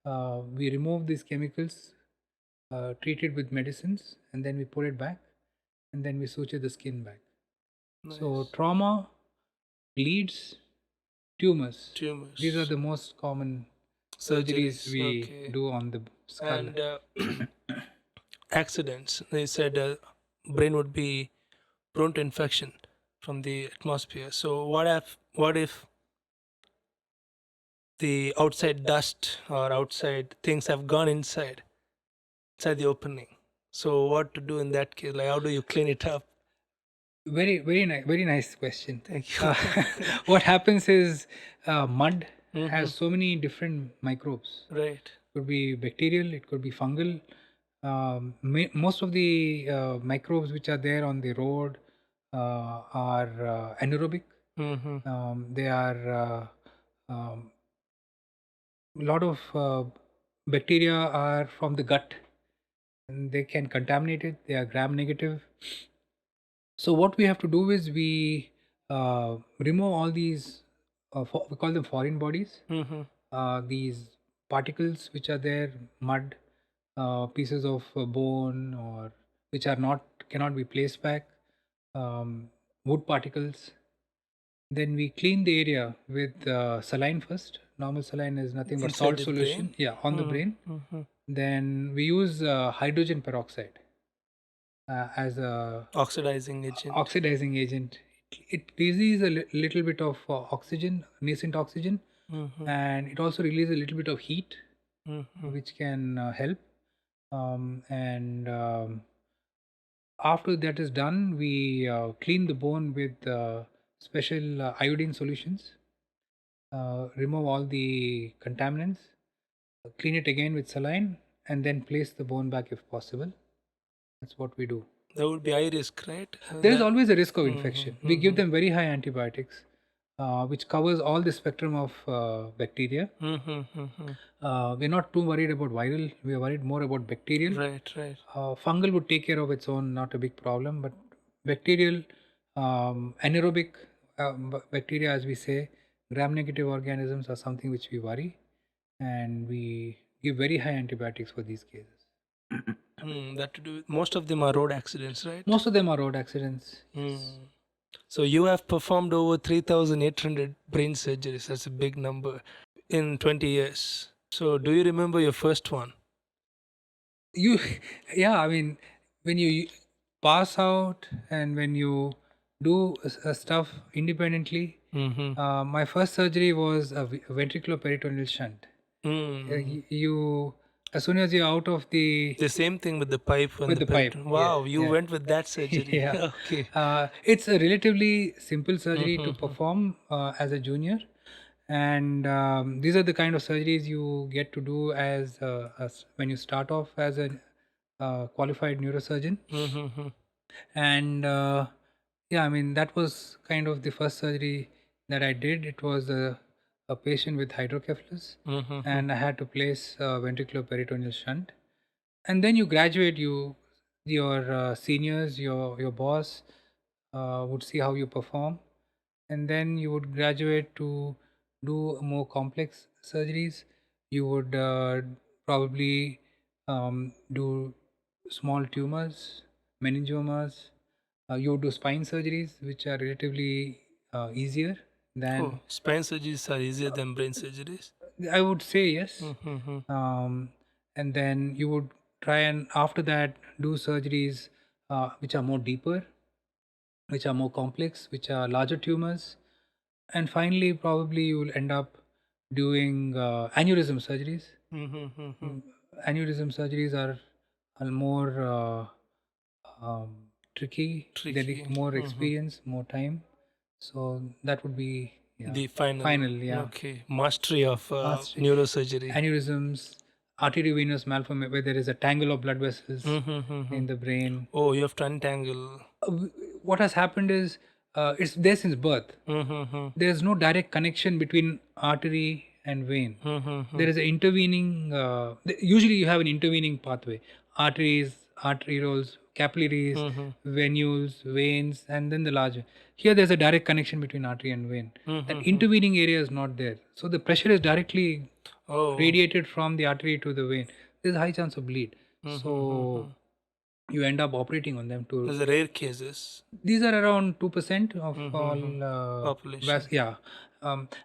We remove these chemicals, treat it with medicines, and then we put it back, and then we suture the skin back. Nice. So trauma, bleeds, tumors. Tumors. These are the most common surgeries we do on the skull. And accidents. They said brain would be prone to infection from the atmosphere. So what if the outside dust or outside things have gone inside the opening? So what to do in that case? Like, how do you clean it up? Very nice question. Thank you. What happens is mud has so many different microbes. Right. It could be bacterial, it could be fungal. Most of the microbes which are there on the road are anaerobic. They are a lot of bacteria are from the gut, and they can contaminate it. They are gram negative. So what we have to do is we remove all these, we call them foreign bodies, these particles which are there, mud, pieces of bone, or which are cannot be placed back, wood particles. Then we clean the area with saline first. Normal saline is nothing but Inside salt the solution. brain? Yeah, on the brain. Then we use hydrogen peroxide as a Oxidizing agent. It releases a little bit of oxygen, nascent oxygen, and it also releases a little bit of heat, which can help. And after that is done, we clean the bone with special iodine solutions, remove all the contaminants, clean it again with saline, and then place the bone back if possible. That's what we do. There would be high risk, right? There is always a risk of infection. We give them very high antibiotics, which covers all the spectrum of bacteria. We're not too worried about viral. We are worried more about bacterial. Right. Fungal would take care of its own, not a big problem. But bacterial, anaerobic bacteria, as we say, gram-negative organisms are something which we worry, and we give very high antibiotics for these cases. That to do. Most of them are road accidents, right? Most of them are road accidents. So you have performed over 3,800 brain surgeries. That's a big number in 20 years. So do you remember your first one? You, yeah, I mean, when you pass out and when you do stuff independently, Mm-hmm. my first surgery was a ventricular peritoneal shunt. Mm. You, as soon as you're out of the The same thing with the pipe and with the the pipe, peritoneum. yeah, Wow, you yeah. went with that surgery. Yeah, Okay. it's a relatively simple surgery to Mm-hmm. perform as a junior, and these are the kind of surgeries you get to do as when you start off as a qualified neurosurgeon. Mm-hmm. And yeah, I mean, that was kind of the first surgery that I did. It was a patient with hydrocephalus, Mm-hmm. and I had to place a ventricular peritoneal shunt. And then you graduate, your seniors, your boss would see how you perform, and then you would graduate to do more complex surgeries. You would probably do small tumors, meningiomas. You would do spine surgeries, which are relatively easier Oh, than, spine surgeries are easier than brain surgeries. I would say, yes. Mm-hmm. And then you would try and after that do surgeries which are more deeper, which are more complex, which are larger tumors, and finally probably you will end up doing aneurysm surgeries. Mm-hmm. Aneurysm surgeries are more tricky. They Tricky. need more Mm-hmm. experience, more time. So that would be, yeah, The final. final, yeah. Okay. Mastery of Mastery. neurosurgery. Aneurysms, arteriovenous malformation, where there is a tangle of blood vessels Mm-hmm. in the brain. Oh, you have to untangle. What has happened is it's there since birth. Mm-hmm. There is no direct connection between artery and vein. Mm-hmm. There is an intervening. Usually, you have an intervening pathway: arteries, arterioles, capillaries, Mm-hmm. venules, veins, and then the larger. Here, there's a direct connection between artery and vein. That Mm-hmm. intervening area is not there, so the pressure is directly Oh. radiated from the artery to the vein. There's a high chance of bleed. Mm-hmm. So you end up operating on them to. Those are rare cases. These are around 2% of Mm-hmm. all Population. yeah.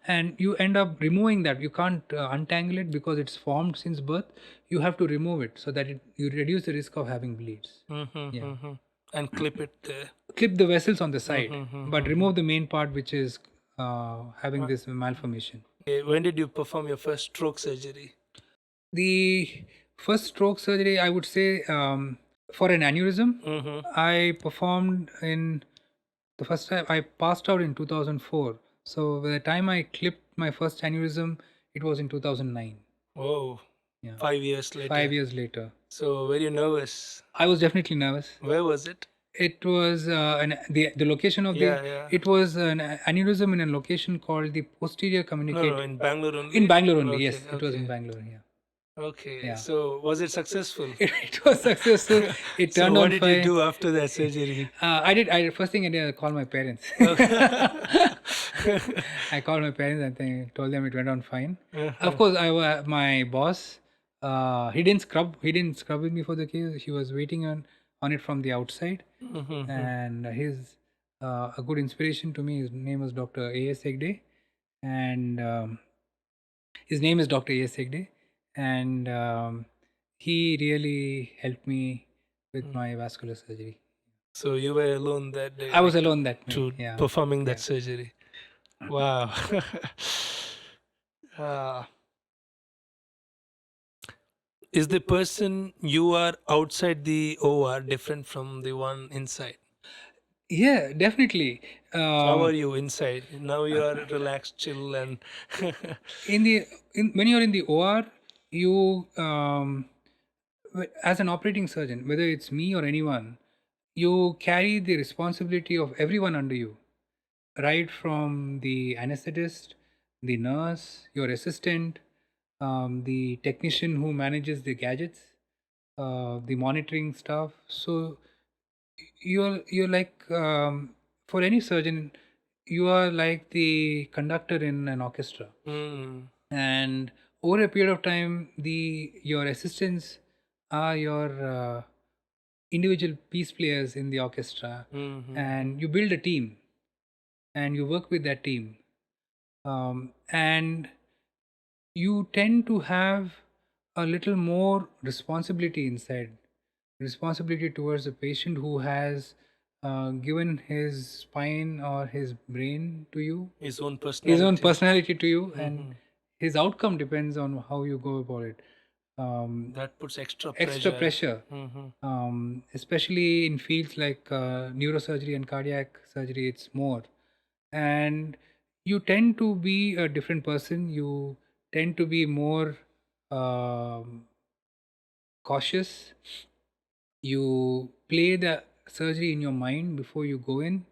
And you end up removing that. You can't untangle it because it's formed since birth. You have to remove it so that you reduce the risk of having bleeds. Yeah, Mm-hmm. And clip it there. clip the vessels on the side, but Mm-hmm. remove the main part which is having this malformation. Okay. When did you perform your first stroke surgery? The first stroke surgery, I would say, for an aneurysm, Mm-hmm. I performed in the first time I passed out in 2004. So by the time I clipped my first aneurysm, it was in 2009. Oh, Yeah, 5 years 5 later. years later. So were you nervous? I was definitely nervous. Where was it? It was the location of the Yeah, yeah. it was an aneurysm in a location called the posterior No, communicate in Bangalore in only. Bangalore only. Okay, Yes, it was in okay, Bangalore. Yeah, okay. yeah. So was it successful? It was successful. It So turned what out did you fine. do after that surgery? I did. I first thing I did, I called my parents. Okay. I called my parents and told them it went on fine. Of Uh-huh. course, my boss. He didn't scrub. He didn't scrub with me for the case. He was waiting on it from the outside, Mhm. and he's a good inspiration to me. His name was Dr. A.S. Hegde, and his name is Dr. A.S. Hegde, and he really helped me with my vascular surgery. So you were alone that day, I was like alone that day. to Yeah, performing that yeah. surgery. Wow. uh, is the person you are outside the OR different from the one inside? Yeah, definitely. How are you inside? Now you are relaxed, chill, and In the when you're in the OR, you as an operating surgeon, whether it's me or anyone, you carry the responsibility of everyone under you, right from the anesthetist, the nurse, your assistant, the technician who manages the gadgets, the monitoring stuff. So you're like for any surgeon, you are like the conductor in an orchestra, mm, and over a period of time, the your assistants are your individual piece players in the orchestra, mm-hmm. and you build a team and you work with that team, and you tend to have a little more responsibility inside, responsibility towards the patient who has given his spine or his brain to you, His own his own personality. personality to you, and Hmm. his outcome depends on how you go about it. That puts extra Extra pressure. pressure, Hmm. especially in fields like neurosurgery and cardiac surgery, it's more. And you tend to be a different person. You tend to be more cautious. You play the surgery in your mind before you go in.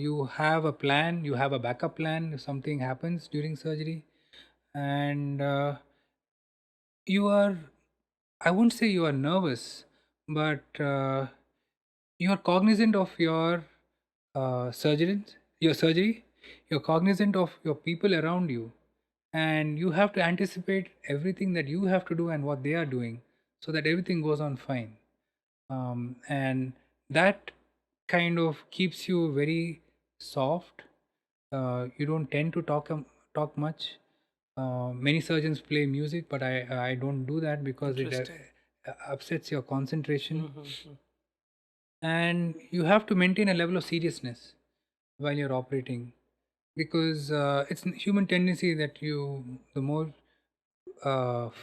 You have a plan, you have a backup plan if something happens during surgery. And you are, I won't say you are nervous, but you are cognizant of your surgeons, your surgery, you're cognizant of your people around you, and you have to anticipate everything that you have to do and what they are doing so that everything goes on fine. And that kind of keeps you very soft. You don't tend to talk much. Many surgeons play music, but I don't do that because it Interesting. upsets your concentration. Hmm. And you have to maintain a level of seriousness while you're operating, because it's a human tendency that you, the more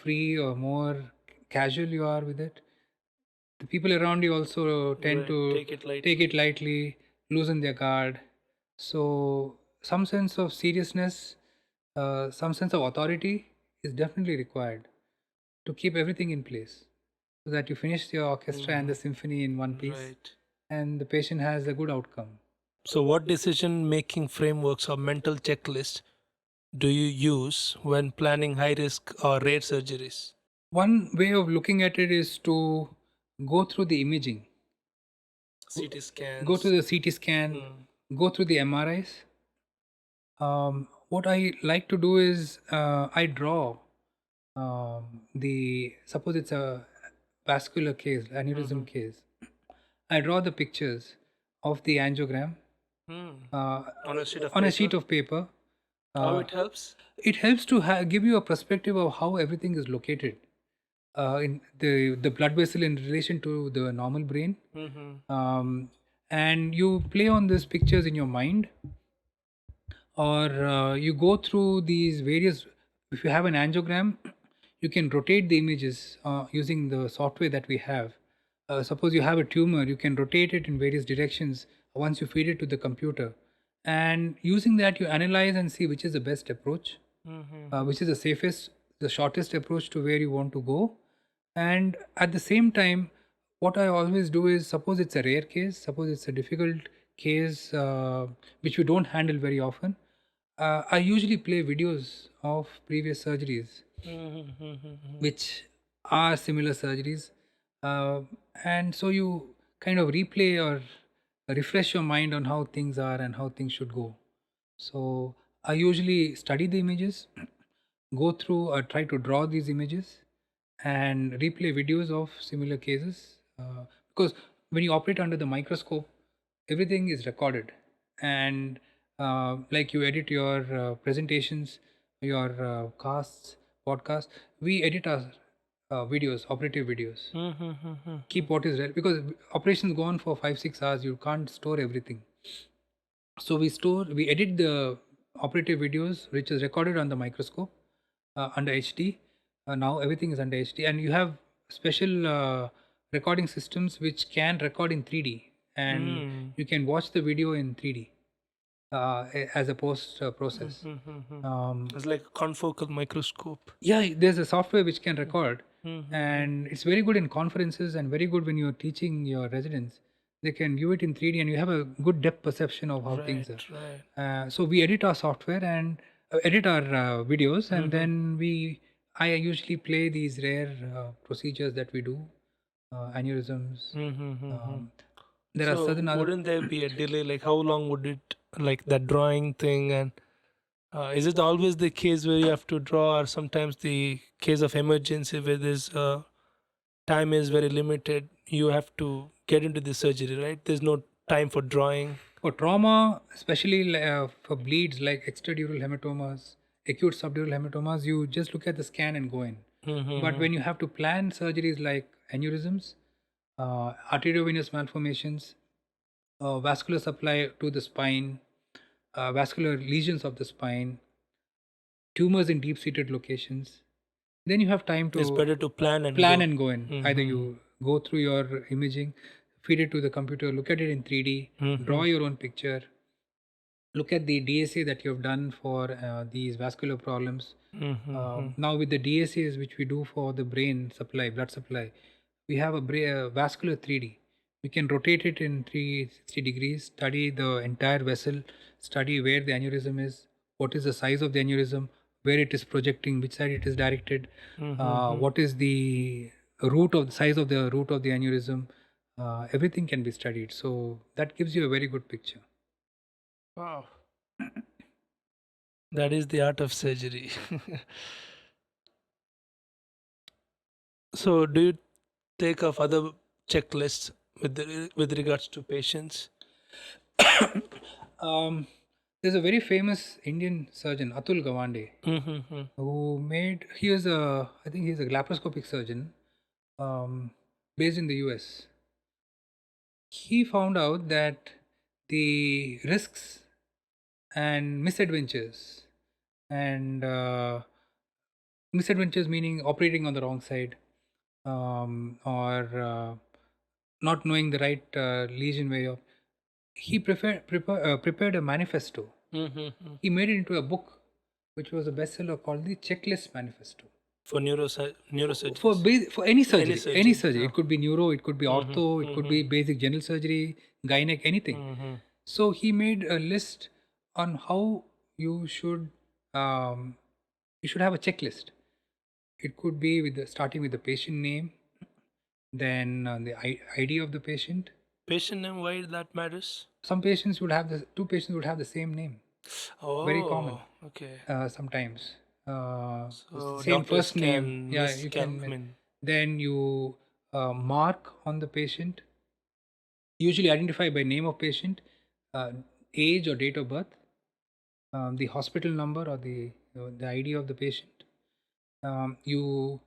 free or more casual you are with it, the people around you also tend Right. to Take it lightly. take it lightly, loosen their guard. So, some sense of seriousness, some sense of authority is definitely required to keep everything in place so that you finish your orchestra and the symphony in one piece Right. and the patient has a good outcome. So, what decision making frameworks or mental checklist do you use when planning high risk or rare surgeries? One way of looking at it is to go through the imaging, CT go scans. through the CT scan, Mm. go through the MRIs. What I like to do is I draw the, suppose it's a vascular case, aneurysm case. I draw the pictures of the angiogram Mm. uh, On a sheet of on a paper. sheet of paper. How Uh, it helps? it helps to give you a perspective of how everything is located in the blood vessel in relation to the normal brain. Mm-hmm. Um, and you play on these pictures in your mind, or you go through these various. If you have an angiogram, you can rotate the images using the software that we have. Suppose you have a tumor, you can rotate it in various directions once you feed it to the computer, and using that you analyze and see which is the best approach, Mm-hmm. which is the safest, the shortest approach to where you want to go. And at the same time, what I always do is, suppose it's a rare case, suppose it's a difficult case which we don't handle very often, I usually play videos of previous surgeries Mm-hmm. which are similar surgeries. Uh, and so you kind of replay or refresh your mind on how things are and how things should go. So I usually study the images, go through or try to draw these images and replay videos of similar cases, because when you operate under the microscope, everything is recorded. And like you edit your presentations, your casts, podcasts, we edit our videos, operative videos, Mm-hmm. keep what is real, because operations go on for 5 6 hours, you can't store everything. So we edit the operative videos which is recorded on the microscope under HD. Now everything is under HD, and you have special recording systems which can record in 3D, and Mm. you can watch the video in 3D as a post process. Mm-hmm. Um, It's like a confocal microscope. yeah, there's a software which can record, Mm-hmm. and it's very good in conferences and very good when you're teaching your residents. They can view it in 3D, and you have a good depth perception of how things are. Right, right. So we edit our software and edit our videos, and Mm-hmm. then I usually play these rare procedures that we do, aneurysms. Mm-hmm. Um, there are So certain other. wouldn't there be a delay? Like how long would it, like that drawing thing, and is it always the case where you have to draw, or sometimes the case of emergency where this time is very limited, you have to get into the surgery, right? There's no time for drawing. For trauma, especially for bleeds like extradural hematomas, acute subdural hematomas, you just look at the scan and go in. But when you have to plan surgeries like aneurysms, arteriovenous malformations, vascular supply to the spine, vascular lesions of the spine, tumors in deep-seated locations, then you have time It's to better to plan and plan go. and go in. Either you go through your imaging, feed it to the computer, look at it in 3D, draw your own picture, look at the DSA that you have done for these vascular problems. Now with the DSAs which we do for the brain supply, blood supply, we have a vascular 3D. We can rotate it in 360 degrees, study the entire vessel, study where the aneurysm is, what is the size of the aneurysm, where it is projecting, which side it is directed, what is the root of the size of the root of the aneurysm. Everything can be studied. So that gives you a very good picture. Wow. That is the art of surgery. So, do you take off other checklists with regards to patients? There's a very famous Indian surgeon, Atul Gawande, who made, I think he's a laparoscopic surgeon based in the US. He found out that the risks and misadventures, and misadventures meaning operating on the wrong side, or not knowing the right lesion way of, he prepared a manifesto. He made it into a book which was a bestseller called the Checklist Manifesto. For For neurosurgeons? for any surgery, any surgeon, surgery. It could be neuro, it could be ortho, it could be basic general surgery, gynec, anything. So he made a list on how you should um, have a checklist. It could be with starting with the patient name, then the ID of the patient. Patient name, why that matters? Some patients would have the two patients would have the same name. Very common. Oh, okay. Sometimes So same doctors first name. can Yeah, you can. miscalculate. Then you mark on the patient, usually identify by name of patient, uh, age or date of birth, the hospital number or the ID of the patient. You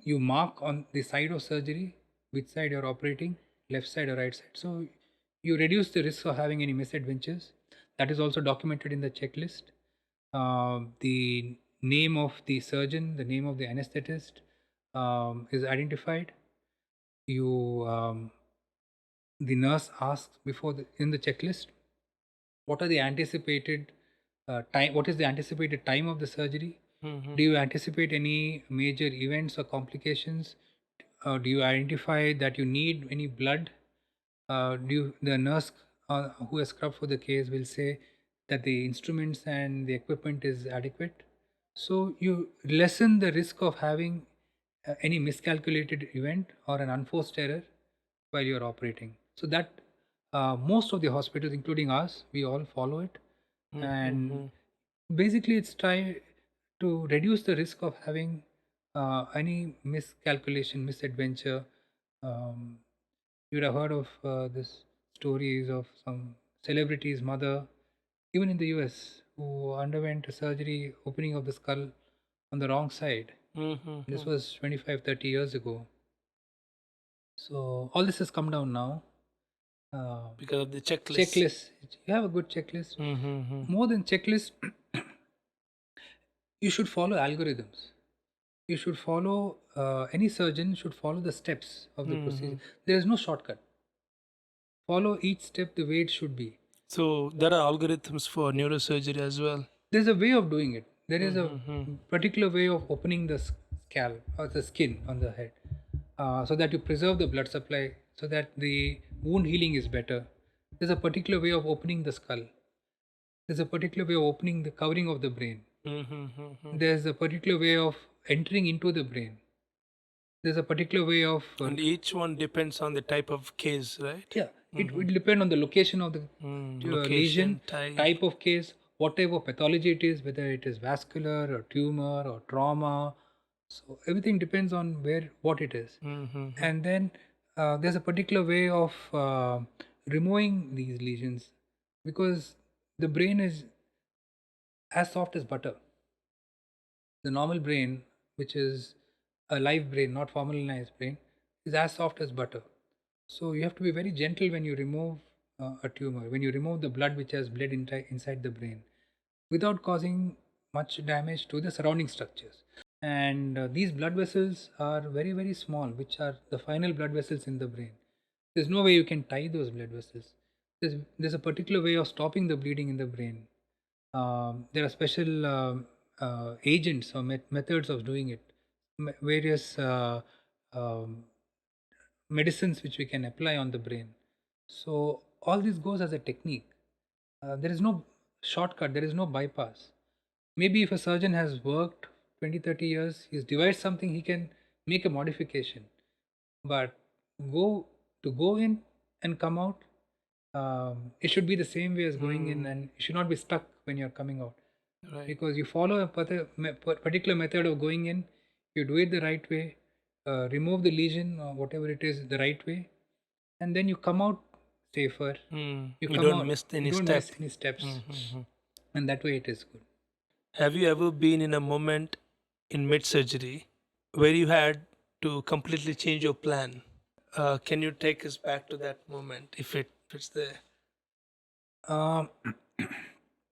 you mark on the side of surgery, which side you're operating, left side or right side. So you reduce the risk of having any misadventures. That is also documented in the checklist. The name of the surgeon, the name of the anesthetist is identified. You the nurse asks before in the checklist, what are the anticipated time? What is the anticipated time of the surgery? Do you anticipate any major events or complications? Do you identify that you need any blood? The nurse who has scrubbed for the case will say that the instruments and the equipment is adequate. So you lessen the risk of having any miscalculated event or an unforced error while you're operating. So that most of the hospitals, including us, we all follow it, and basically it's try to reduce the risk of having any miscalculation, misadventure. Um, you would have heard of this stories of some celebrity's mother, even in the US, who underwent a surgery opening of the skull on the wrong side. This was 25, 30 years ago. So all this has come down now. Because of the checklist. Checklist. You have a good checklist. More than checklist, you should follow algorithms. You should follow, any surgeon should follow the steps of the procedure. There is no shortcut. Follow each step the way it should be. So there are algorithms for neurosurgery as well. There's a way of doing it. There is a particular way of opening the scalp or the skin on the head, so that you preserve the blood supply, so that the wound healing is better. There's a particular way of opening the skull. There's a particular way of opening the covering of the brain. There's a particular way of entering into the brain. There's a particular way of And each one depends on the type of case, right? yeah. It will depend on the location of the lesion, Location, type of case, whatever pathology it is, whether it is vascular or tumor or trauma. So everything depends on what it is. And then there's a particular way of removing these lesions, because the brain is as soft as butter. The normal brain which is a live brain, not formalized brain, is as soft as butter. So you have to be very gentle when you remove a tumor, when you remove the blood which has bled inside the brain, without causing much damage to the surrounding structures. And these blood vessels are very, very small, which are the final blood vessels in the brain. There's no way you can tie those blood vessels. There's a particular way of stopping the bleeding in the brain. There are special agents or methods of doing it, various um, medicines which we can apply on the brain. So all this goes as a technique. There is no shortcut, there is no bypass. Maybe if a surgeon has worked 20, 30 years, he's devised something, he can make a modification. But go go in and come out, it should be the same way as going in, and you should not be stuck when you're coming out. Right. Because you follow a particular method of going in, you do it the right way, remove the lesion or whatever it is the right way, and then you come out safer. You You come don't out, miss you any don't step. miss any steps, and that way it is good. Have you ever been in a moment in mid surgery where you had to completely change your plan? Can you take us back to that moment if it's there? Um,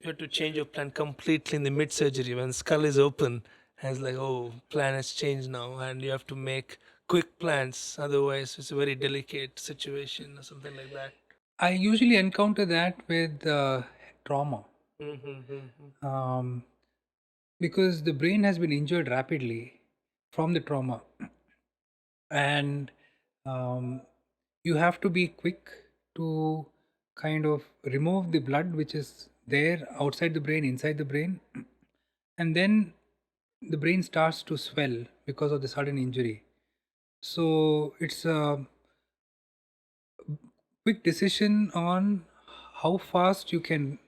You have to change your plan completely in the mid surgery when skull is open and it's like, oh, plan has changed now, and you have to make quick plans. Otherwise, it's a very delicate situation or something like that. I usually encounter that with trauma, Mm-hmm. um, because the brain has been injured rapidly from the trauma, and um, you have to be quick to kind of remove the blood which is there outside the brain, inside the brain, and then the brain starts to swell because of the sudden injury. So it's a quick decision on how fast you can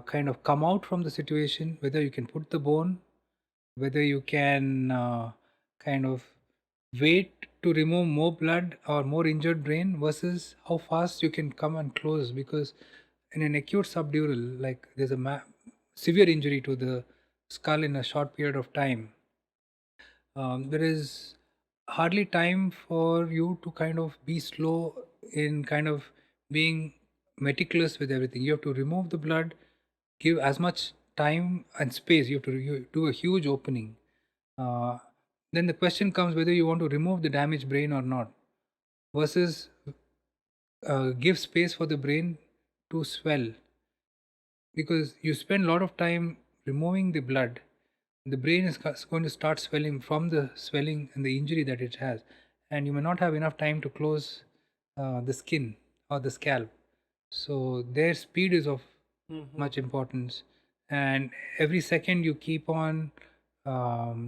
kind of come out from the situation, whether you can put the bone, whether you can kind of wait to remove more blood or more injured brain, versus how fast you can come and close. Because in an acute subdural, like there's a severe injury to the skull in a short period of time, there is hardly time for you to kind of be slow in kind of being meticulous with everything. You have to remove the blood, give as much time and space. You have to do a huge opening. Uh, then the question comes whether you want to remove the damaged brain or not, versus give space for the brain to swell, because you spend a lot of time removing the blood. The brain is going to start swelling from the swelling and the injury that it has, and you may not have enough time to close the skin or the scalp. So their speed is of much importance, and every second you keep on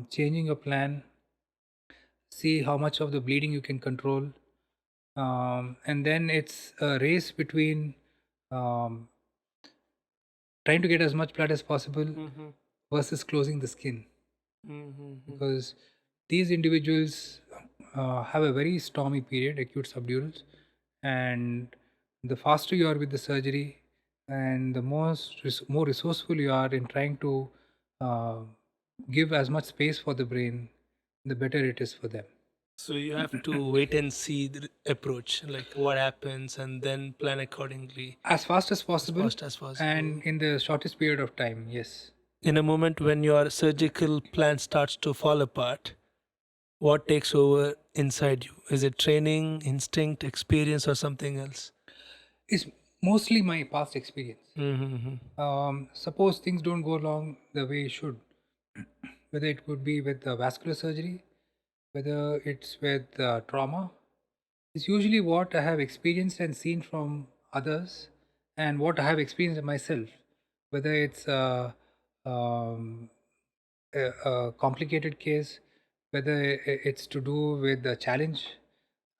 changing your plan, see how much of the bleeding you can control, and then it's a race between um, trying to get as much blood as possible versus closing the skin, because these individuals have a very stormy period, acute subdurals, and the faster you are with the surgery and the more resourceful you are in trying to uh, give as much space for the brain, the better it is for them. So you have to wait and see the approach, like what happens, and then plan accordingly As fast as as possible fast as possible. and in the shortest period of time, yes. In a moment when your surgical plan starts to fall apart, what takes over inside you? Is it training, instinct, experience, or something else? It's mostly my past experience. Mm-hmm. Suppose things don't go along the way it should, whether it could be with vascular surgery, whether it's with trauma, it's usually what I have experienced and seen from others, and what I have experienced myself, whether it's um, a complicated case, whether it's to do with the challenge,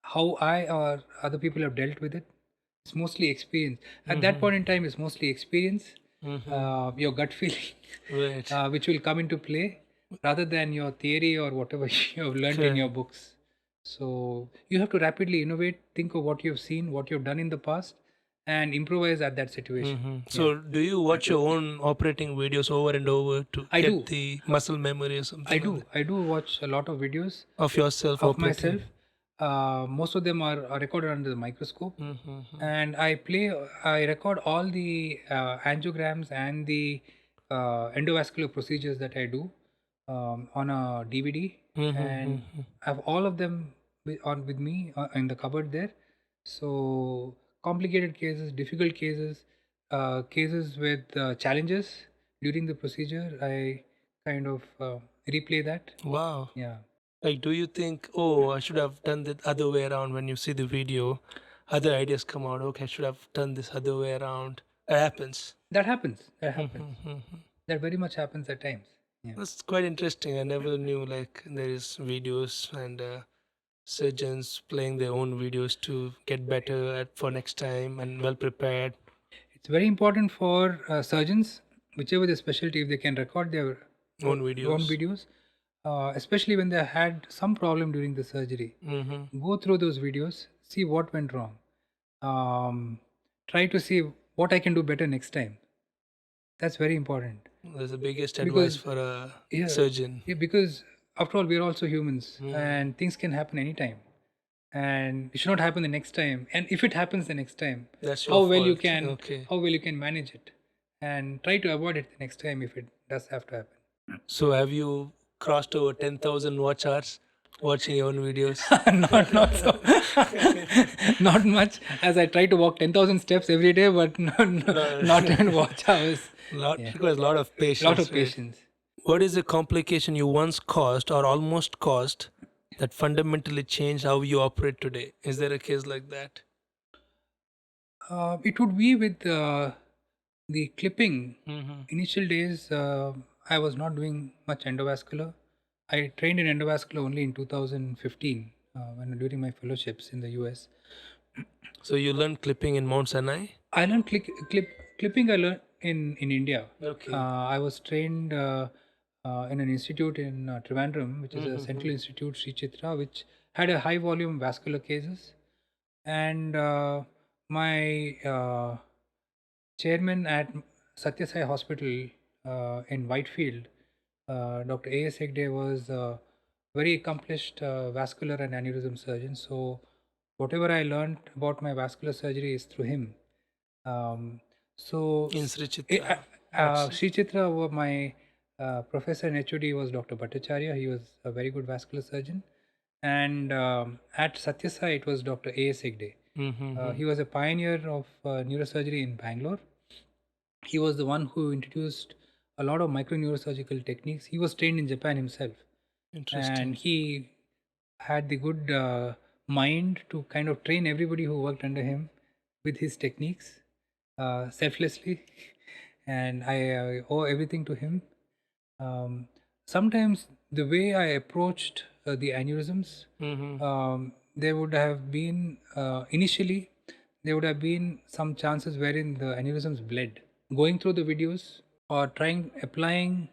how I or other people have dealt with it. It's mostly experience. At that point in time, it's mostly experience, your gut feeling, Right. which will come into play rather than your theory or whatever you have learned in your Correct. books. So you have to rapidly innovate, think of what you have seen, what you have done in the past, and improvise at that situation. So, do you watch your own operating videos over and over to I get do. the muscle memory or something like that I do watch a lot of videos of yourself of operating? myself. Most of them are recorded under the microscope, and I record all the angiograms and the endovascular procedures that I do on a DVD, and I have all of them with me in the cupboard there. So complicated cases, difficult cases, cases with challenges during the procedure, I kind of replay that. Wow. Yeah. Like, do you think, oh, I should have done the other way around when you see the video? Other ideas come out, okay, I should have done this other way around. That happens. That happens. That happens. That very much happens at times. Yeah. That's quite interesting. I never knew like there is videos and surgeons playing their own videos to get better at for next time and well prepared. It's very important for surgeons, whichever the specialty, if they can record their Own own videos. videos, especially when they had some problem during the surgery. Go through those videos, see what went wrong. Try to see what I can do better next time. That's very important. That's the biggest advice Because for a yeah, surgeon. because after all, we're also humans, and things can happen anytime. And it should not happen the next time. And if it happens the next time, That's how your well you fault. can Okay. how well you can manage it, and try to avoid it the next time if it does have to happen. So have you crossed over 10,000 watch hours watching your own videos? Not so, not much, as I try to walk 10,000 steps every day, but not in watch hours. Requires a lot of patience. Lot of right? patience. What is a complication you once caused or almost caused that fundamentally changed how you operate today? Is there a case like that? It would be with the clipping. Initial days, I was not doing much endovascular. I trained in endovascular only in 2015 when during my fellowships in the US. So you learned clipping in Mount Sinai? I learned clipping. I learned in India. Okay. I was trained in an institute in Trivandrum, which is a central institute, Sri Chitra, which had a high volume vascular cases. And my chairman at Satya Sai Hospital in Whitefield, Dr. A.S. Hegde, was a very accomplished vascular and aneurysm surgeon. So whatever I learned about my vascular surgery is through him. So In Sri Chitra. Sri Chitra, my professor in HOD was Dr. Bhattacharya. He was a very good vascular surgeon. And at Satya Sai, it was Dr. A.S. Hegde. He was a pioneer of neurosurgery in Bangalore. He was the one who introduced a lot of microneurosurgical techniques. He was trained in Japan himself. Interesting. And he had the good mind to kind of train everybody who worked under him with his techniques selflessly. And I owe everything to him. Sometimes the way I approached the aneurysms, there would have been initially there would have been some chances wherein the aneurysms bled. Going through the videos or applying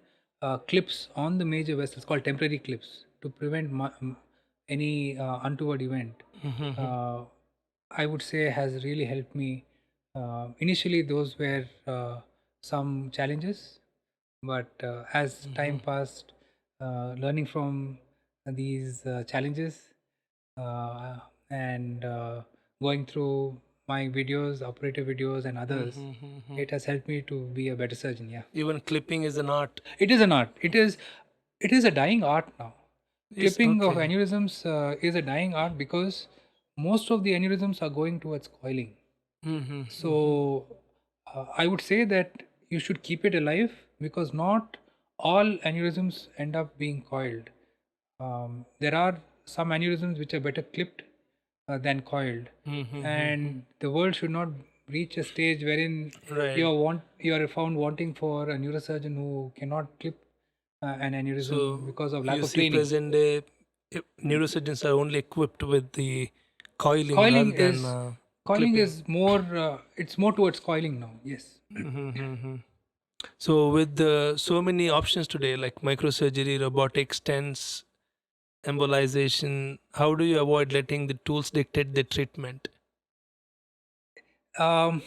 clips on the major vessels called temporary clips to prevent any untoward event, I would say has really helped me. Initially, those were some challenges, but as time passed, learning from these challenges and going through my videos, operator videos, and others, it has helped me to be a better surgeon. Yeah, Even clipping is an art. it is an art. It is a dying art now. Yes, Clipping of okay. aneurysms is a dying art because most of the aneurysms are going towards coiling. So I would say that you should keep it alive because not all aneurysms end up being coiled. There are some aneurysms which are better clipped than coiled, and the world should not reach a stage wherein Right. you are found wanting for a neurosurgeon who cannot clip an aneurysm So because of lack you of see training. present day neurosurgeons are only equipped with the coiling, Coiling rather than is coiling clipping. is more. It's more towards coiling now. Yes. So with so many options today, like microsurgery, robotic stents, embolization, how do you avoid letting the tools dictate the treatment? Um,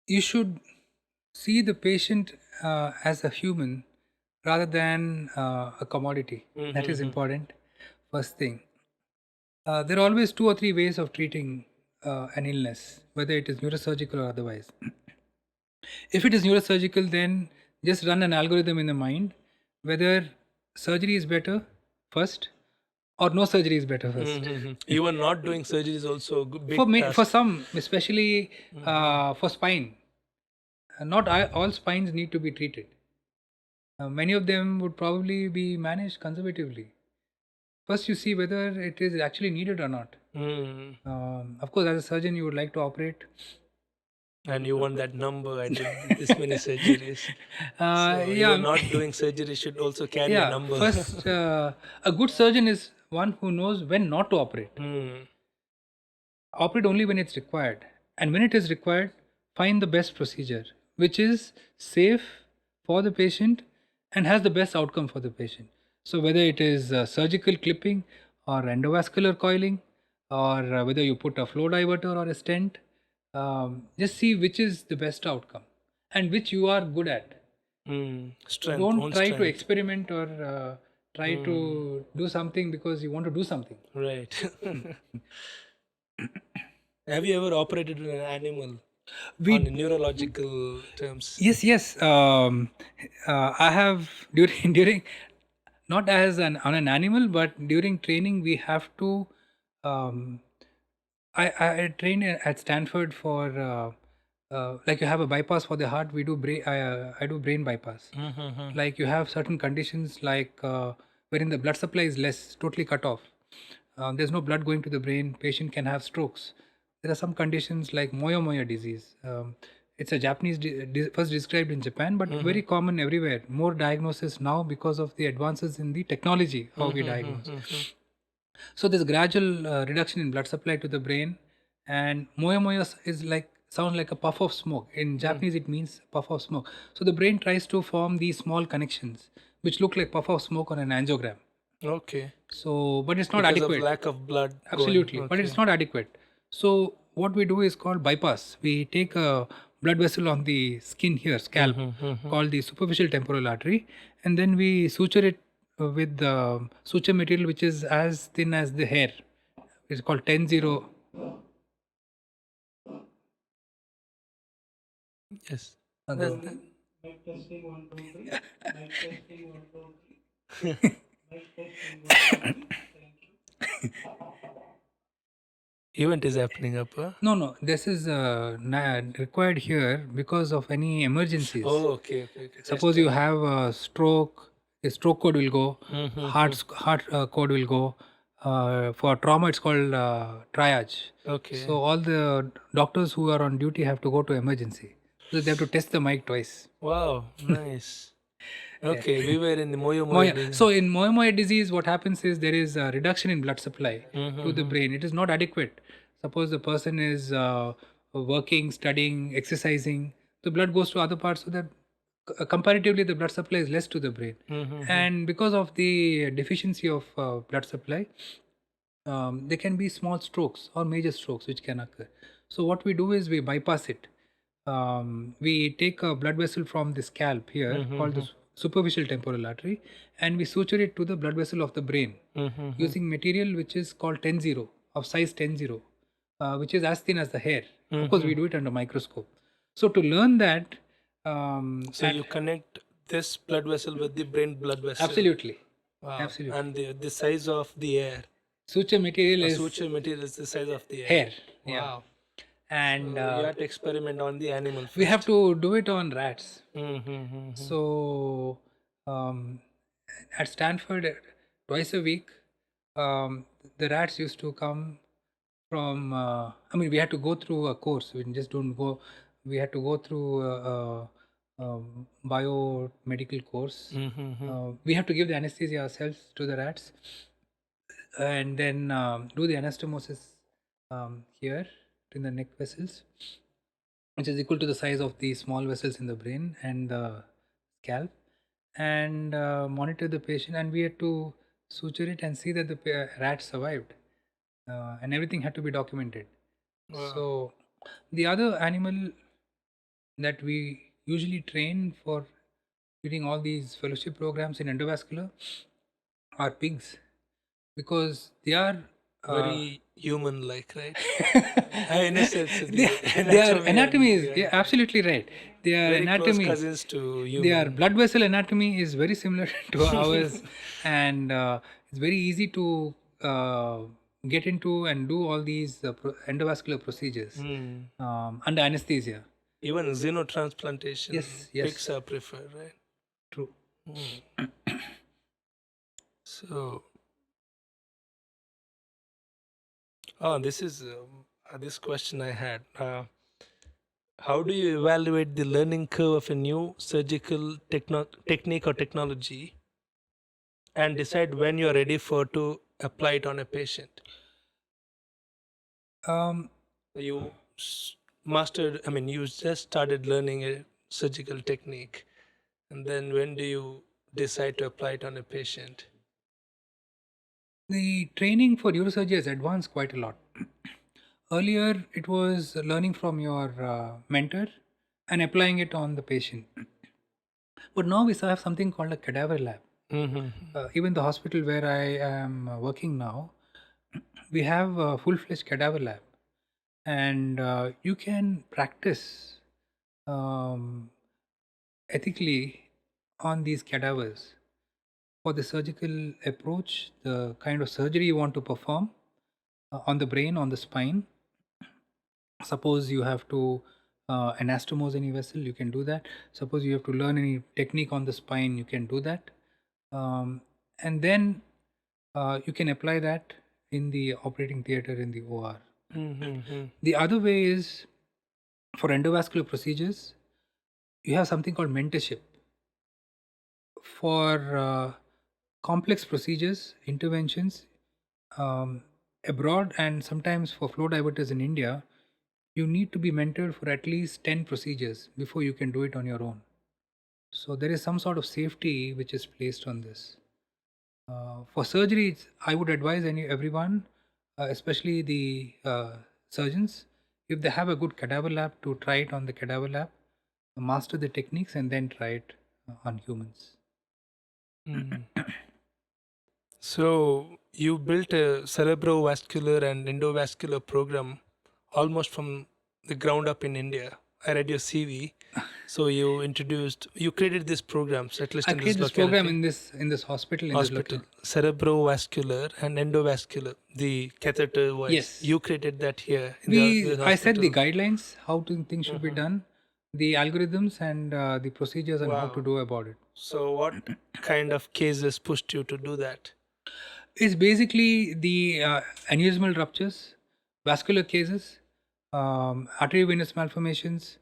you should see the patient as a human rather than a commodity. That is Mm-hmm. important. First thing. There are always two or three ways of treating an illness, whether it is neurosurgical or otherwise. If it is neurosurgical, then just run an algorithm in the mind whether surgery is better first or no surgery is better first. Mm-hmm. Even not doing surgery is also a For big me, for task. some, especially Mm-hmm. for spine, not all spines need to be treated. Many of them would probably be managed conservatively. First, you see whether it is actually needed or not. Mm. Of course, as a surgeon, you would like to operate. And you want that number. I did this many surgeries. So even Yeah, not doing surgery should also carry a yeah. number. First, a good surgeon is one who knows when not to operate. Mm. Operate only when it's required, and when it is required, find the best procedure, which is safe for the patient and has the best outcome for the patient. So whether it is surgical clipping or endovascular coiling, or whether you put a flow diverter or a stent, just see which is the best outcome and which you are good at. Mm. Strength, Don't own try to strength. experiment or try Mm. to do something because you want to do something. Right. Have you ever operated on an animal on We a neurological terms? Yes, yes. I have during not as an on an animal, but during training we have to. Um, I train at Stanford for like you have a bypass for the heart. We do brain. I do brain bypass. Mm-hmm. Like you have certain conditions like wherein the blood supply is less, totally cut off. There's no blood going to the brain. Patient can have strokes. There are some conditions like moyo disease. It's a Japanese first described in Japan, but very Mm-hmm. common everywhere. More diagnosis now because of the advances in the technology how we diagnose. Mm-hmm. So there's gradual reduction in blood supply to the brain, and moyo is like sounds like a puff of smoke. In Japanese, it means puff of smoke. So the brain tries to form these small connections, which look like puff of smoke on an angiogram. Okay. So, but it's not Because of adequate. lack of blood going. Absolutely, but it's Okay. not adequate. So what we do is called bypass. We take a blood vessel on the skin here, scalp, Mm-hmm. called the superficial temporal artery, and then we suture it with the suture material which is as thin as the hair. It's called 10-0. Yes. ಅದು That's the- event is happening up. Huh? no, this is required here because of any emergencies. Oh, okay. Suppose you have a stroke, a stroke code will go, Mm-hmm. heart code will go. For trauma, it's called triage. Okay. So all the doctors who are on duty have to go to emergency. So they have to test the mic twice. Wow, nice. Okay, we were in the Moyo Moyo Moya. days. So in moya disease, what happens is there is a reduction in blood supply to the Mm-hmm. brain. It is not adequate. Suppose the person is working, studying, exercising, the blood goes to other parts, so that comparatively the blood supply is less to the brain. Mm-hmm. And because of the deficiency of blood supply, there can be small strokes or major strokes which can occur. So what we do is we bypass it. We take a blood vessel from the scalp here called the Mm-hmm. superficial temporal artery, and we suture it to the blood vessel of the brain Mm-hmm. using material which is called 10-0 of size 10-0, which is as thin as the hair. Of course, Mm-hmm. we do it under microscope. So to learn that, So you connect this blood vessel with the brain blood vessel. absolutely, Wow. absolutely, And the size of the air. suture material A is suture material is the size of the air. hair. Yeah, Wow. and So you have to experiment on the animal we have first. to do it on rats. Mm-hmm. So at Stanford, twice a week, the rats used to come from. I mean, we had to go through a course. We just don't go. We had to go through a biomedical course. Mm-hmm. We have to give the anesthesia ourselves to the rats, and then do the anastomosis here in the neck vessels, which is equal to the size of the small vessels in the brain and the scalp, and monitor the patient. And we had to suture it and see that the rat survived, and everything had to be documented. Wow. So The other animal that we usually train for during all these fellowship programs in endovascular are pigs, because they are Very human-like, right? In a sense, the their anatomy anatomy and is, yeah, absolutely right. Their very close anatomy, cousins to their human. blood vessel anatomy is very similar to ours, and it's very easy to get into and do all these endovascular procedures Hmm. under anesthesia. Even xenotransplantation, Yes, pigs yes, are preferred, right? true. Hmm. So, this is this question I had. How do you evaluate the learning curve of a new surgical technique or technology and decide when you're ready for to apply it on a patient? Um, You mastered, I mean, you just started learning a surgical technique, and then when do you decide to apply it on a patient? the training for neurosurgery has advanced quite a lot. Earlier, it was learning from your mentor and applying it on the patient. But now we have something called a cadaver lab. Mm-hmm. Even the hospital where I am working now, we have a full-fledged cadaver lab, and you can practice um, ethically on these cadavers for the surgical approach, the kind of surgery you want to perform on the brain, on the spine. Suppose you have to anastomose any vessel, you can do that. Suppose you have to learn any technique on the spine, you can do that. And then you can apply that in the operating theater in the OR. Mm-hmm. The other way is for endovascular procedures, you have something called mentorship. For complex procedures, interventions um, abroad, and sometimes for flow diverters in India, you need to be mentored for at least 10 procedures before you can do it on your own. So there is some sort of safety which is placed on this. For surgeries, I would advise everyone, especially the surgeons, if they have a good cadaver lab, to try it on the cadaver lab, master the techniques, and then try it on humans. Mm. So you built a cerebrovascular and endovascular program almost from the ground up in India. I read your CV. So you created these programs, at least I in this create this program locality, in this hospital in this hospital, locality. cerebrovascular and endovascular, the catheter wise. Yes, You created that here in the I set the hospital. guidelines how things should be Mhm. done, the algorithms, and the procedures and how to Wow. do about it. So what kind of cases pushed you to do that? It's basically the aneurysmal ruptures, vascular cases, arteriovenous malformations,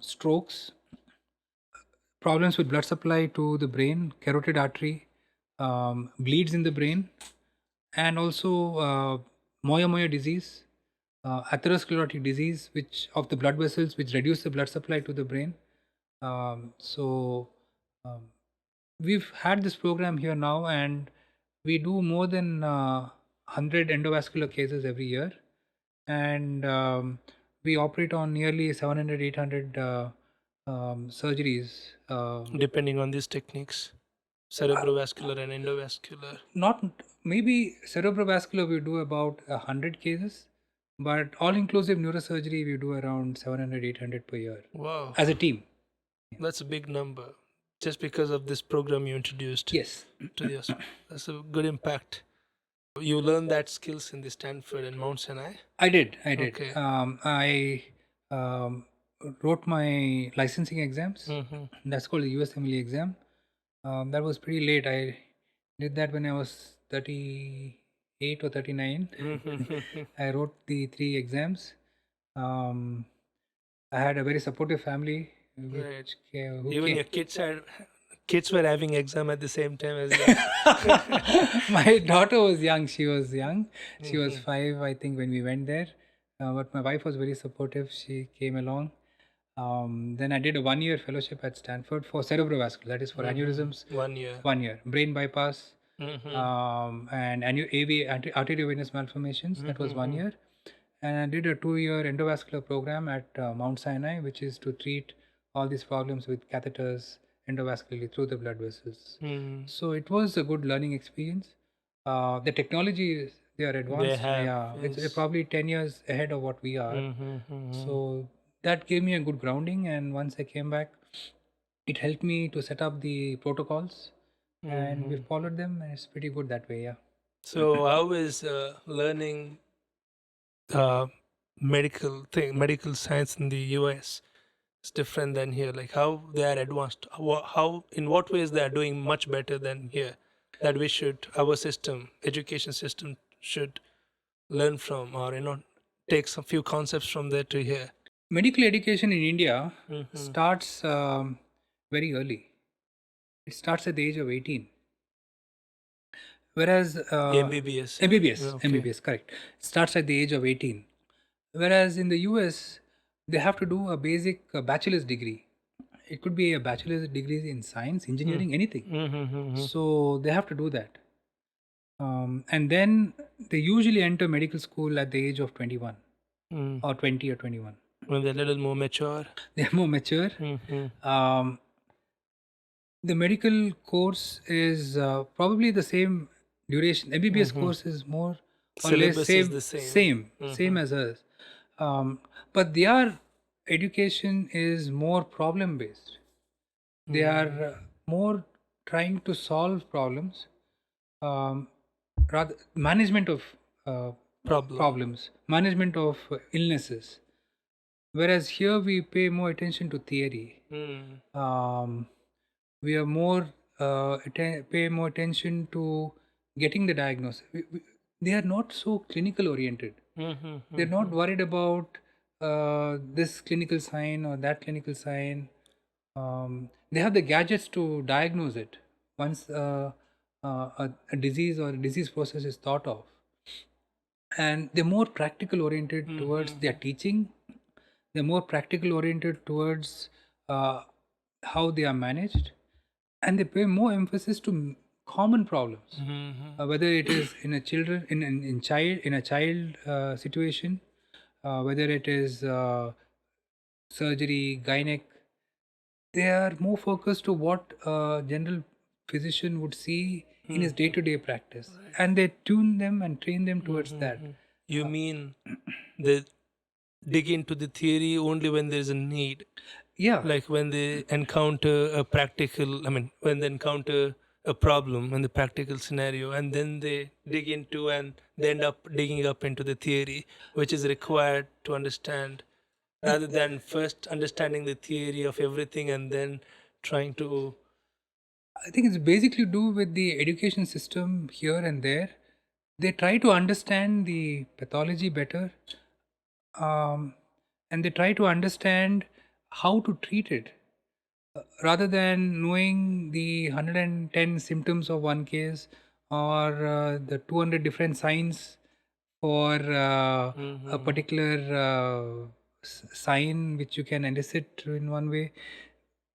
strokes, problems with blood supply to the brain, carotid artery, bleeds in the brain, and also moya disease, atherosclerotic disease, which of the blood vessels which reduce the blood supply to the brain. So um, we've had this program here now, and we do more than 100 endovascular cases every year, and we operate on nearly 700, 800 surgeries. Depending on these techniques, cerebrovascular and endovascular. Not maybe cerebrovascular, we do about 100 cases, but all inclusive neurosurgery we do around 700, 800 per year Wow, as a team. that's a big number. Just because of this program you introduced Yes, to the hospital. That's a good impact. You learned that skills in the Stanford and Mount Sinai. I did. Okay. I um, wrote my licensing exams. Mm-hmm. That's called the USMLE exam. That was pretty late. I did that when I was 38 or 39. Mm-hmm. I wrote the three exams. Um, I had a very supportive family, Right. who Even came. your kids were having exam at the same time as you. My daughter was young. She was young. She was Mm-hmm. 5, I think, when we went there. But my wife was very supportive. She came along. Then I did a 1 year fellowship at Stanford for cerebrovascular, that is for aneurysms. 1 year. 1 year. Brain bypass, Mm-hmm. and arteriovenous malformations. That was 1 year. and I did a 2-year endovascular program at Mount Sinai, which is to treat all these problems with catheters endovascularly through the blood vessels. So it was a good learning experience. The technology is, they are They advanced. have, Yeah, it's yes. probably 10 years ahead of what we are. So that gave me a good grounding, and once I came back, it helped me to set up the protocols, and we followed them, and it's pretty good that way. Yeah. So how is learning uh, medical science in the US is different than here? Like how they are advanced? How in what ways they are doing much better than here? That we should, our system, education system, should learn from, or take some few concepts from there to here. Medical education in India starts very early. It starts at the age of 18. Whereas MBBS, yeah? MBBS, Okay. MBBS, correct, starts at the age of 18. Whereas in the US, they have to do a basic bachelor's degree. It could be a bachelor's degree in science, engineering, anything. So they have to do that. And then they usually enter medical school at the age of 21 or 20 or 21. When they're a little more mature. They're more mature. Um, the medical course is probably the same duration. MBBS course is more or less Syllabus is the same. same as us. But their education is more problem based. They are more trying to solve problems, rather management of problems, management of illnesses. Whereas here we pay more attention to theory. We are more pay more attention to getting the diagnosis. They are not so clinical oriented. They're not worried about this clinical sign or that clinical sign. They have the gadgets to diagnose it once a disease or a disease process is thought of. And they're more practical oriented towards their teaching. They're more practical oriented towards how they are managed, and they pay more emphasis to common problems, whether it is in a children in a child situation, whether it is surgery, gynec. They are more focused to what a general physician would see in his day-to-day practice, and they tune them and train them towards that. You mean they dig into the theory only when there's a need? Yeah, Like when they encounter a practical, I mean, when they encounter a problem in the practical scenario, and then they dig into and they end up digging up into the theory, which is required to understand, rather than first understanding the theory of everything and then trying to. I think it's basically do with the education system here and there. They try to understand the pathology better, and they try to understand how to treat it, rather than knowing the 110 symptoms of one case or the 200 different signs for a particular sign which you can elicit in one way.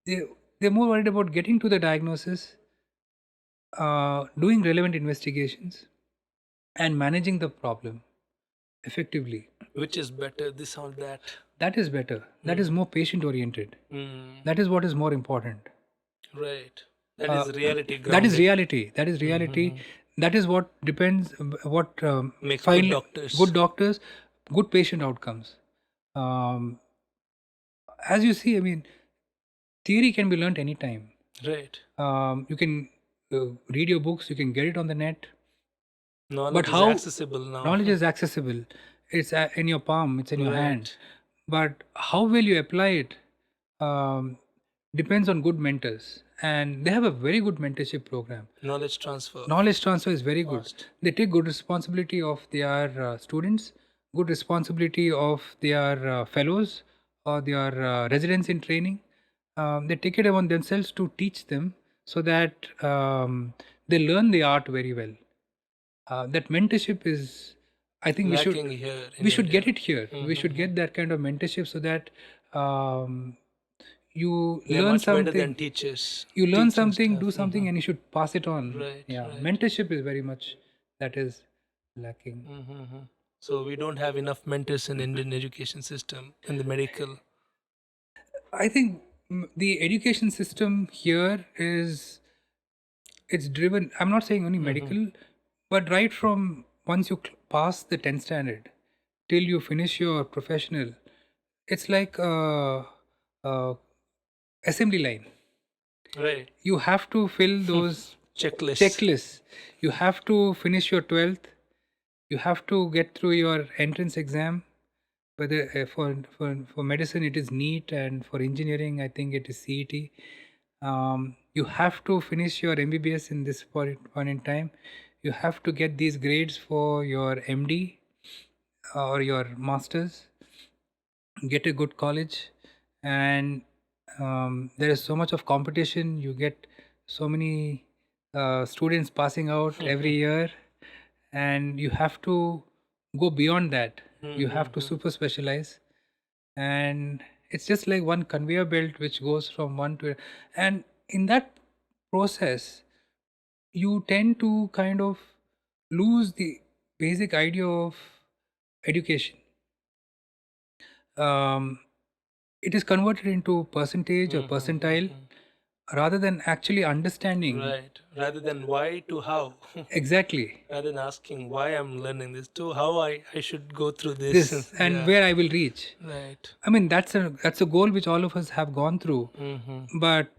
They, they're more worried about getting to the diagnosis, doing relevant investigations, and managing the problem effectively. Which is better, this or that? That is better. That is more patient oriented. That is what is more important. Right. That is reality. That is reality. That is reality. That is what depends. What Makes finally- good doctors. good doctors, good patient outcomes. As you see, I mean, theory can be learnt anytime. Right. You can read your books. You can get it on the net. Knowledge But is how accessible now. knowledge is accessible. It's in your palm. It's in your Right. hand. But how well you apply it depends on good mentors, and they have a very good mentorship program. Knowledge transfer. Knowledge transfer is very good. They take good responsibility of their students, good responsibility of their fellows or their residents in training. They take it upon themselves to teach them so that they learn the art very well. That mentorship is, I think Lacking here in we should India. get it here. We should get that kind of mentorship so that you They're learn much better something. than teachers. You learn teaching something, stuff. do something, and you should pass it on. Right, Yeah, right. mentorship is very much that is lacking. So we don't have enough mentors in Indian education system in the medical. I think the education system here is, it's driven. I'm not saying only medical, but right from once you pass the 10th standard till you finish your professional, it's like a assembly line. Right. You have to fill those Checklist. checklists. You have to finish your 12th. You have to get through your entrance exam. Whether for medicine it is NEET, and for engineering I think it is CET. You have to finish your MBBS in this point in time. You have to get these grades for your MD or your masters, get a good college, and there is so much of competition. You get so many students passing out every year, and you have to go beyond that. You have to super specialize, and it's just like one conveyor belt which goes from one to, and in that process you tend to kind of lose the basic idea of education. um, it is converted into percentage or percentile rather than actually understanding. Right. Rather than why to how. Exactly. Rather than asking why I'm learning this to how I should go through this. This and Yeah. where I will reach. Right. I mean, that's a goal which all of us have gone through. But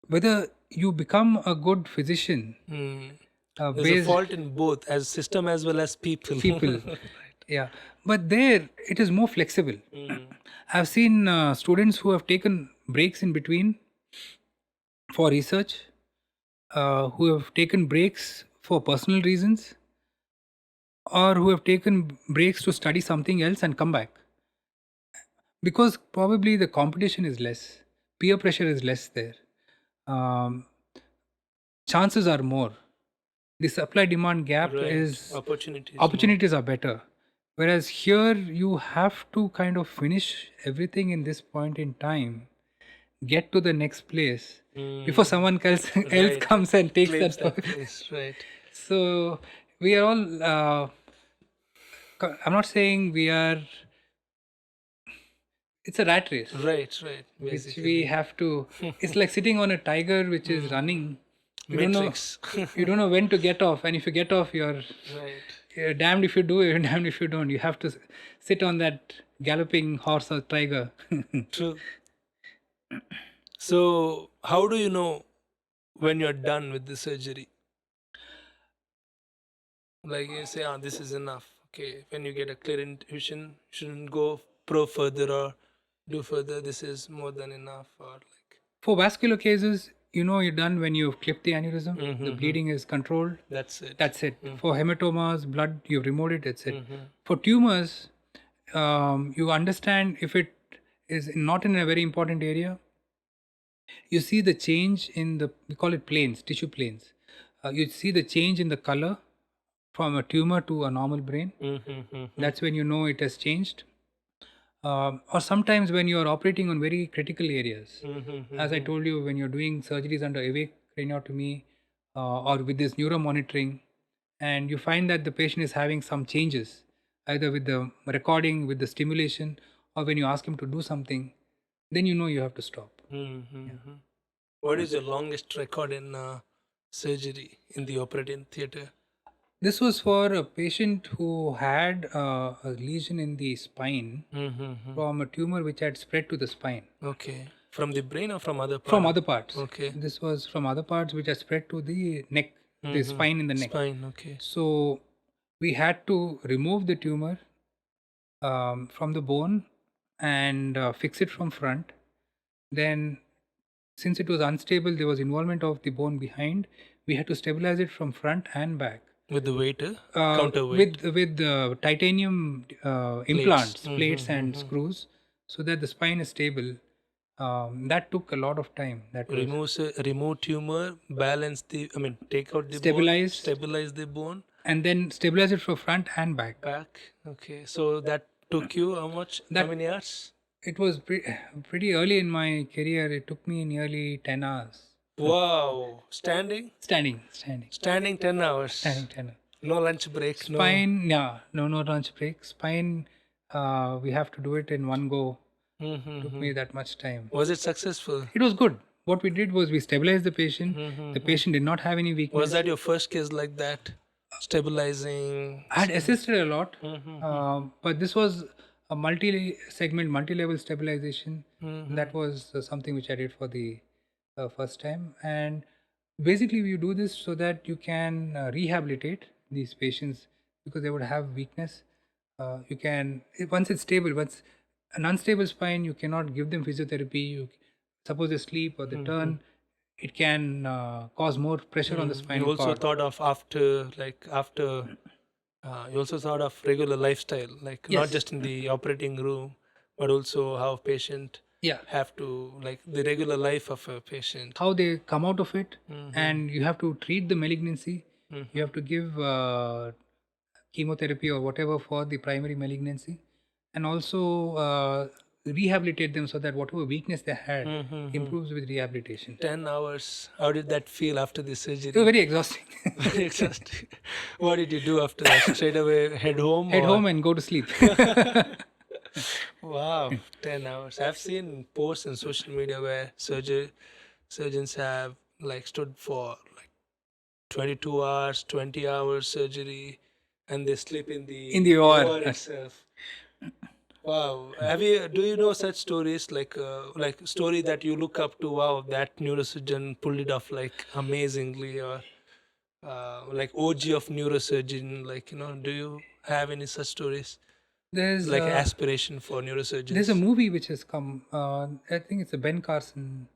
whether you become a good physician, There's a fault in both, as system as well as people. people, yeah. But there, it is more flexible. I've seen students who have taken breaks in between for research, who have taken breaks for personal reasons, or who have taken breaks to study something else and come back, because probably the competition is less, peer pressure is less there, um, chances are more, the supply demand gap Right. is, Opportunities. opportunities are better, whereas here you have to kind of finish everything in this point in time, get to the next place before someone else comes and takes Claims that that place. Right. So we are all I'm not saying we are, it's a rat race Right. Right. which Basically. we have to, it's like sitting on a tiger which is running. You Matrix. don't know, you don't know when to get off, and if you get off you're, Right. you're damned if you do, you're damned if you don't. You have to sit on that galloping horse or tiger. True. So, how do you know when you're done with the surgery? Like you say, this is enough. Okay, when you get a clear intuition, shouldn't go further or do further. This is more than enough, or like. For vascular cases, you know you're done when you've clipped the aneurysm, the bleeding is controlled. That's it. That's it. For hematomas, blood, you've removed it, that's it. For tumors, you understand if it is not in a very important area, you see the change in the, we call it planes, tissue planes. You see the change in the color from a tumor to a normal brain. That's when you know it has changed. Or sometimes when you are operating on very critical areas, as I told you, when you're doing surgeries under awake craniotomy or with this neuromonitoring, and you find that the patient is having some changes, either with the recording, with the stimulation, or when you ask him to do something, then you know you have to stop. What is your longest record in surgery in the operating theater? This was for a patient who had a lesion in the spine from a tumor which had spread to the spine. Okay. From the brain or from other parts? From other parts. Okay. This was from other parts which had spread to the neck, the spine in the neck. Spine, okay. So we had to remove the tumor from the bone and fix it from front. Then, since it was unstable, there was involvement of the bone behind. We had to stabilize it from front and back. With the weight, counterweight? With titanium implants, plates and screws, so that the spine is stable. That took a lot of time. That was remove tumor, balance the, take out the stabilize, bone, stabilize the bone, and then stabilize it from front and back. Back, okay. So that took you how much? How many hours? It was pretty early in my career. It took me nearly 10 hours. Wow. Standing? Standing. Standing 10 hours. Standing 10 hours. No lunch break. No. Spine, yeah, no lunch break. Spine, we have to do it in one go. Took me that much time. Was it successful? It was good. What we did was we stabilized the patient. The patient did not have any weakness. Was that your first case like that? Stabilizing. I had assisted a lot, but this was a multi-segment, multi-level stabilization. That was something which I did for the first time. And basically, you do this so that you can rehabilitate these patients because they would have weakness. You can once it's stable. Once an unstable spine, you cannot give them physiotherapy. You suppose they sleep or they turn, it can cause more pressure on the You spinal also cord. thought of after. You also thought of regular lifestyle, like not Yes. just in the operating room, but also how patient Yeah, have to like the regular life of a patient. how they come out of it, and you have to treat the malignancy. You have to give chemotherapy or whatever for the primary malignancy, and also rehabilitate them so that whatever weakness they had improves with rehabilitation. 10 hours. How did that feel after the It was surgery? very exhausting. Very exhausting. What did you do after that? Straight away head home? Head or- home and go to sleep. Wow, 10 hours. I've seen posts on social media where surgeons have like stood for like 22 hours, 20 hours surgery, and they sleep in the In the OR. OR itself. Wow. Do you know such stories like story that you look up to? Wow, that neurosurgeon pulled it off like amazingly, or like OG of neurosurgeon. Like do you have any such stories? There's Like aspiration for neurosurgeons. there's a movie which has come. I think it's a Ben Carson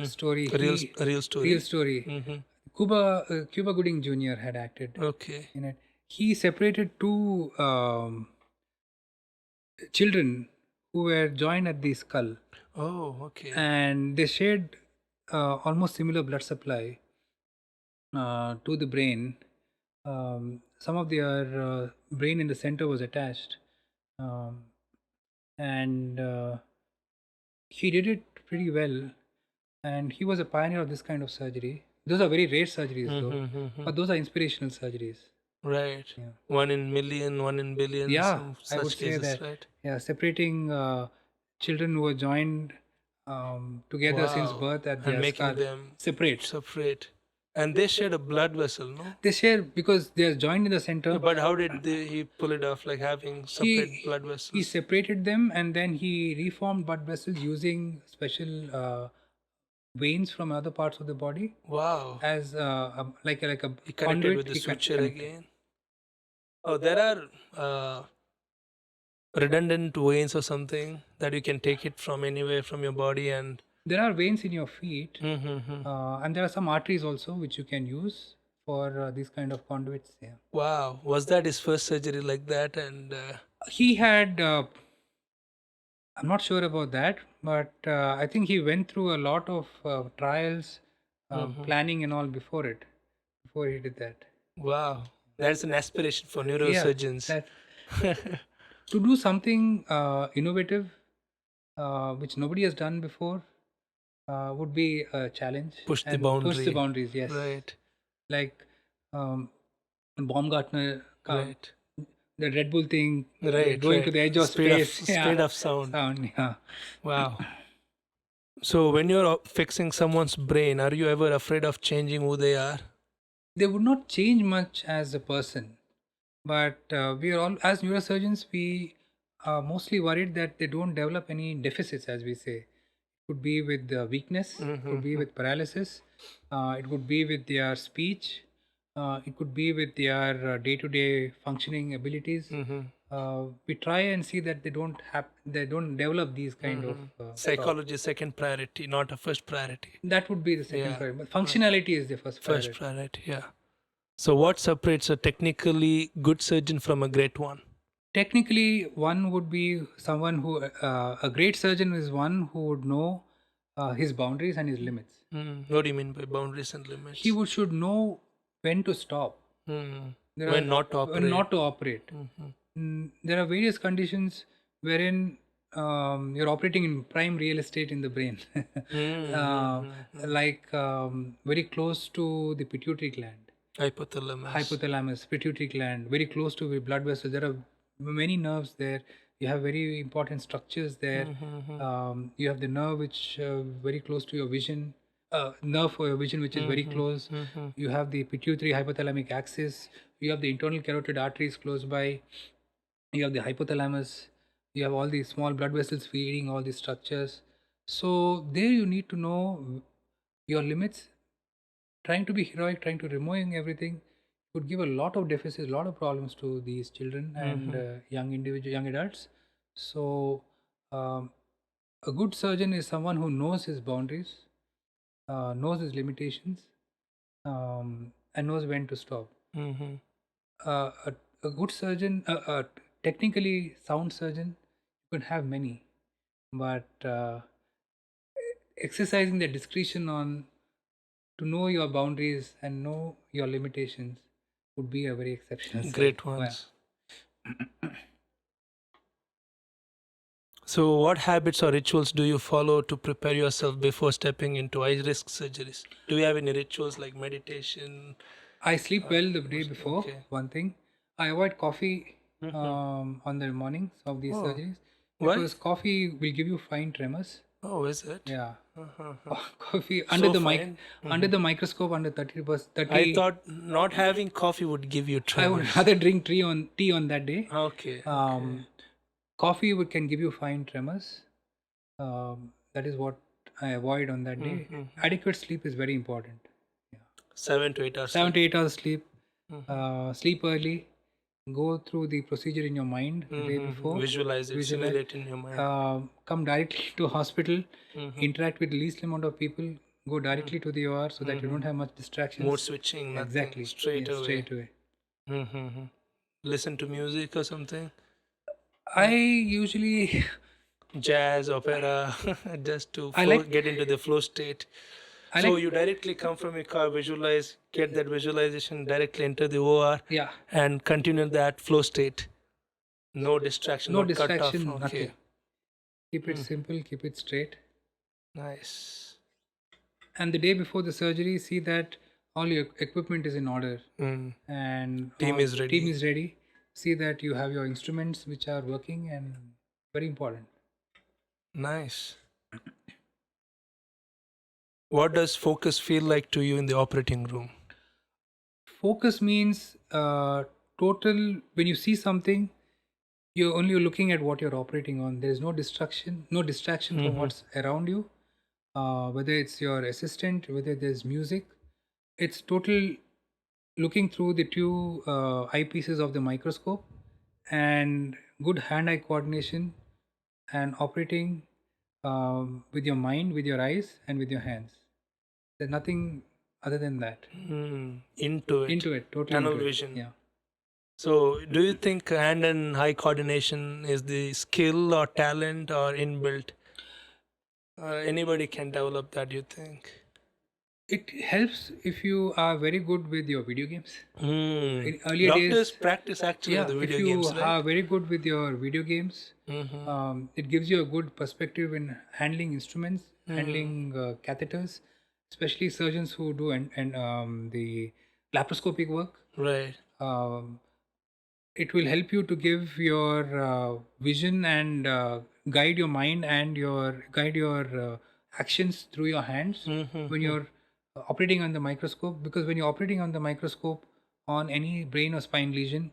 story. A real story. Real story. Cuba Gooding Jr. had acted Okay. in it. He separated two children who were joined at the skull, Oh, okay. and they shared almost similar blood supply to the brain. Some of their brain in the center was attached, um, and he did it pretty well. And he was a pioneer of this kind of surgery. Those are very rare surgeries, though, but those are inspirational surgeries. Right. Yeah. 1 in million, 1 in billions. Yeah, some I would such say cases, that. right? Yeah, separating children who were joined together since Wow. birth at And their making skull them separate. separate. And they shared a blood vessel, no? They share because they are joined in the center. But how did he pull it off, like having separate blood vessels? He separated them and then he reformed blood vessels using special veins from other parts of the body Wow. as like a He connected conduit. with the He suture connected. again. Oh, there are redundant veins or something that you can take it from anywhere from your body and. There are veins in your feet, Mm-hmm. and there are some arteries also which you can use for these kind of conduits. Yeah, Wow. Was that his first surgery like that? And he had. I'm not sure about that, but I think he went through a lot of trials, planning, and all before he did that. wow. That's an aspiration for Yeah, neurosurgeons. that to do something innovative, which nobody has done before, would be a challenge. Push the and boundary. Push the boundaries, yes. Right. Like Baumgartner, Right. the Red Bull thing, Right. going right. to the edge of Speed space. Speed of sound. Yeah. Wow. So when you're fixing someone's brain, are you ever afraid of changing who they are? They would not change much as a person, but we are all, as neurosurgeons, we are mostly worried that they don't develop any deficits, as we say. It could be with weakness, it could be with paralysis, it could be with their speech, it could be with their day-to-day functioning abilities. We try and see that they don't develop these kind of Psychology is second priority, not a first priority. that would be the second Yeah. priority, but functionality is the first priority. First priority, yeah. So what separates a technically good surgeon from a great one? Technically, one would be someone who a great surgeon is one who would know his boundaries and his limits. What do you mean by boundaries and limits? He should know when to stop. There When are- not to operate. When not to operate. There are various conditions wherein you're operating in prime real estate in the brain, like very close to the pituitary gland. Hypothalamus. pituitary gland, very close to the blood vessels. There are many nerves there. You have very important structures there. You have the nerve which very close to your vision, nerve for your vision which is very close. You have the pituitary hypothalamic axis. You have the internal carotid arteries close by. You have the hypothalamus. You have all these small blood vessels feeding all these structures. So there you need to know your limits. Trying to be heroic, trying to removing everything would give a lot of deficits, a lot of problems to these children and young adults. So a good surgeon is someone who knows his boundaries, knows his limitations, and knows when to stop. Mm-hmm. A good surgeon, a technically sound surgeon, you can have many, but exercising the discretion on to know your boundaries and know your limitations would be a very exceptional Great well, ones. So, what habits or rituals do you follow to prepare yourself before stepping into high risk surgeries? Do you have any rituals like meditation? I sleep well the day before. Okay. One thing, I avoid coffee on the mornings of these Oh, surgeries why? because coffee will give you fine tremors. Oh, is it? Yeah, Uh-huh. coffee So fine. under the microscope under 30%. I thought not having coffee would give you I would tremors. rather drink tea on that day. Okay. Coffee can give you fine tremors. That is what I avoid on that day. Adequate sleep is very important. 7 to 8 hours. 7 to 8 hours sleep. Sleep early. Go through the procedure in your mind the day before. Visualize it, simulate in your mind. Come directly to hospital. Interact with the least amount of people. Go directly to the OR so that you don't have much distractions. Mode switching, nothing. Exactly. Straight Yes, away. Straight away. Listen to music or something. I usually Jazz, opera, just to like- get into the flow state. I So like- you directly come from your car, visualize, get that visualization, directly enter the OR, yeah, and continue that flow state. No distraction, no cut off. distraction, Okay. nothing. Keep it simple, keep it straight. Nice. And the day before the surgery, see that all your equipment is in order and Team is ready. Team is ready. See that you have your instruments which are working and very important. Nice. What does focus feel like to you in the operating room? Focus means total. When you see something, you're only looking at what you're operating on. There is no distraction from what's around you. Whether it's your assistant, whether there's music, it's total looking through the two eyepieces of the microscope and good hand-eye coordination and operating with your mind, with your eyes, and with your hands. There's nothing other than that. Into it. Totally Tunnel into it. vision. Yeah. So, do you think hand and eye coordination is the skill or talent or inbuilt? Anybody can develop that, you think? It helps if you are very good with your video games. In earlier Doctors days, practice actually yeah, the video if you games, right? are very good with your video games, it gives you a good perspective in handling instruments, handling catheters, especially surgeons who do the laparoscopic work. Right. It will help you to give your vision and guide your mind and guide your actions through your hands when you're operating on the microscope, because when you're operating on the microscope on any brain or spine lesion,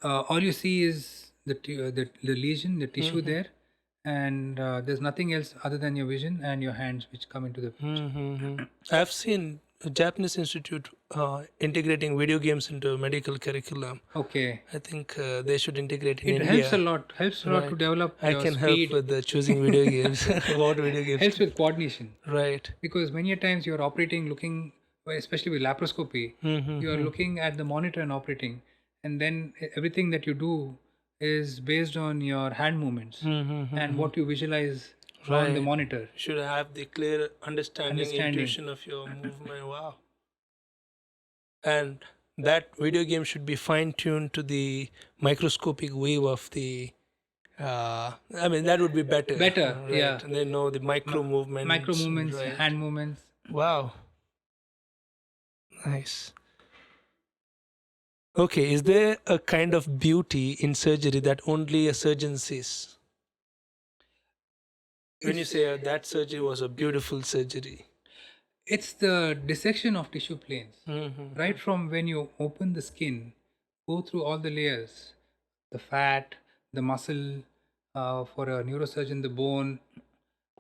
all you see is the lesion, the tissue there, and there's nothing else other than your vision and your hands which come into the I've seen a Japanese institute integrating video games into medical curriculum. Okay. I think they should integrate in It India. helps a lot to develop I your can speed. help with choosing video games. What video games? Helps with coordination. Right. Because many a times you're operating looking, especially with laparoscopy, you're looking at the monitor and operating, and then everything that you do is based on your hand movements and what you visualize on the monitor. Should have the clear understanding, intuition of your movement. Wow. And that video game should be fine tuned to the microscopic wave of the. I mean, that would be better. Better, right? yeah. And they know the micro movements. Micro movements, right. hand movements. Wow. Nice. Okay, is there a kind of beauty in surgery that only a surgeon sees? When you It's say that surgery was a beautiful surgery. it's the dissection of tissue planes. Mm-hmm. Right from when you open the skin, go through all the layers, the fat, the muscle, for a neurosurgeon, the bone.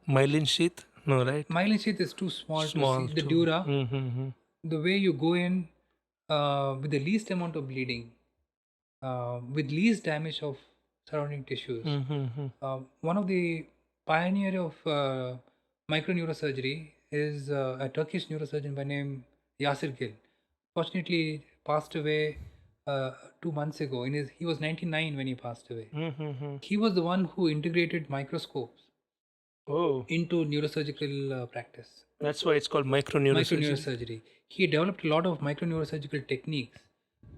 Myelin sheath? No, right? Myelin sheath is too small to see. Small The too. dura, Mm-hmm. the way you go in with the least amount of bleeding, with least damage of surrounding tissues. Mm-hmm. One of the pioneer of microneurosurgery is a Turkish neurosurgeon by name Yasir Gil. Fortunately, passed away 2 months ago. He was 99 when he passed away. Mm-hmm. He was the one who integrated microscopes Oh, into neurosurgical practice. that's why it's called microneurosurgery. Microneurosurgery. He developed a lot of microneurosurgical techniques.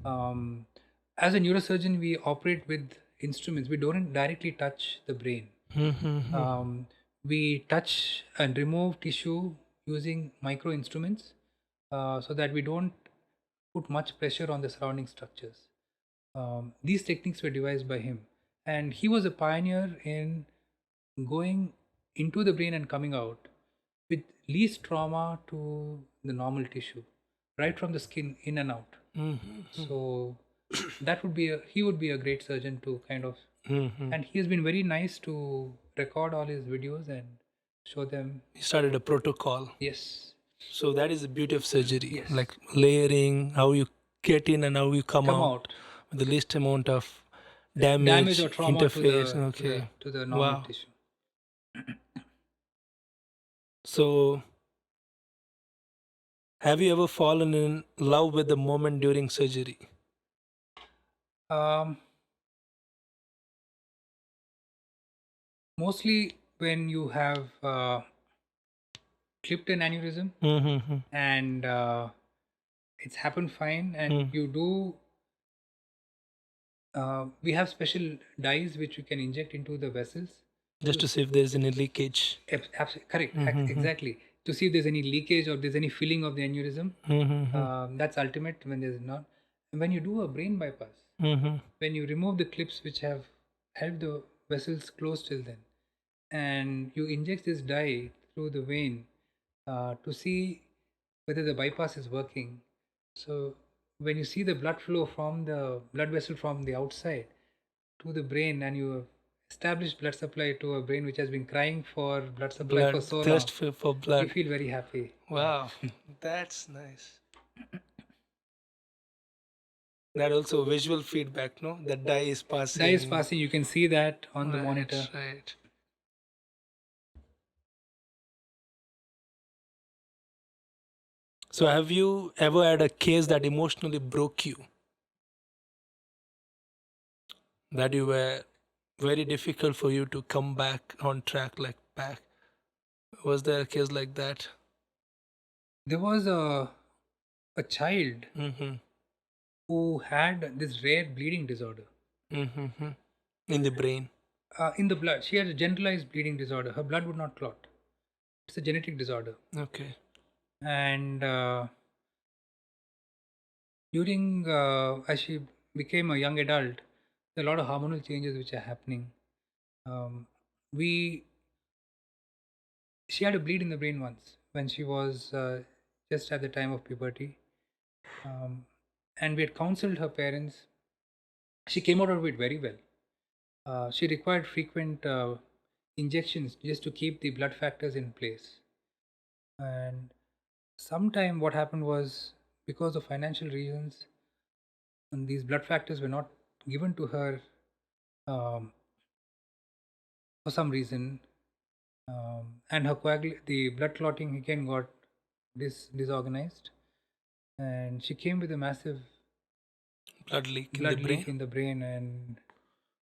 Um, as a neurosurgeon, we operate with instruments. We don't directly touch the brain. Mm-hmm. We touch and remove tissue using micro instruments, so that we don't put much pressure on the surrounding structures. These techniques were devised by him, and he was a pioneer in going into the brain and coming out with least trauma to the normal tissue, right from the skin in and out. Mm-hmm. So that would be he would be a great surgeon to kind of, Mm-hmm. and he has been very nice to record all his videos and show them. He started a protocol. Yes, So that is the beauty of surgery, yes, like layering, how you get in and how you come come out out, with the least amount of damage damage, or trauma to interface. the Okay. normal Wow. tissue. So, have you ever fallen in love with the moment during surgery? um, Mostly when you have clipped an aneurysm Mm-hmm. and it's happened fine, and Mm. you do we have special dyes which you can inject into the vessels Just to to see if there's any leakage. correct, Mm-hmm. exactly, to see if there's any leakage or there's any filling of the aneurysm. Mm-hmm. That's ultimate when there's not. When you do a brain bypass, Mm-hmm. when you remove the clips which have held the vessels closed till then, and you inject this dye through the vein to see whether the bypass is working. So when you see the blood flow from the blood vessel from the outside to the brain, and you have established blood supply to a brain which has been crying for blood supply for Blood, so long, thirst for you blood. feel very happy. Wow, that's nice. That also visual feedback, no? The dye is Dye is passing. passing, you can see that on the monitor. Right. So, have you ever had a case that emotionally broke you? That you were very difficult for you to come back on track, like back? Was there a case like that? There was a child Mm-hmm. who had this rare bleeding disorder Mm-hmm. In the brain. in the blood. She had a generalized bleeding disorder. Her blood would not clot. It's a genetic disorder. Okay. And during as she became a young adult, there are a lot of hormonal changes which are happening. We She had a bleed in the brain once when she was just at the time of puberty, um, and we had counseled her parents. She came out of it very well. She required frequent injections just to keep the blood factors in place. And sometime what happened was, because of financial reasons, and these blood factors were not given to her um, for some reason, and the blood clotting again got disorganized, and she came with a massive Blood leak in the blood brain. leak in the brain, and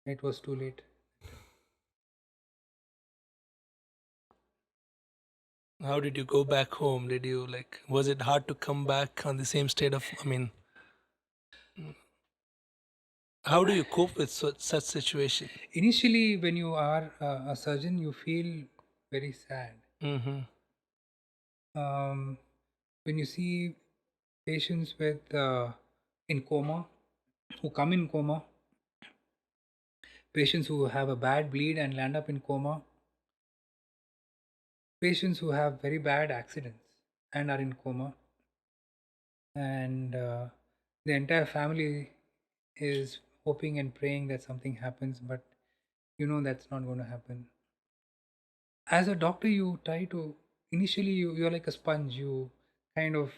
it was too late. How did you go back home? Did you like, was it hard to come back on the same state of, I mean, how do you cope with such situation? Initially, when you are a surgeon, you feel very sad. Mm-hmm. When you see patients with in coma, who come in coma, patients who have a bad bleed and land up in coma, patients who have very bad accidents and are in coma, and the entire family is hoping and praying that something happens, but that's not going to happen. As a doctor, you try to initially you're like a sponge. You kind of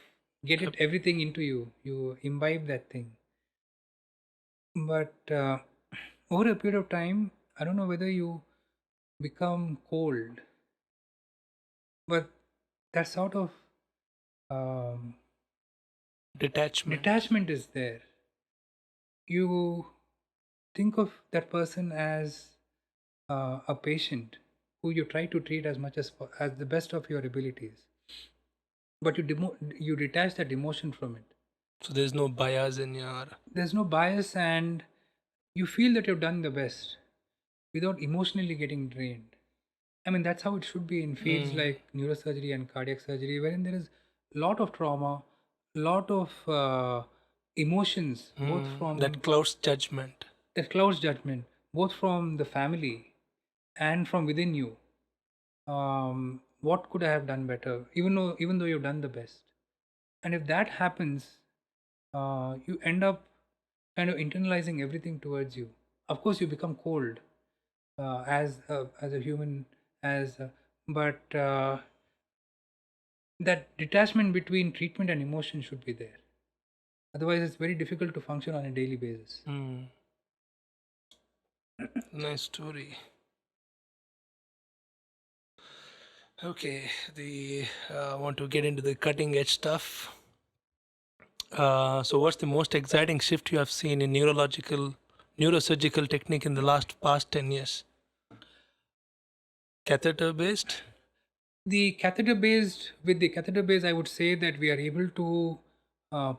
get it everything into you. You imbibe that thing, but over a period of time, I don't know whether you become cold, but that sort of um, Detachment. detachment is there. You think of that person as a patient who you try to treat as much as the best of your abilities, but you detach that emotion from it. So there's no bias in your. There's no bias, and you feel that you've done the best without emotionally getting drained. I mean, that's how it should be in fields like neurosurgery and cardiac surgery, wherein there is a lot of trauma, lot of emotions, both That from clouds judgment. that clouds judgment, both from the family and from within you. What could I have done better? Even though you've done the best, and if that happens, you end up kind of internalizing everything towards you. Of course, you become cold as a human, but that detachment between treatment and emotion should be there. Otherwise, it's very difficult to function on a daily basis. Nice story. Okay, want to get into the cutting edge stuff. So, what's the most exciting shift you have seen in neurosurgical technique in the past 10 years? Catheter based? With the catheter based, I would say that we are able to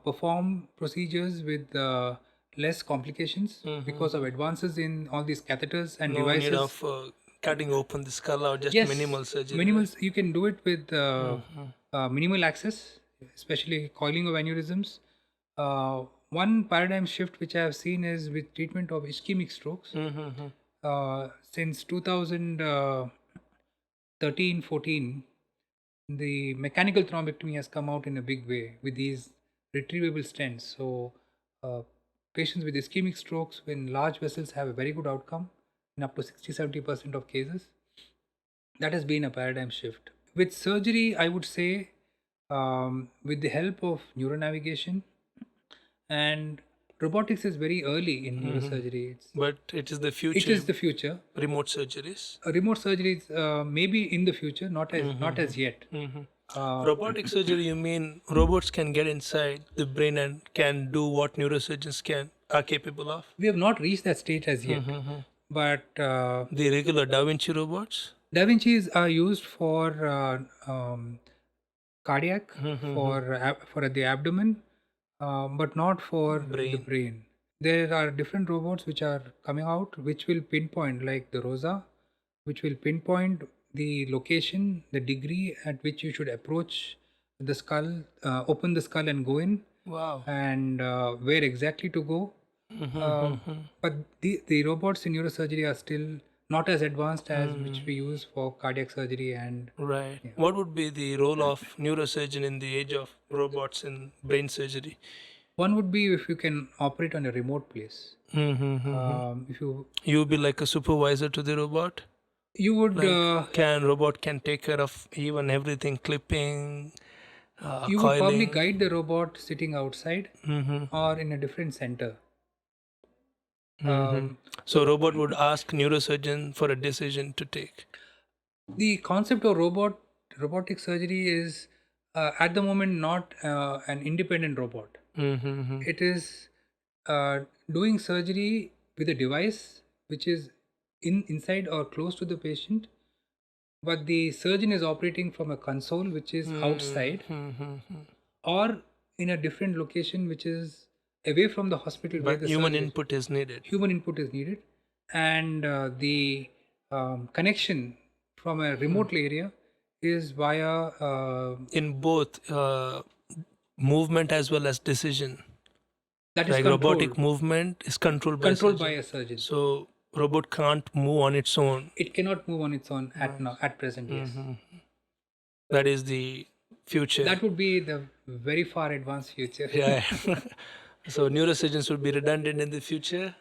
perform procedures with less complications because of advances in all these catheters and No need devices. of cutting open the skull or just Yes, minimal surgery. minimal. Right? You can do it with minimal access, especially coiling of aneurysms. One paradigm shift which I have seen is with treatment of ischemic strokes. Since 2013-14, the mechanical thrombectomy has come out in a big way with these retrievable stents. So, uh, patients with ischemic strokes when large vessels have a very good outcome in up to 60-70% of cases. That has been a paradigm shift. With surgery, I would say, with the help of neuronavigation and robotics is very early in neurosurgery. But it is the It future. is the future. Remote surgeries. Remote surgeries maybe in the future, not as yet. Robotic surgery, you mean robots can get inside the brain and can do what neurosurgeons are capable of? We have not reached that stage as yet, but The regular Da Vinci robots? Da Vinci's are used for cardiac, for the abdomen, but not for the brain. There are different robots which are coming out, which will pinpoint, like the Rosa, which will pinpoint the location, the degree at which you should approach the skull, open the skull and go in, Wow. and where exactly to go. But the robots in neurosurgery are still not as advanced as which we use for cardiac surgery and Right. What would be the role of neurosurgeon in the age of robots in brain surgery? one would be if you can operate on a remote place. If You would be like a supervisor to the robot? you would Robot can take care of even everything, clipping, you would probably coiling. guide the robot sitting outside or in a different center. So robot would ask neurosurgeon for a decision to take. The concept of robotic surgery is at the moment not an independent robot. It is doing surgery with a device which is inside or close to the patient, but the surgeon is operating from a console which is outside or in a different location which is away from the hospital where But the human surgery input is needed. human input is needed, and the connection from a remote area is via In both movement as well as decision. That is Like robotic controlled, movement is controlled by controlled by surgeon. a surgeon. So robot can't move on its own. It cannot move on its own at Nice. now, at present. Yes, That is the future. that would be the very far advanced future. Yeah. So neurosurgeons would be redundant in the future.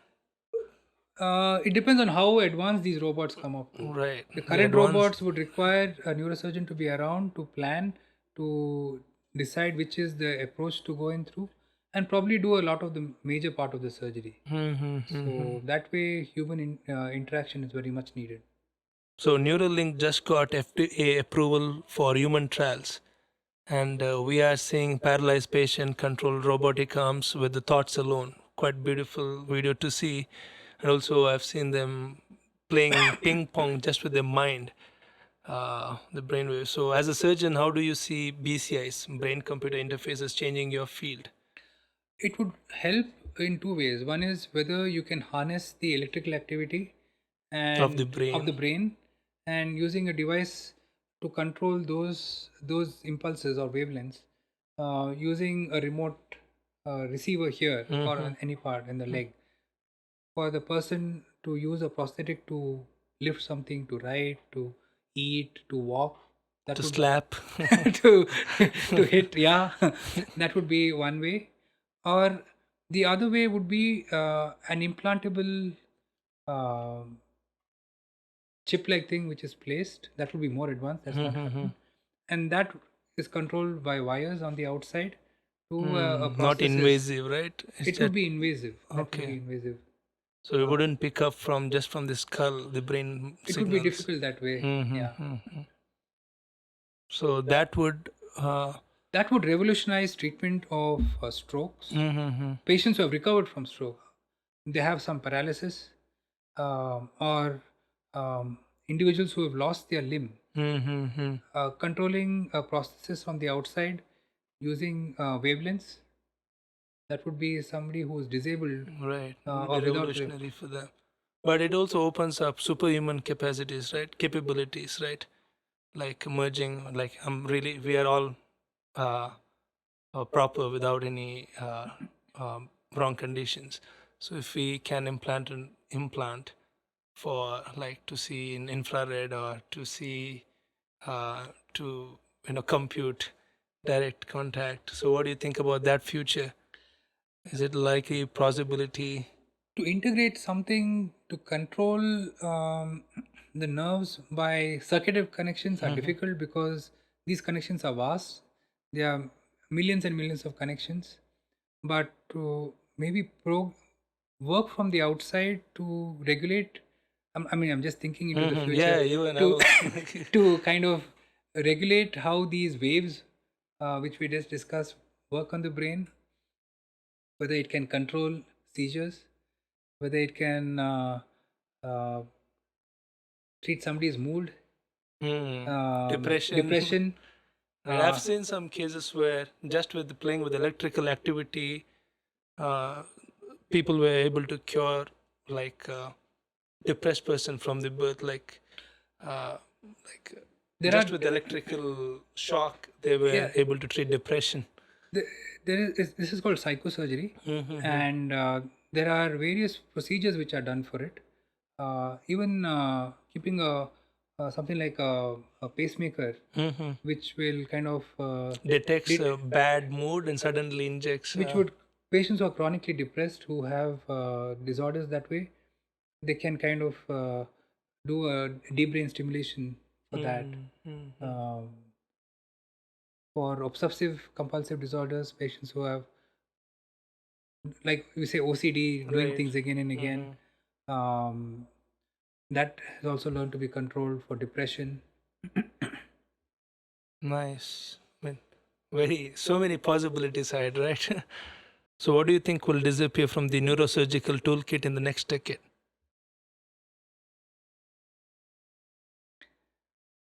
It depends on how advanced these robots come up to. Right. The The current advanced. robots would require a neurosurgeon to be around to plan, to decide which is the approach to go in through, and probably do a lot of the major part of the surgery. So that way, human interaction is very much needed. So Neuralink just got FDA approval for human trials. And we are seeing paralyzed patient control robotic arms with the thoughts alone. Quite beautiful video to see. And also I've seen them playing ping pong just with their mind, the brainwaves. So as a surgeon, how do you see BCIs, brain computer interfaces, changing your field It would help in two ways. One is whether you can harness the electrical activity of the and of brain? the brain, and using a device to control those impulses or wavelengths, using a remote receiver here or on any part in the leg, for the person to use a prosthetic to lift something, to write, to eat, to walk. That To would slap? to to hit, yeah. That would be one way. Or the other way would be an implantable chip like thing which is placed. That would be more advanced. That's not happened, and that is controlled by wires on the outside to a Not prosthesis. invasive, right? It's It would just be invasive. That would okay. be invasive. So it wouldn't pick up from just from the skull, the brain It would be signals. difficult that way. Yeah. So that would. Uh, That would revolutionize treatment of strokes. Patients who have recovered from stroke, they have some paralysis, or individuals who have lost their limb, controlling a prosthesis from the outside using wavelengths. That would be somebody who is disabled Right, or would be without. revolutionary for them. But it also opens up superhuman capacities, right? Capabilities, right? Like merging, like we are all uh, proper without any wrong conditions. So if we can implant an implant for like to see in infrared or to see to compute direct contact. So what do you think about that future? Is it likely possibility? To integrate something to control the nerves by circuitive connections are difficult because these connections are vast. There are millions and millions of connections. But to maybe work from the outside to regulate, I mean, I'm just thinking into the Yeah, future you and I to will. to kind of regulate how these waves, which we just discussed, work on the brain, whether it can control seizures, whether it can uh, treat somebody's mood, Depression. depression. Right, I've seen some cases where just with playing with electrical activity, uh, people were able to cure like depressed person from the birth, uh, like There just are with electrical shock, they were yeah, able to treat depression. the, there is this is called psychosurgery, and there are various procedures which are done for it. Even keeping a something like a pacemaker, which will kind of Detects det- a bad mood and suddenly injects. which would patients who are chronically depressed who have disorders that way, they can kind of do a deep brain stimulation for that. Um, for obsessive compulsive disorders, patients who have, like we say, OCD, doing Right. things again and again, um, that has also learned to be controlled for depression. Nice. I mean, so many possibilities ahead, right? So, what do you think will disappear from the neurosurgical toolkit in the next decade?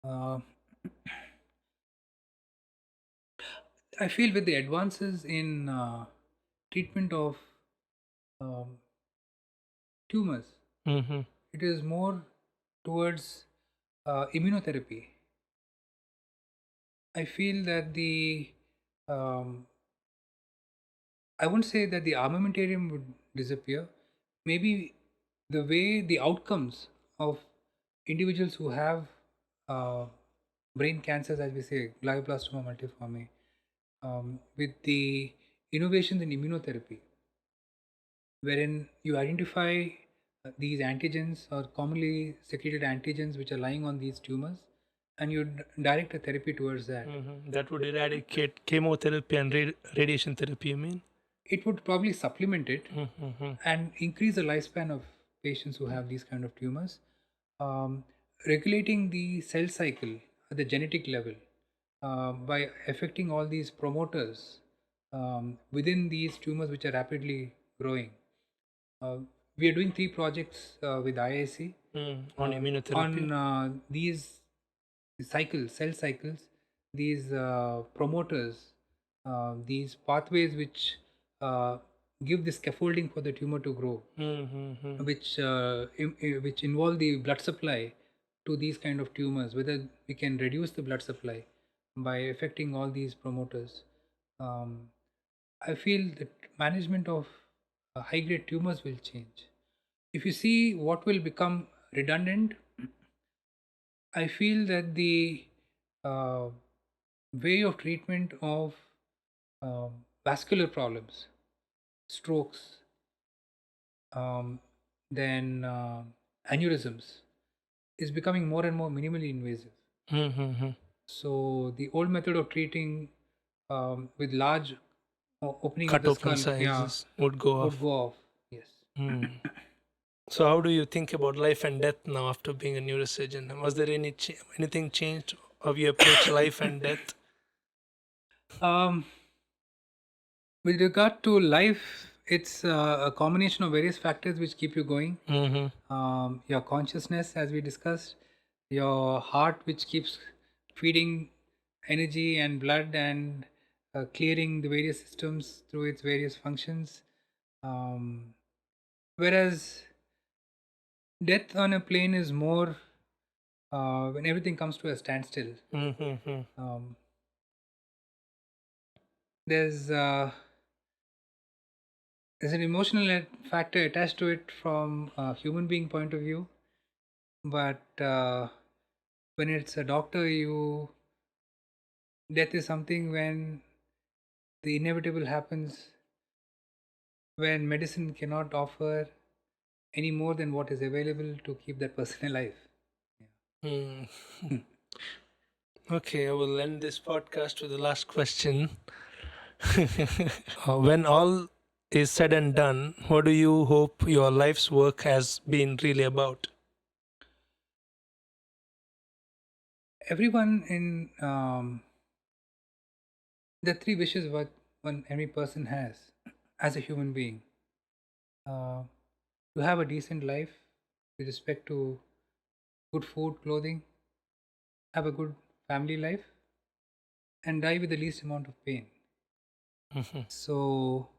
Uh, I feel with the advances in treatment of um, tumors, Mm-hmm. it is more towards immunotherapy. I feel that the um, I won't say that the armamentarium would disappear. Maybe the way the outcomes of individuals who have uh, brain cancers, as we say, glioblastoma multiforme, with the innovations in immunotherapy, wherein you identify these antigens or commonly secreted antigens which are lying on these tumors, and you direct a therapy towards that. That would eradicate chemotherapy and radiation therapy, you mean? It would probably supplement it Mm-hmm. and increase the lifespan of patients who have these kind of tumors. Um, Regulating the cell cycle at the genetic level by affecting all these promoters within these tumors which are rapidly growing. Uh, we are doing 3 projects with IIC On immunotherapy. on these cycles, cell cycles, these promoters, these pathways which give the scaffolding for the tumor to grow, Mm-hmm. which involve the blood supply to these kind of tumors. Whether we can reduce the blood supply by affecting all these promoters. Um, I feel that management of high grade tumors will change. If you see what will become redundant, I feel that the uh, way of treatment of vascular problems, strokes, um, then aneurysms is becoming more and more minimally invasive. Mm-hmm. So the old method of treating with large opening of Cut the open skull, yeah, sizes would go would off. go off. Yes. Mm. So, how do you think about life and death now after being a neurosurgeon? Was there anything changed how you approach life and death? Um, with regard to life, it's a combination of various factors which keep you going. Mm-hmm. Your consciousness, as we discussed, your heart, which keeps feeding energy and blood and clearing the various systems through its various functions. Um, Whereas death on a plane is more when everything comes to a standstill. Mm-hmm. Um, there's uh, there's an emotional factor attached to it from a human being point of view, but when it's a doctor, you death is something when the inevitable happens, when medicine cannot offer any more than what is available to keep that person alive. Mm. Okay, I will end this podcast with the last question. When all is said and done, what do you hope your life's work has been really about? Everyone in the 3 wishes what one every person has as a human being, uh, to have a decent life with respect to good food, clothing, have a good family life, and die with the least amount of pain. Mhm. So,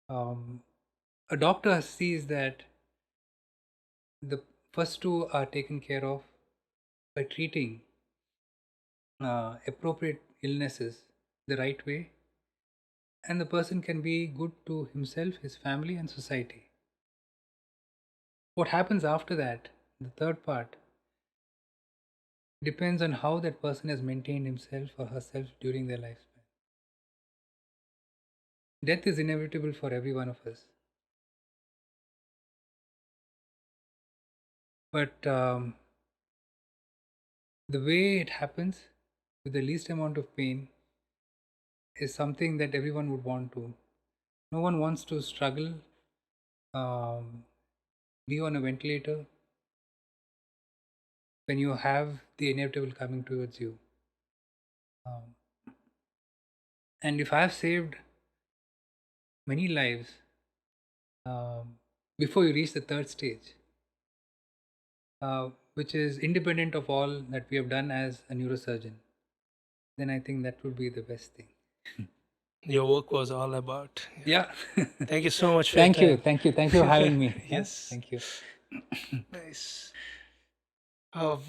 a doctor sees that the first two are taken care of by treating appropriate illnesses the right way, and the person can be good to himself, his family, and society. What happens after that, the third part, depends on how that person has maintained himself or herself during their lifespan. Death is inevitable for every one of us, but the way it happens with the least amount of pain is something that everyone would want to. No one wants to struggle, um, be on a ventilator when you have the inevitable coming towards you. Um, and if I have saved many lives before you reach the third stage, which is independent of all that we have done as a neurosurgeon, then I think that would be the best thing. Your work was all about. Yeah. Thank you so much for your Thank you. time. Thank you. Thank you for having me. Yeah. Yes. Thank you. Nice. Of